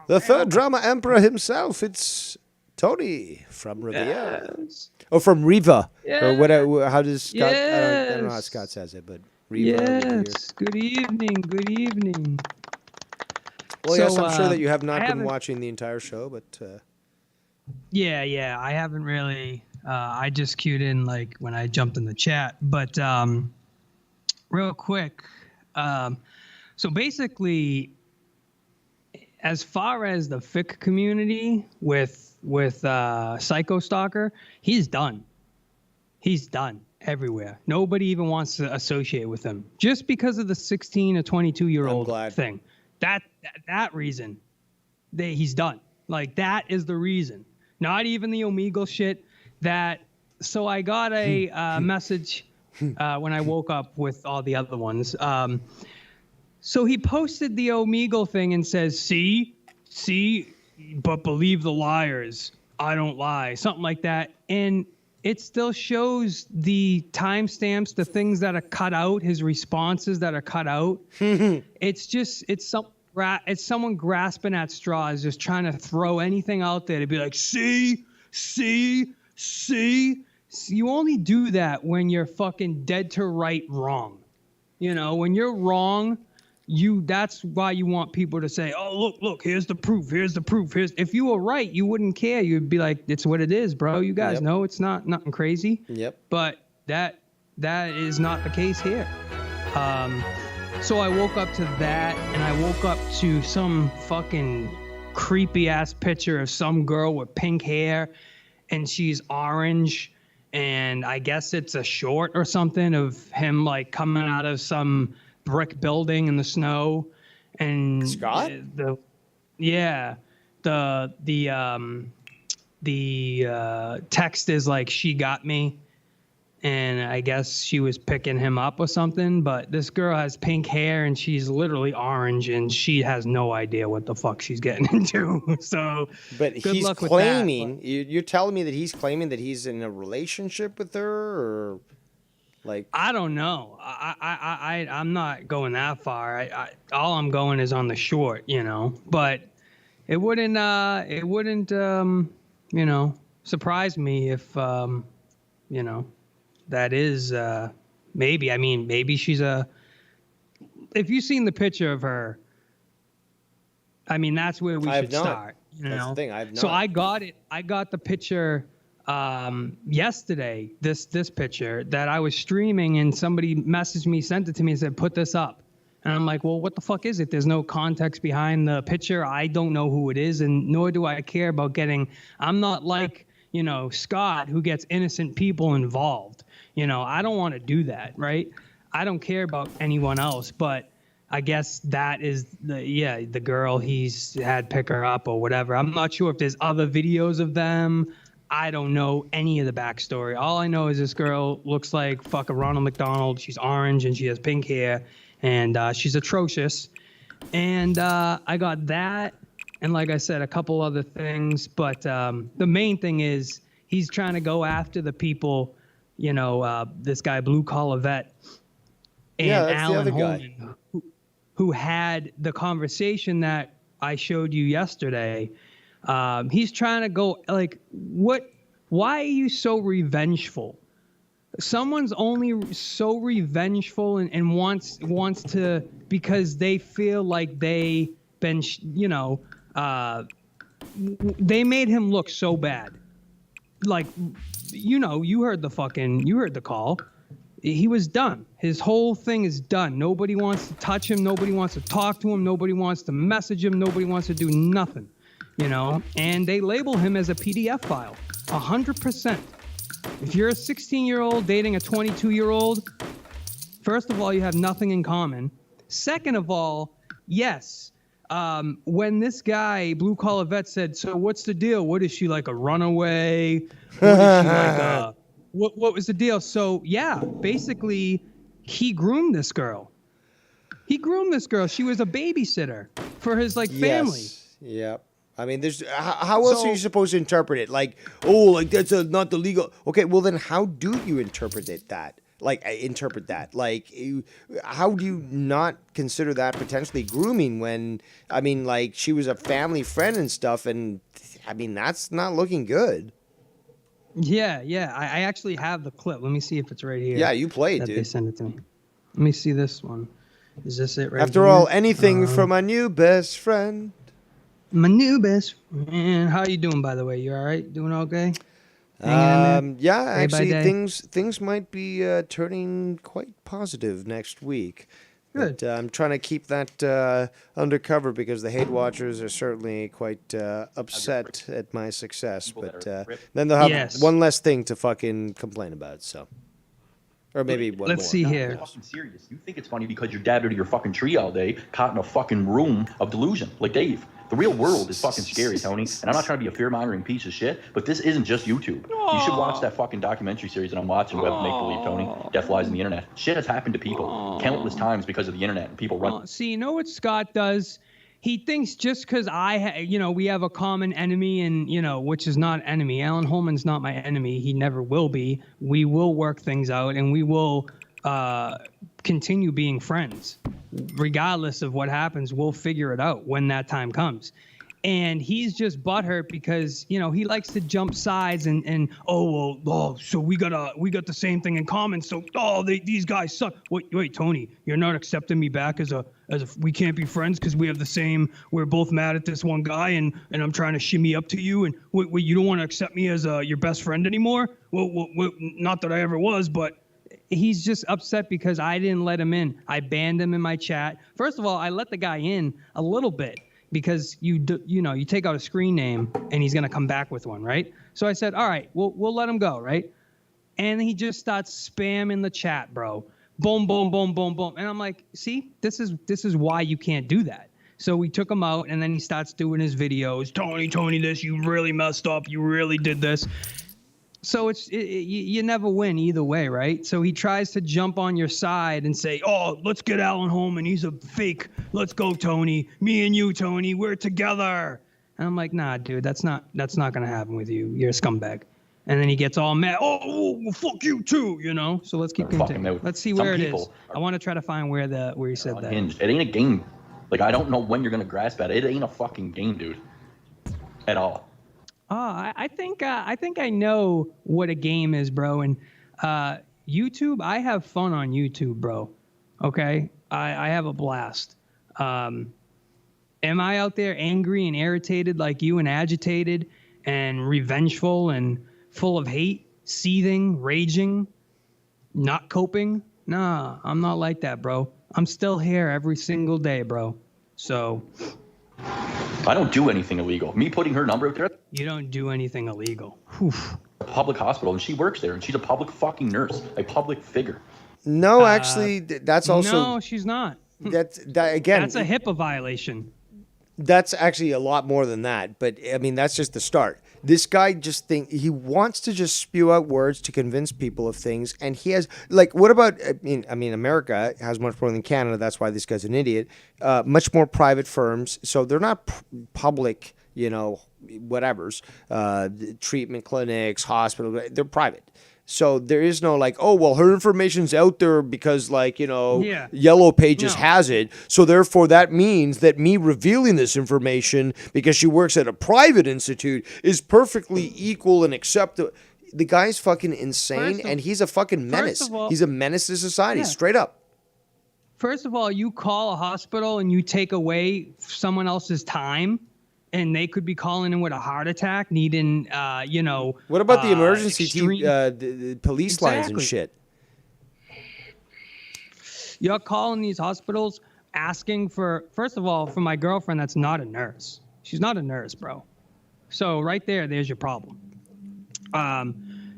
The third drama emperor himself. It's Tony from Riviera. Yes. Oh, from Riva. Yes. Or what? How does Scott? I don't know how Yes. Scott says it, but Riva. Riviera. Yes. Good evening. Good evening. Well, So, yes, I'm sure that you have I not been haven't- watching the entire show, but Yeah. I haven't really. I just queued in like when I jumped in the chat, but real quick. So basically, as far as the fic community with Psycho Stalker, he's done. He's done everywhere. Nobody even wants to associate with him just because of the 16 or 22-year-old thing. That reason, he's done. Like, that is the reason. Not even the Omegle shit. So I got a message when I woke up with all the other ones. So he posted the Omegle thing and says, see, but believe the liars. I don't lie. Something like that. And it still shows the timestamps, the things that are cut out, his responses that are cut out. It's someone grasping at straws, just trying to throw anything out there to be like, see. You only do that when you're fucking dead to right wrong. You know, when you're wrong, that's why you want people to say, oh, look, here's the proof. If you were right, you wouldn't care. You'd be like, it's what it is, bro. You guys know it's nothing crazy. Yep. But that is not the case here. So I woke up to that, and I woke up to some fucking creepy ass picture of some girl with pink hair, and she's orange, and I guess it's a short or something of him like coming out of some brick building in the snow. And Scott? The text is like, she got me, and I guess she was picking him up or something. But this girl has pink hair, and she's literally orange, and she has no idea what the fuck she's getting into. So, but good he's luck with claiming, that, you're telling me that he's claiming that he's in a relationship with her, or like, I don't know. I'm not going that far. All I'm going is on the short, you know. But it wouldn't surprise me if that is maybe. I mean, maybe she's if you've seen the picture of her, I mean, that's where we should start. You know? That's the thing. I have not. So I got it. I got the picture yesterday. This picture that I was streaming, and somebody messaged me, sent it to me, and said, "Put this up." And I'm like, "Well, what the fuck is it?" There's no context behind the picture. I don't know who it is, and nor do I care about getting. I'm not like Scott, who gets innocent people involved. I don't want to do that, right? I don't care about anyone else, but I guess that is the girl he's had pick her up or whatever. I'm not sure if there's other videos of them. I don't know any of the backstory. All I know is this girl looks like fucking Ronald McDonald. She's orange and she has pink hair, and she's atrocious. And I got that, and like I said, a couple other things. But the main thing is he's trying to go after the people. This guy, Blue Collar Vet, and that's Alan the other guy. Holman, who had the conversation that I showed you yesterday. He's trying to go like, what? Why are you so revengeful? Someone's only so revengeful and wants to, because they feel like they been, they made him look so bad. Like, you heard the call. He was done. His whole thing is done. Nobody wants to touch him. Nobody wants to talk to him. Nobody wants to message him. Nobody wants to do nothing, and they label him as a PDF file, 100%. If you're a 16-year-old dating a 22-year-old, first of all, you have nothing in common. Second of all, yes, when this guy, Blue Collar Vet, said, so what's the deal? What is she, like a runaway? What is she, like what was the deal? So, yeah, basically, he groomed this girl. She was a babysitter for his, family. Yes. Yep. I mean, there's how else are you supposed to interpret it? Like, that's not the legal. Okay, well then, how do you interpret it? Interpret that. Like, how do you not consider that potentially grooming when, I mean, like, she was a family friend and stuff, and I mean, that's not looking good. Yeah. I actually have the clip. Let me see if it's right here. Yeah, you play it, dude. They sent it to me. Let me see this one. Is this it right After here? all, anything from my new best friend. My new best friend. How you doing, by the way? You all right? Doing okay? Yeah, Day by actually, day? things might be turning quite positive next week. But I'm trying to keep that undercover because the hate watchers are certainly quite upset at my success. But then they'll have one less thing to fucking complain about. So, or maybe one more. Let's see here. Fucking serious. You think it's funny because you're dabbed into your fucking tree all day, caught in a fucking room of delusion, like Dave. The real world is fucking scary, Tony. And I'm not trying to be a fear-mongering piece of shit, but this isn't just YouTube. You should watch that fucking documentary series that I'm watching, Web of Make-Believe, Tony. Death Lies on the Internet. Shit has happened to people countless times because of the internet. And people run. See, you know what Scott does? He thinks just because we have a common enemy and, which is not enemy. Alan Holman's not my enemy. He never will be. We will work things out and we will continue being friends. Regardless of what happens, we'll figure it out when that time comes. And he's just butthurt because, he likes to jump sides and so we got the same thing in common. So, these guys suck. Wait, Tony, you're not accepting me back as we can't be friends because we're both mad at this one guy and I'm trying to shimmy up to you. And wait, you don't want to accept me as your best friend anymore? Well, not that I ever was, but he's just upset because I didn't let him in. I banned him in my chat. First of all, I let the guy in a little bit because you take out a screen name and he's gonna come back with one, right? So I said, all right, we'll let him go, right? And he just starts spamming the chat, bro. Boom, boom, boom, boom, boom. And I'm like, see, this is why you can't do that. So we took him out and then he starts doing his videos. Tony, this, you really messed up. You really did this. So you never win either way, right? So he tries to jump on your side and say, let's get Alan Holman. He's a fake. Let's go, Tony. Me and you, Tony, we're together. And I'm like, nah, dude, that's not gonna happen with you. You're a scumbag. And then he gets all mad. Well, fuck you too, So let's keep continuing. Let's see where it is. I want to try to find where he said that. It ain't a game. Like, I don't know when you're gonna grasp at it. It ain't a fucking game, dude. At all. I think I know what a game is, bro. And YouTube, I have fun on YouTube, bro. Okay, I have a blast. Am I out there angry and irritated like you and agitated and revengeful and full of hate, seething, raging, not coping? Nah, I'm not like that, bro. I'm still here every single day, bro. So I don't do anything illegal. Me putting her number out there. You don't do anything illegal. A public hospital, and she works there, and she's a public fucking nurse, a public figure. No, actually, that's also. No, she's not. That's again. That's a HIPAA violation. That's actually a lot more than that, but I mean that's just the start. This guy he wants to just spew out words to convince people of things, and he has what about I mean America has much more than Canada. That's why this guy's an idiot. Much more private firms, so they're not public. Whatever's treatment clinics, hospital. They're private. So there is no her information's out there because Yellow Pages has it. So therefore that means that me revealing this information because she works at a private institute is perfectly equal and acceptable. The guy's fucking insane and he's a fucking menace. He's a menace to society, straight up. First of all, you call a hospital and you take away someone else's time. And they could be calling in with a heart attack, needing, What about the emergency team, the police lines and shit? You're calling these hospitals asking first of all, for my girlfriend that's not a nurse. She's not a nurse, bro. So right there's your problem.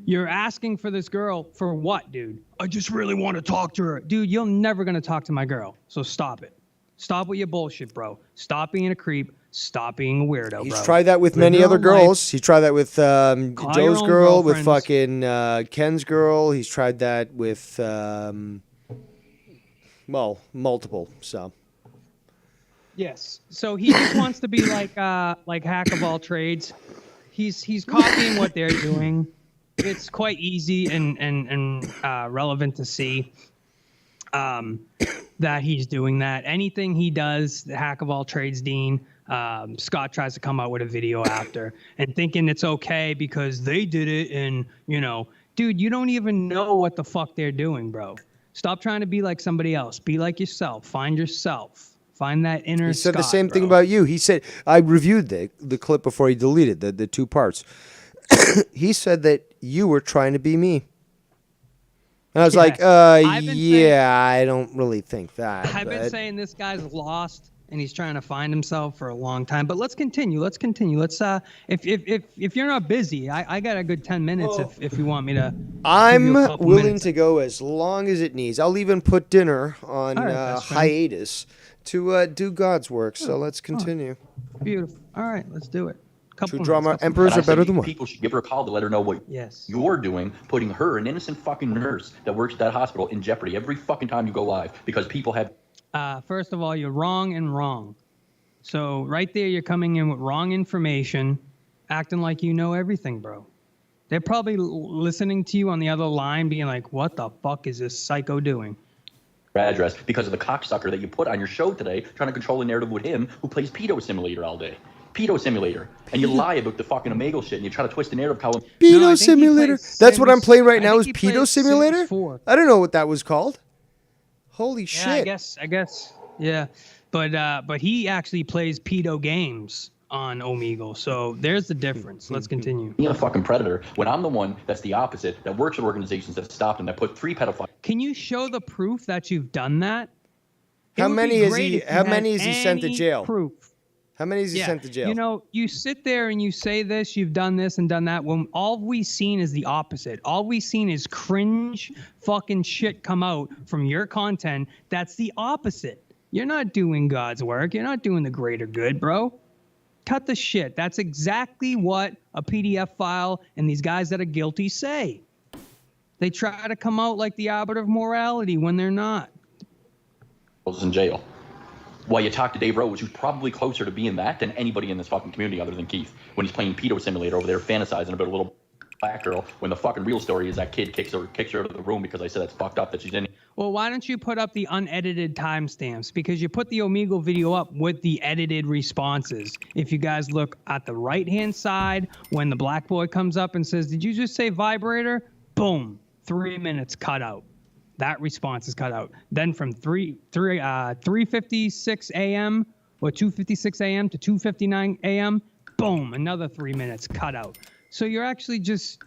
You're asking for this girl for what, dude? I just really want to talk to her. Dude, you're never going to talk to my girl. So stop it. Stop with your bullshit, bro. Stop being a creep. Stop being a weirdo, bro. He's tried that with many other girls. He tried that with Joe's girl, with fucking Ken's girl. He's tried that with, multiple. So. Yes. So he just wants to be like Hack of all trades. He's copying what they're doing. It's quite easy and relevant to see. That he's doing that. Anything he does, the Hack of all trades, Dean. Scott tries to come out with a video after and thinking it's okay because they did it. And, dude, you don't even know what the fuck they're doing, bro. Stop trying to be like somebody else. Be like yourself. Find yourself. Find that inner He said Scott, the same bro. thing about you. He said, I reviewed the clip before he deleted the 2 parts. He said that you were trying to be me. And I was Yeah. like, I've been I don't really think that. I've been but- saying this guy's lost and he's trying to find himself for a long time. But let's continue. Let's if you're not busy, I got a good 10 minutes if you want me to. I'm give you a couple willing minutes. to go as long as it needs. I'll even put dinner on All right, best friend. hiatus to do God's work. So let's continue. Beautiful. All right, let's do it. True drama emperors And I are better said than one. people should give her a call to let her know what you're doing, putting her, an innocent fucking nurse that works at that hospital, in jeopardy every fucking time you go live because people have. First of all, you're wrong and wrong. So right there, you're coming in with wrong information, acting like you know everything, bro. They're probably listening to you on the other line, being like, "What the fuck is this psycho doing?" Address because of the cocksucker that you put on your show today, trying to control the narrative with him who plays Pedo Simulator all day. Pedo Simulator. And you lie about the fucking Omegle shit and you try to twist the narrative column. Pedo Simulator. That's what I'm playing right now. Is Pedo Simulator? I don't know what that was called. Holy Yeah, shit! I guess, yeah. But he actually plays pedo games on Omegle, so there's the difference. Let's continue. Being a fucking predator when I'm the one that's the opposite, that works with organizations that stopped him, that put 3 pedophiles. Can you show the proof that you've done that? It How would many be is great he? if you How had many is he sent to any jail? Proof. How many is he sent to jail? You know, you sit there and you say this, you've done this and done that, when all we've seen is the opposite. All we've seen is cringe fucking shit come out from your content. That's the opposite. You're not doing God's work. You're not doing the greater good, bro. Cut the shit. That's exactly what a PDF file and these guys that are guilty say. They try to come out like the arbiter of morality when they're not. Was in jail. While you talk to Dave Rose, who's probably closer to being that than anybody in this fucking community other than Keith, when he's playing Pedo Simulator over there, fantasizing about a little black girl, when the fucking real story is that kid kicks her out of the room because I said that's fucked up that she's in. Well, why don't you put up the unedited timestamps? Because you put the Omegle video up with the edited responses. If you guys look at the right-hand side, when the black boy comes up and says, "Did you just say vibrator?" Boom, 3 minutes cut out. That response is cut out. Then from 3:56 a.m. or 2:56 a.m. to 2:59 a.m., boom, another 3 minutes cut out. So you're actually just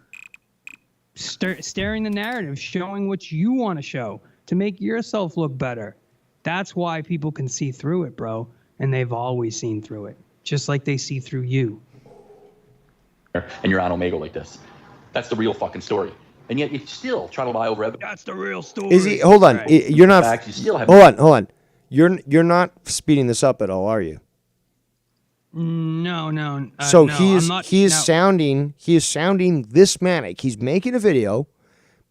staring the narrative, showing what you want to show to make yourself look better. That's why people can see through it, bro. And they've always seen through it, just like they see through you. And you're on Omegle like this. That's the real fucking story. And yet you still try to lie over evidence. That's the real story. Is he? Hold on. You're not. Facts, you still have- Hold on. You're not speeding this up at all, are you? No. So no, he is I'm not, he is no. sounding this manic. He's making a video,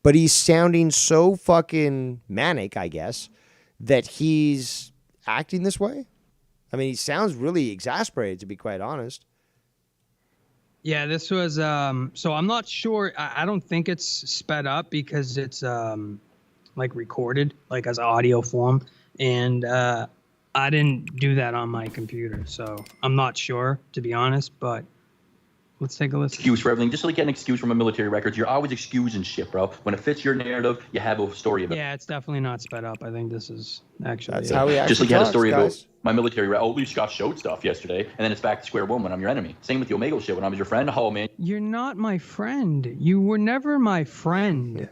but he's sounding so fucking manic, I guess, that he's acting this way. I mean, he sounds really exasperated, to be quite honest. Yeah, this was so I'm not sure. I don't think it's sped up because it's like recorded, like as audio form, and I didn't do that on my computer, so I'm not sure, to be honest. But let's take a listen. Excuse for everything. Just like get an excuse from a military records, you're always excusing shit, bro. When it fits your narrative, you have a story about it. Yeah, it's definitely not sped up. I think this is actually. That's how we actually Just like you had a talks, story guys. about my military. Oh, Lee Scott showed stuff yesterday, and then it's back to square one when I'm your enemy. Same with the Omegle shit. When I was your friend, oh man. You're not my friend. You were never my friend.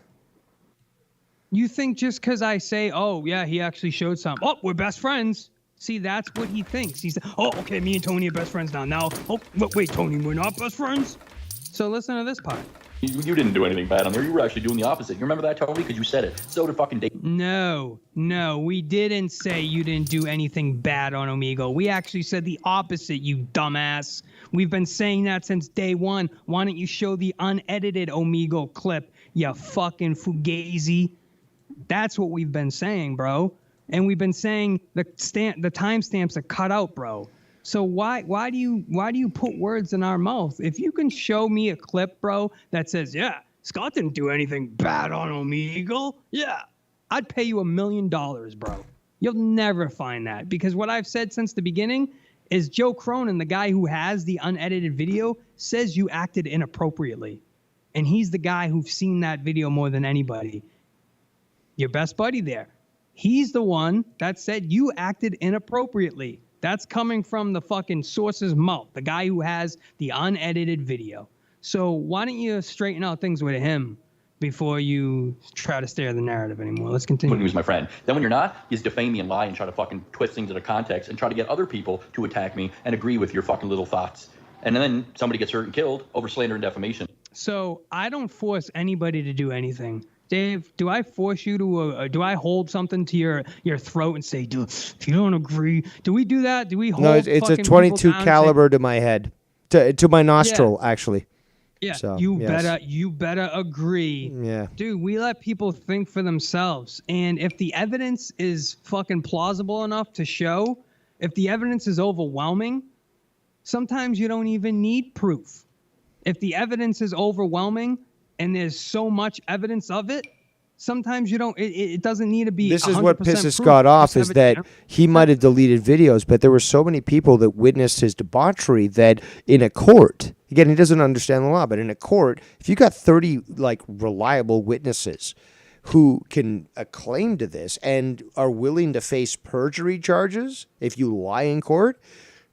You think just because I say, oh, yeah, he actually showed something. Oh, we're best friends. See, that's what he thinks. He's, oh, okay, me and Tony are best friends now. Oh, wait, Tony, we're not best friends? So listen to this part. You didn't do anything bad on there. You were actually doing the opposite. You remember that, Tony? Because you said it. So did fucking Dave. No, we didn't say you didn't do anything bad on Omegle. We actually said the opposite, you dumbass. We've been saying that since day one. Why don't you show the unedited Omegle clip, you fucking fugazi? That's what we've been saying, bro. And we've been saying the timestamps are cut out, bro. So why do you put words in our mouth? If you can show me a clip, bro, that says, yeah, Scott didn't do anything bad on Omegle, yeah, I'd pay you $1 million, bro. You'll never find that, because what I've said since the beginning is Joe Cronin, the guy who has the unedited video, says you acted inappropriately. And he's the guy who's seen that video more than anybody. Your best buddy there. He's the one that said you acted inappropriately. That's coming from the fucking source's mouth, the guy who has the unedited video. So why don't you straighten out things with him? before you try to steer the narrative anymore. Let's continue. When he was my friend. Then when you're not, you just defame me and lie and try to fucking twist things out of context and try to get other people to attack me and agree with your fucking little thoughts. And then somebody gets hurt and killed over slander and defamation. So I don't force anybody to do anything. Dave, do I force you to, do I hold something to your throat and say, dude, if you don't agree, do we do that? Do we hold No, it's a fucking 22 people down caliber to my head, to my nostril, actually. Yeah, So, you yes. better agree. Yeah. Dude, we let people think for themselves. And if the evidence is fucking plausible enough to show, if the evidence is overwhelming, sometimes you don't even need proof. If the evidence is overwhelming and there's so much evidence of it, sometimes you don't, it doesn't need to be This is what 100% pisses proof. Scott off, Just is have it- that he might have deleted videos, but there were so many people that witnessed his debauchery that in a court, again, he doesn't understand the law, but in a court, if you got 30 like reliable witnesses who can acclaim to this and are willing to face perjury charges if you lie in court,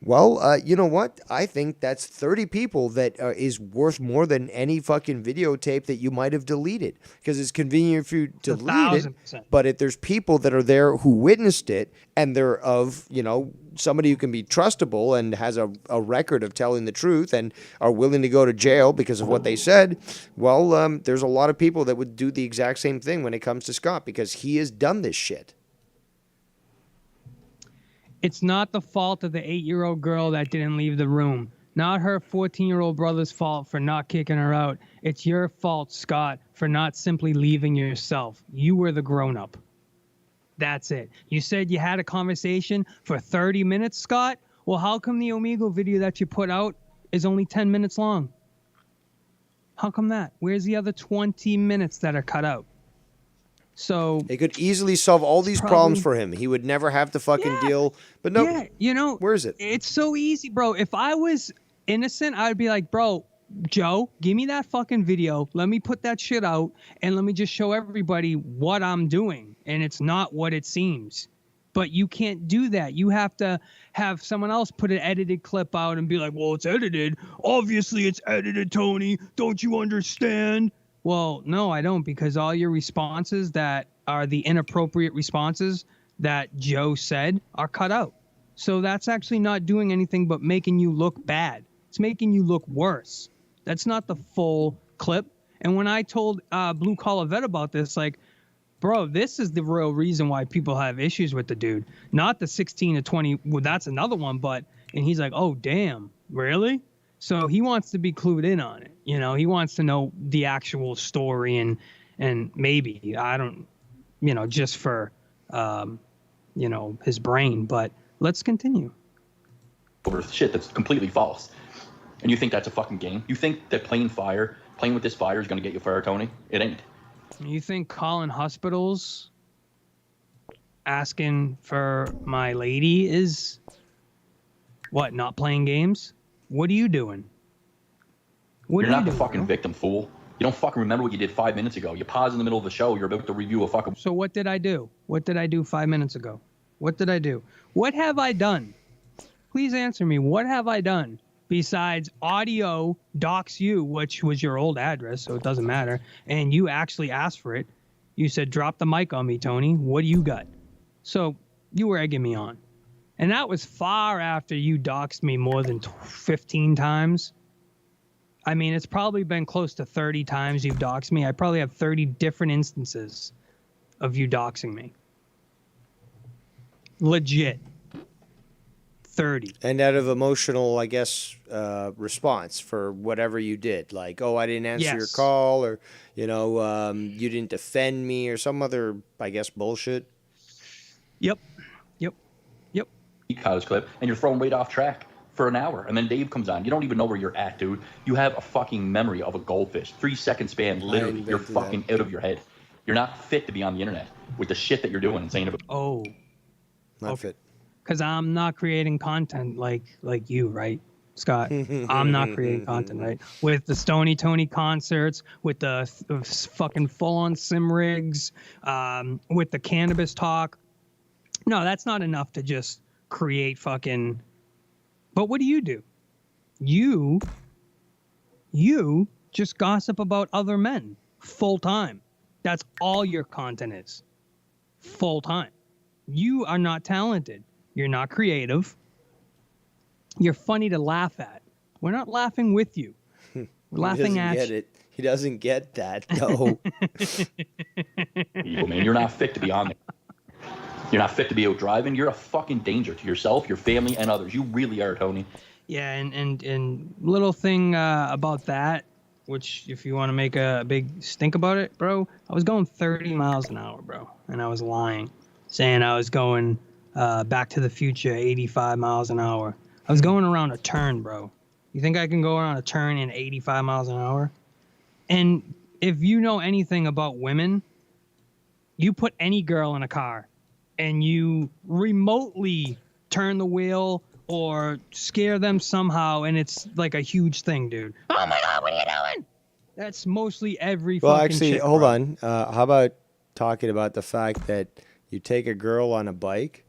well, you know what? I think that's 30 people that is worth more than any fucking videotape that you might have deleted, because it's convenient if you delete it. 1,000%. But if there's people that are there who witnessed it and they're of, somebody who can be trustable and has a record of telling the truth and are willing to go to jail because of what they said, well, there's a lot of people that would do the exact same thing when it comes to Scott, because he has done this shit. It's not the fault of the 8-year-old girl that didn't leave the room. Not her 14-year-old brother's fault for not kicking her out. It's your fault, Scott, for not simply leaving yourself. You were the grown-up. That's it. You said you had a conversation for 30 minutes, Scott? Well, how come the Omegle video that you put out is only 10 minutes long? How come that? Where's the other 20 minutes that are cut out? So it could easily solve all these problems for him. He would never have to fucking deal. But no, yeah, where is it? It's so easy, bro. If I was innocent, I'd be like, bro, Joe, give me that fucking video. Let me put that shit out and let me just show everybody what I'm doing. And it's not what it seems. But you can't do that. You have to have someone else put an edited clip out and be like, well, it's edited. Obviously, it's edited, Tony. Don't you understand? Well, no, I don't, because all your responses that are the inappropriate responses that Joe said are cut out. So that's actually not doing anything but making you look bad. It's making you look worse. That's not the full clip. And when I told Blue Collar Vet about this, like, bro, this is the real reason why people have issues with the dude. Not the 16 to 20. Well, that's another one. But, and he's like, oh, damn, really? So he wants to be clued in on it. He wants to know the actual story and maybe, I don't, just for, his brain. But let's continue. Over shit that's completely false. And you think that's a fucking game? You think that playing with this fire is going to get you fired, Tony? It ain't. You think calling hospitals, asking for my lady is, what, not playing games? What are you doing? You're not the fucking victim, fool. You don't fucking remember what you did 5 minutes ago. You pause in the middle of the show. You're about to review a fucking... So what did I do? What did I do 5 minutes ago? What did I do? What have I done? Please answer me. What have I done besides audio docs you, which was your old address, so it doesn't matter, and you actually asked for it. You said, drop the mic on me, Tony. What do you got? So you were egging me on. And that was far after you doxed me more than 15 times. I mean, it's probably been close to 30 times you've doxed me. I probably have 30 different instances of you doxing me. Legit. 30. And out of emotional, I guess, response for whatever you did. Like, oh, I didn't answer your call, or, you didn't defend me, or some other, I guess, bullshit. Yep. College clip, and you're throwing weight off track for an hour, and then Dave comes on. You don't even know where you're at, dude. You have a fucking memory of a goldfish. 3-second span, literally. You're fucking out of your head. You're not fit to be on the internet with the shit that you're doing and saying about. Oh. Not fit. Because I'm not creating content like you, right, Scott? I'm not creating content, right? With the Stony Tony concerts, with the fucking full-on sim rigs, with the cannabis talk. No, that's not enough to just create fucking... But what do? You just gossip about other men. full time. That's all your content is. Full time. You are not talented. You're not creative. You're funny to laugh at. We're not laughing with you. We're laughing at Get you. it. He doesn't get that, though. Evil, man. You're not fit to be on there. You're not fit to be out driving. You're a fucking danger to yourself, your family, and others. You really are, Tony. Yeah, and little thing about that, which if you want to make a big stink about it, bro, I was going 30 miles an hour, bro, and I was lying, saying I was going Back to the Future 85 miles an hour. I was going around a turn, bro. You think I can go around a turn in 85 miles an hour? And if you know anything about women, you put any girl in a car and you remotely turn the wheel or scare them somehow, and it's like a huge thing, dude. Oh my God, what are you doing? That's mostly every Well, fucking actually, chick, hold bro. on. How about talking about the fact that you take a girl on a bike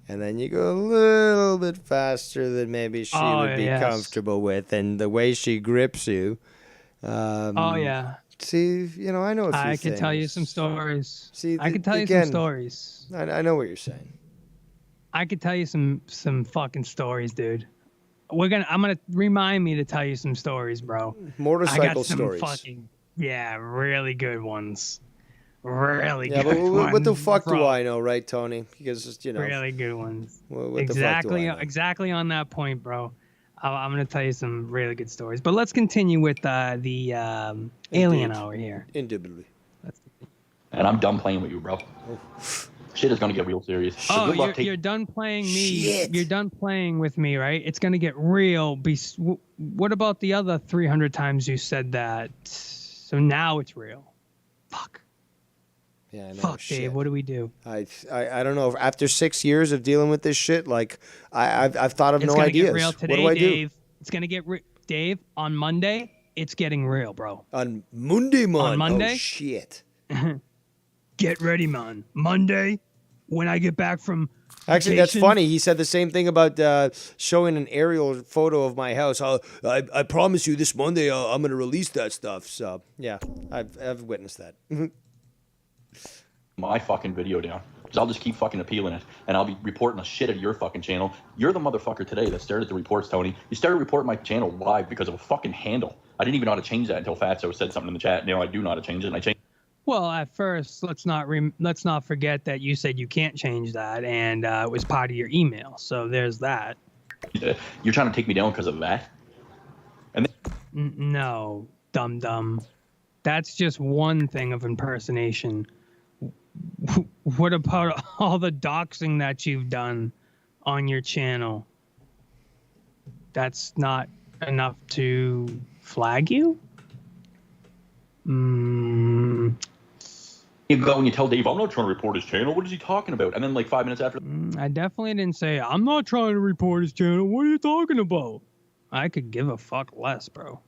and then you go a little bit faster than maybe she would be yes. comfortable with, and the way she grips you. Oh, yeah. See, you know, I know a few I can tell you things. some stories. See, I can tell you some again, stories. I know what you're saying. I could tell you some fucking stories, dude. I'm gonna remind me to tell you some stories, bro. Motorcycle I got some stories. Fucking, yeah, really good ones. Really Yeah, good but ones. what the fuck bro. do I know, right, Tony? Because, you know. Really good ones. What Exactly, the fuck do I know? exactly on that point, bro. I'm gonna tell you some really good stories. But let's continue with the alien hour here. Indubitably. And I'm done playing with you, bro. Shit is gonna get real serious. So Oh, good luck you're done playing me. You're done playing with me, right? It's gonna get real. What about the other 300 times you said that? So now it's real. Fuck. Yeah, I know. Fuck, shit. Dave. What do we do? I don't know. After 6 years of dealing with this shit, like I've thought of It's no gonna ideas. get real today, what do I Dave. It's gonna get Dave, on Monday. It's getting real, bro. On Monday, man. On Monday. Oh shit. Get ready, man. Monday, when I get back from. Actually, that's vacation- funny. He said the same thing about showing an aerial photo of my house. I promise you, this Monday I'm going to release that stuff. So yeah, I've witnessed that. my fucking video down. Because I'll just keep fucking appealing it, and I'll be reporting the shit at your fucking channel. You're the motherfucker today that started the reports, Tony. You started reporting my channel live because of a fucking handle. I didn't even know how to change that until Fatso said something in the chat. Now I do know how to change it, and I changed. Well, at first, let's not forget that you said you can't change that, and it was part of your email. So there's that. You're trying to take me down because of that? And then, No, dum. That's just one thing of impersonation. What about all the doxing that you've done on your channel? That's not enough to flag you? you go and you tell Dave, I'm not trying to report his channel. What is he talking about? And then like 5 minutes after, I definitely didn't say, I'm not trying to report his channel. What are you talking about? I could give a fuck less, bro.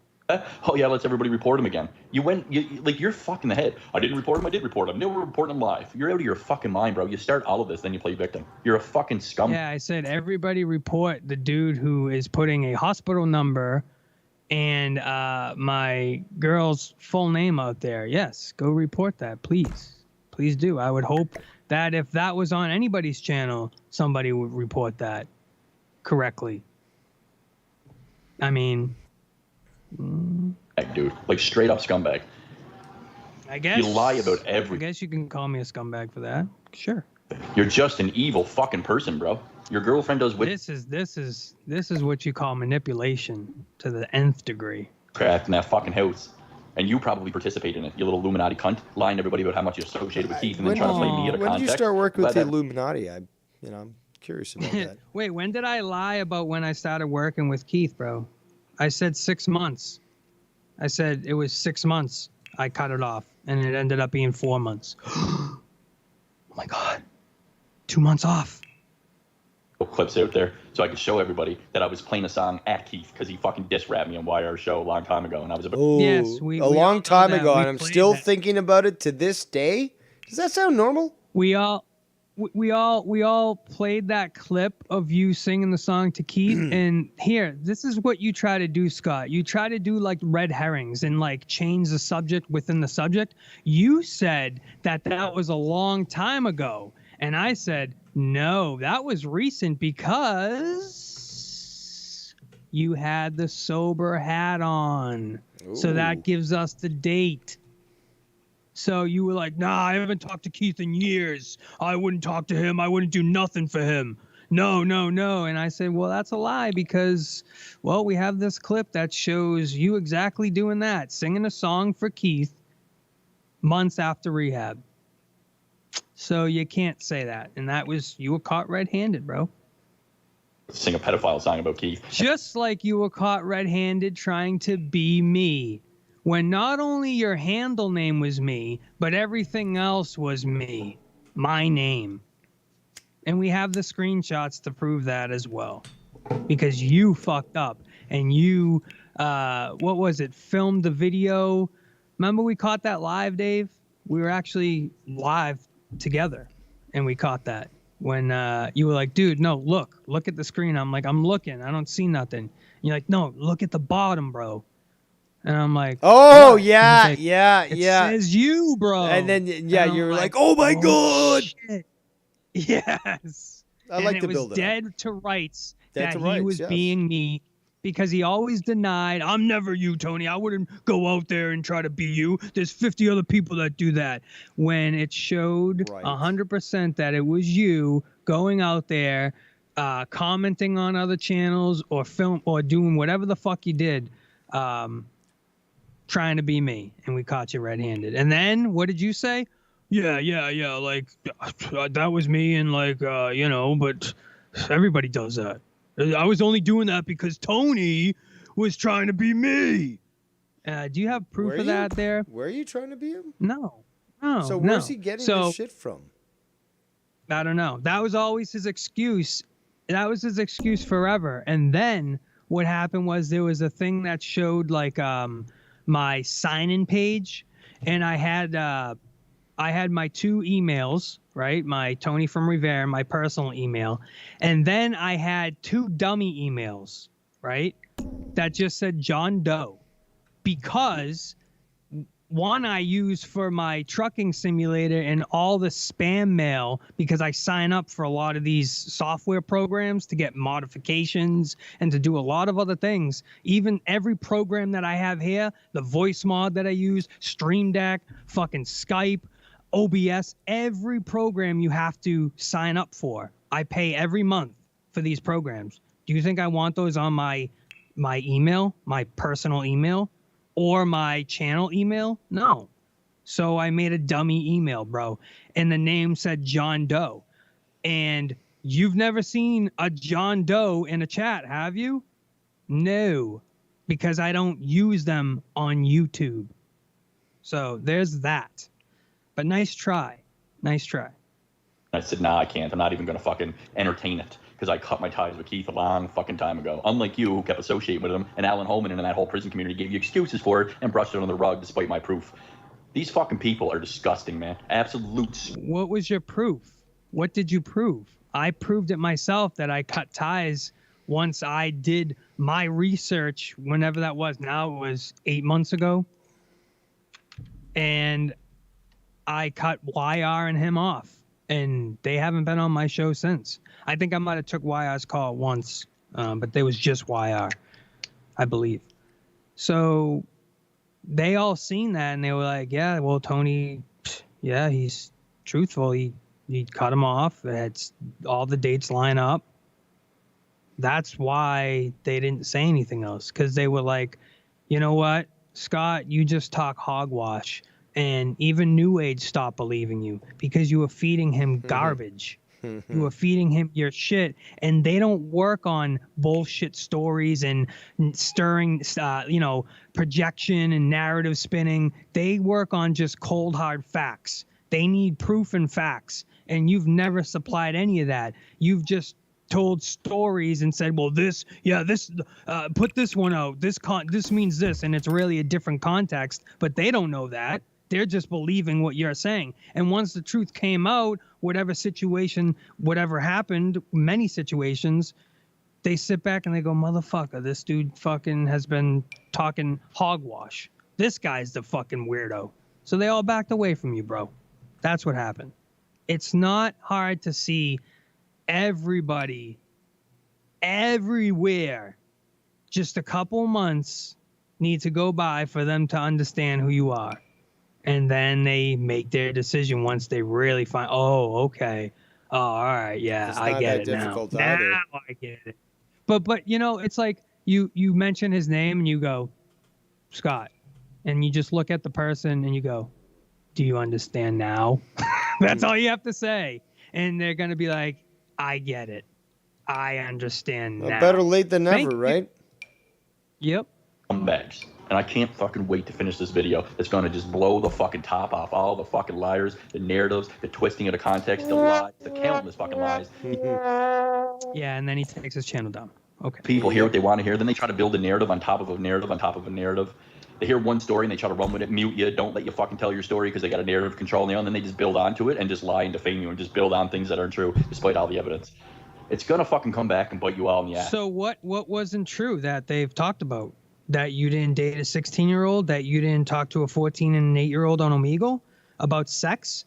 oh yeah, let's everybody report him again. You're fucking the head. I didn't report him. I did report him. Now we're reporting him live. You're out of your fucking mind, bro. You start all of this, then you play victim. You're a fucking scum. Yeah, I said everybody report the dude who is putting a hospital number and my girl's full name out there. Yes, go report that, please. Please do. I would hope that if that was on anybody's channel, somebody would report that correctly. I mean... Dude, like straight up scumbag. I guess you lie about everything. I guess you can call me a scumbag for that. Sure. You're just an evil fucking person, bro. Your girlfriend does This is what you call manipulation to the nth degree. witchcraft in that fucking house. And you probably participate in it, you little Illuminati cunt, lying to everybody about how much you're associated with Keith and then trying to play me out of When context. did you start working with Glad the that- Illuminati? I'm curious about that. Wait, when did I lie about when I started working with Keith, bro? I said 6 months. I said it was 6 months. I cut it off, and it ended up being 4 months. Oh my God. 2 months off. Clips out there so I could show everybody that I was playing a song at Keith because he fucking diss-rapped me on YR show a long time ago, and I was about A long time ago, and I'm still thinking about it to this day. Does that sound normal? We all we all played that clip of you singing the song to Keith, and here, this is what you try to do, Scott. You try to do like red herrings and like change the subject within the subject. You said that was a long time ago, and I said no, that was recent because you had the sober hat on, so that gives us the date. So you were like, nah, I haven't talked to Keith in years. I wouldn't talk to him. I wouldn't do nothing for him. No. And I said, well, that's a lie because, well, we have this clip that shows you exactly doing that, singing a song for Keith months after rehab. So you can't say that. And that was, you were caught red-handed, bro. Sing a pedophile song about Keith. Just like you were caught red-handed trying to be me. When not only your handle name was me, but everything else was me. My name. And we have the screenshots to prove that as well. Because you fucked up. And you, what was it, filmed the video. Remember we caught that live, Dave? We were actually live together. And we caught that. When you were like, dude, no, look at the screen. I'm like, I'm looking. I don't see nothing. And you're like, no, look at the bottom, bro. And I'm like, oh, what? yeah, Like, yeah. It says you, bro. And then, yeah, And you're I'm like, oh my God. Shit. Yes. I like to it build was it up. dead to rights Dead that to he rights, was yes. being me because he always denied, I'm never you, Tony. I wouldn't go out there and try to be you. There's 50 other people that do that. When it showed 100% that it was you going out there, commenting on other channels or film or doing whatever the fuck you did, trying to be me, and we caught you red-handed. And then what did you say? Yeah, like that was me, and like but everybody does that. I was only doing that because Tony was trying to be me. Do you have proof of that there? Where are you trying to be him? No. So where's he getting this shit from? I don't know. That was always his excuse. That was his excuse forever. And then what happened was there was a thing that showed like my sign-in page, and I had my two emails, right? My Tony from Rivera, my personal email, and then I had two dummy emails, right? That just said John Doe, because one I use for my trucking simulator and all the spam mail, because I sign up for a lot of these software programs to get modifications and to do a lot of other things. Even every program that I have here, the voice mod that I use, Stream Deck, fucking Skype, OBS, every program you have to sign up for. I pay every month for these programs. Do you think I want those on my email, my personal email? Or my channel email? No. So I made a dummy email, bro. And the name said John Doe. And you've never seen a John Doe in a chat, have you? No. Because I don't use them on YouTube. So there's that. But nice try. Nice try. I said, nah, I can't. I'm not even going to fucking entertain it. Because I cut my ties with Keith a long fucking time ago. Unlike you, who kept associating with him, and Alan Holman and that whole prison community gave you excuses for it and brushed it under the rug despite my proof. These fucking people are disgusting, man. Absolute. What was your proof? What did you prove? I proved it myself that I cut ties once I did my research, whenever that was. Now it was 8 months ago. And I cut YR and him off. And they haven't been on my show since. I think I might have took YR's call once, but there was just YR, I believe. So they all seen that, and they were like, yeah, well, Tony, yeah, he's truthful. He cut him off. It's all the dates line up. That's why they didn't say anything else, because they were like, you know what, Scott, you just talk hogwash. And even New Age stopped believing you because you were feeding him garbage. You were feeding him your shit, and they don't work on bullshit stories and stirring, projection and narrative spinning. They work on just cold, hard facts. They need proof and facts, and you've never supplied any of that. You've just told stories and said, well, put this one out. This means this, and it's really a different context, but they don't know that. They're just believing what you're saying. And once the truth came out, whatever situation, whatever happened, many situations, they sit back and they go, motherfucker, this dude fucking has been talking hogwash. This guy's the fucking weirdo. So they all backed away from you, bro. That's what happened. It's not hard to see everybody, everywhere, just a couple months need to go by for them to understand who you are. And then they make their decision once they really find, oh, okay. Oh, all right, yeah, It's I not get that it now. difficult either. Now I get it. But you know, it's like you mention his name and you go, Scott. And you just look at the person and you go, do you understand now? That's all you have to say. And they're going to be like, I get it. I understand now. Better late than never, Thank you. right? Yep. Scumbags. And I can't fucking wait to finish this video. It's gonna just blow the fucking top off all the fucking liars, the narratives, the twisting of the context, the lies, the countless fucking lies. Yeah, and then he takes his channel down. Okay. People hear what they want to hear, then they try to build a narrative on top of a narrative on top of a narrative. They hear one story and they try to run with it, mute you, don't let you fucking tell your story because they got a narrative control now, and then they just build onto it and just lie and defame you and just build on things that aren't true despite all the evidence. It's gonna fucking come back and bite you all in the ass. So what wasn't true that they've talked about? That you didn't date a 16-year-old, that you didn't talk to a 14 and an 8-year-old on Omegle about sex?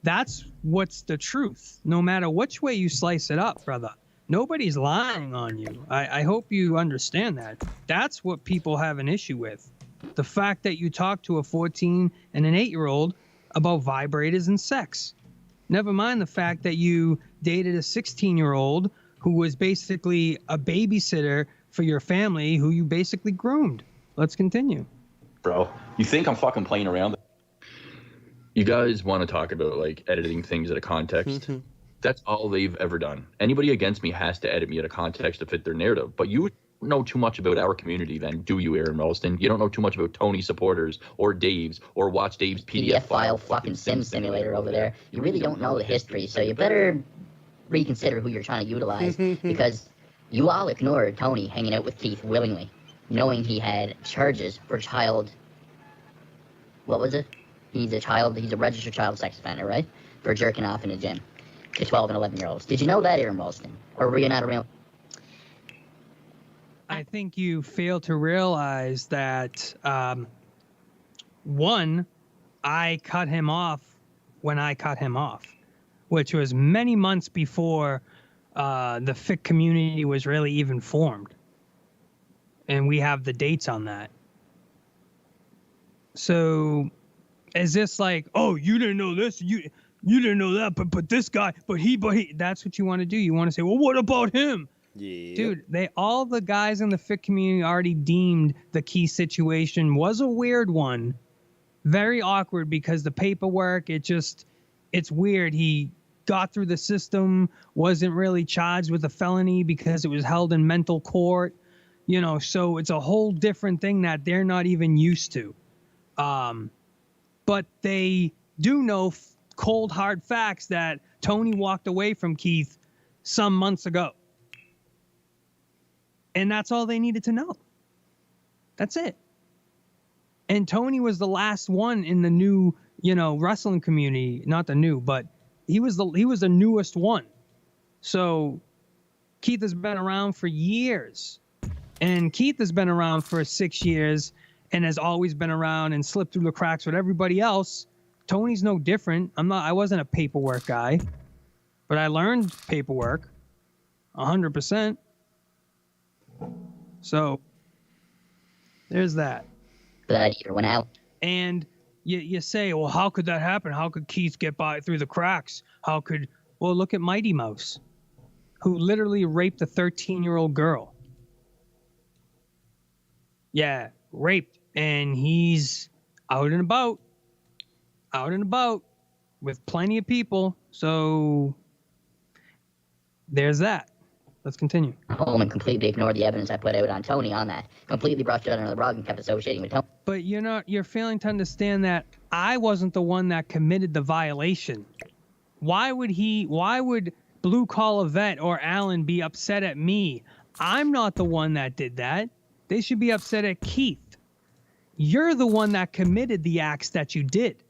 That's what's the truth. No matter which way you slice it up, brother. Nobody's lying on you. I hope you understand that. That's what people have an issue with. The fact that you talk to a 14 and an 8-year-old about vibrators and sex. Never mind the fact that you dated a 16-year-old who was basically a babysitter for your family who you basically groomed. Let's continue. Bro, you think I'm fucking playing around? You guys want to talk about like editing things out of context? That's all they've ever done. Anybody against me has to edit me out of context to fit their narrative. But you don't know too much about our community then, do you, Aaron Ralston? You don't know too much about Tony supporters or Dave's or watch Dave's PDF file fucking sim simulator over there. You really don't know the history, so you better reconsider who you're trying to utilize because you all ignored Tony hanging out with Keith willingly, knowing he had charges for child. What was it? He's a registered child sex offender, right? For jerking off in the gym to 12 and 11-year-olds. Did you know that, Aaron Ralston? Or were you not around? I think you fail to realize that, one, I cut him off when I cut him off, which was many months before the FIC community was really even formed. And we have the dates on that. So is this like, oh, you didn't know this, you didn't know that, but this guy, but he, that's what you want to do. You want to say, well, what about him? Yeah. Dude, all the guys in the FIC community already deemed the Key situation was a weird one. Very awkward because the paperwork, it's weird. He got through the system, wasn't really charged with a felony because it was held in mental court. You know, so it's a whole different thing that they're not even used to. But they do know cold, hard facts that Tony walked away from Keith some months ago. And that's all they needed to know. That's it. And Tony was the last one in the new, wrestling community. Not the new, but he was the newest one. So Keith has been around for years. And Keith has been around for 6 years and has always been around and slipped through the cracks with everybody else. Tony's no different. I wasn't a paperwork guy, but I learned paperwork 100%. So there's that. That either went out. And you say, well, how could that happen? How could Keith get by through the cracks? Well, look at Mighty Mouse, who literally raped a 13-year-old girl. Yeah, raped. And he's out and about with plenty of people. So there's that. Let's continue. Home and completely ignored the evidence I put out on Tony on that. Completely brushed it under the rug and kept associating with Tony. But you're failing to understand that I wasn't the one that committed the violation. Why would Blue Collar Vet or Alan be upset at me? I'm not the one that did that. They should be upset at Keith. You're the one that committed the acts that you did.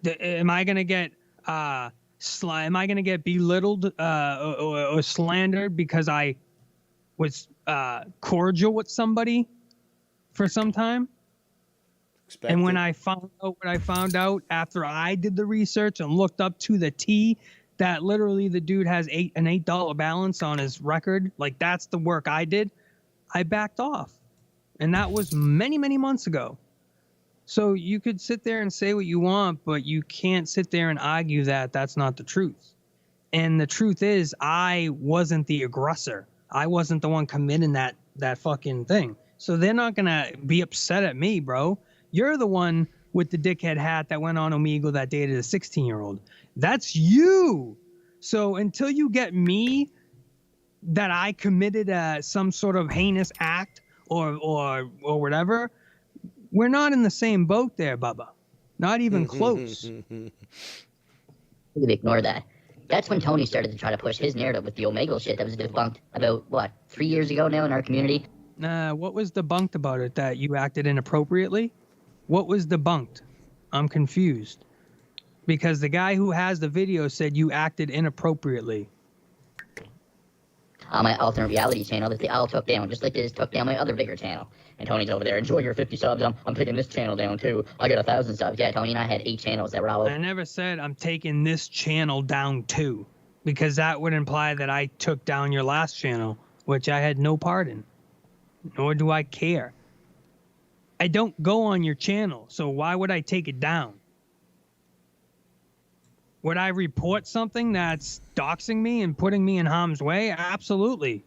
Am I gonna get am I gonna get belittled or slandered because I was cordial with somebody for some time? And when I found out what I found out after I did the research and looked up to the T, that literally the dude has an $8 balance on his record, like that's the work I did, I backed off. And that was many, many months ago. So you could sit there and say what you want, but you can't sit there and argue that that's not the truth. And the truth is, I wasn't the aggressor. I wasn't the one committing that fucking thing. So they're not gonna be upset at me, bro. You're the one with the dickhead hat that went on Omegle that dated a 16-year-old. That's you. So until you get me that I committed some sort of heinous act or whatever, we're not in the same boat there, Bubba. Not even close. Ignore that. That's when Tony started to try to push his narrative with the Omegle shit that was debunked about, what, 3 years ago now in our community? What was debunked about it? That you acted inappropriately? What was debunked? I'm confused. Because the guy who has the video said you acted inappropriately. On my alternate reality channel that they all took down, just like they just took down my other bigger channel. And Tony's over there, enjoy your 50 subs, I'm taking this channel down too. I got 1,000 subs. Yeah, Tony and I had 8 channels that were all over. I never said I'm taking this channel down too. Because that would imply that I took down your last channel, which I had no part in. Nor do I care. I don't go on your channel, so why would I take it down? Would I report something that's doxing me and putting me in harm's way? Absolutely.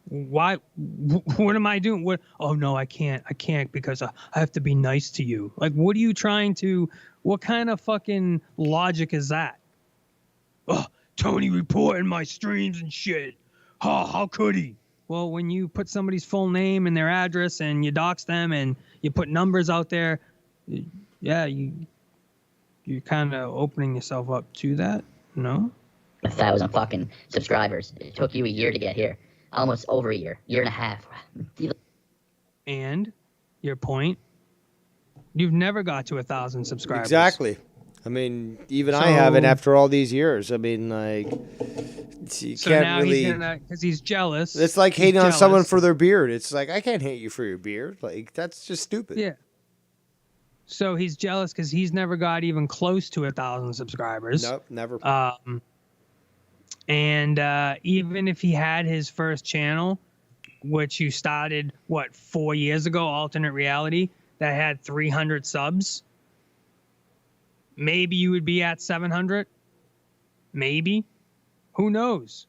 Why? What am I doing? What? Oh no, I can't because I have to be nice to you. Like, what are you trying to? What kind of fucking logic is that? Oh, Tony reporting my streams and shit. Oh, how could he? Well, when you put somebody's full name and their address and you dox them and you put numbers out there, yeah, you're kind of opening yourself up to that, no? 1,000 fucking subscribers. It took you a year to get here. Almost over a year and a half. And your point? You've never got to 1,000 subscribers. Exactly. I mean, even I haven't after all these years. I mean, like, you so can't now really. he's gonna, because he's jealous. It's like He's hating on someone jealous. for their beard. It's like, I can't hate you for your beard. Like, that's just stupid. Yeah. So he's jealous because he's never got even close to 1,000 subscribers. Nope, never. And even if he had his first channel, which you started, 4 years ago, Alternate Reality, that had 300 subs, maybe you would be at 700. Maybe. Who knows?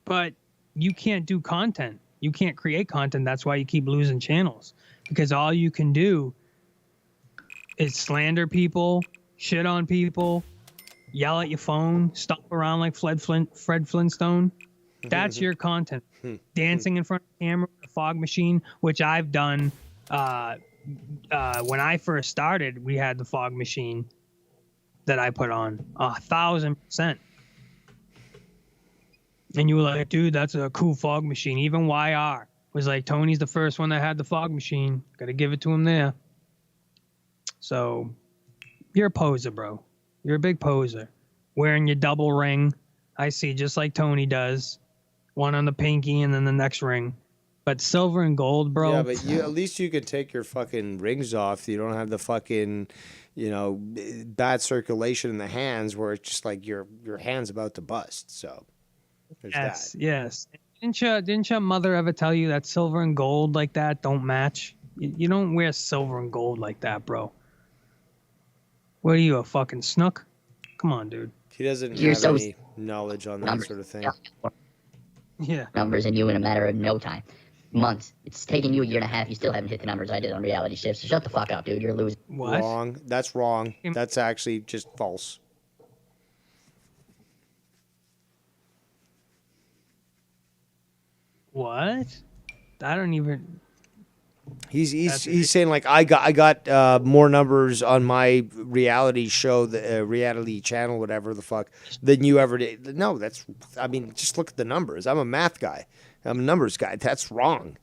But you can't do content. You can't create content. That's why you keep losing channels. Because all you can do is slander people, shit on people, yell at your phone, stomp around like Fred Flintstone. That's your content. Dancing in front of the camera with a fog machine, which I've done. When I first started, we had the fog machine that I put on 1,000%. And you were like, dude, that's a cool fog machine. Even YR was like, Tony's the first one that had the fog machine. Got to give it to him there. So you're a poser, bro. You're a big poser. Wearing your double ring. I see, just like Tony does. One on the pinky and then the next ring. But silver and gold, bro. Yeah, but at least you can take your fucking rings off. You don't have the fucking, bad circulation in the hands where it's just like your hand's about to bust. So there's that. Yes. Didn't your mother ever tell you that silver and gold like that don't match? You don't wear silver and gold like that, bro. What are you, a fucking snook? Come on, dude. He doesn't You're have so any knowledge on that sort of thing. Yeah. Numbers in you in a matter of no time. Months. It's taken you a year and a half. You still haven't hit the numbers I did on reality shifts. So shut the fuck up, dude. You're losing. What? Wrong. That's wrong. That's actually just false. What? I don't even. He's saying like I got more numbers on my reality show, the reality channel, whatever the fuck, than you ever did. No, just look at the numbers. I'm a math guy. I'm a numbers guy. That's wrong.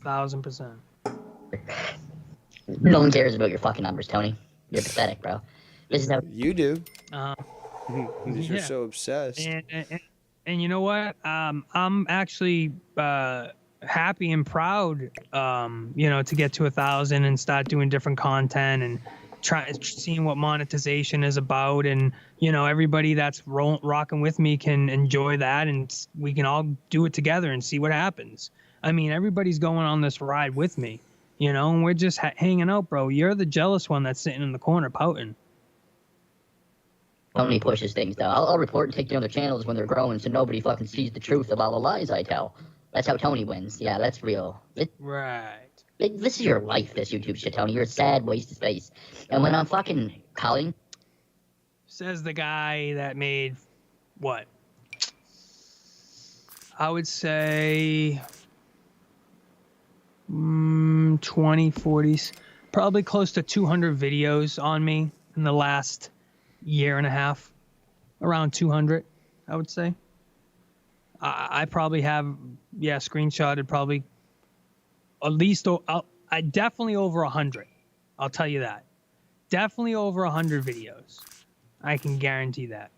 1,000%. No one cares about your fucking numbers, Tony. You're pathetic, bro. This is how You do. Yeah. You're so obsessed. And you know what? I'm actually happy and proud, to get to 1,000 and start doing different content and seeing what monetization is about. And, everybody that's rocking with me can enjoy that, and we can all do it together and see what happens. I mean, everybody's going on this ride with me, and we're just hanging out, bro. You're the jealous one that's sitting in the corner pouting. Tony pushes things, though. I'll report and take down their channels when they're growing so nobody fucking sees the truth of all the lies I tell. That's how Tony wins. Yeah, that's real. Right. This is your life, this YouTube shit, Tony. You're a sad waste of space. And when I'm fucking calling... Says the guy that made, what? I would say 20, 40s. Probably close to 200 videos on me in the last year and a half. Around 200, I would say. I probably have, screenshotted probably at least, I definitely over 100. I'll tell you that. Definitely over 100 videos. I can guarantee that.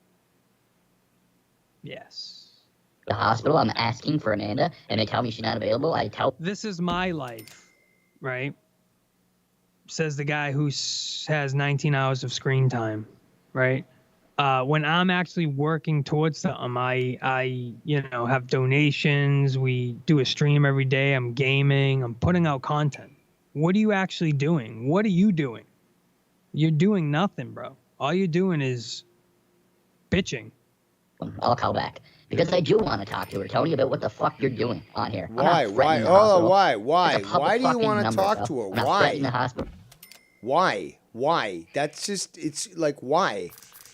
Yes. The hospital, I'm asking for Amanda, and they tell me she's not available. I tell... This is my life, right? Says the guy who has 19 hours of screen time, right? When I'm actually working towards something, I have donations. We do a stream every day. I'm gaming. I'm putting out content. What are you actually doing? What are you doing? You're doing nothing, bro. All you're doing is bitching. I'll call back. Because I do want to talk to her, Tony, about what the fuck you're doing on here. Why? Why? Oh, why? Why? Why do you want to talk to her? Why? The hospital. Why? Why? That's just, it's like, why?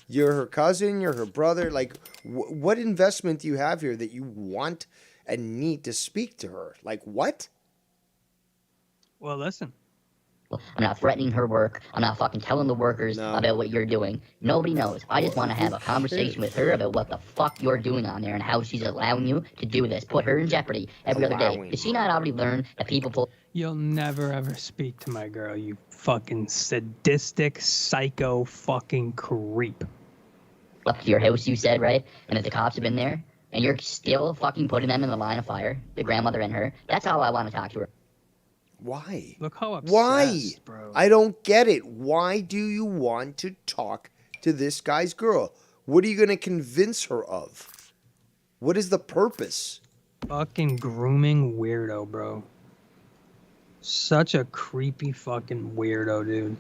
You're her cousin, you're her brother. Like, what investment do you have here that you want and need to speak to her? Like, what? Well, listen. I'm not threatening her work. I'm not fucking telling the workers about what you're doing. Nobody knows. I just want to have a conversation with her about what the fuck you're doing on there and how she's allowing you to do this. Put her in jeopardy every other day. Did she not already learn that people pull... You'll never ever speak to my girl, you fucking sadistic, psycho fucking creep. Up to your house, you said, right? And that the cops have been there? And you're still fucking putting them in the line of fire? The grandmother and her? That's how I want to talk to her. Why? Look how obsessed, Why? bro. I don't get it. Why do you want to talk to this guy's girl? What are you going to convince her of? What is the purpose? Fucking grooming weirdo, bro. Such a creepy fucking weirdo, dude.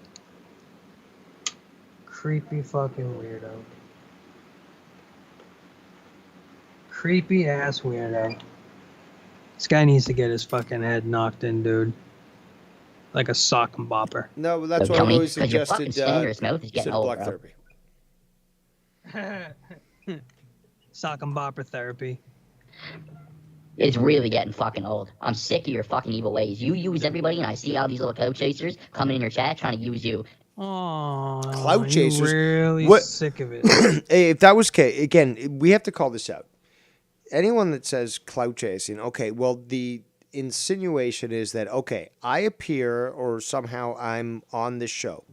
Creepy fucking weirdo. Creepy ass weirdo. This guy needs to get his fucking head knocked in, dude. Like a sock and bopper. No, but that's what I've always suggested. Block therapy. Sock and bopper therapy. It's really getting fucking old. I'm sick of your fucking evil ways. You use everybody, and I see all these little clout chasers coming in your chat trying to use you. Oh, Clout chasers. Really sick of it. Hey, if that was again, we have to call this out. Anyone that says clout chasing, okay, well, the insinuation is that, okay, I appear or somehow I'm on this show.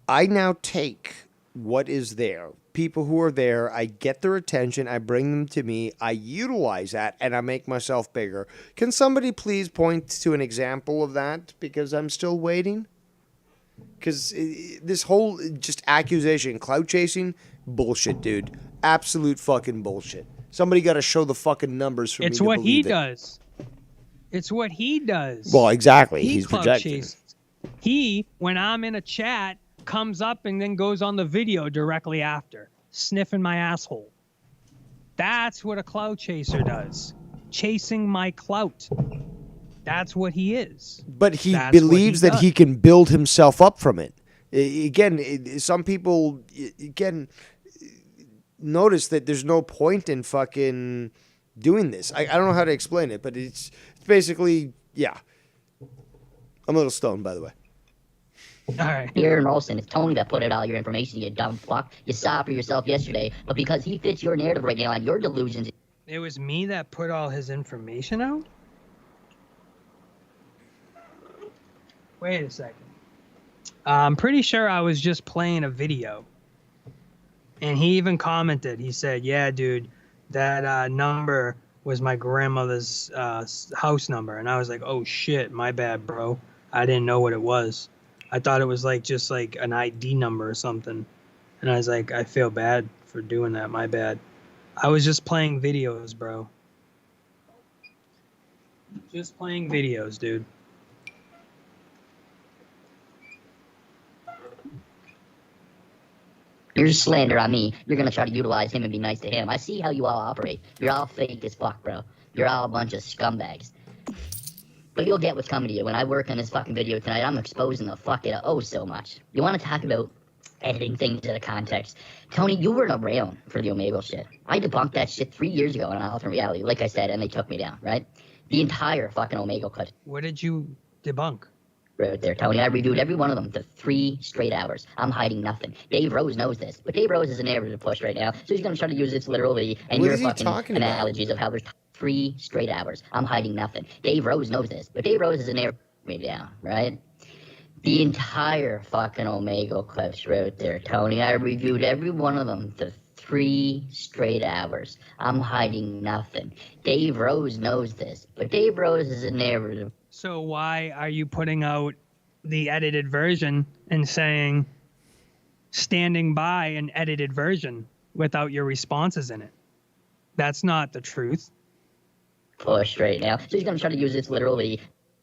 I now take what is there. People who are there, I get their attention, I bring them to me, I utilize that, and I make myself bigger. Can somebody please point to an example of that? Because I'm still waiting. Because this whole just accusation, clout chasing, bullshit, dude. Absolute fucking bullshit. Somebody got to show the fucking numbers for me to believe it. It's what he does. It's what he does. Well, exactly. He's clout projecting. chases. He, when I'm in a chat, comes up and then goes on the video directly after, sniffing my asshole. That's what a clout chaser does. Chasing my clout. That's what he is. But he believes that he can build himself up from it. Again, some people, notice that there's no point in fucking doing this. I don't know how to explain it, but it's basically, yeah. I'm a little stoned, by the way. All right. Here in Ralston, it's Tony that put out all your information, you dumb fuck. You saw it for yourself yesterday, but because he fits your narrative right now and your delusions... It was me that put all his information out? Wait a second. I'm pretty sure I was just playing a video. And he even commented. He said, yeah, dude, that number was my grandmother's house number. And I was like, oh, shit, my bad, bro. I didn't know what it was. I thought it was like just like an ID number or something. And I was like, I feel bad for doing that. My bad. I was just playing videos, bro. Just playing videos, dude. You're just slander on me. You're gonna try to utilize him and be nice to him. I see how you all operate. You're all fake as fuck, bro. You're all a bunch of scumbags. But you'll get what's coming to you. When I work on this fucking video tonight, I'm exposing the fuck out of oh so much. You want to talk about editing things out of context? Tony, you were around for the Omegle shit. I debunked that shit 3 years ago on Alternate Reality, like I said, and they took me down, right? The entire fucking Omegle clip. What did you debunk? Right there, Tony. I reviewed every one of them for 3 straight hours. I'm hiding nothing. Dave Rose knows this, but Dave Rose is a narrative push right now, so he's gonna try to use this literally and What your is he fucking talking about? analogies of how there's 3 straight hours. I'm hiding nothing. Dave Rose knows this, but Dave Rose is a narrative me down, right? The entire fucking Omegle clips right there, Tony. I reviewed every one of them for 3 straight hours. I'm hiding nothing. Dave Rose knows this, but Dave Rose is a narrative. So why are you putting out the edited version and saying standing by an edited version without your responses in it? That's not the truth. Push right now. So he's gonna try to use this literally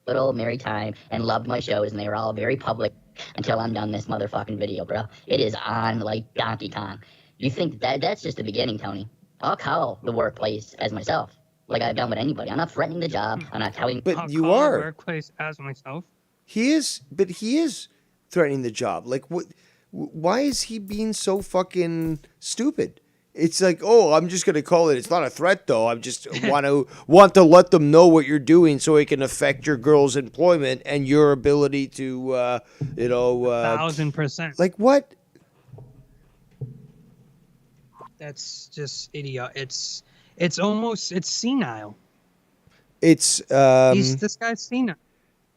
little merry time and loved my shows, and they were all very public until I'm done this motherfucking video, bro. It is on like Donkey Kong. You think that's just the beginning, Tony? I'll call the workplace as myself, like I've done with anybody. I'm not threatening the job. I'm not telling. But I'll you call the are. workplace as myself. He is, but he is threatening the job. Like, what? Why is he being so fucking stupid? It's like, oh, I'm just gonna call it. It's not a threat, though. I just want to let them know what you're doing, so it can affect your girl's employment and your ability to, 1,000%. Like what? That's just idiot. It's senile. It's This guy's senile.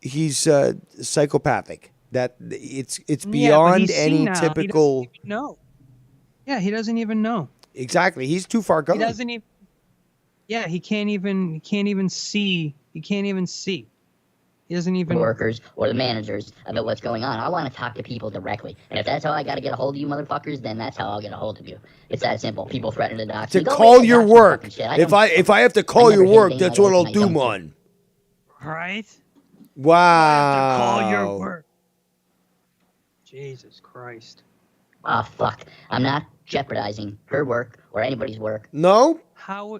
he's psychopathic. That it's Yeah, but beyond he's any senile. typical. No. Yeah, he doesn't even know. Exactly, he's too far gone. He doesn't even. Yeah, he can't even see. He can't even see. He doesn't even. Workers or the managers about what's going on. I want to talk to people directly, and if that's how I got to get a hold of you, motherfuckers, then that's how I'll get a hold of you. It's that simple. People threaten to dox To me. Go call away, your dox me work. fucking shit. If I have to call your work, that's what I'll do, man. Right? Wow. Call your work. Jesus Christ. Oh fuck! I'm not jeopardizing her work or anybody's work. No. How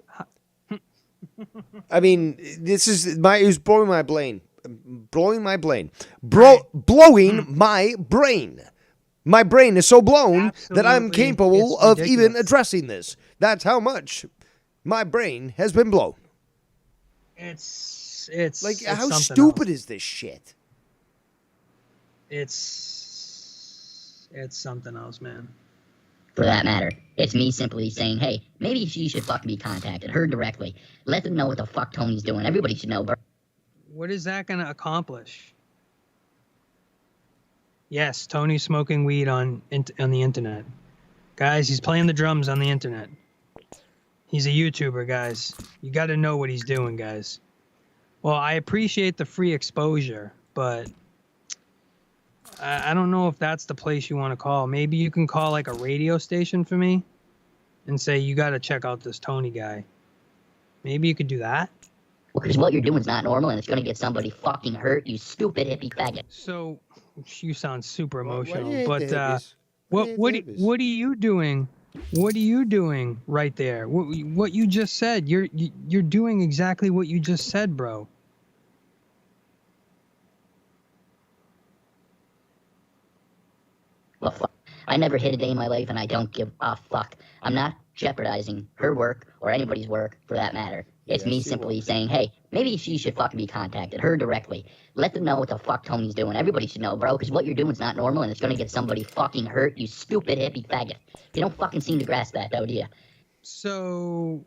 I mean, this is it was blowing my brain. Blowing my brain. Blowing my brain. My brain is so blown that I'm Absolutely. capable It's of even ridiculous. addressing this. That's how much my brain has been blown. It's Like, it's how something stupid else. is this shit? It's something else, man. For that matter, it's me simply saying, hey, maybe she should fucking be contacted, her directly. Let them know what the fuck Tony's doing. Everybody should know, bro. What is that gonna accomplish? Yes, Tony's smoking weed on the internet. Guys, he's playing the drums on the internet. He's a YouTuber, guys. You got to know what he's doing, guys. Well, I appreciate the free exposure, but I don't know if that's the place you want to call. Maybe you can call like a radio station for me and say, you got to check out this Tony guy. Maybe you could do that. Because what you're doing is not normal and it's going to get somebody fucking hurt, you stupid hippie faggot. So, you sound super emotional, hate but the hippies. what are you doing? What are you doing right there? What you just said? You're doing exactly what you just said, bro. Well, fuck. I never hit a day in my life and I don't give a fuck. I'm not jeopardizing her work or anybody's work for that matter. It's me simply saying, hey, maybe she should fucking be contacted, her directly. Let them know what the fuck Tony's doing. Everybody should know, bro, because what you're doing is not normal and it's going to get somebody fucking hurt, you stupid hippie faggot. You don't fucking seem to grasp that, though, do you? So...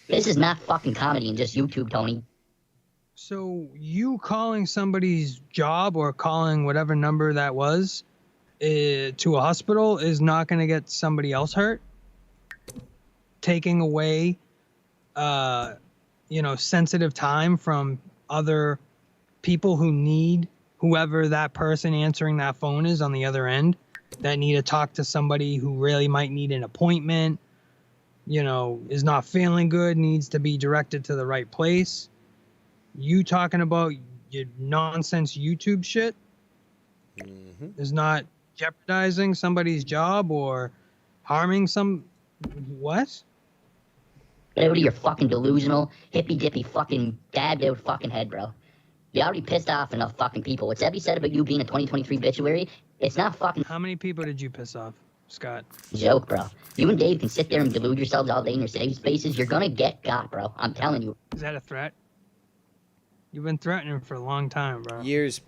This is not fucking comedy and just YouTube, Tony. So you calling somebody's job or calling whatever number that was to a hospital is not going to get somebody else hurt. Taking away, sensitive time from other people who need whoever that person answering that phone is on the other end, that need to talk to somebody who really might need an appointment, is not feeling good, needs to be directed to the right place. You talking about your nonsense YouTube shit is not jeopardizing somebody's job or harming some... What? Get out of your fucking delusional, hippy-dippy fucking dabbed-out fucking head, bro. You already pissed off enough fucking people. What Sebby said about you being a 2023 obituary, it's not fucking... How many people did you piss off, Scott? Joke, bro. You and Dave can sit there and delude yourselves all day in your safe spaces. You're gonna get got, bro. I'm telling you. Is that a threat? You've been threatening for a long time, bro. Years.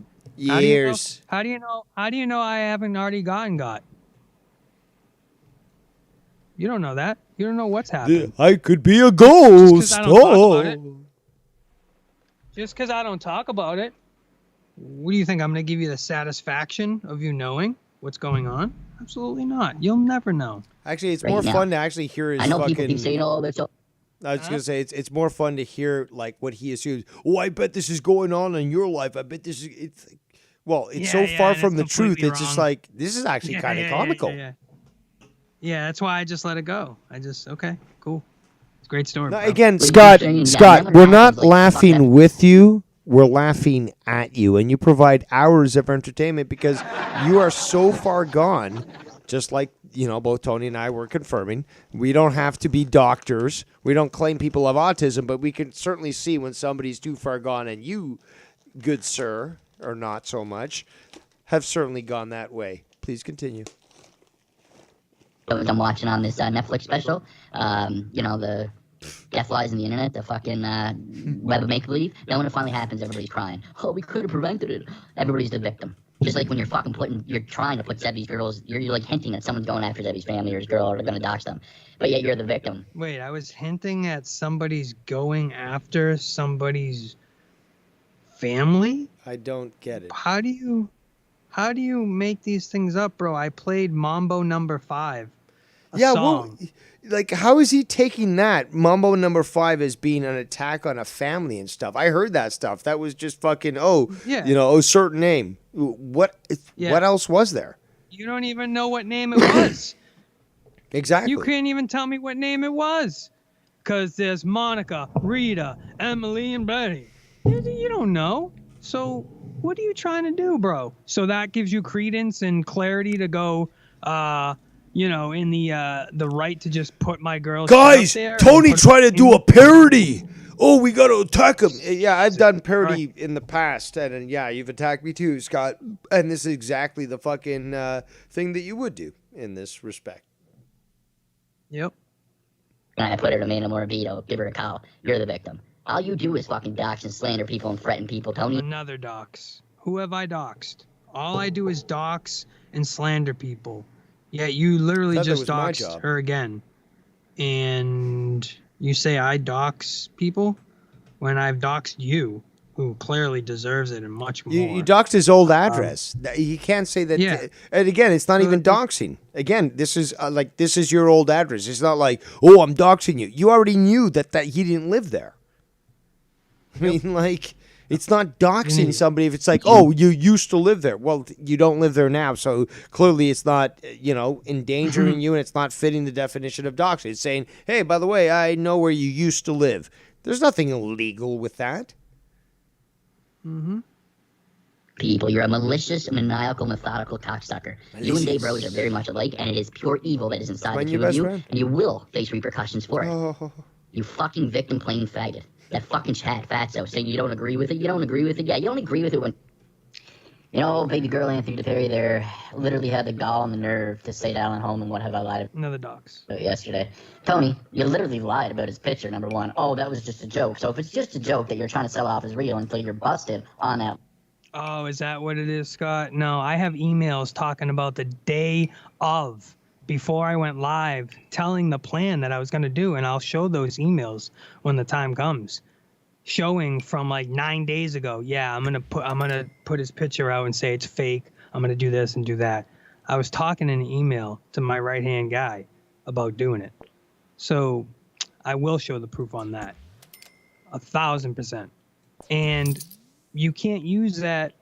How do you know I haven't already gotten got? You don't know that. You don't know what's happened. I could be a ghost. Just because I don't talk about it. What do you think? I'm going to give you the satisfaction of you knowing what's going on? Absolutely not. You'll never know. Actually, it's more fun to actually hear his I know fucking... people keep saying, oh, that's... I was gonna say it's more fun to hear like what he assumes. Oh, I bet this is going on in your life. I bet this is it's so far from the truth. It's just like this is actually kind of comical. Yeah, that's why I just let it go. Okay, cool. It's a great story. No, bro. again, Scott, we're not laughing with you. We're laughing at you, and you provide hours of entertainment because you are so far gone. Just like, both Tony and I were confirming, we don't have to be doctors. We don't claim people have autism, but we can certainly see when somebody's too far gone. And you, good sir, or not so much, have certainly gone that way. Please continue. I'm watching on this Netflix special, the death lies in the internet, the fucking web of make-believe. Then when it finally happens, everybody's crying. Oh, we could have prevented it. Everybody's the victim. Just like when you're you're trying to put Zebby's girls, you're like hinting that someone's going after Zebby's family or his girl or they're going to dox them. But yet you're the victim. Wait, I was hinting at somebody's going after somebody's family? I don't get it. How do you make these things up, bro? I played Mambo number 5. Well, how is he taking that Mambo number 5 as being an attack on a family and stuff? I heard that stuff. That was just fucking certain name. What else was there? You don't even know what name it was. Exactly. You can't even tell me what name it was. Because there's Monica, Rita, Emily, and Betty. You don't know. So what are you trying to do, bro? So that gives you credence and clarity to go, in the right to just put my girl. Guys, Tony tried to do a parody. Oh, we got to attack him. Yeah, I've done parody in the past, and you've attacked me too, Scott. And this is exactly the fucking thing that you would do in this respect. Yep. I put her to Amanda Morabito, give her a call. You're the victim. All you do is fucking dox and slander people and threaten people, Tony. Another dox. Who have I doxed? All I do is dox and slander people. Yeah, you literally just doxed her again. And you say I dox people when I've doxed you, who clearly deserves it and much more. You doxed his old address. You can't say that. Yeah. And again, it's not even doxing. Again, this is this is your old address. It's not like, oh, I'm doxing you. You already knew that he didn't live there. I mean, it's not doxing somebody if it's like, oh, you used to live there. Well, you don't live there now, so clearly it's not, endangering you, and it's not fitting the definition of doxing. It's saying, hey, by the way, I know where you used to live. There's nothing illegal with that. Mm-hmm. People, you're a malicious, maniacal, methodical cocksucker. You and Dave Rose are very much alike, and it is pure evil that is inside the two of you, and you will face repercussions for it. You fucking victim playing faggot. That fucking chat fatso saying you don't agree with it. You don't agree with it. Yeah, you don't agree with it when... baby girl Anthony DePerry there literally had the gall and the nerve to say down at home and what have I lied about. Another dox. Yesterday. Tony, you literally lied about his picture, number one. Oh, that was just a joke. So if it's just a joke that you're trying to sell off as real until you're busted on that... Oh, is that what it is, Scott? No, I have emails talking about the day of, before I went live, telling the plan that I was going to do, and I'll show those emails when the time comes. showing from like 9 days ago. Yeah, I'm gonna put his picture out and say it's fake. I'm gonna do this and do that. I was talking in an email to my right hand guy about doing it. So I will show the proof on that. 1,000%. And you can't use that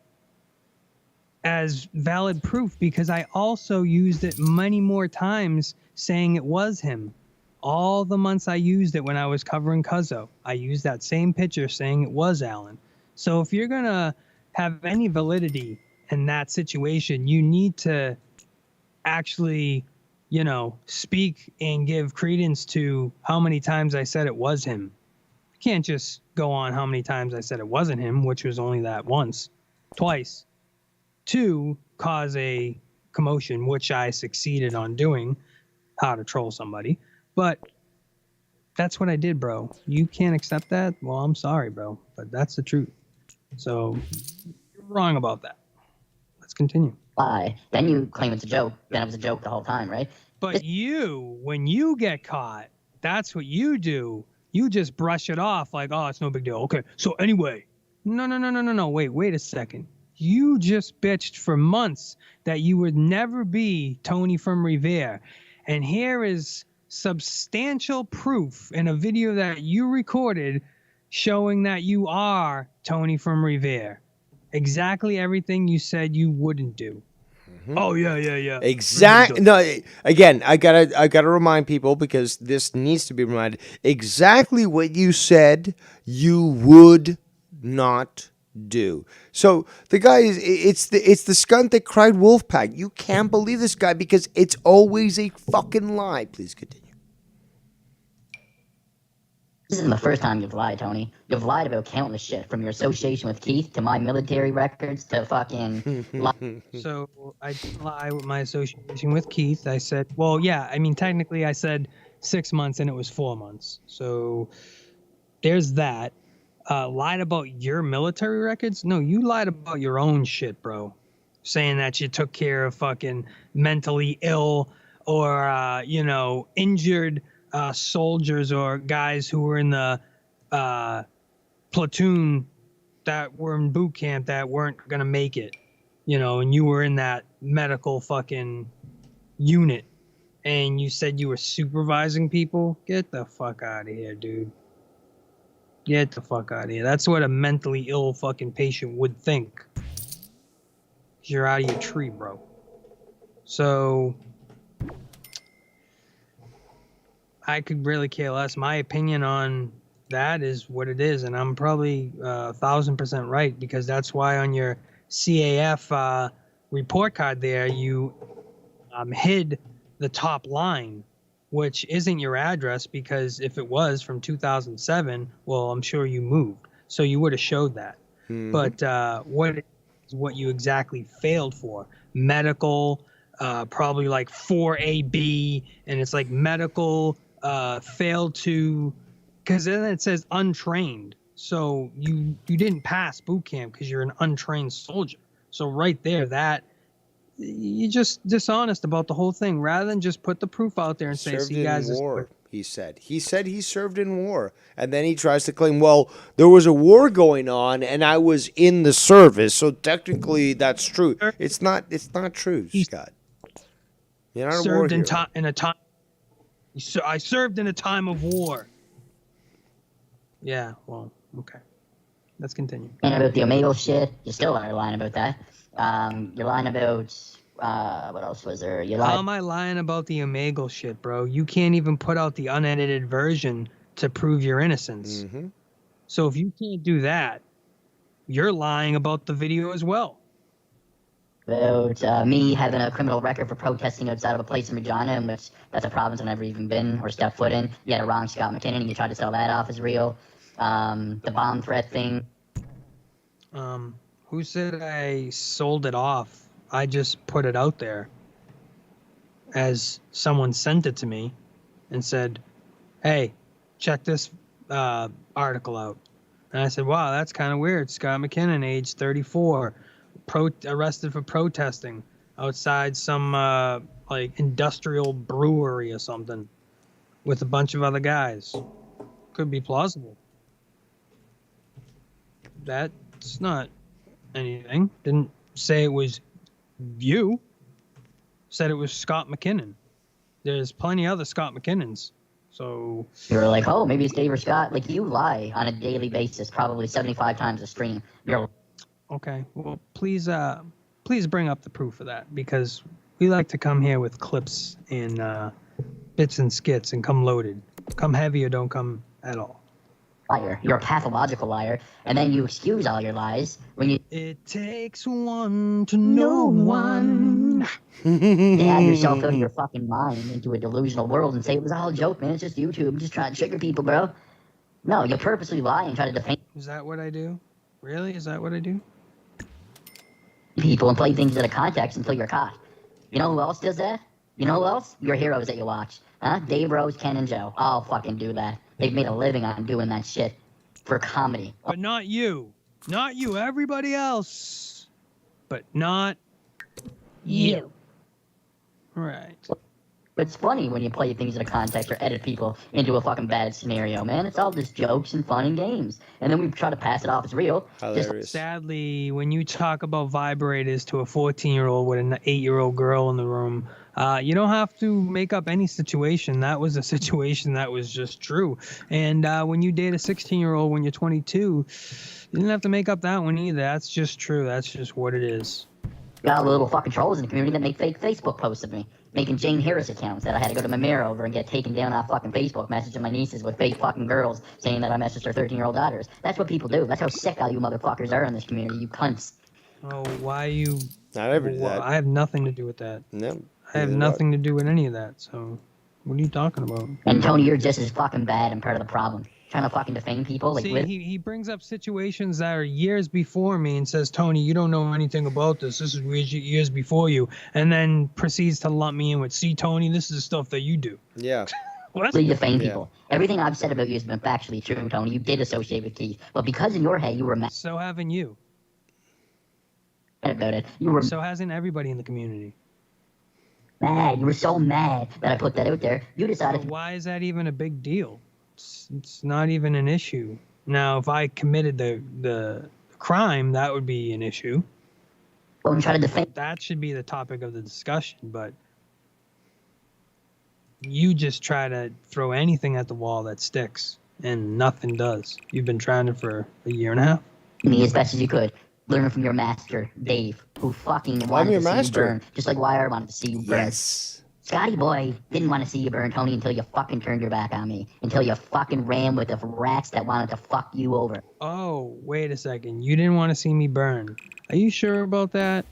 as valid proof because I also used it many more times saying it was him. All the months I used it when I was covering Cuzzo, I used that same picture saying it was Alan. So if you're going to have any validity in that situation, you need to actually, you know, speak and give credence to how many times I said it was him. You can't just go on how many times I said it wasn't him, which was only that once, twice, to cause a commotion, which I succeeded on doing, how to troll somebody. But that's what I did, bro. You can't accept that? Well, I'm sorry, bro, but that's the truth. So you're wrong about that. Let's continue. Why? Then you claim it's a joke. Then it was a joke the whole time, right? But when you get caught, that's what you do. You just brush it off like, oh, it's no big deal. Okay, so anyway. No. Wait a second. You just bitched for months that you would never be Tony from Revere. And here is substantial proof in a video that you recorded showing that you are Tony from Revere. Exactly everything you said you wouldn't do. Oh, yeah. Exactly. No, again, I gotta remind people because this needs to be reminded. Exactly what you said you would not do. So the guy it's the skunt that cried wolf pack. You can't believe this guy because it's always a fucking lie. Please continue. This isn't the first time you've lied, Tony. You've lied about countless shit, from your association with Keith to my military records to fucking... So I didn't lie with my association with Keith. I said, well, yeah, I mean, technically I said 6 months and it was 4 months. So there's that. Lied about your military records? No, you lied about your own shit, bro. Saying that you took care of fucking mentally ill or, injured soldiers or guys who were in the platoon that were in boot camp that weren't gonna make it, and you were in that medical fucking unit and you said you were supervising people. Get the fuck out of here, dude. Get the fuck out of here. That's what a mentally ill fucking patient would think. You're out of your tree, bro. So I could really care less. My opinion on that is what it is, and I'm probably 1,000% right because that's why on your CAF report card there you hid the top line, which isn't your address because if it was from 2007, well, I'm sure you moved, so you would have showed that. But what you exactly failed for? Medical, probably like 4AB, and it's like medical. Failed to, because then it says untrained. So you didn't pass boot camp because you're an untrained soldier. So right there, that you're just dishonest about the whole thing rather than just put the proof out there and say, Served see, guys, in war. He said he served in war, and then he tries to claim, well, there was a war going on, and I was in the service, so technically that's true. It's not true, Scott. You're not a war hero. I served in a time of war. Yeah, well, okay. Let's continue. And about the Omegle shit, you still are lying about that. You're lying about, what else was there? How am I lying about the Omegle shit, bro? You can't even put out the unedited version to prove your innocence. So if you can't do that, you're lying about the video as well. About me having a criminal record for protesting outside of a place in Regina, in which that's a province I've never even been or stepped foot in. You had a wrong Scott McKinnon, and you tried to sell that off as real. The bomb threat thing. Who said I sold it off? I just put it out there as someone sent it to me and said, hey, check this article out. And I said, wow, that's kind of weird. Scott McKinnon, age 34. Arrested for protesting outside some like industrial brewery or something with a bunch of other guys. Could be plausible. That's not anything. Didn't say it was you. Said it was Scott McKinnon. There's plenty other Scott McKinnons. So You're like, oh, maybe it's Dave or Scott. Like, you lie on a daily basis, probably 75 times a stream. You're okay. Well, please bring up the proof of that, because we like to come here with clips and bits and skits and come loaded. Come heavy or don't come at all. liar. You're a pathological liar. And then you excuse all your lies when you... It takes one to know one. You have yourself out of your fucking mind into a delusional world and say it was all a joke, man. It's just YouTube. I'm just trying to trigger people, bro. No, you purposely lie and try to defend Is that what I do? Really? Is that what I do? people and play things out of context until you're caught. You know who else does that? You know who else? Your heroes that you watch. Huh? Dave, Rose, Ken, and Joe. All fucking do that. They've made a living on doing that shit for comedy. But not you. Not you. Everybody else. But not you. Right. It's funny when you play things in a context or edit people into a fucking bad scenario, man. It's all just jokes and fun and games. And then we try to pass it off as real. Sadly, when you talk about vibrators to a 14-year-old with an 8-year-old girl in the room, you don't have to make up any situation. That was a situation that was just true. And when you date a 16-year-old when you're 22, you didn't have to make up that one either. That's just true. That's just what it is. Got little fucking trolls in the community that make fake Facebook posts of me. Making Jane Harris accounts that I had to go to my mirror over and get taken down off fucking Facebook, messaging my nieces with fake fucking girls saying that I messaged their 13-year-old daughters. That's what people do. That's how sick all you motherfuckers are in this community, you cunts. Oh, why you... Not every well, I have nothing to do with that. No. I have nothing to do with any of that, so what are you talking about? And Tony, you're just as fucking bad and part of the problem. Trying to fucking defame people like... See, he brings up situations that are years before me and says, Tony, you don't know anything about this. This is years before you. And then proceeds to lump me in with, see, Tony, this is the stuff that you do. Yeah. What? You defame people. Everything I've said about you has been factually true, Tony. You did associate with Keith. But because in your head you were mad So haven't you. about it, you were So hasn't everybody in the community. mad. You were so mad that I put that out there. You decided... Why is that even a big deal? It's not even an issue. Now, if I committed the crime, that would be an issue. Well, I'm trying to defend... That should be the topic of the discussion, but you just try to throw anything at the wall that sticks, and nothing does. You've been trying it for a year and a half. Me as best as you could. Learn from your master, Dave, who fucking wanted to see you burn, just like Wire wanted to see you burn. Yes. Scotty boy didn't want to see you burn, Tony, until you fucking turned your back on me. Until you fucking ran with the rats that wanted to fuck you over. Oh, wait a second. You didn't want to see me burn. Are you sure about that?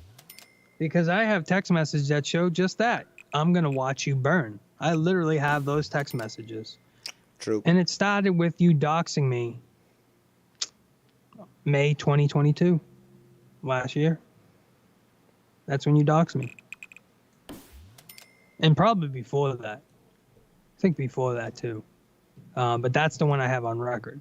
Because I have text messages that show just that. I'm going to watch you burn. I literally have those text messages. True. And it started with you doxing me May 2022, last year. That's when you doxed me. And probably before that. I think before that, too. But that's the one I have on record.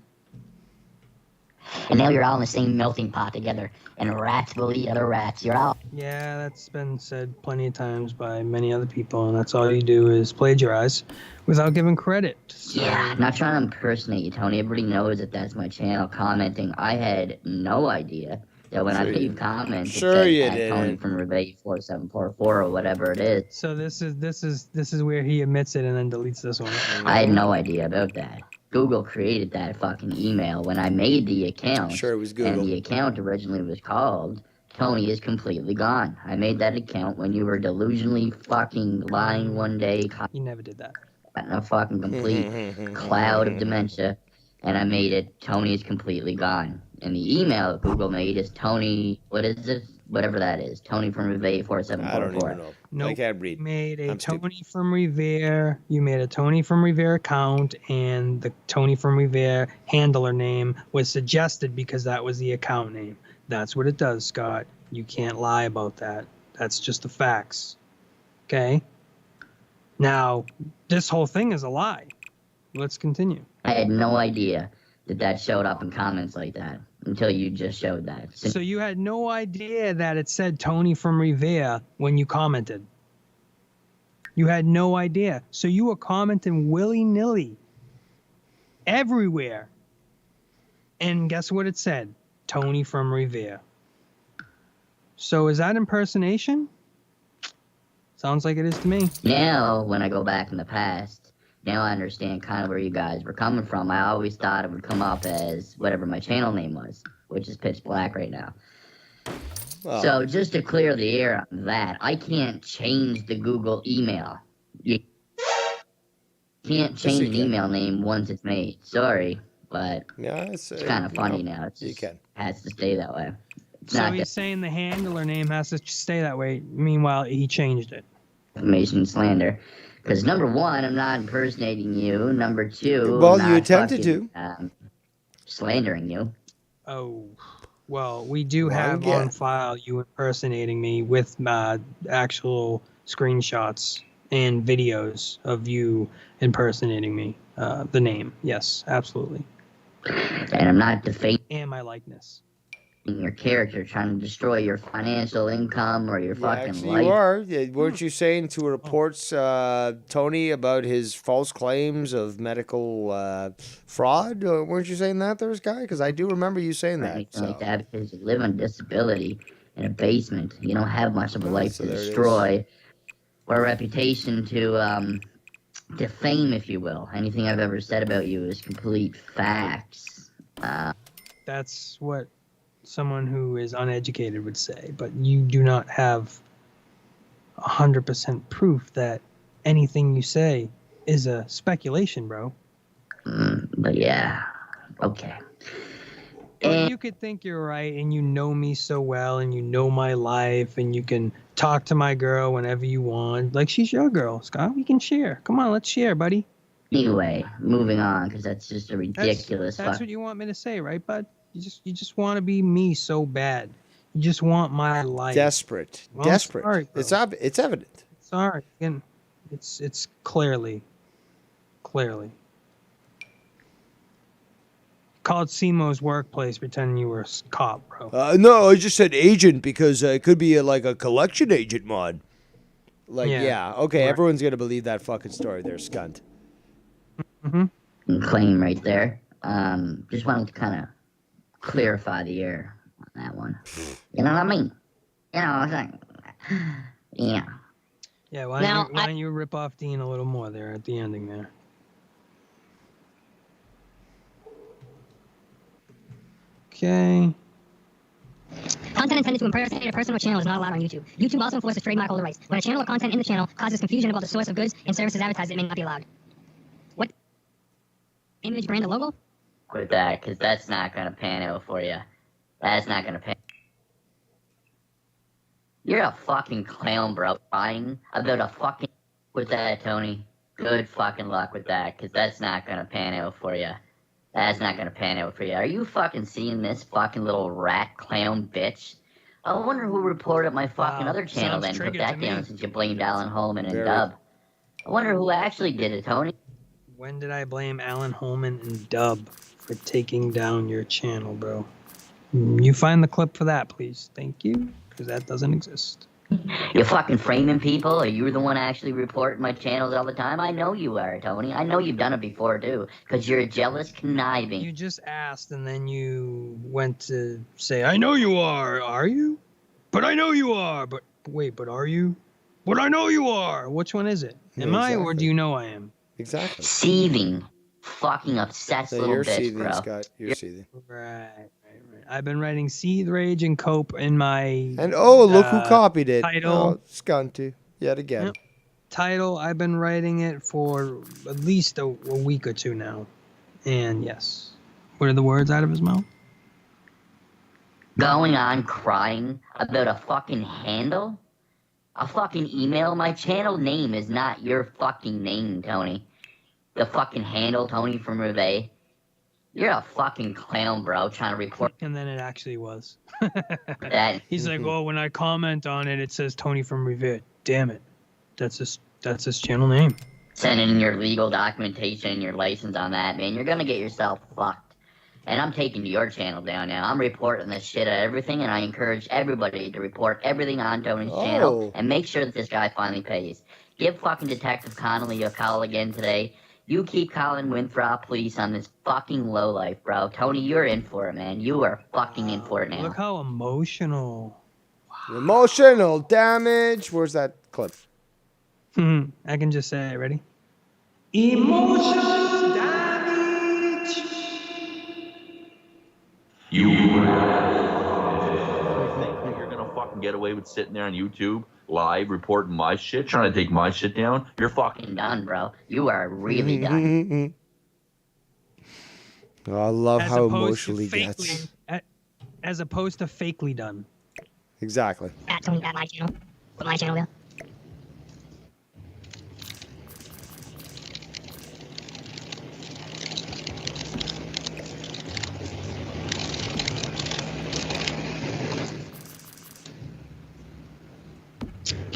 And now you're all in the same melting pot together. And rats will eat other rats. You're all... Yeah, that's been said plenty of times by many other people, and that's all you do is plagiarize without giving credit. So... Yeah, I'm not trying to impersonate you, Tony. Everybody knows that that's my channel commenting. I had no idea that when I leave comments, it said Tony from Rebate 4744 or whatever it is. So this is where he admits it and then deletes this one. I had no idea about that. Google created that fucking email when I made the account. Sure, it was Google. And the account originally was called Tony is Completely Gone. I made that account when you were delusionally fucking lying one day. You never did that. In a fucking complete cloud of dementia. And I made it Tony is Completely Gone. And the email that Google made is Tony, what is it? Whatever that is. Tony from Revere 4744. I don't even know. Nope. I can't read. Made a Tony from Revere. You made a Tony from Revere account, and the Tony from Revere handler name was suggested because that was the account name. That's what it does, Scott. You can't lie about that. That's just the facts. Okay? Now, this whole thing is a lie. Let's continue. I had no idea that showed up in comments like that until you just showed that. So you had no idea that it said Tony from Revere when you commented. You had no idea. So you were commenting willy-nilly everywhere. And guess what it said? Tony from Revere. So is that impersonation? Sounds like it is to me. Now, when I go back in the past, now I understand kind of where you guys were coming from. I always thought it would come up as whatever my channel name was, which is Pitch Black right now. Well, So just to clear the air on that, I can't change the Google email. You can't change an email name once it's made. Sorry, but yeah, it's kind of funny no, now. It you just can. has to stay that way. It's So not he's saying the handler name has to stay that way. Meanwhile, he changed it. defamation slander. Because number one, I'm not impersonating you. Number two, Well, I'm you not attempted fucking, slandering you. Oh, well, we do Well, have yeah. on file you impersonating me with actual screenshots and videos of you impersonating me. The name, yes, absolutely. And I'm not defaming And my likeness. your character, trying to destroy your financial income or your Yeah, fucking actually, life. you are. Yeah, weren't you saying to reports Tony about his false claims of medical fraud? Weren't you saying that, there was guy? Because I do remember you saying that. Anything So. like that, because you live on disability in a basement. You don't have much of a life so to there it is. destroy or a reputation to defame, if you will. Anything I've ever said about you is complete facts. That's what someone who is uneducated would say, but you do not have 100% proof that anything you say is a speculation, bro. But yeah, okay. Well, you could think you're right, and you know me so well, and you know my life, and you can talk to my girl whenever you want. Like, she's your girl, Scott. We can share. Come on, let's share, buddy. Anyway, moving on, because that's just a ridiculous That's what you want me to say, right, bud? You just want to be me so bad. You just want my life. Desperate. Well, I'm Desperate. sorry, bro. It's evident. Sorry. Again, it's clearly. Called Simo's workplace pretending you were a cop, bro. No, I just said agent because it could be like a collection agent mod. Like, yeah. Okay, everyone's going to believe that fucking story there, scunt. claim right there. Just wanted to kind of clarify the air on that one. You know what I mean? You know, it's like, yeah. Yeah, why don't you rip off Dean a little more there at the ending there? Okay. Content intended to impersonate a person or channel is not allowed on YouTube. YouTube also enforces trademark holder rights. When a channel or content in the channel causes confusion about the source of goods and services advertised, it may not be allowed. What? Image, brand, and logo? With that, because that's not going to pan out for you. That's not going to pan. You're a fucking clown, bro. Crying about a fucking... With that, Tony. Good fucking luck with that, because that's not going to pan out for you. That's not going to pan out for you. Are you fucking seeing this fucking little rat clown bitch? I wonder who reported my fucking other channel then took that down since you blamed Alan Holman and Dub. I wonder who actually did it, Tony. When did I blame Alan Holman and Dub for taking down your channel, bro? You find the clip for that, please. Thank you, because that doesn't exist. You fucking framing people? Are you the one actually reporting my channels all the time? I know you are, Tony. I know you've done it before, too, because you're a jealous, conniving... You just asked, and then you went to say, I know you are you? But I know you are, but wait, but are you? But I know you are! Which one is it? Am I, or do you know I am? Exactly. Seething, fucking obsessed So little you're bitch, seething, bro. Scott. You're seething. Right. I've been writing Seethe, Rage, and Cope in my... And look who copied it. Title. Oh, Scunty. Yet again. Yep. Title, I've been writing it for at least a week or two now. And yes. What are the words out of his mouth? Going on crying about a fucking handle? A fucking email? My channel name is not your fucking name, Tony. The fucking handle, Tony from Reveille. You're a fucking clown, bro, trying to report. And then it actually was. that. He's like, oh, when I comment on it, it says Tony from Revere. Damn it. That's his channel name. Sending in your legal documentation and your license on that, man. You're gonna get yourself fucked. And I'm taking your channel down now. I'm reporting this shit at everything, and I encourage everybody to report everything on Tony's channel and make sure that this guy finally pays. Give fucking Detective Connolly a call again today. You keep calling Winthrop police on this fucking lowlife, bro. Tony, you're in for it, man. You are fucking in for it now. Look how emotional. Emotional damage. Where's that clip? I can just say it. Ready? Emotional damage. You think that you're gonna fucking get away with sitting there on YouTube live reporting my shit, trying to take my shit down? You're fucking done, bro. You are really done. Oh, I love As how opposed to emotional he gets. As opposed to fakely done. Exactly. At Tony at my channel. Put my channel there.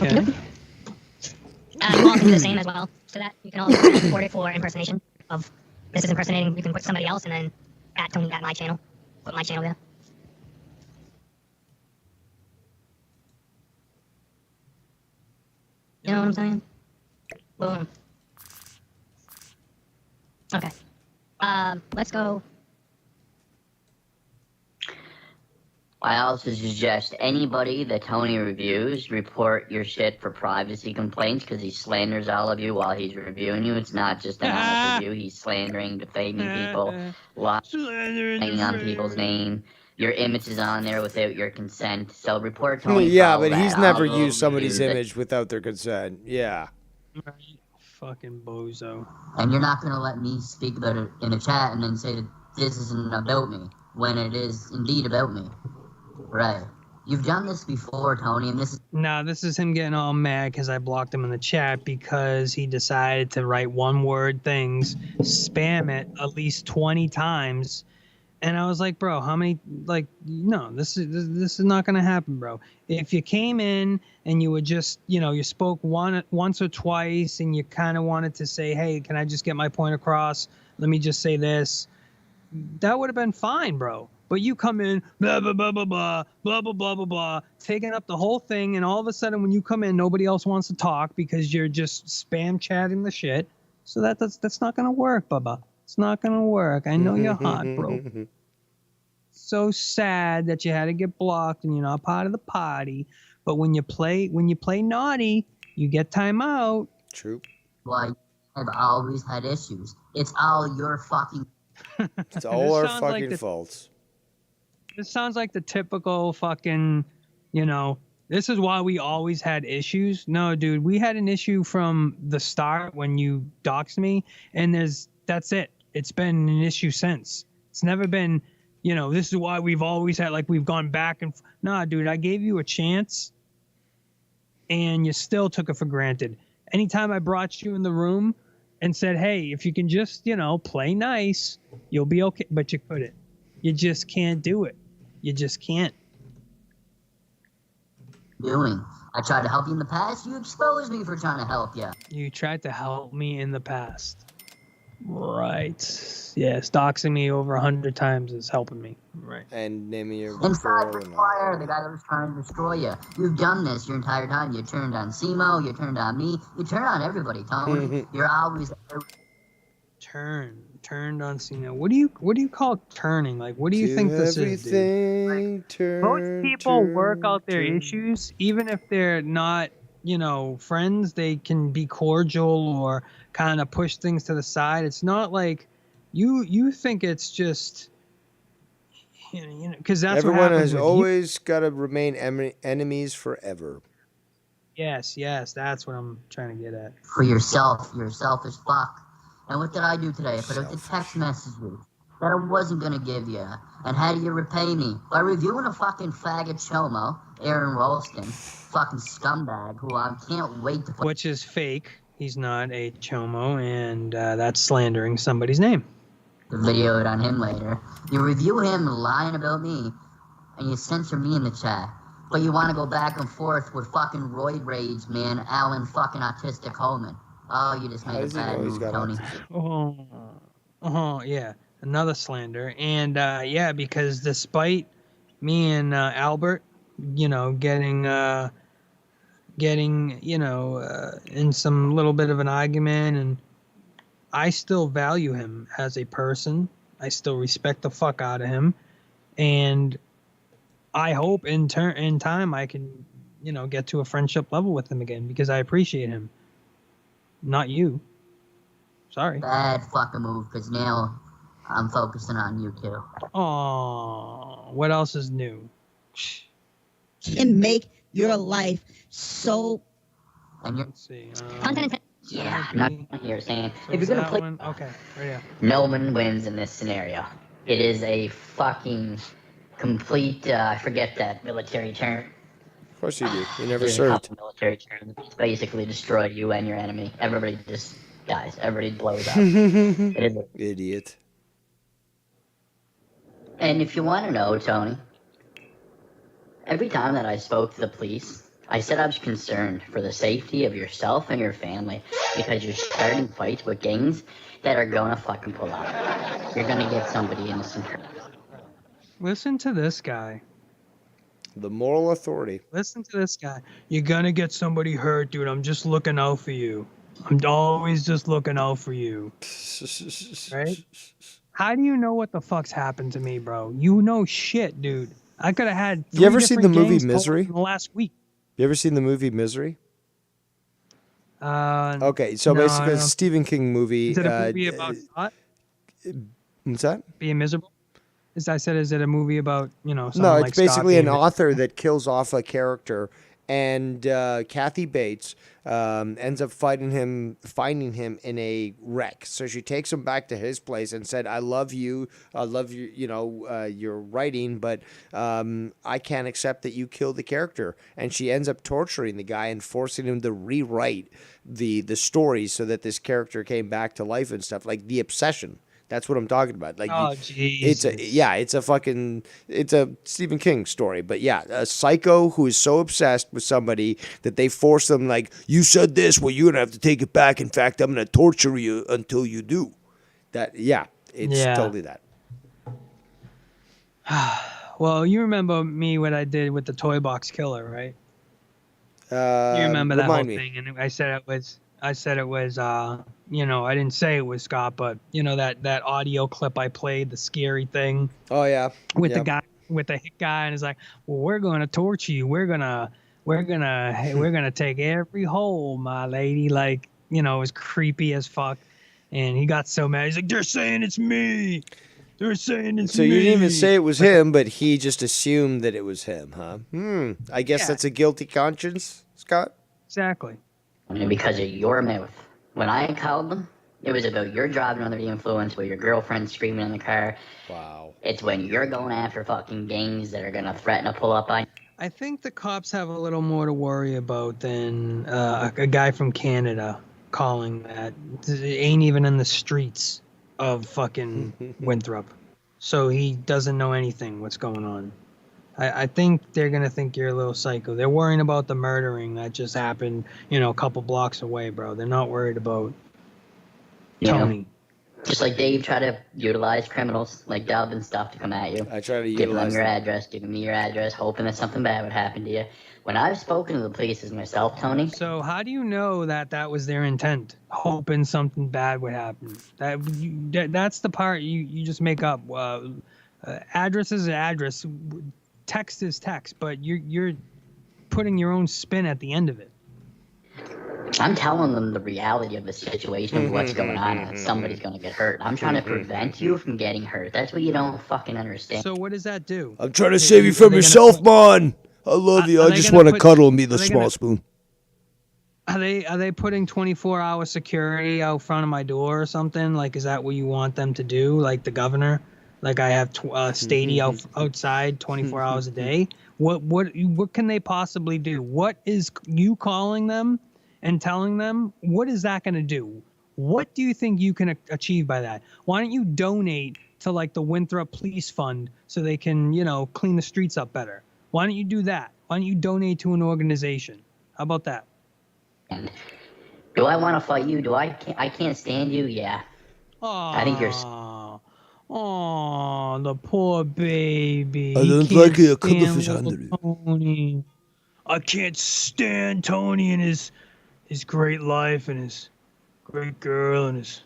Okay. You all can do the same as well. So that you can all report it for impersonation of this is impersonating. You can put somebody else and then at Tony at my channel. Put my channel there. You know what I'm saying? Boom. Okay. Let's go. I also suggest anybody that Tony reviews report your shit for privacy complaints because he slanders all of you while he's reviewing you. It's not just an honest review. He's slandering, defaming people, lying on people's name. Your image is on there without your consent. So report Tony. Yeah, for all but he's that. never All used somebody's reviews that- image without their consent. Yeah. Fucking bozo. And you're not going to let me speak about it in a chat and then say that this isn't about me when it is indeed about me. Right. You've done this before, Tony, and this is... Nah, this is him getting all mad because I blocked him in the chat because he decided to write one-word things, spam it at least 20 times, and I was like, bro, how many? Like, no, this is not gonna happen, bro. If you came in and you were just, you spoke once or twice, and you kind of wanted to say, hey, can I just get my point across? Let me just say this. That would have been fine, bro. But you come in, blah, blah, blah, blah, blah, blah, blah, blah, blah, blah, taking up the whole thing, and all of a sudden when you come in, nobody else wants to talk because you're just spam chatting the shit. So that's not going to work, Bubba. It's not going to work. I know you're hot, bro. So sad that you had to get blocked and you're not part of the party. But when you play naughty, you get time out. True. Like, I've always had issues. It's all your fucking... It's all our fucking faults. This sounds like the typical fucking, this is why we always had issues. No, dude, we had an issue from the start when you doxed me, and that's it. It's been an issue since. It's never been, this is why we've always had, like, we've gone back and... Nah, dude, I gave you a chance, and you still took it for granted. Anytime I brought you in the room and said, hey, if you can just, play nice, you'll be okay. But you couldn't. You just can't do it. You just can't. Doing. I tried to help you in the past. You exposed me for trying to help you. You tried to help me in the past. Right. Yes, doxing me over 100 times is helping me. Right. And naming your Inside girl the fire, the guy that was trying to destroy you. You've done this your entire time. You turned on Simo. You turned on me. You turned on everybody, Tony. You're always... Turned on Cena. What do you call turning? Like, what do you think this is, dude? Most people work out their issues, even if they're not, friends. They can be cordial or kind of push things to the side. It's not like you think it's just, because that's everyone what happens has with always got to remain enemies forever. Yes, that's what I'm trying to get at. For yourself, you're selfish fuck. And what did I do today? I put out the text messages that I wasn't going to give you. And how do you repay me? By reviewing a fucking faggot chomo, Aaron Rolston, fucking scumbag, who I can't wait to... Which is fake. He's not a chomo, and that's slandering somebody's name. Video it on him later. You review him lying about me, and you censor me in the chat. But you want to go back and forth with fucking roid rage, man, Alan fucking Autistic Holman. Oh, you just made a bad move, Tony. Yeah. Another slander. And, because despite me and Albert, getting, in some little bit of an argument, and I still value him as a person. I still respect the fuck out of him, and I hope in time I can, get to a friendship level with him again because I appreciate him. Not you. Sorry. Bad fucking move, because now I'm focusing on you too. Oh, what else is new? Can make your life so. And you're, Let's see. yeah, I'm not here saying if you're gonna play. Okay, right here. No one wins in this scenario. It is a fucking complete. I forget that military term. Of course you do. You never There's a served. couple military terms. It's basically destroy you and your enemy. Everybody just dies. Everybody blows up. Idiot. And if you want to know, Tony, every time that I spoke to the police, I said I was concerned for the safety of yourself and your family because you're starting fights with gangs that are gonna fucking pull out. You're gonna get somebody innocent hurt. Listen to this guy. The moral authority. Listen to this guy. You're gonna get somebody hurt, dude. I'm just looking out for you. I'm always just looking out for you. Right? How do you know what the fuck's happened to me, bro? You know shit, dude. I could have had. You ever seen the different movie gangs Misery? in the last week. You ever seen the movie Misery? Okay, so no, basically, I it's a don't- Stephen King movie. Is it a movie about what? What's that? Being miserable? Is it a movie about something No, it's like Scott basically an being author that kills off a character, and Kathy Bates ends up finding him in a wreck. So she takes him back to his place and said, "I love you, your writing, but I can't accept that you killed the character." And she ends up torturing the guy and forcing him to rewrite the stories so that this character came back to life and stuff, like The Obsession. That's what I'm talking about. Like, Oh, it's a Stephen King story. But yeah, a psycho who is so obsessed with somebody that they force them, like, you said this, well, you're gonna have to take it back. In fact, I'm gonna torture you until you do. It's totally that. Well, you remember what I did with the toy box killer, right? You remember that whole remind me. thing, and I said it was. I didn't say it was Scott, but that audio clip I played, the scary thing. Oh yeah. With the guy, with the hit guy, and it's like, well, we're gonna torture you. We're gonna take every hole, my lady. Like, it was creepy as fuck. And he got so mad. He's like, they're saying it's me. They're saying it's So me. you didn't even say it was him, but he just assumed that it was him, huh? I guess that's a guilty conscience, Scott. Exactly. And because of your mouth. When I called them, it was about your driving under the influence with your girlfriend screaming in the car. Wow. It's when you're going after fucking gangs that are gonna threaten to pull up on. I think the cops have a little more to worry about than a guy from Canada calling that. It ain't even in the streets of fucking Winthrop. So he doesn't know anything what's going on. I think they're going to think you're a little psycho. They're worrying about the murdering that just happened, a couple blocks away, bro. They're not worried about Tony. Just like Dave tried to utilize criminals like Dub and stuff to come at you. I try to giving them utilize your them. address, giving me your address, hoping that something bad would happen to you. When I've spoken to the police as myself, Tony. So how do you know that was their intent? Hoping something bad would happen. That's the part you just make up. Address is an address. Text is text, but you're putting your own spin at the end of it. I'm telling them the reality of the situation of what's going on and that somebody's going to get hurt. I'm trying to prevent you from getting hurt. That's what you don't fucking understand. So what does that do? I'm trying to save you from yourself, man. I love you. I just want to cuddle and be the small spoon. Are they putting 24-hour security out front of my door or something? Like, is that what you want them to do? Like the governor? Like I have Stadia outside 24 hours a day. What can they possibly do? What is you calling them and telling them? What is that going to do? What do you think you can achieve by that? Why don't you donate to like the Winthrop Police Fund so they can clean the streets up better? Why don't you do that? Why don't you donate to an organization? How about that? Do I want to fight you? I can't stand you? Yeah. I think you're. Oh, the poor baby. I don't like it. I couldn't fish under it. Tony. I can't stand Tony and his great life and his great girl and his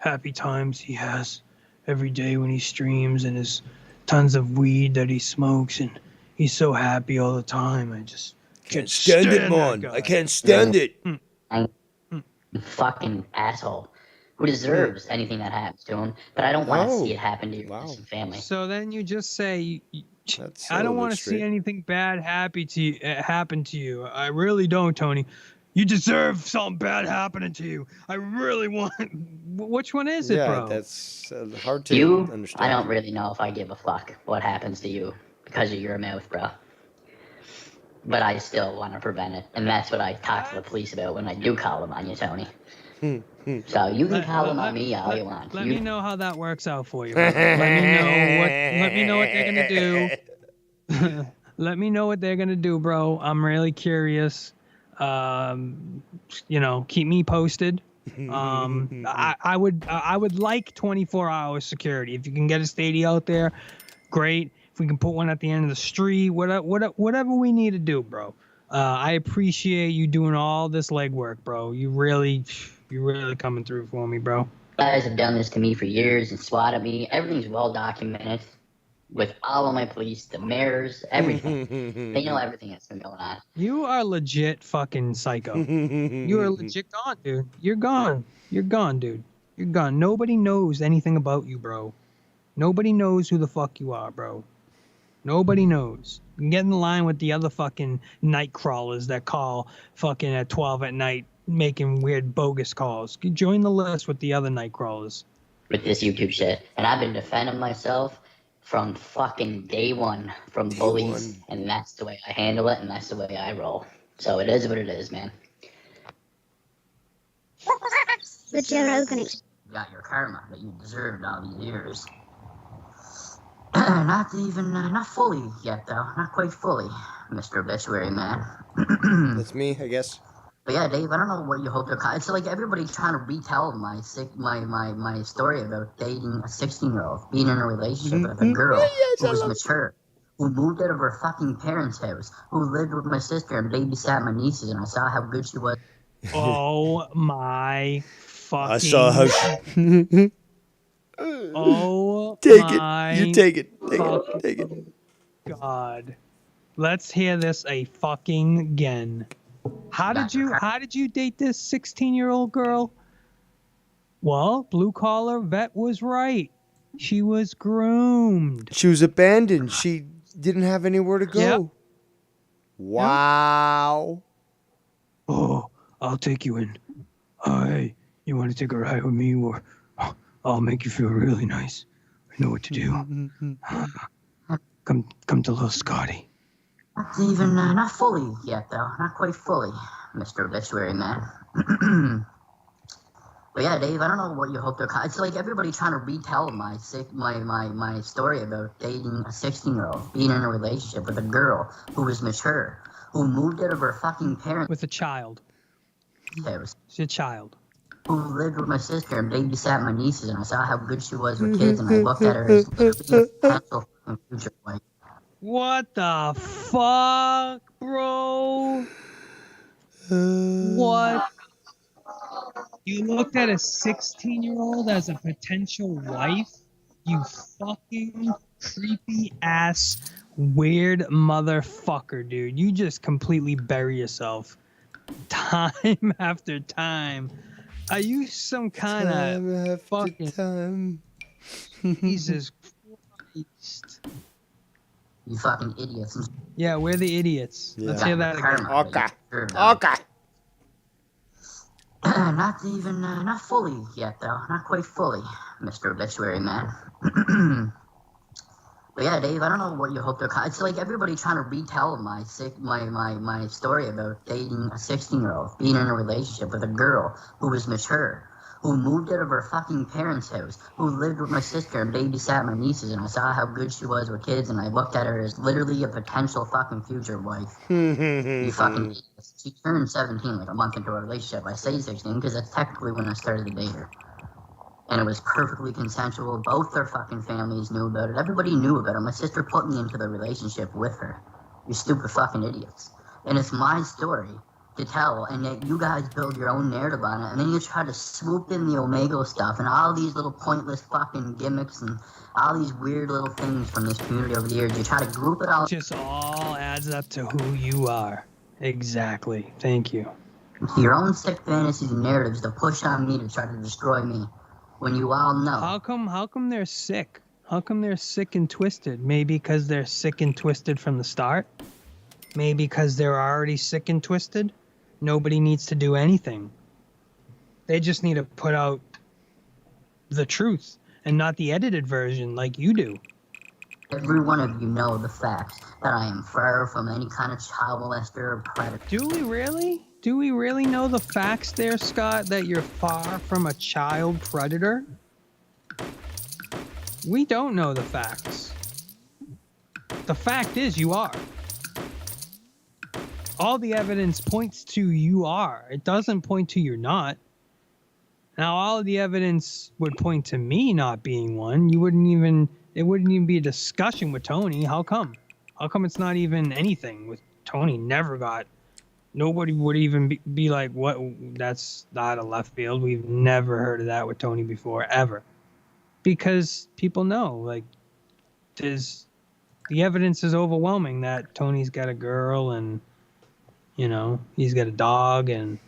happy times he has every day when he streams, and his tons of weed that he smokes, and he's so happy all the time. I just can't stand it, that man. guy. I can't stand it. You fucking asshole. Who deserves anything that happens to him, but I don't want to see it happen to your innocent family. So then you just say, That's I a don't little want bit to see straight. anything bad happen to you. I really don't, Tony. You deserve something bad happening to you. I really want. Which one is it, Yeah, bro? that's hard to You, understand. I don't really know if I give a fuck what happens to you because of your mouth, bro. But I still want to prevent it, and that's what I talk to the police about when I do call them on you, Tony. So you can call them on me all you want. Let me know how that works out for you. Bro. Let me know what they're gonna do. Let me know what they're gonna do, bro. I'm really curious. Keep me posted. I would like 24-hour security. If you can get a Stadia out there, great. If we can put one at the end of the street, whatever we need to do, bro. I appreciate you doing all this legwork, bro. You're really coming through for me, bro. You guys have done this to me for years and swatted me. Everything's well documented with all of my police, the mayors, everything. They know everything that's been going on. You are legit fucking psycho. You are legit gone, dude. You're gone. You're gone, dude. You're gone. Nobody knows anything about you, bro. Nobody knows who the fuck you are, bro. Nobody knows. You can get in line with the other fucking night crawlers that call fucking at 12 at night making weird bogus calls. Join the list with the other night crawlers. With this YouTube shit. And I've been defending myself from fucking day one from bullies, and that's the way I handle it, and that's the way I roll. So it is what it is, man. The Joe Rogan You got your karma that you deserved all these years. Not fully yet, though. Not quite fully, Mr. Obituary Man. That's me, I guess. But yeah, Dave, I don't know what you hope to. It's like everybody's trying to retell my story about dating a 16-year-old, being in a relationship with a girl who was mature, who moved out of her fucking parents' house, who lived with my sister and babysat my nieces, and I saw how good she was. Oh my fucking. I saw how she... Oh Take my it. You take it. Take it. God. Let's hear this a fucking again. How did you date this 16-year-old girl? Well, blue collar vet was right. She was groomed. She was abandoned. She didn't have anywhere to go. Yep. Wow. Oh, I'll take you in. Hey, you want to take a ride with me, or I'll make you feel really nice. I know what to do. Come to little Scotty. Not fully yet, though. Not quite fully, Mr. Obituary Man. But yeah, Dave, I don't know what you hope to. It's like everybody trying to retell my story about dating a 16-year-old, being in a relationship with a girl who was mature, who moved out of her fucking parents. With a child. House. She's a child. Who lived with my sister and babysat my nieces, and I saw how good she was with kids, and I looked at her as a potential future wife. What the fuck, bro? What? You looked at a 16-year-old as a potential wife? You fucking creepy ass weird motherfucker, dude. You just completely bury yourself time after time. Are you some kind of fucking time? Jesus Christ. You fucking idiots. Yeah, we're the idiots. Let's hear that again. Okay. Not fully yet, though. Not quite fully, Mr. Obituary Man. But yeah, Dave, I don't know what you hope to. It's like everybody trying to retell my story about dating a 16-year-old, being in a relationship with a girl who was mature, who moved out of her fucking parents' house, who lived with my sister and babysat my nieces, and I saw how good she was with kids, and I looked at her as literally a potential fucking future wife. You fucking idiots. She turned 17 like a month into our relationship. I say 16 because that's technically when I started to date her. And it was perfectly consensual. Both their fucking families knew about it. Everybody knew about it. My sister put me into the relationship with her. You stupid fucking idiots. And it's my story. to tell, and yet you guys build your own narrative on it, and then you try to swoop in the Omegle stuff and all these little pointless fucking gimmicks and all these weird little things from this community over the years. You try to group it all. Just all adds up to who you are. Exactly. Thank you. To your own sick fantasies and narratives to push on me to try to destroy me, when you all know. How come they're sick? How come they're sick and twisted? Maybe because they're sick and twisted from the start? Maybe because they're already sick and twisted? Nobody needs to do anything. They just need to put out the truth and not the edited version like you do. Every one of you know the facts, that I am far from any kind of child molester or predator. Do we really? Do we really know the facts there, Scott, that you're far from a child predator? We don't know the facts. The fact is you are. All the evidence points to you are. It doesn't point to you're not. Now, all of the evidence would point to me not being one. It wouldn't even be a discussion with Tony. How come? How come it's not even anything with Tony? Nobody would even be like, what? That's not a left field. We've never heard of that with Tony before, ever. Because people know, like, the evidence is overwhelming that Tony's got a girl and, you know, he's got a dog and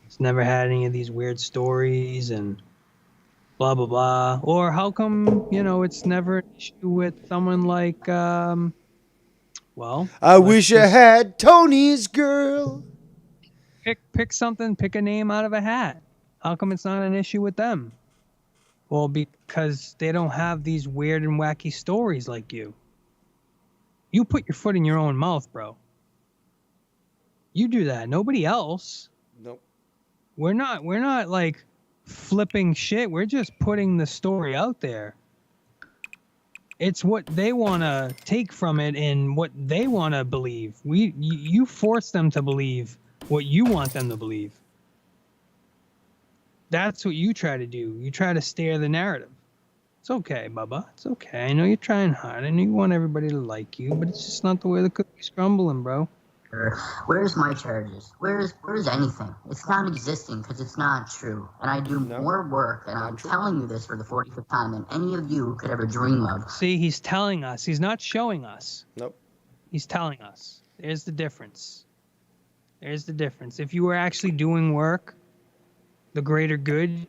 he's never had any of these weird stories and blah, blah, blah. Or how come, you know, it's never an issue with someone like, well. I wish I had Tony's girl. Pick something, pick a name out of a hat. How come it's not an issue with them? Well, because they don't have these weird and wacky stories like you. You put your foot in your own mouth, bro. You do that. Nobody else. Nope. We're not like flipping shit. We're just putting the story out there. It's what they want to take from it and what they want to believe. You force them to believe what you want them to believe. That's what you try to do. You try to steer the narrative. It's okay, Bubba. It's okay. I know you're trying hard. I know you want everybody to like you, but it's just not the way the cookie's crumbling, bro. Where's my charges? Where's anything? It's not existing because it's not true. And I do more work, and I'm telling you this for the 45th time, than any of you could ever dream of. See, he's telling us. He's not showing us. Nope. He's telling us. There's the difference. There's the difference. If you were actually doing work, the greater good,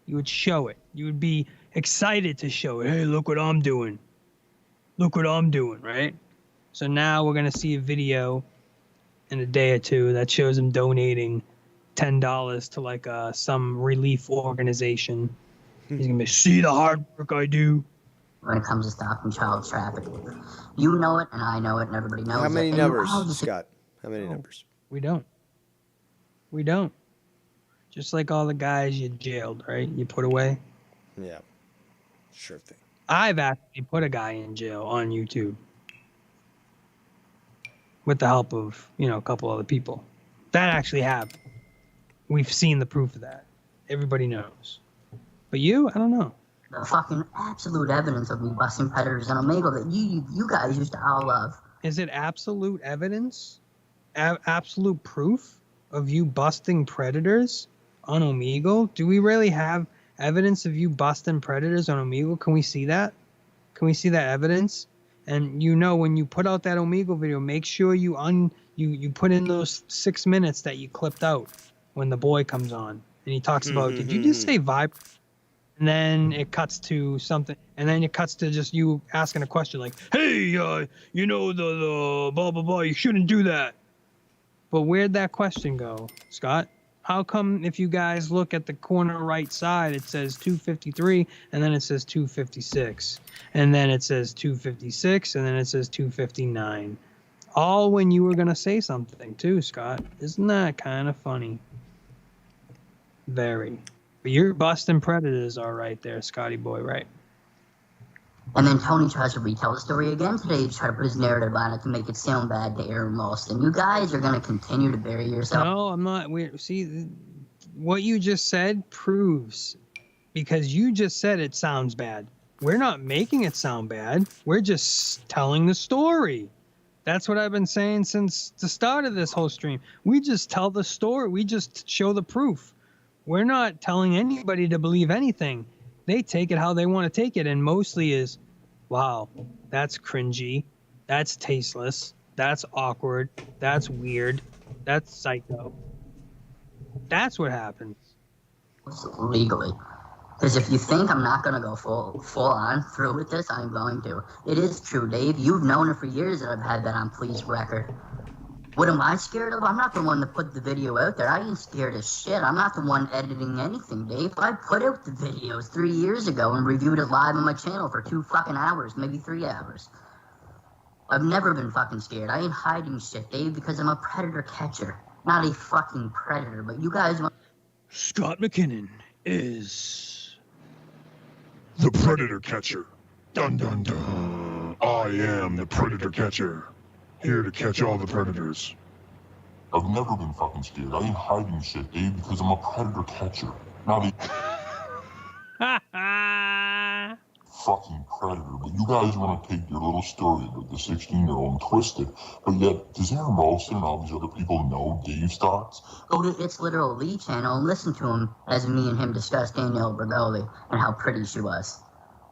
you would show it. You would be excited to show it. Hey, look what I'm doing. Look what I'm doing, right? So now we're going to see a video in a day or two that shows him donating $10 to like some relief organization. He's going to be, see the hard work I do. When it comes to stopping child trafficking. You know it, and I know it, and everybody knows it. How many And numbers, all the- Scott? How many numbers? We don't. We don't. Just like all the guys you jailed, right? You put away. Yeah. Sure thing. I've actually put a guy in jail on YouTube. With the help of, you know, a couple other people. That actually happened. We've seen the proof of that. Everybody knows. But you, I don't know. The fucking absolute evidence of me busting predators on Omegle that you guys used to all love. Is it absolute evidence? Absolute proof of you busting predators on Omegle? Do we really have evidence of you busting predators on Omegle? Can we see that? Can we see that evidence? And you know, when you put out that Omegle video, make sure you put in those 6 minutes that you clipped out when the boy comes on and he talks about, did you just say vibe? And then it cuts to something, and then it cuts to just you asking a question like, hey, you know, the blah, blah, blah, you shouldn't do that. But where'd that question go, Scott? How come if you guys look at the corner right side, it says 253, and then it says 256, and then it says 256, and then it says 259. All when you were going to say something too, Scott. Isn't that kind of funny? Very. But you're busting predators all right there, Scotty boy, right? And then Tony tries to retell the story again today to try to put his narrative on it to make it sound bad to Aaron most. And you guys are going to continue to bury yourself. No, I'm not. See, what you just said proves, because you just said it sounds bad. We're not making it sound bad. We're just telling the story. That's what I've been saying since the start of this whole stream. We just tell the story. We just show the proof. We're not telling anybody to believe anything. They take it how they want to take it, and mostly is, wow, that's cringy, that's tasteless, that's awkward, that's weird, that's psycho. That's what happens. Legally. Because if you think I'm not going to go full on through with this, I'm going to. It is true, Dave. You've known it for years that I've had that on police record. What am I scared of? I'm not the one that put the video out there. I ain't scared of shit. I'm not the one editing anything, Dave. I put out the videos 3 years ago and reviewed it live on my channel for 2 fucking hours, maybe 3 hours. I've never been fucking scared. I ain't hiding shit, Dave, because I'm a predator catcher. Not a fucking predator, but you guys want... Scott McKinnon is the Predator Catcher. Dun dun dun. I am the Predator Catcher. Here to catch all the predators. I've never been fucking scared. I ain't hiding shit, Dave, because I'm a predator catcher. Not a fucking predator. But you guys want to take your little story about the 16-year-old and twist it. But yet, does Aaron Ralston and all these other people know Dave's thoughts? Go to It's Literal Lee channel and listen to him as me and him discuss Danielle Bergoli and how pretty she was.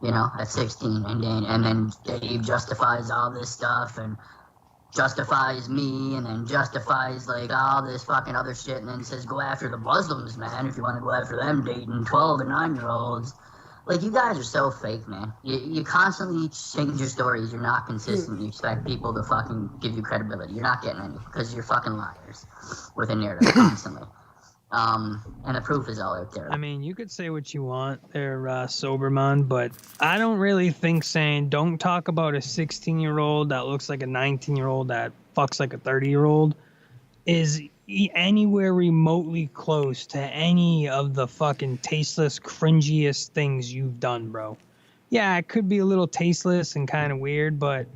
You know, at 16. And then Dave justifies all this stuff and justifies me and then justifies like all this fucking other shit and then says go after the Muslims, man, if you want to go after them dating 12 and 9-year-olds. Like, you guys are so fake, man. You constantly change your stories. You're not consistent. You expect people to fucking give you credibility. You're not getting any because you're fucking liars with a narrative constantly. And the proof is all out there. I mean, you could say what you want there, Soberman, but I don't really think saying don't talk about a 16-year-old that looks like a 19-year-old that fucks like a 30-year-old is anywhere remotely close to any of the fucking tasteless, cringiest things you've done, bro. Yeah, it could be a little tasteless and kind of weird, but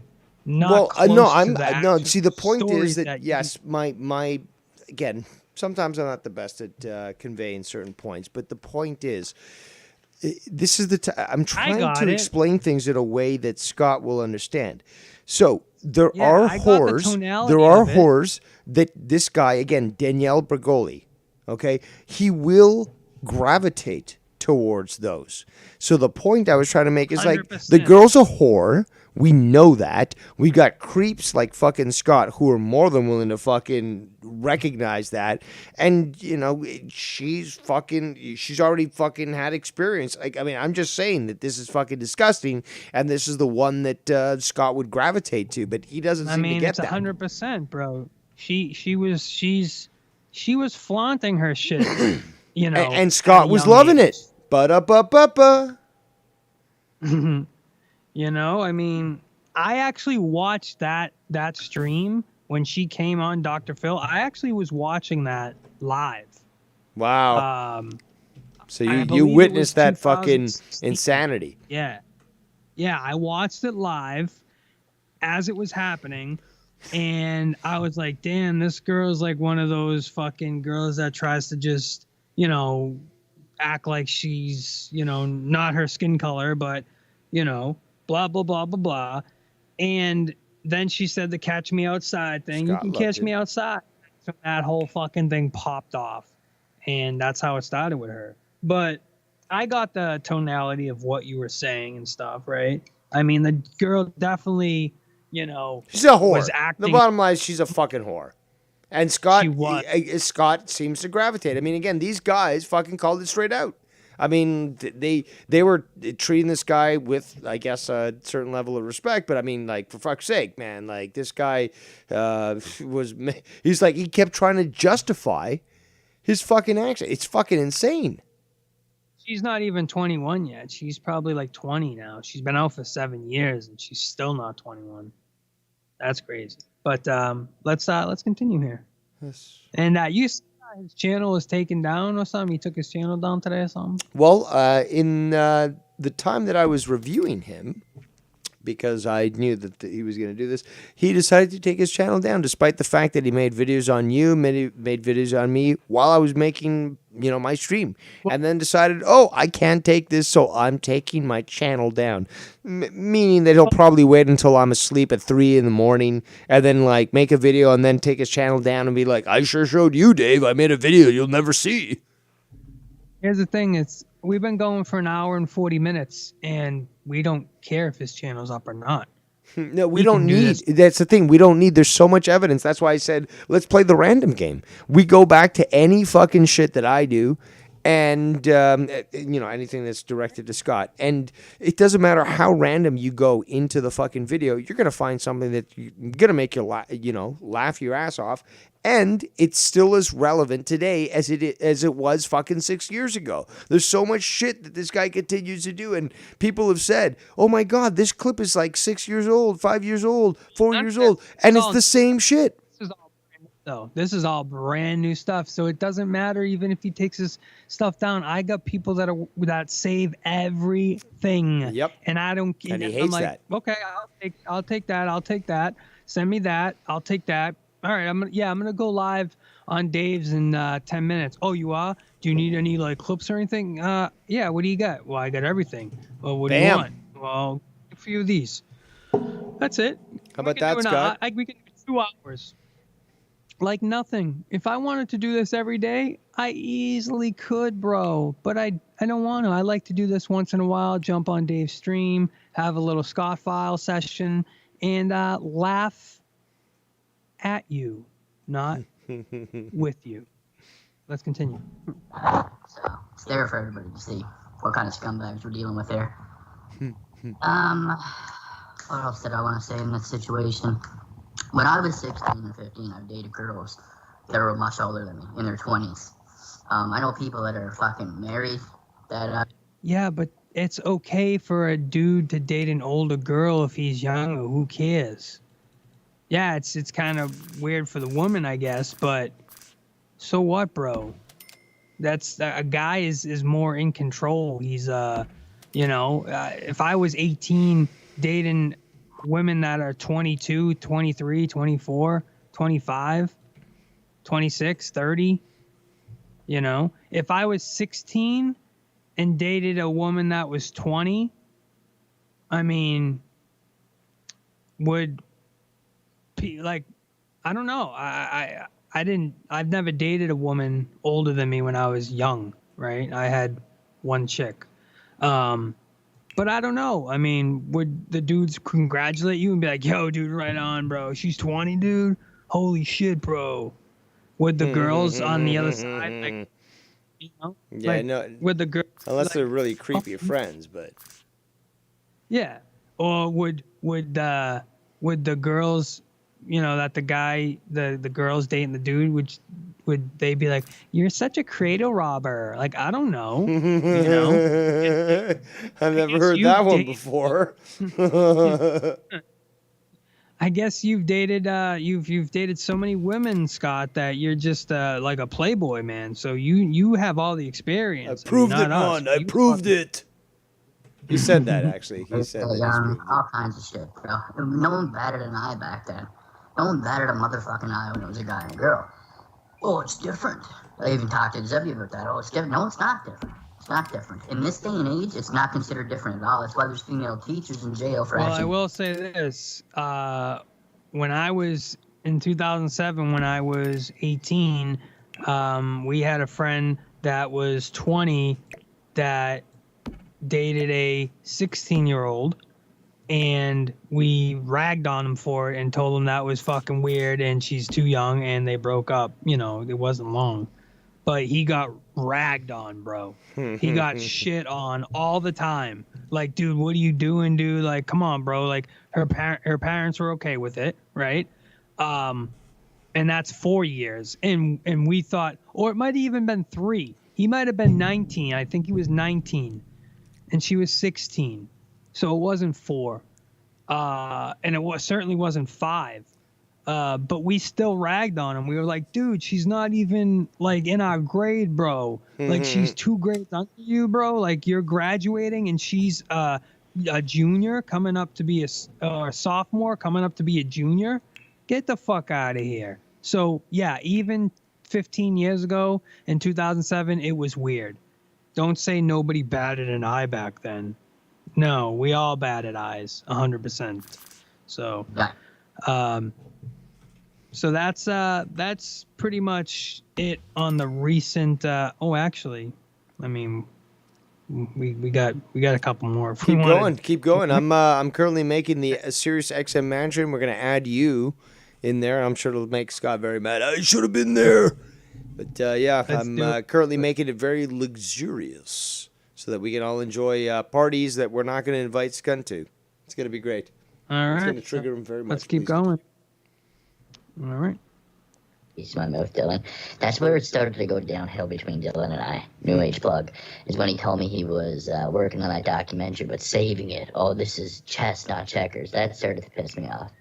not close to the no. See, the point story is that yes, my again. Sometimes I'm not the best at conveying certain points, but the point is, this is I'm trying to explain things in a way that Scott will understand. So there are whores that this guy, again, Danielle Bergoli, okay, he will gravitate towards those. So the point I was trying to make is 100%. Like, the girl's a whore. We know that. We got creeps like fucking Scott who are more than willing to fucking recognize that. And, you know, she's already fucking had experience. Like, I mean, I'm just saying that this is fucking disgusting. And this is the one that Scott would gravitate to, but he doesn't seem to get that. I mean, it's 100%, bro. She was flaunting her shit, you know. And Scott was loving it. Ba-da-ba-ba-ba. You know, I mean, I actually watched that stream when she came on Dr. Phil. I actually was watching that live. Wow. So you witnessed that fucking insanity. Yeah. Yeah, I watched it live as it was happening. And I was like, damn, this girl's like one of those fucking girls that tries to just, you know, act like she's, you know, not her skin color, but, you know, blah, blah, blah, blah, blah. And then she said the catch me outside thing. Scott, you can catch me outside. So that whole fucking thing popped off. And that's how it started with her. But I got the tonality of what you were saying and stuff, right? I mean, the girl definitely, you know, she's a whore. Was acting. The bottom line is she's a fucking whore. And Scott seems to gravitate. I mean, again, these guys fucking called it straight out. I mean, they were treating this guy with, I guess, a certain level of respect. But I mean, like, for fuck's sake, man, like, this guy he's like, he kept trying to justify his fucking action. It's fucking insane. She's not even 21 yet. She's probably like 20 now. She's been out for 7 years and she's still not 21. That's crazy. But let's continue here. Yes. And you said his channel was taken down or something? He took his channel down today or something? Well, in the time that I was reviewing him, because I knew that he was going to do this, he decided to take his channel down, despite the fact that he made videos on you, made videos on me while I was making, my stream, and then decided, oh, I can't take this, so I'm taking my channel down. Meaning that he'll probably wait until I'm asleep at 3 in the morning and then like make a video and then take his channel down and be like, I sure showed you, Dave. I made a video you'll never see. Here's the thing: we've been going for an hour and 40 minutes, and we don't care if his channel's up or not. No, we don't need. That's the thing. We don't need. There's so much evidence. That's why I said let's play the random game. We go back to any fucking shit that I do, and anything that's directed to Scott. And it doesn't matter how random you go into the fucking video. You're gonna find something that you're gonna make you laugh your ass off. And it's still as relevant today as it was fucking 6 years ago. There's so much shit that this guy continues to do, and people have said, "Oh my God, this clip is like 6 years old, 5 years old, 4 years old," and it's the same shit. This is all brand new stuff, so it doesn't matter even if he takes his stuff down. I got people that save everything. Yep. And I don't. And he I'm hates like, that. Okay, I'll take that. I'll take that. Send me that. I'll take that. All right, I'm gonna go live on Dave's in 10 minutes. Oh, you are? Do you need any like clips or anything? Yeah. What do you got? Well, I got everything. Well, what do you want? Well, a few of these. That's it. How about that, Scott? We can do 2 hours. Like nothing. If I wanted to do this every day, I easily could, bro. But I don't want to. I like to do this once in a while. Jump on Dave's stream, have a little Scott file session, and laugh at you, not with you. Let's continue. So it's there for everybody to see what kind of scumbags we're dealing with there. What else did I want to say in this situation? When I was 16 and 15, I dated girls that were much older than me, in their 20s. I know people that are fucking married that. Yeah, but it's okay for a dude to date an older girl if he's younger. Who cares? Yeah, it's kind of weird for the woman, I guess, but so what, bro? That's a guy is more in control. He's if I was 18 dating women that are 22, 23, 24, 25, 26, 30, if I was 16 and dated a woman that was 20, I mean, I don't know. I've never dated a woman older than me when I was young, right? I had one chick. But I don't know. I mean, would the dudes congratulate you and be like, yo, dude, right on, bro. She's 20, dude. Holy shit, bro. Would the girls on the other side, Yeah, no. Would the girls, unless they're really creepy friends, but. Yeah. Or would the girls, that the guy, the girls dating the dude, would they be like, you're such a cradle robber? Like, I don't know. I've never heard that one before. I guess you've dated you've dated so many women, Scott, that you're just like a playboy, man. So you have all the experience. I proved it, man. I proved it. He said that, actually. He said that. All kinds of shit, bro. No one batted an eye back then. No one batted a motherfucking eye when it was a guy and a girl. Oh, it's different. I even talked to Zebby about that. Oh, it's different. No, it's not different. It's not different. In this day and age, it's not considered different at all. That's why there's female teachers in jail for I will say this. When I was in 2007, when I was 18, we had a friend that was 20 that dated a 16-year-old, and we ragged on him for it and told him that was fucking weird and she's too young, and they broke up. It wasn't long. But he got ragged on, bro. He got shit on all the time. Like, dude, what are you doing, dude? Like, come on, bro. Like, her parents were okay with it, right? And that's 4 years. And we thought, or it might have even been 3. He might have been 19. I think he was 19. And she was 16. So it wasn't 4. And it certainly wasn't 5. But we still ragged on him. We were like, dude, she's not even like in our grade, bro. Like, she's 2 grades under you, bro. Like, you're graduating and she's a junior coming up to be a sophomore coming up to be a junior. Get the fuck out of here. So yeah, even 15 years ago in 2007, it was weird. Don't say nobody batted an eye back then. No, we all batted eyes, 100%. So, so that's pretty much it on the recent. Actually, I mean, we got a couple more. If we wanted- Keep going. I'm currently making the Sirius XM mansion. We're gonna add you in there. I'm sure it'll make Scott very mad. I should have been there. But yeah, I'm currently making it very luxurious so that we can all enjoy parties that we're not going to invite Scott to. It's going to be great. All right. It's going to trigger him very much. Let's keep going. All right. He's my mouth, Dylan. That's where it started to go downhill between Dylan and I. New Age Plug is when he told me he was working on that documentary, but saving it. Oh, this is chess, not checkers. That started to piss me off.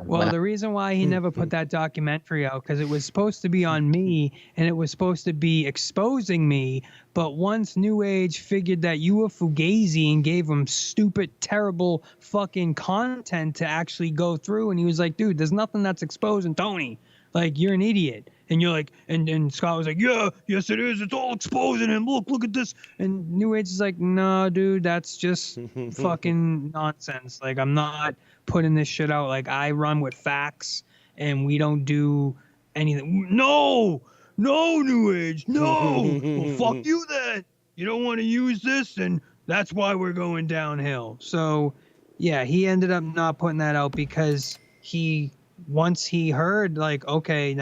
Well, the reason why he never put that documentary out, because it was supposed to be on me and it was supposed to be exposing me. But once New Age figured that you were Fugazi and gave him stupid, terrible fucking content to actually go through, and he was like, dude, there's nothing that's exposing Tony. Like, you're an idiot. And you're like, and Scott was like, yeah, yes it is. It's all exposing him. Look at this. And New Age is like, no, dude, that's just fucking nonsense. Like, I'm not putting this shit out. Like, I run with facts and we don't do anything. No, New Age, no. Well, fuck you then. You don't want to use this, and that's why we're going downhill. So, yeah, he ended up not putting that out because once he heard, like, okay,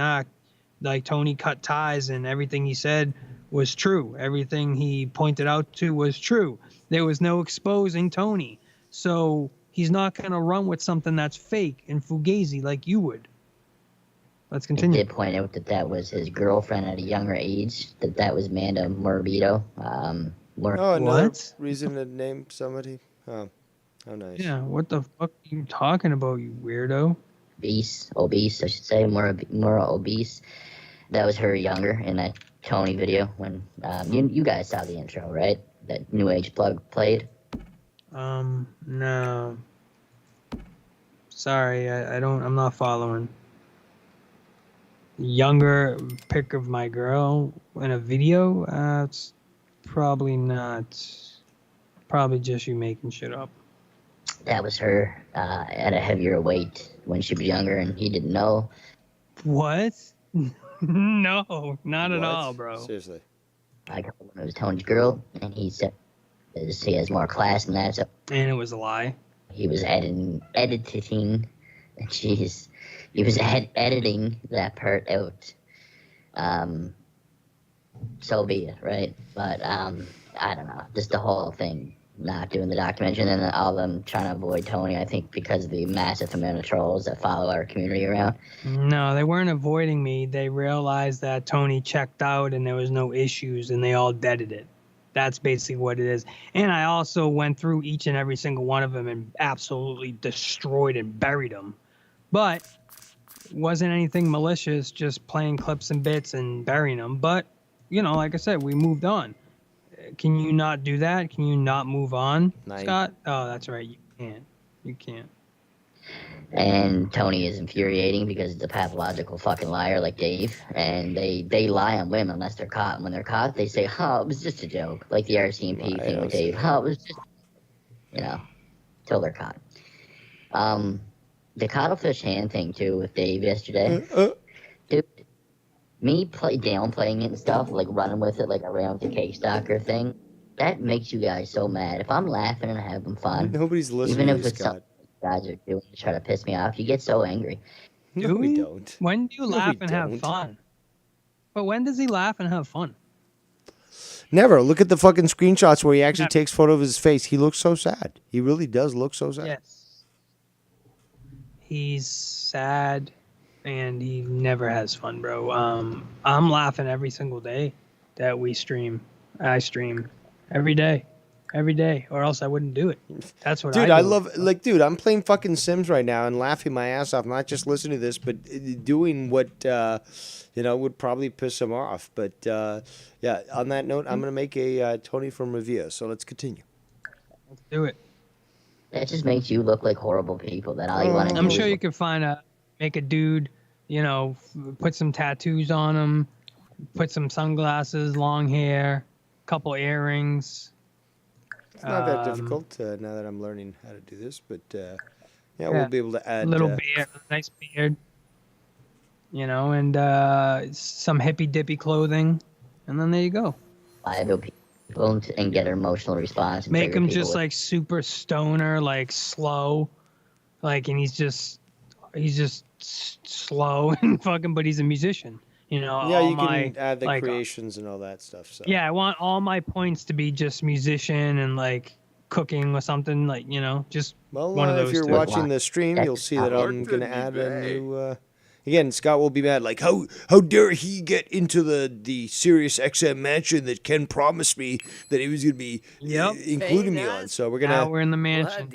like Tony cut ties and everything he said was true. Everything he pointed out to was true. There was no exposing Tony. So he's not going to run with something that's fake and fugazi like you would. Let's continue. He did point out that was his girlfriend at a younger age, that was Amanda Morbido. Another reason to name somebody? Oh, how nice. Yeah, what the fuck are you talking about, you weirdo? Obese, I should say, more obese. That was her younger in that Tony video when you guys saw the intro, right? That New Age Plug played. No. Sorry, I'm not following. Younger pic of my girl in a video? It's probably not. Probably just you making shit up. That was her at a heavier weight when she was younger, and he didn't know. What? No, not at all, bro. Seriously. I told him it was Tony's girl, and he said he has more class than that. So and it was a lie. He was editing, jeez, he was editing that part out. So be it, right? But I don't know, just the whole thing. Not doing the documentary, and then all of them trying to avoid Tony, I think because of the massive amount of trolls that follow our community around. No, they weren't avoiding me. They realized that Tony checked out and there was no issues, and they all deaded it. That's basically what it is. And I also went through each and every single one of them and absolutely destroyed and buried them. But it wasn't anything malicious, just playing clips and bits and burying them. But, like I said, we moved on. Can you not do that? Can you not move on, Scott? Oh, that's right. You can't. And Tony is infuriating because he's a pathological fucking liar like Dave. And they lie on women unless they're caught. And when they're caught, they say, oh, it was just a joke. Like the RCMP thing with Dave. Oh, it was just, till they're caught. The cuttlefish hand thing, too, with Dave yesterday. Dude. Me downplaying it and stuff, like running with it like around the cake stalker thing, that makes you guys so mad. If I'm laughing and having fun, nobody's listening. Even if it's something you guys are doing to try to piss me off, you get so angry. Do we don't. When do you laugh and have fun? But when does he laugh and have fun? Never. Look at the fucking screenshots where he actually takes photo of his face. He looks so sad. He really does look so sad. Yes. He's sad. And he never has fun, bro. I'm laughing every single day that we stream. I stream every day, or else I wouldn't do it. That's what dude, I do. Dude, I'm playing fucking Sims right now and laughing my ass off. Not just listening to this, but doing what, would probably piss him off. But, yeah, on that note, I'm going to make a Tony from review. So let's continue. to do it. That just makes you look like horrible people. That all you want to do. I'm sure you could make a dude, put some tattoos on him, put some sunglasses, long hair, couple earrings. It's not that difficult now that I'm learning how to do this, but yeah, we'll Yeah. be able to add Little beard, nice beard, and some hippy dippy clothing, and then there you go. Liable people and get an emotional response. And Make trigger him people just with- like super stoner, like slow, and he's just slow and fucking, but he's a musician. yeah, all you my, can add the like, creations and all that stuff. So Yeah, I want all my points to be just musician and like cooking or something, just one of those. if you're two. watching the stream, you'll see that I'm going to add a new. Again, Scott will be mad. Like, how dare he get into the Sirius XM mansion that Ken promised me that he was going to be including me on. So we're gonna. Now we're in the mansion.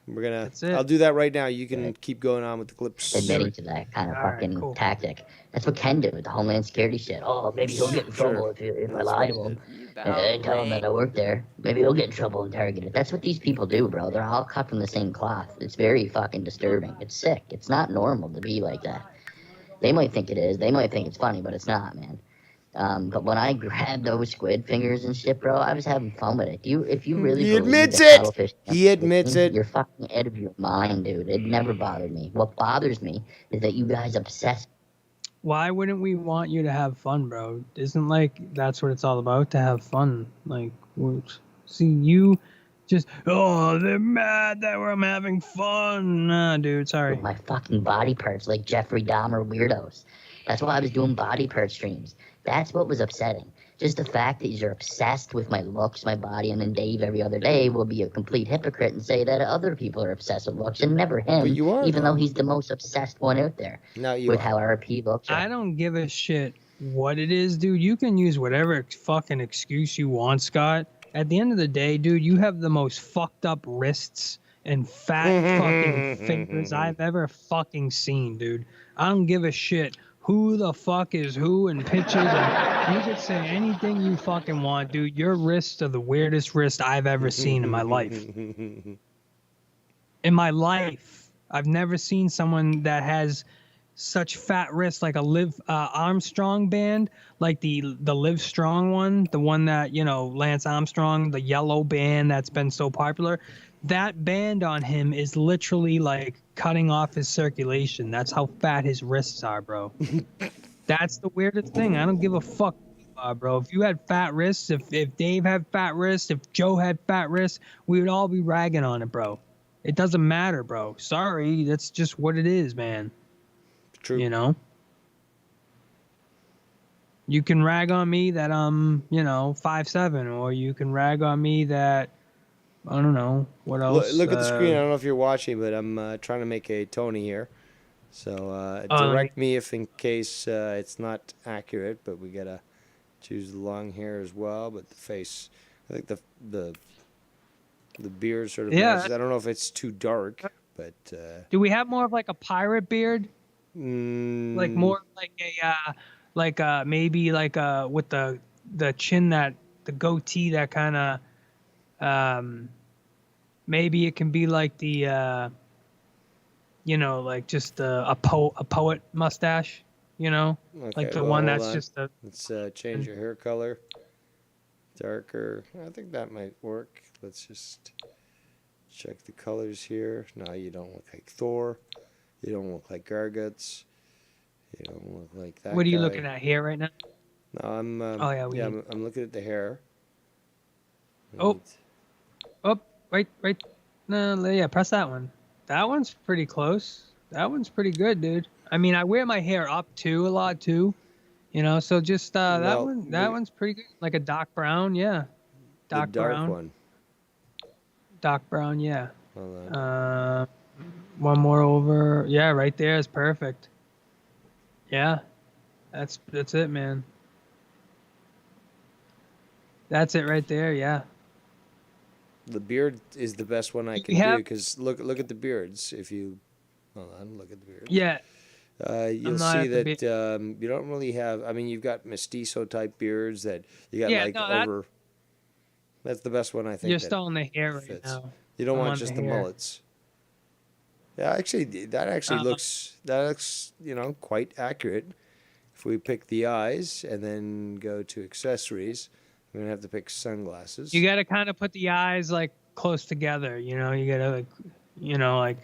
We're gonna. That's it. I'll do that right now. You can keep going on with the clips. admitting to that kind of fucking tactic. That's what Ken did with the Homeland Security shit. Oh, maybe he'll get in trouble if I lie to him and tell him that I work there. Maybe he'll get in trouble and targeted. That's what these people do, bro. They're all cut from the same cloth. It's very fucking disturbing. It's sick. It's not normal to be like that. They might think it is. They might think it's funny, but it's not, man. But when I grabbed those squid fingers and shit, bro, I was having fun with it. If you really He believe admits that it. cuttlefish He admits it. You're fucking out of your mind, dude. It never bothered me. What bothers me is that you guys obsess. Why wouldn't we want you to have fun, bro? Isn't that's what it's all about, to have fun? See, you just, they're mad that I'm having fun. Nah, dude, sorry. My fucking body parts like Jeffrey Dahmer weirdos. That's why I was doing body part streams. That's what was upsetting. Just the fact that you're obsessed with my looks, my body, and then Dave every other day will be a complete hypocrite and say that other people are obsessed with looks and never him. But you are, even though he's the most obsessed one out there. No, you with are. how RP looks. I don't give a shit what it is, dude. You can use whatever fucking excuse you want, Scott. At the end of the day, dude, you have the most fucked up wrists and fat fucking fingers I've ever fucking seen, dude. I don't give a shit who the fuck is who in pictures. And you can say anything you fucking want, dude. Your wrists are the weirdest wrist I've ever seen in my life. In my life, I've never seen someone that has such fat wrists, like a Liv Armstrong band, like the Live Strong one, the one that, Lance Armstrong, the yellow band that's been so popular. That band on him is literally like cutting off his circulation. That's how fat his wrists are, bro. That's the weirdest thing. I don't give a fuck, bro. If you had fat wrists, if Dave had fat wrists, if Joe had fat wrists, we would all be ragging on it, bro. It doesn't matter, bro. Sorry, that's just what it is, man. True. You can rag on me that I'm, 5'7", or you can rag on me that, I don't know, what else. Look at the screen. I don't know if you're watching, but I'm trying to make a Tony here. So direct me if in case it's not accurate, but we got to choose the long hair as well. But the face, I think the beard sort of matches. I don't know if it's too dark, but... do we have more of like a pirate beard? Like more like maybe like with the chin, that the goatee, that kind of maybe it can be like the like just a poet mustache, Okay, like the one that's hold on. just a... Let's change your hair color. Darker. I think that might work. Let's just check the colors here. No, you don't look like Thor. You don't look like Garguts. You don't look like that. What are you guy. looking at here right now? No, I'm. I'm looking at the hair. Oh, right. No, yeah, press that one. That one's pretty close. That one's pretty good, dude. I mean, I wear my hair up too a lot too, so just that one's pretty good. Like a dark brown, yeah. The dark one. Dark brown, yeah. Hold on. One more over. Yeah, right there is perfect. Yeah, that's it, man. That's it right there. Yeah. The beard is the best one I can do because look at the beards. If you hold on, look at the beards. Yeah. You'll see that you don't really have. I mean, you've got mestizo type beards that you got over. That's the best one I think. You're that still on the hair right fits. now. You don't I'm want on just the the hair. mullets. Yeah, actually, that looks quite accurate. If we pick the eyes and then go to accessories, we're gonna have to pick sunglasses. You got to kind of put the eyes like close together. You know, you got to like.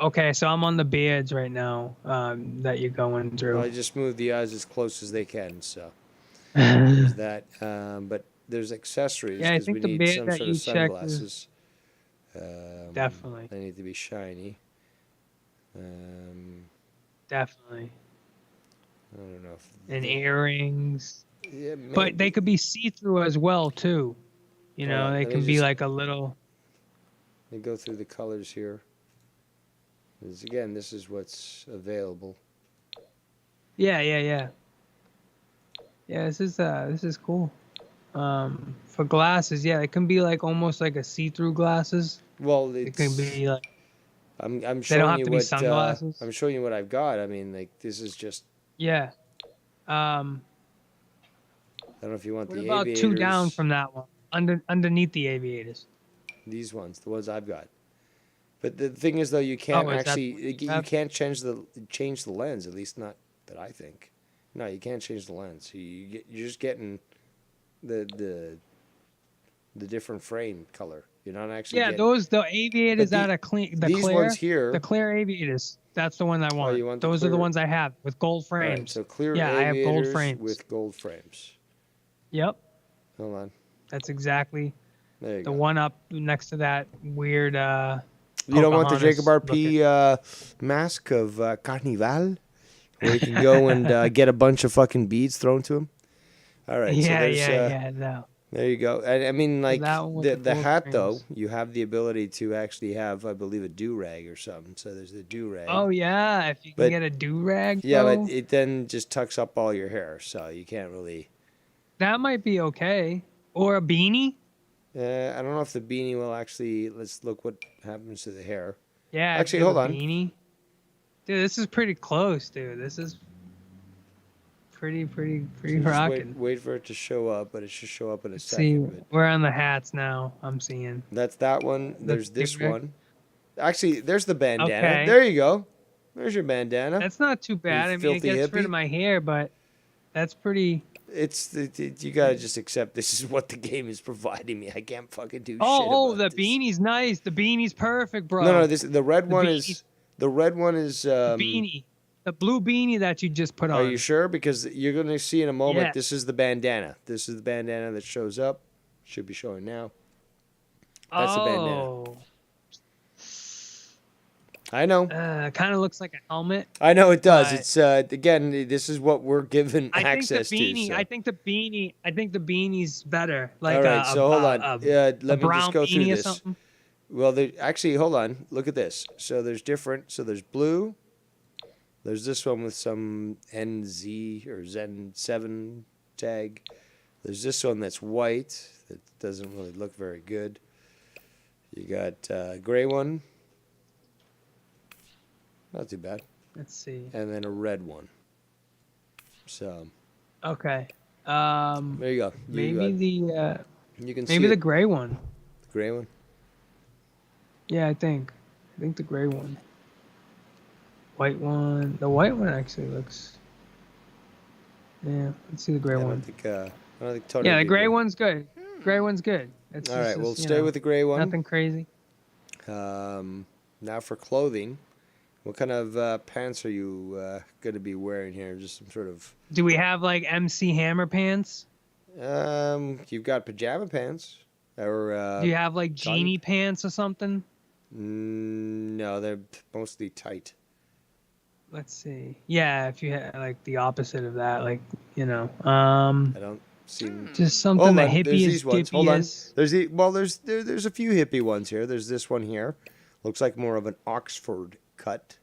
Okay, so I'm on the beards right now. That you're going through. I just moved the eyes as close as they can, so there's that. But there's accessories Yeah, I because we think the need beard some that sort you of checked sunglasses. Definitely. They need to be shiny. Definitely. I don't know if And earrings. Yeah, But they could be see-through as well too. You Hold know, on, they let me can be just- like a little. Let me go through the colors here. Again, this is what's available. Yeah. Yeah, this is cool. For glasses, yeah, it can be like almost like a see-through glasses. Well, It can be like. I'm They don't showing have you to be what sunglasses. I'm showing you what I've got. I mean, like this is just. Yeah. I don't know if you want What the about aviators. two down from that one? Underneath the aviators. These ones, the ones I've got. But the thing is, though, you can't Oh, is that actually the ones you you have? can't change the lens. At least not that I think. No, you can't change the lens. You're just getting the different frame color. You're not actually. Yeah, getting, the aviators But out of clean. The these clear ones here. The clear aviators. That's the one I want. you want the Those are the clear- ones I have with gold All frames. right, so clear Yeah, I have gold aviators frames. with gold frames. Yep. Hold on. That's exactly There you the go. one up next to that weird. You don't want the Jacob Pocahontas RP mask of Carnival, where you can go and get a bunch of fucking beads thrown to him. All right, so Yeah, there's, yeah. No. there you go. I mean, like that one with the the gold hat though, frames. you have the ability to actually have, I believe, a do rag or something. So there's the do rag. Oh yeah, if you can But- get a do rag. Yeah, but it then just tucks up all your hair, so you can't really. that might be okay. Or a beanie. I don't know if the beanie will actually. Let's look what happens to the hair. Yeah. if Actually, you have hold a on. Beanie. Dude, this is pretty close, dude. This is pretty Just rocking. wait for it to show up, but it should show up in a See, second. But we're on the hats now. I'm seeing. that's that one. The There's this do-rag? one. Actually, there's the bandana. Okay. There you go. There's your bandana. That's not too bad. I mean, it filthy gets rid hippie. of my hair, but that's pretty. You gotta just accept this is what the game is providing me. I can't fucking do shit. Oh, about the beanie's nice. The beanie's perfect, bro. No, the red one beanie- is the red one is. beanie. The blue beanie that you just put on. Are you sure? Because you're gonna see in a moment. Yeah. This is the bandana. This is the bandana that shows up. Should be showing now. That's the bandana. Oh. I know. Kind of looks like a helmet. I know it does. but It's again. This is what we're given I think access the beanie. to. So. I think the beanie's better. Like All right, so hold on. Let me brown just go through beanie or this. something. Well, actually, hold on. Look at this. So there's different. So there's blue. There's this one with some NZ or Zen 7 tag. There's this one that's white that doesn't really look very good. You got a gray one. Not too bad. Let's see. And then a red one. So Okay. there you go. Maybe the you can maybe see the it. gray one. The gray one. Yeah, I think the gray one. White one. The white one actually looks. Yeah, let's see the gray I one. don't think Tony. Yeah, would the be gray good. one's good. Gray one's good. It's All just- right, we'll it's, you stay know, with the gray one. Nothing crazy. Now for clothing, what kind of pants are you going to be wearing here? Just some sort of. Do we have like MC Hammer pants? You've got pajama pants, or. Do you have like genie pants or something? No, they're mostly tight. Let's see. Yeah, if you had like the opposite of that, like you know, I don't see. just something Hold the on, there's hippie these is ones. Hold on. is. There's a few hippie ones here. There's this one here. Looks like more of an Oxford cut.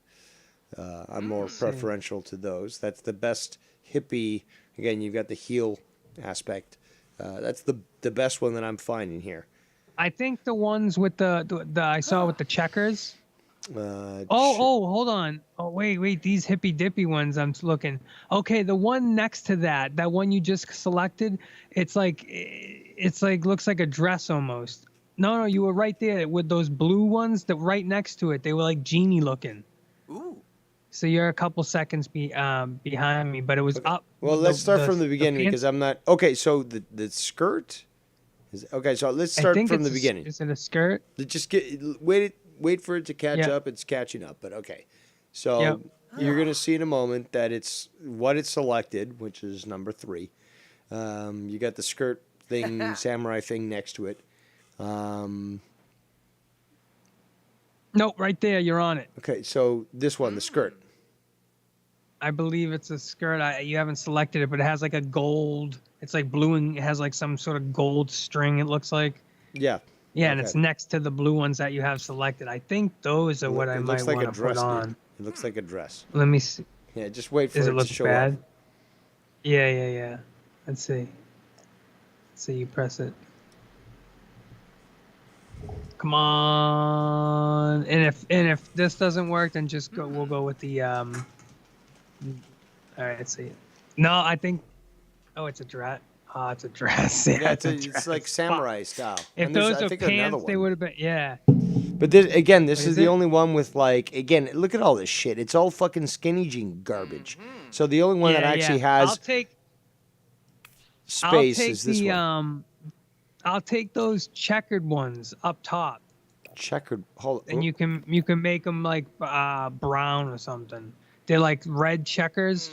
I'm more preferential to those. That's the best hippie. Again, you've got the heel aspect. That's the best one that I'm finding here. I think the ones with the I saw with the checkers. Uh, Hold on. Oh, wait. These hippy dippy ones I'm looking. Okay, the one next to that one you just selected, it's like It's like looks like a dress almost. No, you were right there with those blue ones that right next to it. They were like genie looking. Ooh. So you're a couple seconds behind me, but it was up. Well, let's start from the beginning because I'm not. Okay, so the skirt is okay. So let's start from the beginning. Is it a skirt? Just wait for it to catch up. It's catching up, but okay. So you're gonna see in a moment that it's what it's selected, which is number 3. You got the skirt thing, samurai thing next to it. Nope, right there. You're on it. Okay, so this one, the skirt. I believe it's a skirt. You haven't selected it, but it has like a gold. It's like blue and it has like some sort of gold string. It looks like. Yeah. Yeah, and it's next to the blue ones that you have selected. I think those are what I might want to put on. It looks like a dress. Let me see. Yeah, just wait for Does it it look to show bad? up. Yeah. Let's see. Let's see. You press it. Come on. And if this doesn't work, then just go. We'll go with the All right. Let's see. No, I think. Oh, it's a dress. Oh, it's a dress. Yeah, it's like samurai style. If And there's, those I were think, another pants, they one. would have been. Yeah. But this, again, this What is is the it? only one with like, again, look at all this shit. It's all fucking skinny jean garbage. So the only one that actually has space is this one. I'll take those checkered ones up top. Checkered. Hold. And you can make them like brown or something. They're like red checkers,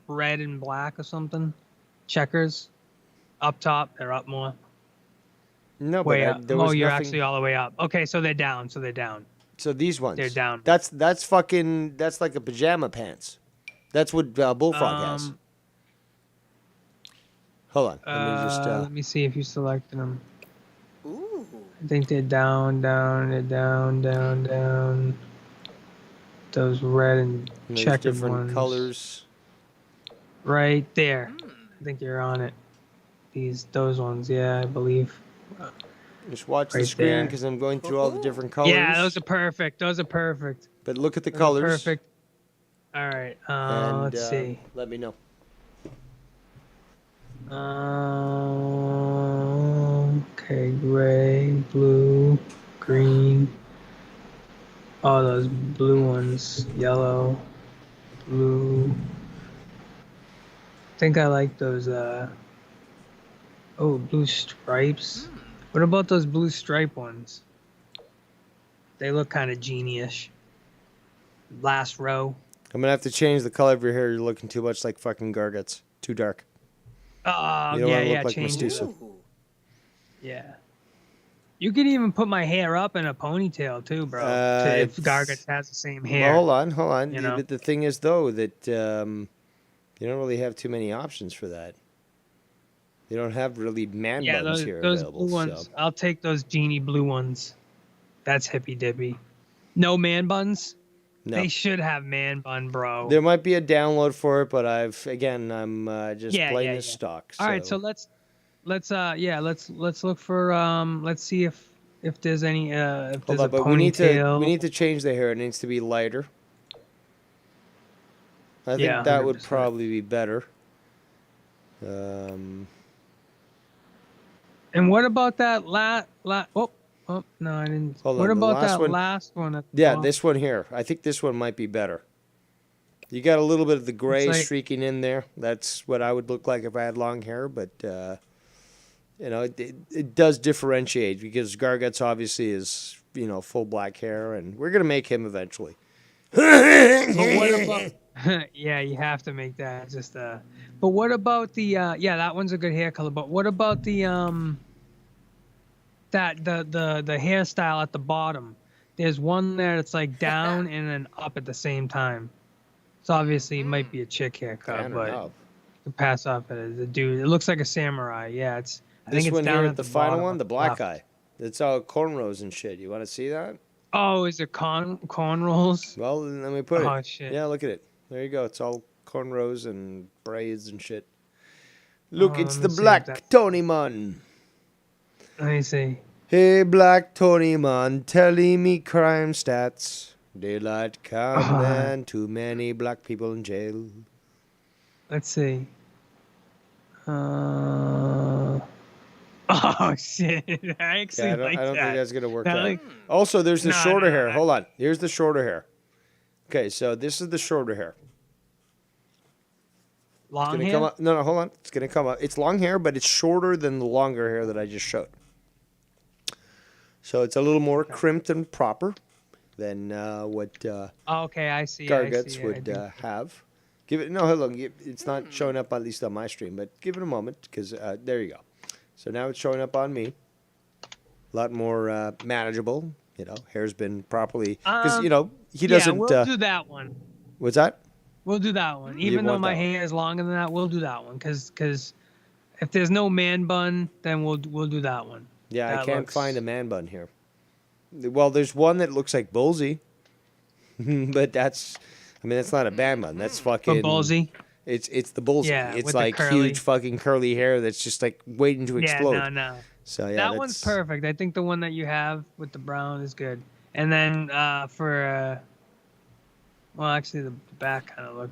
red and black or something. Checkers, up top. They're up more. No, Way but up. there was you're nothing- actually all the way up. Okay, so they're down. So these ones. They're down. That's fucking. That's like a pajama pants. That's what Bullfrog has. Hold on. Let me just. Let me see if you selected them. Ooh. I think they're down. They're down. Those red and There's checkered different ones. colors. Right there. I think you're on it. Those ones, yeah, I believe. Just watch the Right screen there. because I'm going through all the different colors. Yeah, those are perfect. But look at the Those are colors. perfect. All right. And, Let's see. Let me know. Okay, gray, blue, green. Oh, those blue ones. Yellow, blue. I think I like those. Oh, blue stripes. What about those blue stripe ones? They look kind of genie-ish. Last row. I'm gonna have to change the color of your hair. You're looking too much like fucking Garguts. Too dark. Oh, You don't yeah, wanna look like change it. Mestizo. Yeah. You could even put my hair up in a ponytail too, bro. If Garguts has the same hair. Well, hold on. You know? But the thing is, though, that you don't really have too many options for that. You don't have really man Yeah, buns those, here those available. blue ones. So. I'll take those genie blue ones. That's hippy dippy. No man buns? No. They should have man bun, bro. There might be a download for it, but I'm just playing this stock. All right, so let's look for let's see if there's any if there's Hold on, a but ponytail. we need to change the hair. It needs to be lighter. I think Yeah, that would 100%. probably be better. And what about that oh no, I didn't. Hold what on, the about last that one- last one? At the Yeah, bottom? this one here. I think this one might be better. You got a little bit of the gray like- streaking in there. That's what I would look like if I had long hair, but it does differentiate because Garguts obviously is full black hair, and we're gonna make him eventually. But what about? Yeah, you have to make that just But what about the? Yeah, that one's a good hair color. But what about the that the hairstyle at the bottom? There's one there that's like down and then up at the same time. So obviously it might be a chick haircut, Down and but up. you can pass off it as a dude. It looks like a samurai. Yeah, it's. I This think it's one down here, at the final bottom one, at the black left. guy. It's all cornrows and shit. You want to see that? Oh, is it corn rolls? Well, then let me put it. Oh shit. Yeah, look at it. There you go. It's all cornrows and braids and shit. Look, it's let the me see if black that's- Tony man. Let me see. Hey, black Tony man, telling me crime stats. Daylight come and too many black people in jail. Let's see. Oh Oh shit! I actually Yeah, like I don't that. think that's gonna work That, out. like- Also, there's the No, shorter no, hair. Hold on. Here's the shorter hair. Okay, so this is the shorter hair. It's Long gonna hair? come up. No, hold on. It's gonna come up. It's long hair, but it's shorter than the longer hair that I just showed. So it's a little more crimped and proper than what Okay, I see. Garguts I would do. have. Give it no. Hold on. It's not showing up at least on my stream, but give it a moment because there you go. So now it's showing up on me. A lot more manageable. You know, hair's been properly because you know he doesn't. Yeah, we'll do that one. What's that? We'll do that one. You Even though want my that one? hair is longer than that, we'll do that one. Cause if there's no man bun, then we'll do that one. Yeah, I That can't looks- find a man bun here. Well, there's one that looks like Bullseye, but that's not a man bun. That's fucking Bullseye? It's the Bullseye. Yeah, It's with the like curly- huge fucking curly hair that's just like waiting to explode. Yeah, no. So yeah, That one's perfect. I think the one that you have with the brown is good. And then well, actually the back kind of look.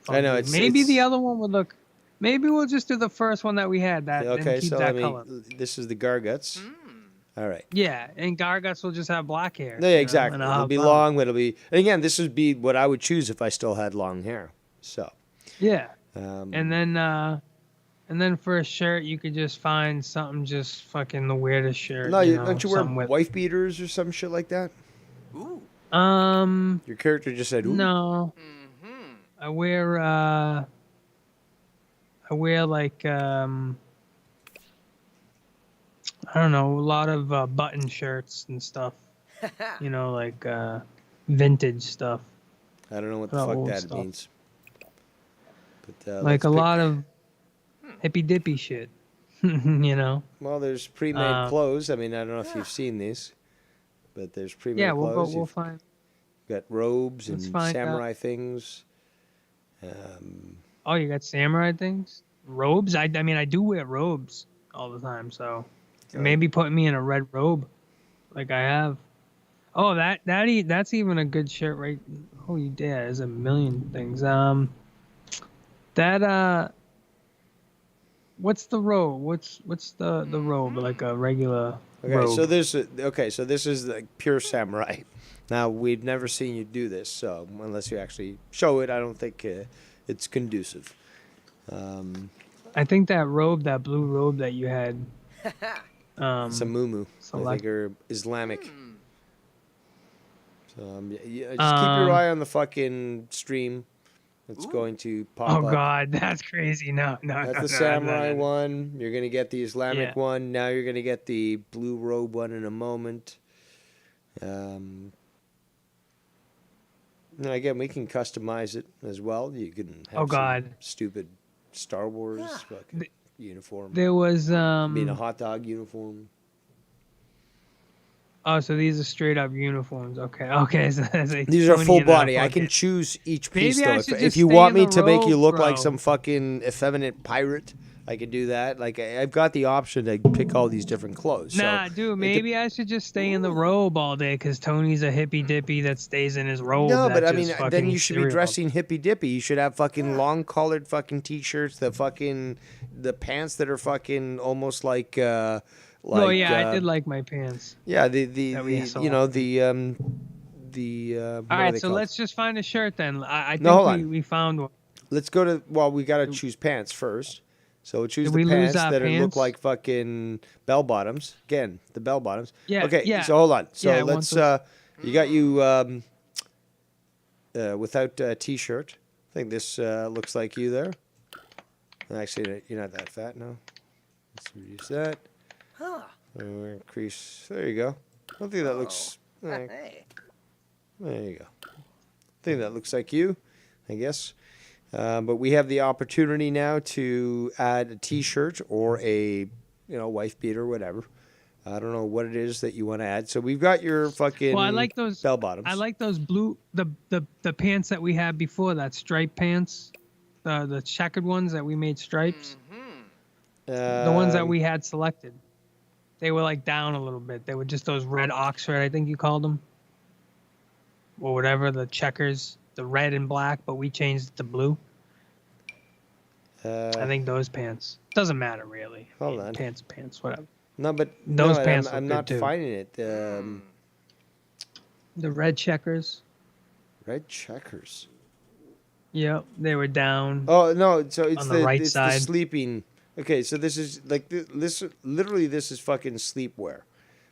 I know, funky. it's Maybe it's- the other one would look. Maybe we'll just do the first one that we had. That and Okay, keep so that let me. color. This is the Garguts. All right. Yeah, and Garguts will just have black hair. Yeah, you know, exactly. and I'll It'll have be brown. long, but it'll be. And again, this would be what I would choose if I still had long hair. So. Yeah. Um, And then for a shirt, you could just find something just fucking the weirdest shirt. No, you know, don't you wear something with- wife beaters or some shit like that? Um. Your character just said, "Ooh." No. I wear like I don't know, a lot of button shirts and stuff. You know, like vintage stuff. I don't know what the Not fuck old that stuff. means. But Like let's a pick- lot of hippy dippy shit. You know. Well, there's pre-made clothes. I mean, I don't know if you've seen these, but there's pre-made Yeah, clothes. we'll You've find. got robes Let's and find samurai out. things. Oh, you got samurai things? Robes? I mean, I do wear robes all the time, so maybe put me in a red robe, like I have. Oh, that's even a good shirt, right? Oh, you did. There's a million things. What's the robe? What's the robe? Like a regular Okay, robe. so so this is like pure samurai. Now we've never seen you do this, so unless you actually show it, I don't think it's conducive. I think that robe, that blue robe that you had. It's a muumuu, I select- think, or Islamic. So yeah, just keep your eye on the fucking stream. It's going to pop Oh up. God, that's crazy! No. That's no, the no, samurai no, no. one. You're gonna get the Islamic Yeah. one. Now you're gonna get the blue robe one in a moment. And again, we can customize it as well. You can have Oh, God. some stupid Star Wars fucking uniform. There was being a hot dog uniform. Oh, so these are straight up uniforms. Okay. So that's like These are 20 full and a body. I fucking- can choose each Maybe piece I though. should If just you stay want in me the to make you robe, look like bro. some fucking effeminate pirate, I can do that. Like I've got the option to pick all these different clothes. Nah, so dude, maybe I should just stay in the robe all day because Tony's a hippy dippy that stays in his robe. No, that but I just mean, then fucking you eats should be cereal. dressing hippy dippy. You should have fucking long collared fucking t-shirts, the pants that are fucking almost like. Oh yeah, I did like my pants. Yeah, the that we saw. you know the All right, so let's just find a shirt then. I think No, hold on. we found one. Let's go to we got to choose pants first. So we'll choose Did the we lose pants our that look pants? like fucking bell bottoms. Again, the bell bottoms. Yeah, Okay. yeah. So hold on. So Yeah, I want let's. those. You got you without a t-shirt. I think this looks like you there. Actually, you're not that fat now. Let's reduce that. Increase. There you go. I don't think that looks. Hey. There you go. I think that looks like you, I guess. But we have the opportunity now to add a T-shirt or a, wife beater, whatever. I don't know what it is that you want to add. So we've got your fucking Well, I like those bell bottoms. I like those blue the pants that we had before, that striped pants, the checkered ones that we made stripes. The ones that we had selected. They were like down a little bit. They were just those red Oxford, I think you called them. Or whatever, the checkers, the red and black, but we changed it to blue. I think those pants. Doesn't matter really. Hold on. Pants, pants, whatever. No, but Those no, pants I'm look not good, too. finding it. The red checkers. Red checkers. Yep, they were down. Oh no! So it's on the right it's side. the sleeping. Okay, so this is like this. Literally, this is fucking sleepwear.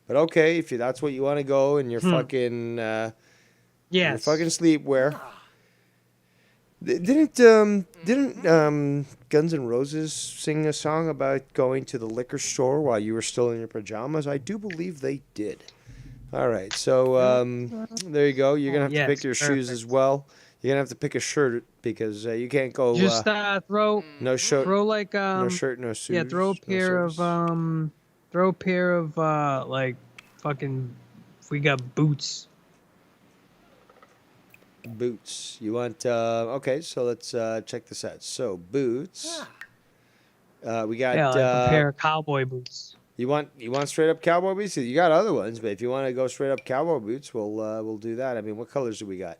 But okay, if that's what you want to go and you're fucking. Your Yes. fucking sleepwear. Didn't Guns N' Roses sing a song about going to the liquor store while you were still in your pajamas? I do believe they did. All right, so there you go. You're gonna have to pick your shoes as well. You're gonna have to pick a shirt because you can't go. Just throw no shirt. Throw like no shirt, no shoes. yeah, throw a pair of like fucking. If we got boots. Boots. You want? Okay, so let's check this out. So boots. We got Yeah, like a pair of cowboy boots. You want straight up cowboy boots? You got other ones, but if you want to go straight up cowboy boots, we'll do that. I mean, what colors do we got?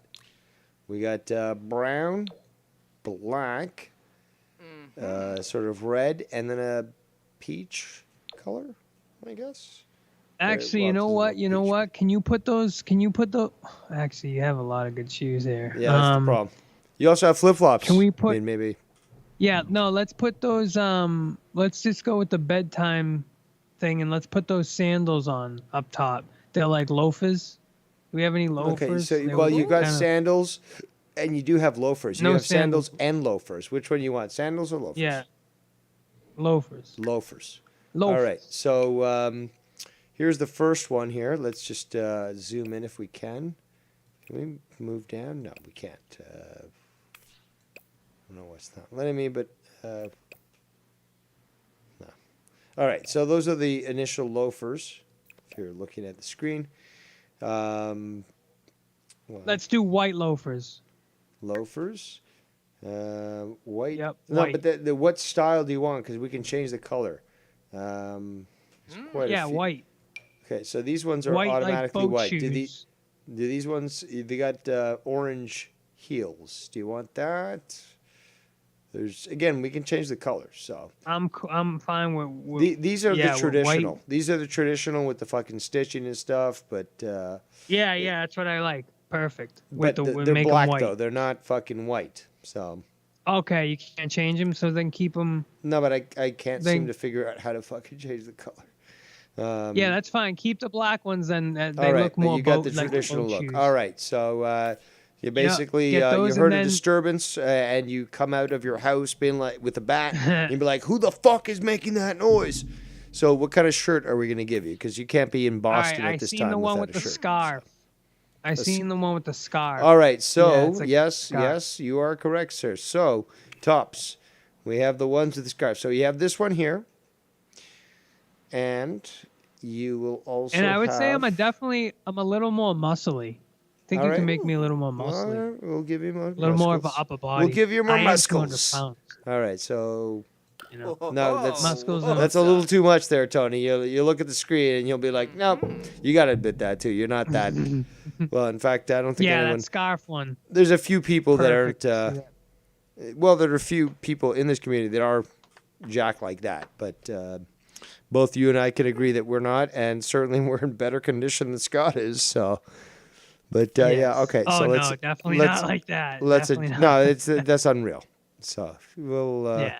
We got brown, black, sort of red, and then a peach color, I guess. Actually, you know what? You know what? Can you put those? Actually, you have a lot of good shoes there. Yeah, that's the problem. You also have flip flops. Can we put? I mean, maybe. Yeah, no. Let's put those. Let's just go with the bedtime thing, and let's put those sandals on up top. They're like loafers. Do we have any loafers? Okay, so you got sandals, and you do have loafers. You have sandals and loafers. Which one you want? Sandals or loafers? Yeah. Loafers. Loafers. All right. So here's the first one here. Let's just zoom in if we can. Can we move down? No, we can't. I don't know what's not letting me, but no. All right. So those are the initial loafers. If you're looking at the screen. Let's do white loafers. Loafers. White. Yep. No, white. but what style do you want? Because we can change the color. Yeah, white. Okay, so these ones are White, like automatically boat white. shoes. Do these ones? They got orange heels. Do you want that? There's again, we can change the color. So I'm fine with these are yeah, the traditional. white. These are the traditional with the fucking stitching and stuff. But Yeah, that's what I like. Perfect. but they're make 'em black white. though. They're not fucking white. So Okay, you can't change them, so then keep them. no, but I can't Then- seem to figure out how to fucking change the color. Yeah, that's fine. Keep the black ones, then they All right, look but more you got boat, the like traditional boat look. shoes. All right, so you basically get you those heard and a then- disturbance and you come out of your house being like with a bat and you'd be like, "Who the fuck is making that noise?" So, what kind of shirt are we gonna give you? Because you can't be in Boston All right, at this I seen time the one without with a the shirt. scarf. I seen the one with the scarf. All right, Yeah, so it's like yes, scarf. yes, you are correct, sir. So, tops, we have the ones with the scarf. So you have this one here, and you will also. And I would say I'm have- a little more muscly. I think All you can right. make me a little more All muscly. right, we'll give you more. A little more of an muscles. upper body. We'll give you more I am 200 muscles. pounds. All right, so You know. no, that's Muscles and- that's a little too much there, Tony. You look at the screen and you'll be like, nope, you got to admit that too. You're not that. Well, in fact, I don't think Yeah, anyone. that scarf one. There's a few people Perfect. that aren't. Well, there are a few people in this community that are jacked like that, but both you and I can agree that we're not, and certainly we're in better condition than Scott is. So, but yeah, Yes. okay. Oh, so no, let's definitely let's- not like that. Let's Definitely not. no, it's that's unreal. So we'll. Yeah.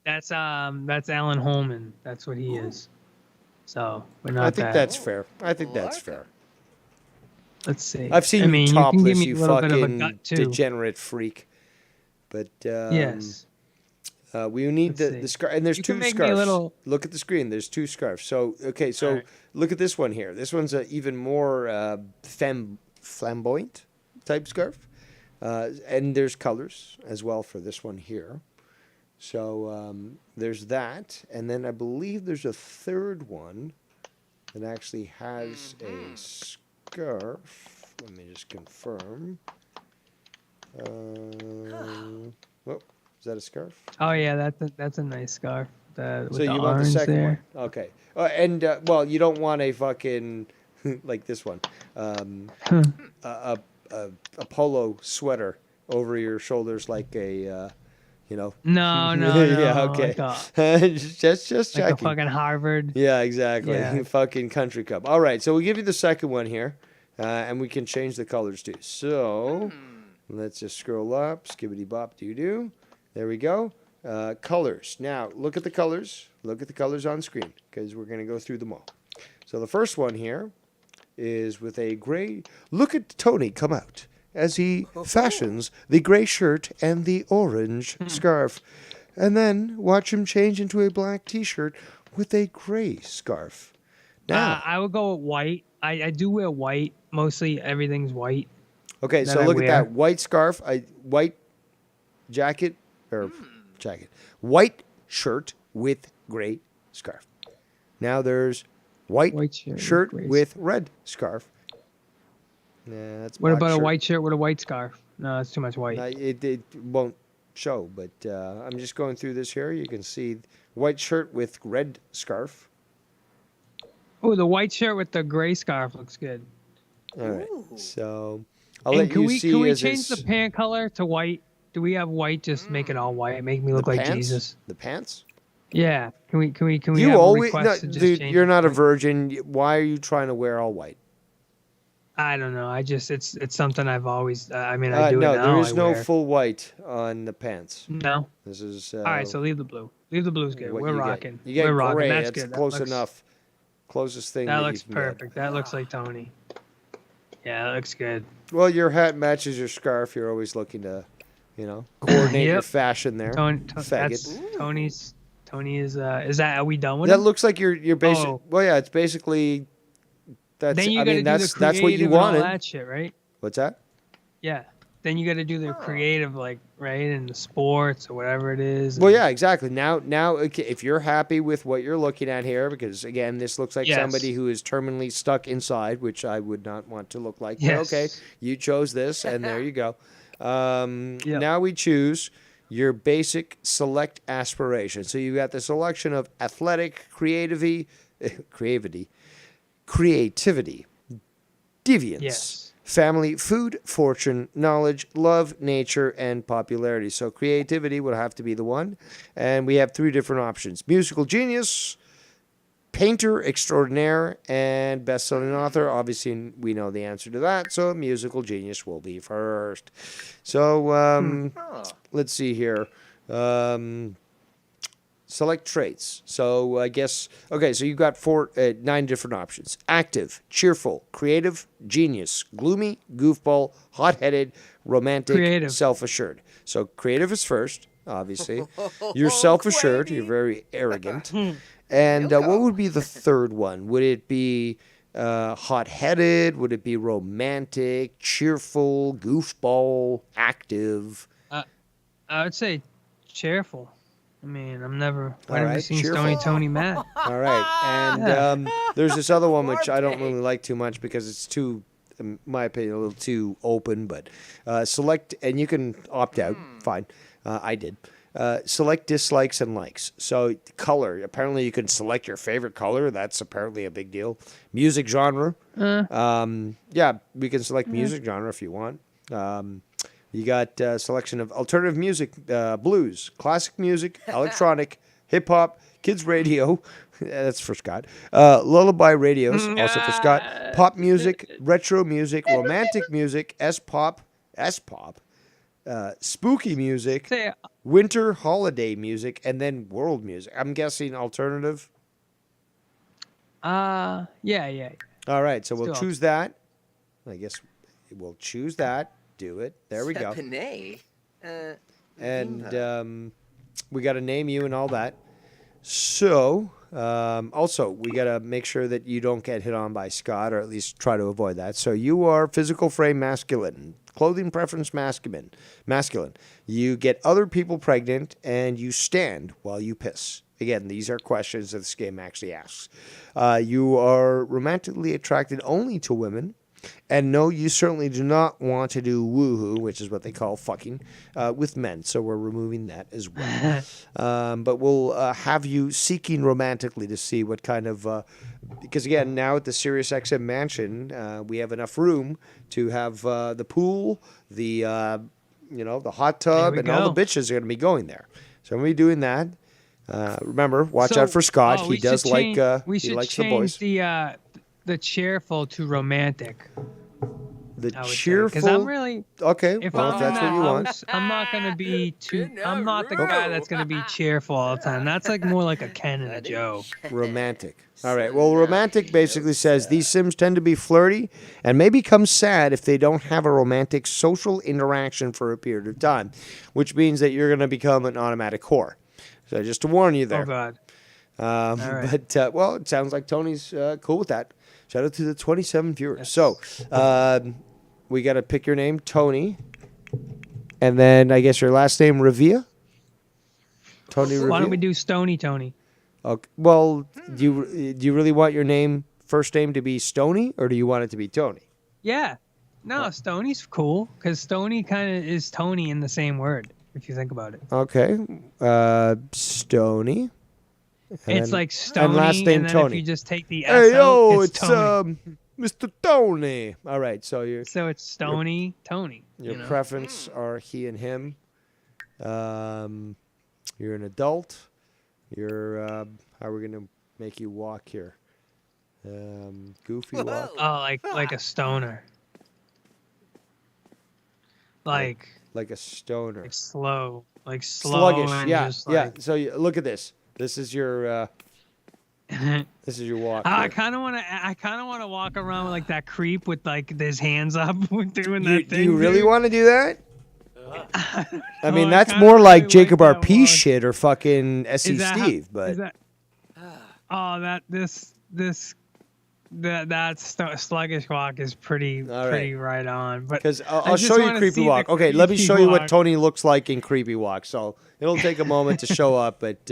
That's Alan Holman. That's what he is. So we're not I think that. that's fair. I think that's fair. Let's see. I've seen I mean, you you can topless, give me you a little bit of a fucking gut, too. degenerate freak. But Yes. We need Let's the see. scarf, and there's You two can make me a scarves. little- Look at the screen. There's two scarves. So okay, so look at this one here. This one's a even more flamboyant type scarf, and there's colors as well for this one here. So there's that, and then I believe there's a third one that actually has a scarf. Let me just confirm. Oh, is that a scarf? Oh yeah, that's a nice scarf. With So the you want the orange second there. one? Okay. And well, you don't want a fucking like this one, a polo sweater over your shoulders like a You know. No, no, Yeah. no. Okay. Like just like a checking. fucking Harvard. Yeah, exactly. Yeah. Fucking country club. All right, so we'll give you the second one here, and we can change the colors too. So let's just scroll up. Skibbity bop doo doo. There we go. Colors. Now look at the colors. Look at the colors on screen because we're going to go through them all. So the first one here is with a gray. Look at Tony come out as he fashions the gray shirt and the orange scarf. And then watch him change into a black T-shirt with a gray scarf. Now, I would go with white. I do wear white. Mostly everything's white. okay, so I look at wear. that white scarf, white jacket or jacket, white shirt with gray scarf. Now there's white, shirt with red scarf. Yeah, that's What black about a shirt. white shirt with a white scarf? No, that's too much white. It won't show, but I'm just going through this here. You can see white shirt with red scarf. Oh, the white shirt with the gray scarf looks good. All right, so I'll And let can you we see can we as change the it's- pant color to white? Do we have white? Just make it all white. Make me look the like pants? Jesus. The pants? Yeah. Can we You have always, a request no, to just dude. change You're it not to a white? virgin. Why are you trying to wear all white? I don't know. I just it's something I've always. I mean, I do No, it now. there is I no wear. full white on the pants. No. This is All right, so leave the blue. Leave the blue's good. what We're you get. rocking. You get We're rocking. gray. That's That's good. close that looks, enough. Closest thing That that looks you can get. perfect. That looks like Tony. Yeah, that looks good. Well, your hat matches your scarf. You're always looking to, coordinate your Yep. fashion there. That's Faggot. Tony's. Tony is. Is that? Are we done with That him? looks like you're basic. Oh. Well, yeah, it's basically. That's. Then you I gotta mean, do that's the that's what you creative and all wanted. that shit, right? What's that? Yeah. Then you got to do the creative, like right in the sports or whatever it is. Well, yeah, exactly. Now, okay, if you're happy with what you're looking at here, because again, this looks like Yes. somebody who is terminally stuck inside, which I would not want to look like. But Yes. okay, you chose this, and there you go. Now we choose your basic select aspiration. So you got the selection of athletic, creativity, deviance. Yes. Family, food, fortune, knowledge, love, nature, and popularity. So creativity would have to be the one. And we have 3 different options. Musical genius, painter extraordinaire, and best-selling author. Obviously, we know the answer to that. So musical genius will be first. So let's see here. Select traits. So I guess, okay, so you've got 9 different options. Active, cheerful, creative, genius, gloomy, goofball, hot-headed, romantic, Creative. self-assured. So creative is first, obviously. You're self-assured. You're very arrogant. And what would be the third one? Would it be hot-headed? Would it be romantic, cheerful, goofball, active? I would say cheerful. I mean, I've never right, seen cheerful. Tony mad. All right, and there's this other one which I don't really like too much because it's too, in my opinion, a little too open. But select, and you can opt out. Fine, I did. Select dislikes and likes. So color. Apparently, you can select your favorite color. That's apparently a big deal. Music genre. Yeah, we can select music genre if you want. You got a selection of alternative music, blues, classic music, electronic, hip-hop, kids radio. That's for Scott. Lullaby radios, also for Scott. Pop music, retro music, romantic music, S-pop, spooky music, winter holiday music, and then world music. I'm guessing alternative. Yeah. All right, so we'll Still. choose that. I guess we'll choose that. Do it. There we go. Panay. And we got to name you and all that. So, also, we got to make sure that you don't get hit on by Scott, or at least try to avoid that. So, you are physical frame masculine, clothing preference masculine. You get other people pregnant, and you stand while you piss. Again, these are questions that this game actually asks. You are romantically attracted only to women. And no, you certainly do not want to do woohoo, which is what they call fucking, with men. So we're removing that as well. But we'll have you seeking romantically to see what kind of... because again, now at the SiriusXM mansion, we have enough room to have the pool, the the hot tub we and all the go. bitches are going to be going there. So I'm going to be doing that. Remember, watch out for Scott. He does like he likes the boys. The cheerful to romantic. The cheerful. Because I'm really okay. If Well, I'm if that's in what that you want. house, I'm not gonna be too. I'm not the guy that's gonna be cheerful all the time. That's like more like a Ken and a Joe. Romantic. All right. Well, romantic basically says these Sims tend to be flirty and may become sad if they don't have a romantic social interaction for a period of time, which means that you're going to become an automatic whore. So just to warn you there. Oh God. But well, it sounds like Tony's cool with that. Shout out to the 27 viewers. So we got to pick your name, Tony, and then I guess your last name, Revia. Tony Revia. Why don't we do Stony Tony? Okay. Well, do you really want your first name to be Stony, or do you want it to be Tony? Yeah. No, Stony's cool because Stony kind of is Tony in the same word if you think about it. Okay. Stony. It's like Stony, and last name and then Tony. if you just take the S Hey, yo, out, it's Tony. Mr. Tony. All right, so it's Stony Tony. Your preference are he and him. You're an adult. You're how are we gonna make you walk here? Goofy walk. Oh, like a stoner. Like a stoner. Like slow. Like slow. Sluggish. And Yeah, just yeah. like... So look at this. This is your. This is your walk. I here. kind of want to walk around with like that creep with like his hands up doing that thing. Do you really want to do that? I mean, I that's kinda more like really Jacob like that RP walk. shit or fucking SE Is that how- Steve, but is that, that sluggish walk is pretty right on. But because I I'll just show you wanna creepy see walk. the Okay, let me creepy show you what walk. Tony looks like in creepy walk. So it'll take a moment to show up, but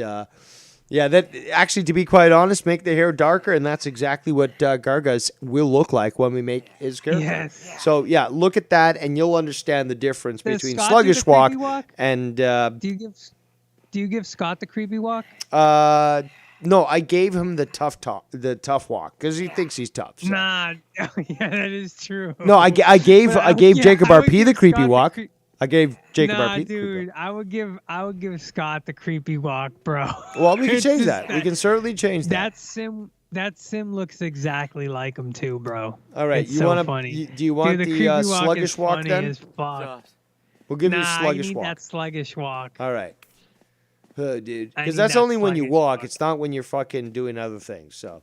yeah, that actually, to be quite honest, make the hair darker, and that's exactly what Garga's will look like when we make his character. Yes. So yeah, look at that, and you'll understand the difference Does between Scott do sluggish the creepy walk walk? and. Do you give Scott the creepy walk? No, I gave him the tough walk because he thinks he's tough. So. Nah, yeah, that is true. No, I gave But Jacob I would RP the give creepy Scott walk. I gave Jacob nah, RP. The creepy dude, I would give Scott the creepy walk, bro. Well, we can It's change just that. We can certainly change that. That sim looks exactly like him too, bro. All right, It's you so want funny. to? Do you want Dude, the creepy walk sluggish is walk funny then? as fuck. We'll give you a Nah, sluggish you need walk. that sluggish walk. All right. Dude, I because need that's that only when you sluggish walk. It's not when you're fucking doing other things. So,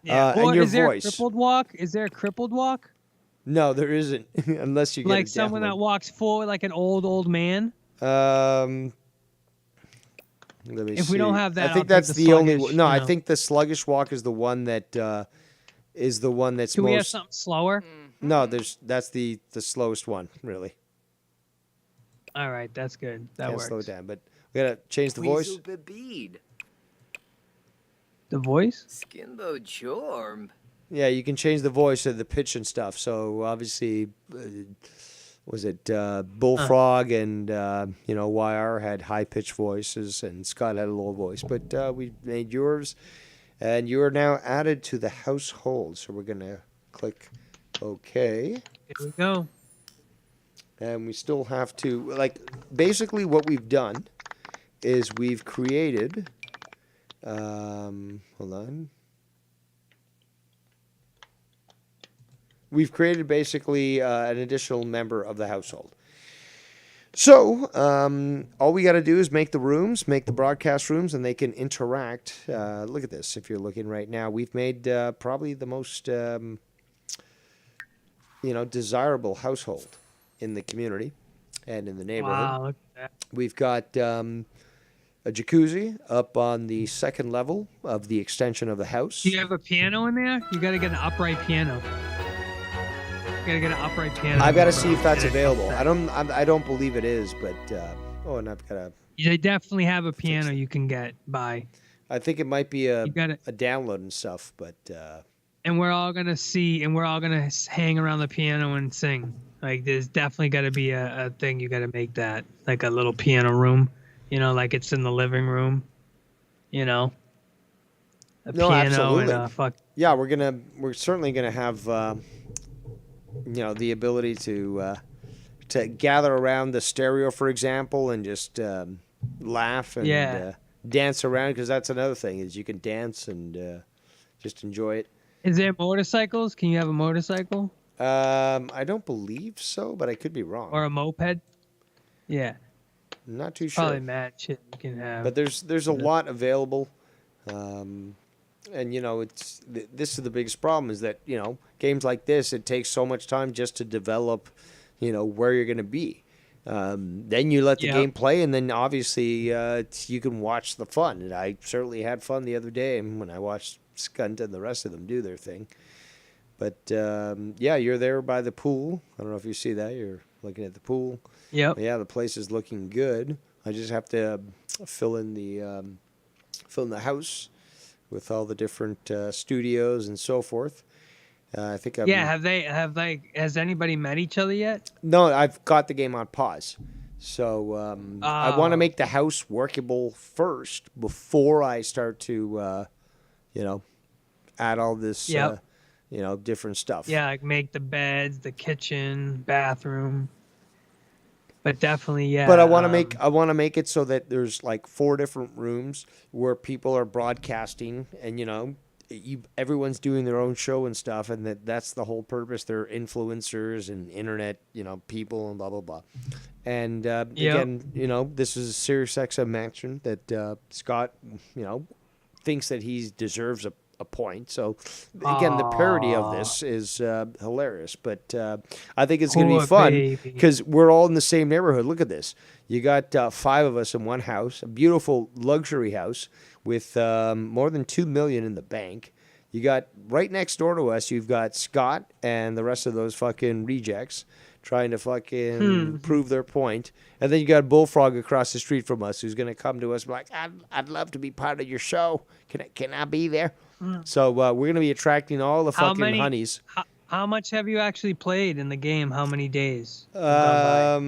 Yeah. and Or your is there voice. a crippled walk? Is there a crippled walk? No, there isn't, unless you get Like a someone deaf that one. walks forward like an old man? Let me If see. we don't have that, I think I'll take that's the the only. sluggish, No, you I know. think the sluggish walk is the one that is the one that's Do most. we have something slower? No, that's the slowest one, really. All right, that's good. That Can't works. slow it down, but we gotta change the voice. The voice? Skimbo Chorm. Yeah, you can change the voice of the pitch and stuff. So obviously, was it Bullfrog and YR had high pitched voices and Scott had a low voice, but we made yours, and you are now added to the household. So we're gonna click OK. Here we go. And we still have to basically what we've done is we've created. Hold on. We've created basically an additional member of the household. So all we got to do is make the rooms, make the broadcast rooms, and they can interact. Look at this. If you're looking right now, we've made probably the most desirable household in the community and in the neighborhood. Wow, look at that. We've got a jacuzzi up on the second level of the extension of the house. Do you have a piano in there? You gotta get an upright piano. You gotta get an upright piano. I've got to bro. see if that's Get it available. upset. I don't believe it is, but and I've got a. They definitely have a piano you can get by. I think it might be a gotta- download and stuff, but And we're all gonna see, and we're all gonna hang around the piano and sing. Like, there's definitely gotta be a thing. You gotta make that like a little piano room. Like it's in the living room. A no, piano absolutely. and a fuck. Yeah, we're certainly gonna have the ability to just gather around the stereo, for example, and just laugh and dance around, because that's another thing is you can dance and just enjoy it. Is there motorcycles? Can you have a motorcycle? I don't believe so, but I could be wrong. Or a moped? Yeah. Not too Probably sure. mad shit you can have. But there's a lot available, and you know this is the biggest problem is that games like this, it takes so much time just to develop, where you're going to be. Then you let the game play, and then obviously you can watch the fun. And I certainly had fun the other day when I watched Skunt and the rest of them do their thing. But yeah, you're there by the pool. I don't know if you see that. You're looking at the pool. Yep. Yeah, the place is looking good. I just have to fill in the house with all the different studios and so forth. I think I'm, has anybody met each other yet? No, I've got the game on pause. So I want to make the house workable first before I start to, add all this, different stuff. Yeah, like make the beds, the kitchen, bathroom. But definitely, yeah. But I want to make it so that there's like 4 different rooms where people are broadcasting, and everyone's doing their own show and stuff, and that's the whole purpose. They're influencers and internet, people and blah blah blah. And again, this is a Sirius XM Mansion that Scott, thinks that he deserves a point. So again, the parody of this is hilarious, but I think it's going to be fun because we're all in the same neighborhood. Look at this. You got 5 of us in one house, a beautiful luxury house with more than $2 million in the bank. You got right next door to us, you've got Scott and the rest of those fucking rejects trying to fucking prove their point. And then you got Bullfrog across the street from us who's going to come to us and be like, I'd love to be part of your show. Can I be there? So we're going to be attracting all the fucking honeys. How much have you actually played in the game? How many days? A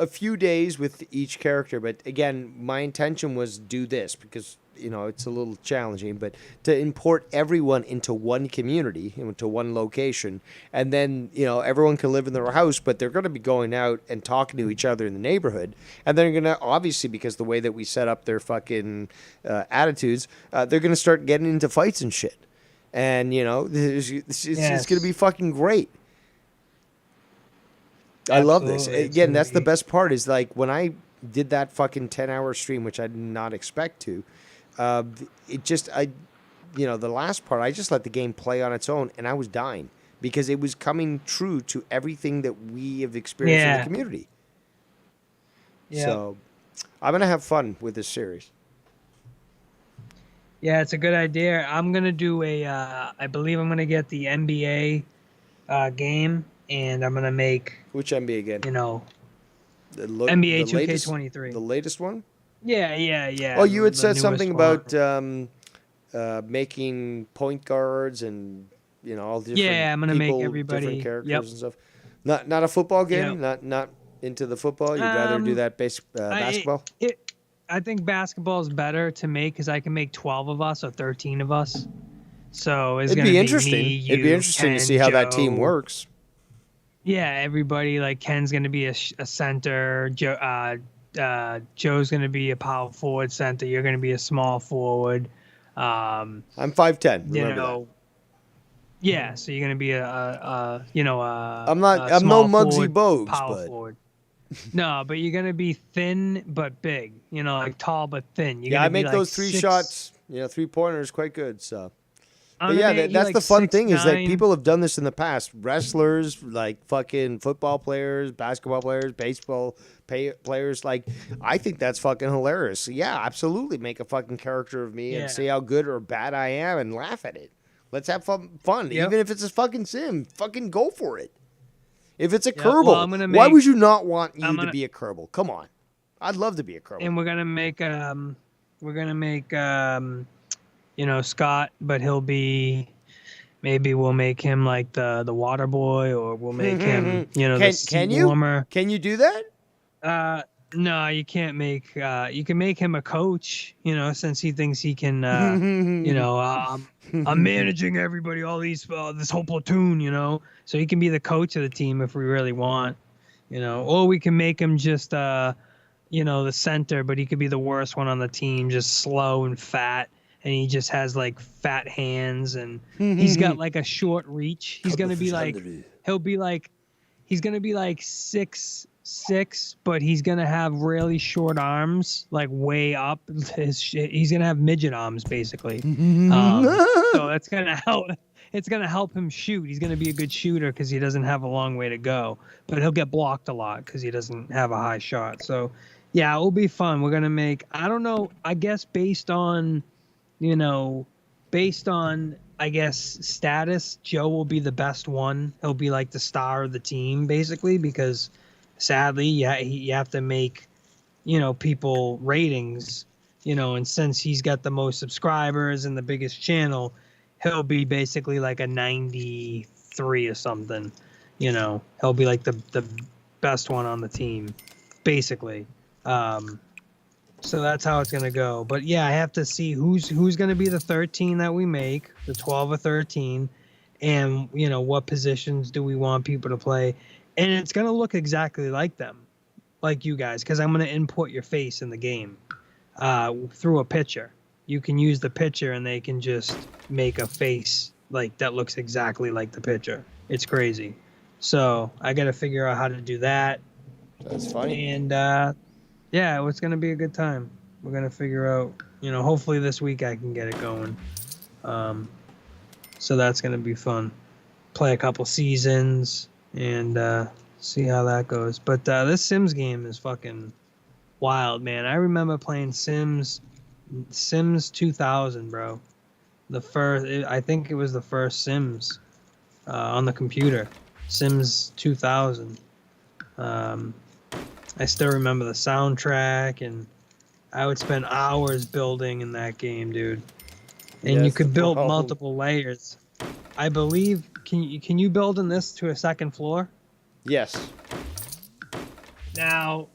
few days with each character. But again, my intention was do this because, it's a little challenging. But to import everyone into one community, into one location. And then, everyone can live in their house, but they're going to be going out and talking to each other in the neighborhood. And they're going to, obviously, because the way that we set up their fucking attitudes, they're going to start getting into fights and shit. And, it's going to be fucking great. I love this. Again, that's the best part is like when I did that fucking 10-hour stream, which I did not expect to, the last part, I just let the game play on its own and I was dying because it was coming true to everything that we have experienced in the community. Yeah. So I'm going to have fun with this series. Yeah, it's a good idea. I'm going to do I believe I'm going to get the NBA game, and I'm going to make... Which NBA game? NBA 2K23. The latest one? Yeah. Oh, you had said something about making point guards and, all different I'm going to make everybody... different characters and stuff. Not a football game? Not into the football? You'd rather do that basketball? I think basketball is better to make because I can make 12 of us or 13 of us. So it's going to be interesting. Me, It'd be interesting Ken, to see how Joe. that team works. Yeah, everybody like Ken's going to be a center. Joe's going to be a power forward center. You're going to be a small forward. I'm 5'10". Remember that. Yeah, so you're going to be I'm no Muggsy Bogues, but forward. No, but you're gonna be thin but big. Like tall but thin. I make those 3 shots, 3-pointers quite good. So, but yeah, that's the fun thing is that people have done this in the past. Wrestlers, like fucking football players, basketball players, baseball players. Like, I think that's fucking hilarious. Yeah, absolutely. Make a fucking character of me and see how good or bad I am and laugh at it. Let's have fun. Yep. Even if it's a fucking sim, fucking go for it. If it's a Kerbal, why would you not want you to be a Kerbal? Come on. I'd love to be a Kerbal. And we're gonna make Scott, but he'll be maybe we'll make him like the water boy, or we'll make him, the seat warmer. Can you do that? No, you can't make you can make him a coach, since he thinks he can I'm managing everybody, all these this whole platoon, so he can be the coach of the team if we really want. You know, or we can make him just you know, the center, but he could be the worst one on the team, just slow and fat, and he just has like fat hands, and he's got like a short reach. He's gonna be like, he's gonna be like 6'6", but he's gonna have really short arms, like way up. He's gonna have midget arms, basically. So that's gonna help. It's gonna help him shoot. He's gonna be a good shooter because he doesn't have a long way to go, but he'll get blocked a lot because he doesn't have a high shot. So, yeah, it'll be fun. We're gonna make. I don't know. I guess based on, you know, I guess status, Joe will be the best one. He'll be like the star of the team, basically, because sadly, you have to make, you know, people ratings, you know, and since he's got the most subscribers and the biggest channel, he'll be basically like a 93 or something. You know, he'll be like the best one on the team, basically. So that's how it's gonna go. But yeah, I have to see who's gonna be the 13 that we make, the 12 or 13, and you know what positions do we want people to play, and it's gonna look exactly like them, like you guys, because I'm gonna input your face in the game through a picture. You can use the picture, and they can just make a face like that looks exactly like the picture. It's crazy. So I got to figure out how to do that. That's funny. And yeah, it's gonna be a good time. We're gonna figure out, you know, hopefully this week I can get it going. So that's gonna be fun. Play a couple seasons and see how that goes. But this Sims game is fucking wild, man. I remember playing Sims 2000, bro. I think it was the first Sims on the computer. Sims 2000. I still remember the soundtrack, and I would spend hours building in that game, dude. And you could build multiple layers. I believe, can you build in this to a second floor? Yes. Now,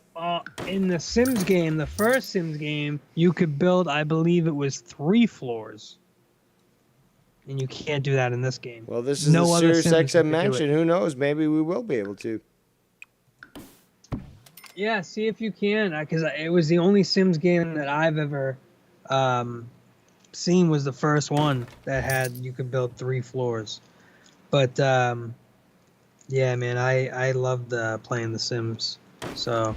in the Sims game, the first Sims game, you could build, I believe it was 3 floors. And you can't do that in this game. Well, this is the Sirius XM Mansion. Who knows? Maybe we will be able to. Yeah, see if you can, because it was the only Sims game that I've ever seen was the first one that had you could build 3 floors. But yeah, man, I loved playing The Sims. So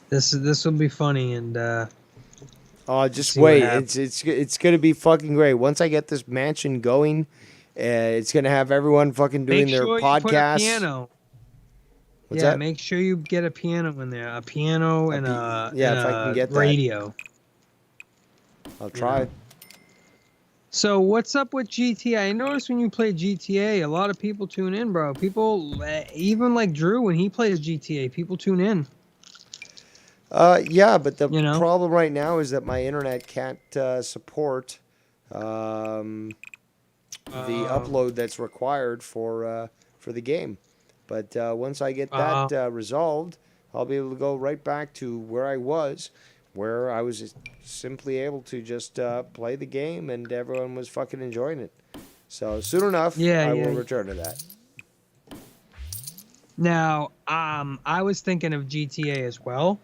this will be funny, and just wait, it's gonna be fucking great. Once I get this mansion going, it's gonna have everyone fucking doing their podcasts. Put a piano. What's that? Make sure you get a piano in there. A piano and a if I can get that. Radio. I'll try. So what's up with GTA? I noticed when you play GTA, a lot of people tune in, bro. People, even like Drew, when he plays GTA, people tune in. Yeah, but the problem right now is that my internet can't support the upload that's required for the game. But once I get that resolved, I'll be able to go right back to where I was simply able to just play the game, and everyone was fucking enjoying it. So soon enough, I will return to that. Now, I was thinking of GTA as well,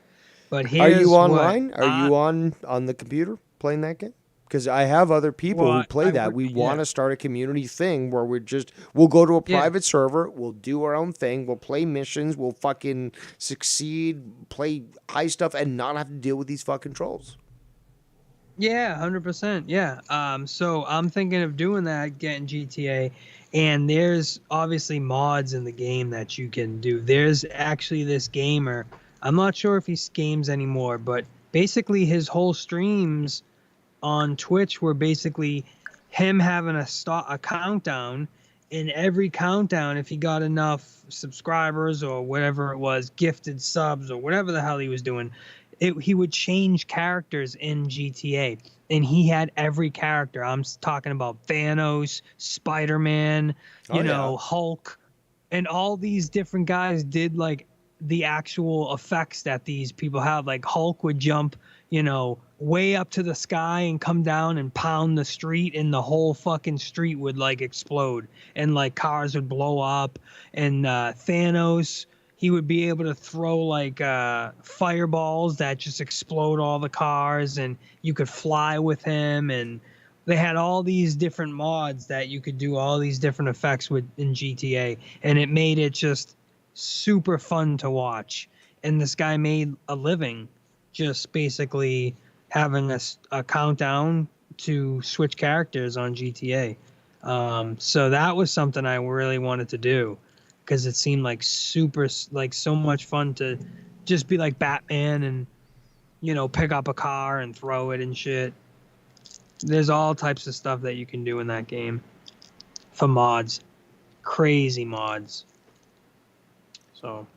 but Are you online? Are you on the computer playing that game? Because I have other people who play that. We want to start a community thing where we'll go to a private server, we'll do our own thing, we'll play missions, we'll fucking succeed, play high stuff, and not have to deal with these fucking trolls. Yeah, 100%. Yeah. So I'm thinking of doing that, getting GTA, and there's obviously mods in the game that you can do. There's actually this gamer. I'm not sure if he games anymore, but basically his whole streams on Twitch were basically him having a countdown, and every countdown, if he got enough subscribers or whatever it was, gifted subs or whatever the hell he was doing, he would change characters in GTA, and he had every character. I'm talking about Thanos, Spider-Man, Hulk, and all these different guys did like the actual effects that these people have. Like Hulk would jump, way up to the sky and come down and pound the street, and the whole fucking street would like explode, and like cars would blow up. And Thanos, he would be able to throw like fireballs that just explode all the cars, and you could fly with him. And they had all these different mods that you could do all these different effects with in GTA, and it made it just super fun to watch. And this guy made a living just basically having a countdown to switch characters on GTA. So that was something I really wanted to do, because it seemed like so much fun to just be like Batman and, pick up a car and throw it and shit. There's all types of stuff that you can do in that game for mods. Crazy mods. So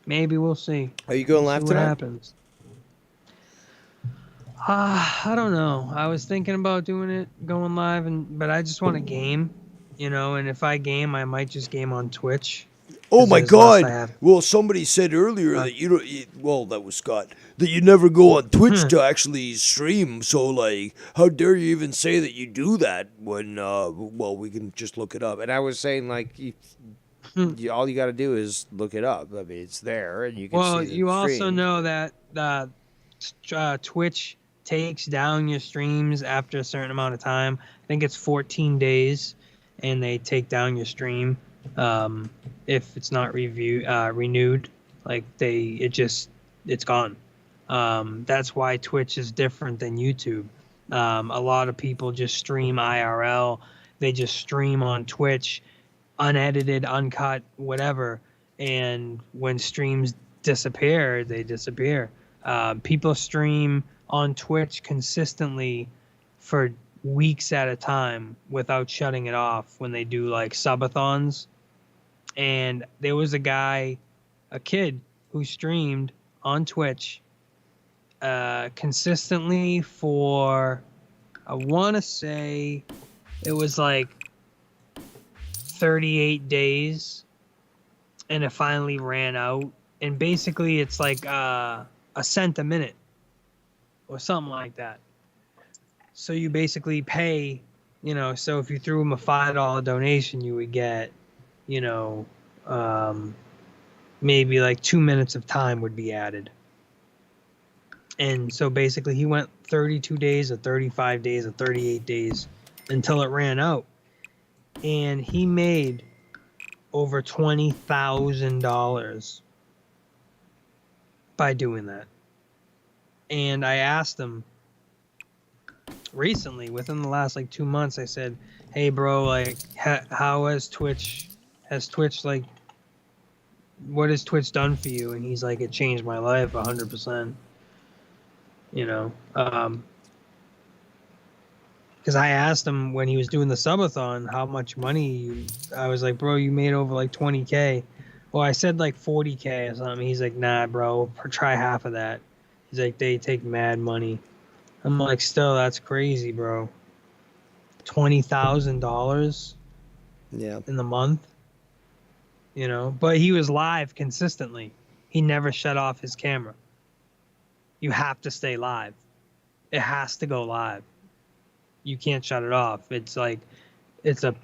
maybe we'll see. Are you going We'll live see tonight? what happens. I don't know. I was thinking about doing it, going live, but I just want to game, and if I game, I might just game on Twitch. Oh 'cause my there's less I God! have. Well, somebody said earlier that you don't. Well, that was Scott. That you never go on Twitch to actually stream. So, like, how dare you even say that you do that when? Well, we can just look it up. And I was saying, like, all you got to do is look it up. I mean, it's there, and you can Well, see the you also stream. know that Twitch takes down your streams after a certain amount of time. I think it's 14 days, and they take down your stream if it's not renewed. Like it's gone. That's why Twitch is different than YouTube. A lot of people just stream IRL. They just stream on Twitch, unedited, uncut, whatever. And when streams disappear, they disappear. People stream on Twitch consistently for weeks at a time without shutting it off when they do like subathons. And there was a kid who streamed on Twitch consistently for, I want to say it was like 38 days, and it finally ran out. And basically it's like a cent a minute or something like that. So you basically pay, so if you threw him a $5 donation, you would get, maybe like 2 minutes of time would be added. And so basically he went 32 days or 35 days or 38 days until it ran out. And he made over $20,000 by doing that. And I asked him recently, within the last like 2 months, I said, hey bro, like how has Twitch like, what has Twitch done for you? And he's like, it changed my life 100%. Because I asked him when he was doing the subathon how much money. I was like, bro, you made over like 20K. Well, I said like 40K or something. He's like, nah, bro, try half of that. He's like, they take mad money. I'm like, still, that's crazy, bro. $20,000 in the month, but he was live consistently. He never shut off his camera. You have to stay live. It has to go live. You can't shut it off. It's like, it's a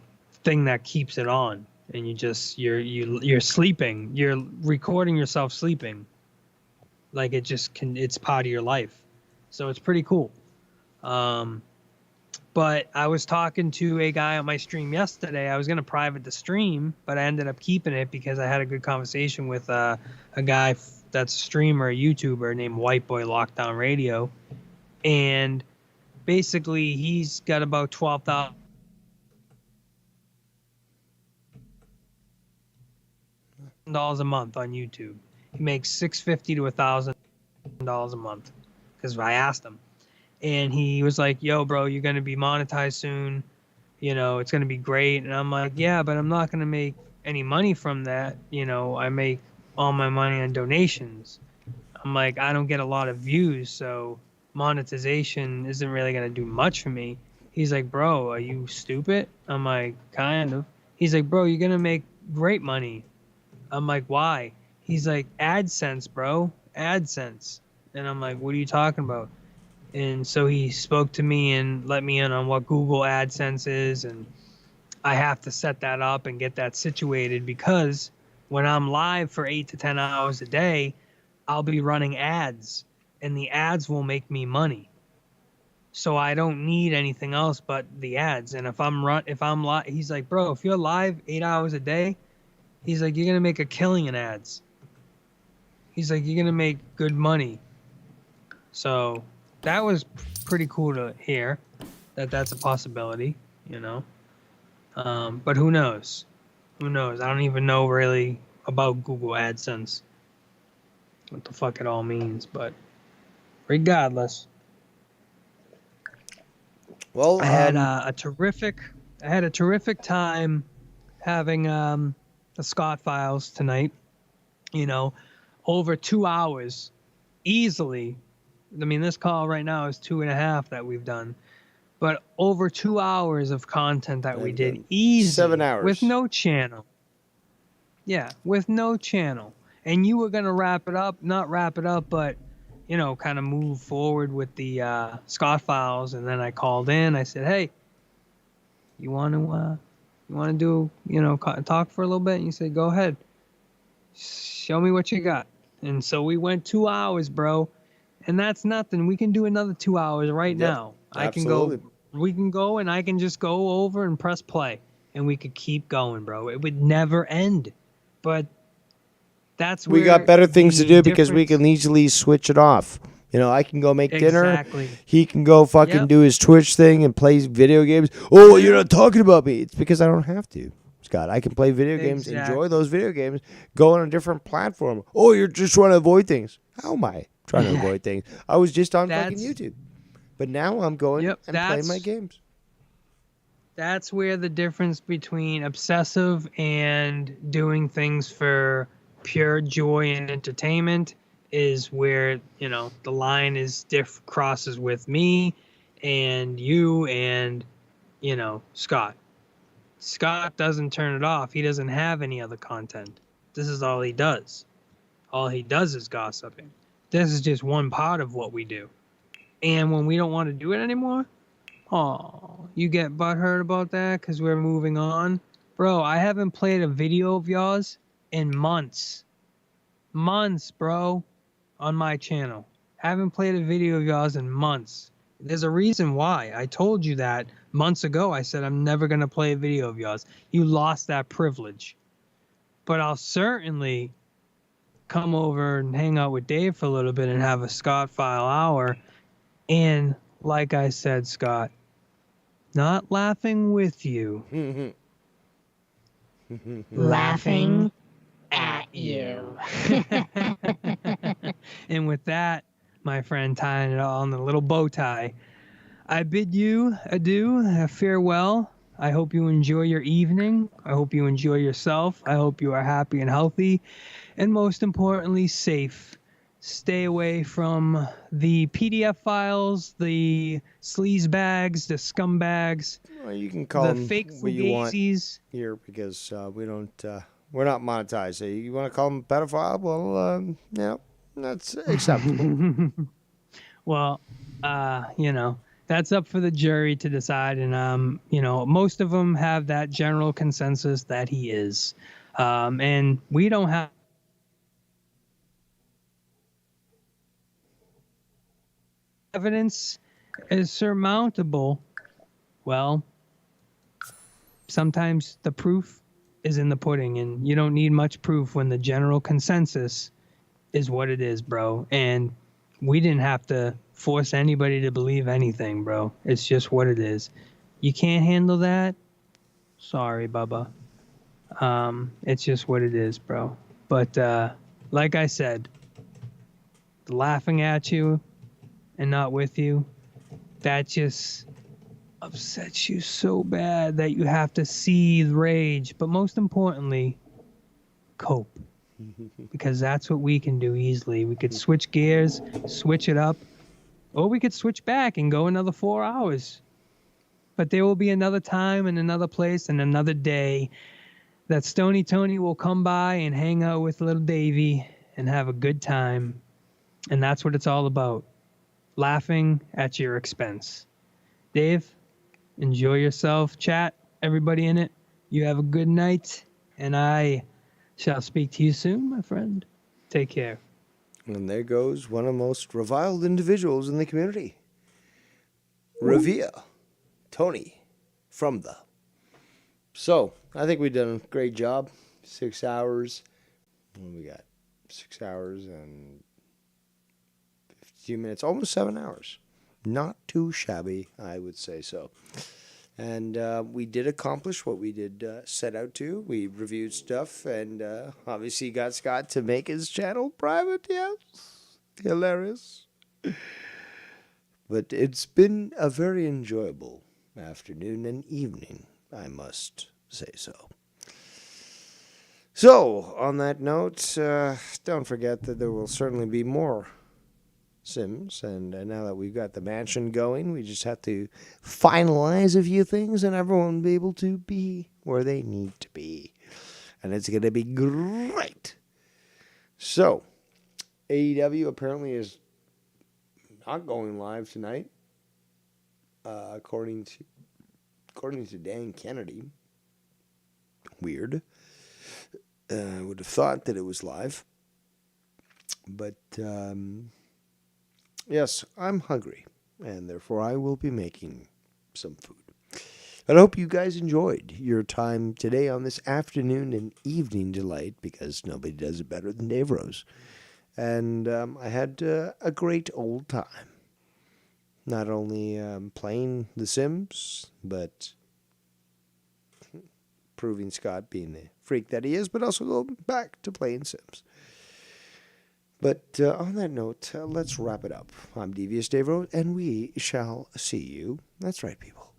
thing that keeps it on, and you're sleeping. You're recording yourself sleeping. Like it's part of your life. So it's pretty cool. But I was talking to a guy on my stream yesterday. I was going to private the stream, but I ended up keeping it because I had a good conversation with a guy that's a streamer, a YouTuber named White Boy Lockdown Radio. And basically he's got about 12,000 $1,000 a month on YouTube. He makes $650 to $1,000 a month, because I asked him, and he was like, yo bro, you're going to be monetized soon, it's going to be great. And I'm like, yeah, but I'm not going to make any money from that. I make all my money on donations. I'm like, I don't get a lot of views, so monetization isn't really going to do much for me. He's like, bro, are you stupid? I'm like, kind of. He's like, bro, you're going to make great money. I'm like, why? He's like, AdSense, bro, AdSense. And I'm like, what are you talking about? And so he spoke to me and let me in on what Google AdSense is, and I have to set that up and get that situated, because when I'm live for 8 to 10 hours a day, I'll be running ads, and the ads will make me money. So I don't need anything else but the ads. And if I'm live, he's like, bro, if you're live 8 hours a day, he's like, you're gonna make a killing in ads. He's like, you're gonna make good money. So that was pretty cool to hear that that's a possibility, you know. But who knows? Who knows? I don't even know really about Google AdSense, what the fuck it all means. But regardless, well, I had a terrific time having the Scott Files tonight. You know, over 2 hours easily. I mean, this call right now is 2.5 that we've done, but over 2 hours of content that we did easily. 7 hours. With no channel. Yeah, with no channel. And you were going to not wrap it up, but, you know, kind of move forward with the Scott Files. And then I called in. I said, hey, you want to do, you know, talk for a little bit? And you said, go ahead. Show me what you got. And so we went 2 hours, bro. And that's nothing. We can do another 2 hours right now. Absolutely. We can go and I can just go over and press play and we could keep going, bro. It would never end. But that's we got better things to do because we can easily switch it off. You know, I can go make dinner. Exactly. He can go fucking do his Twitch thing and play video games. Oh, you're not talking about me. It's because I don't have to, Scott. I can play video games, enjoy those video games, go on a different platform. Oh, you're just trying to avoid things. How am I trying to avoid things? I was just on fucking YouTube. But now I'm going and playing my games. That's where the difference between obsessive and doing things for pure joy and entertainment is where, you know, the line is crosses with me and you and, you know, Scott. Scott doesn't turn it off. He doesn't have any other content. This is all he does. All he does is gossiping. This is just one part of what we do. And when we don't want to do it anymore, oh, you get butthurt about that because we're moving on? Bro, I haven't played a video of yours in months. Months, bro, on my channel. Haven't played a video of yours in months. There's a reason why. I told you that months ago. I said I'm never going to play a video of yours. You lost that privilege. But I'll certainly come over and hang out with Dave for a little bit and have a Scott File hour. And like I said, Scott, not laughing with you. Laughing at you. And with that, my friend, tying it all in the little bow tie, I bid you adieu, a farewell. I hope you enjoy your evening. I hope you enjoy yourself. I hope you are happy and healthy. And most importantly, safe. Stay away from the PDF files, the sleaze bags, the scumbags. Well, you can call them fake what you want fugazis. here because we don't. We're not monetized. So you want to call them pedophile? Well, yeah, that's acceptable. Well, you know, that's up for the jury to decide. And you know, most of them have that general consensus that he is, and we don't have evidence is surmountable. Well, sometimes the proof is in the pudding, and you don't need much proof when the general consensus is what it is, bro. And we didn't have to force anybody to believe anything, bro. It's just what it is. You can't handle that? Sorry, Bubba. It's just what it is, bro. But like I said, laughing at you and not with you, that just upsets you so bad that you have to seethe rage. But most importantly, cope. Because that's what we can do easily. We could switch gears, switch it up, or we could switch back and go another 4 hours. But there will be another time and another place and another day that Stony Tony will come by and hang out with little Davy and have a good time. And that's what it's all about. Laughing at your expense. Dave, enjoy yourself. Chat, everybody in it, you have a good night. And I Shall speak to you soon, my friend. Take care. And there goes one of the most reviled individuals in the community. Revere. Tony. From the. So, I think we've done a great job. 6 hours. What do we got? 6 hours and 15 minutes. Almost 7 hours. Not too shabby, I would say so. And we did accomplish what we did set out to. We reviewed stuff and obviously got Scott to make his channel private. Yes. Hilarious. But it's been a very enjoyable afternoon and evening, I must say so. So, on that note, don't forget that there will certainly be more Sims, and now that we've got the mansion going, we just have to finalize a few things, and everyone will be able to be where they need to be. And it's going to be great. So, AEW apparently is not going live tonight, according to Dan Kennedy. Weird. I would have thought that it was live. But, yes, I'm hungry, and therefore I will be making some food. And I hope you guys enjoyed your time today on this afternoon and evening delight, because nobody does it better than Dave Rose. And I had a great old time. Not only playing The Sims, but proving Scott being the freak that he is, but also going back to playing Sims. But on that note, let's wrap it up. I'm Devious Dave Rose, and we shall see you. That's right, people.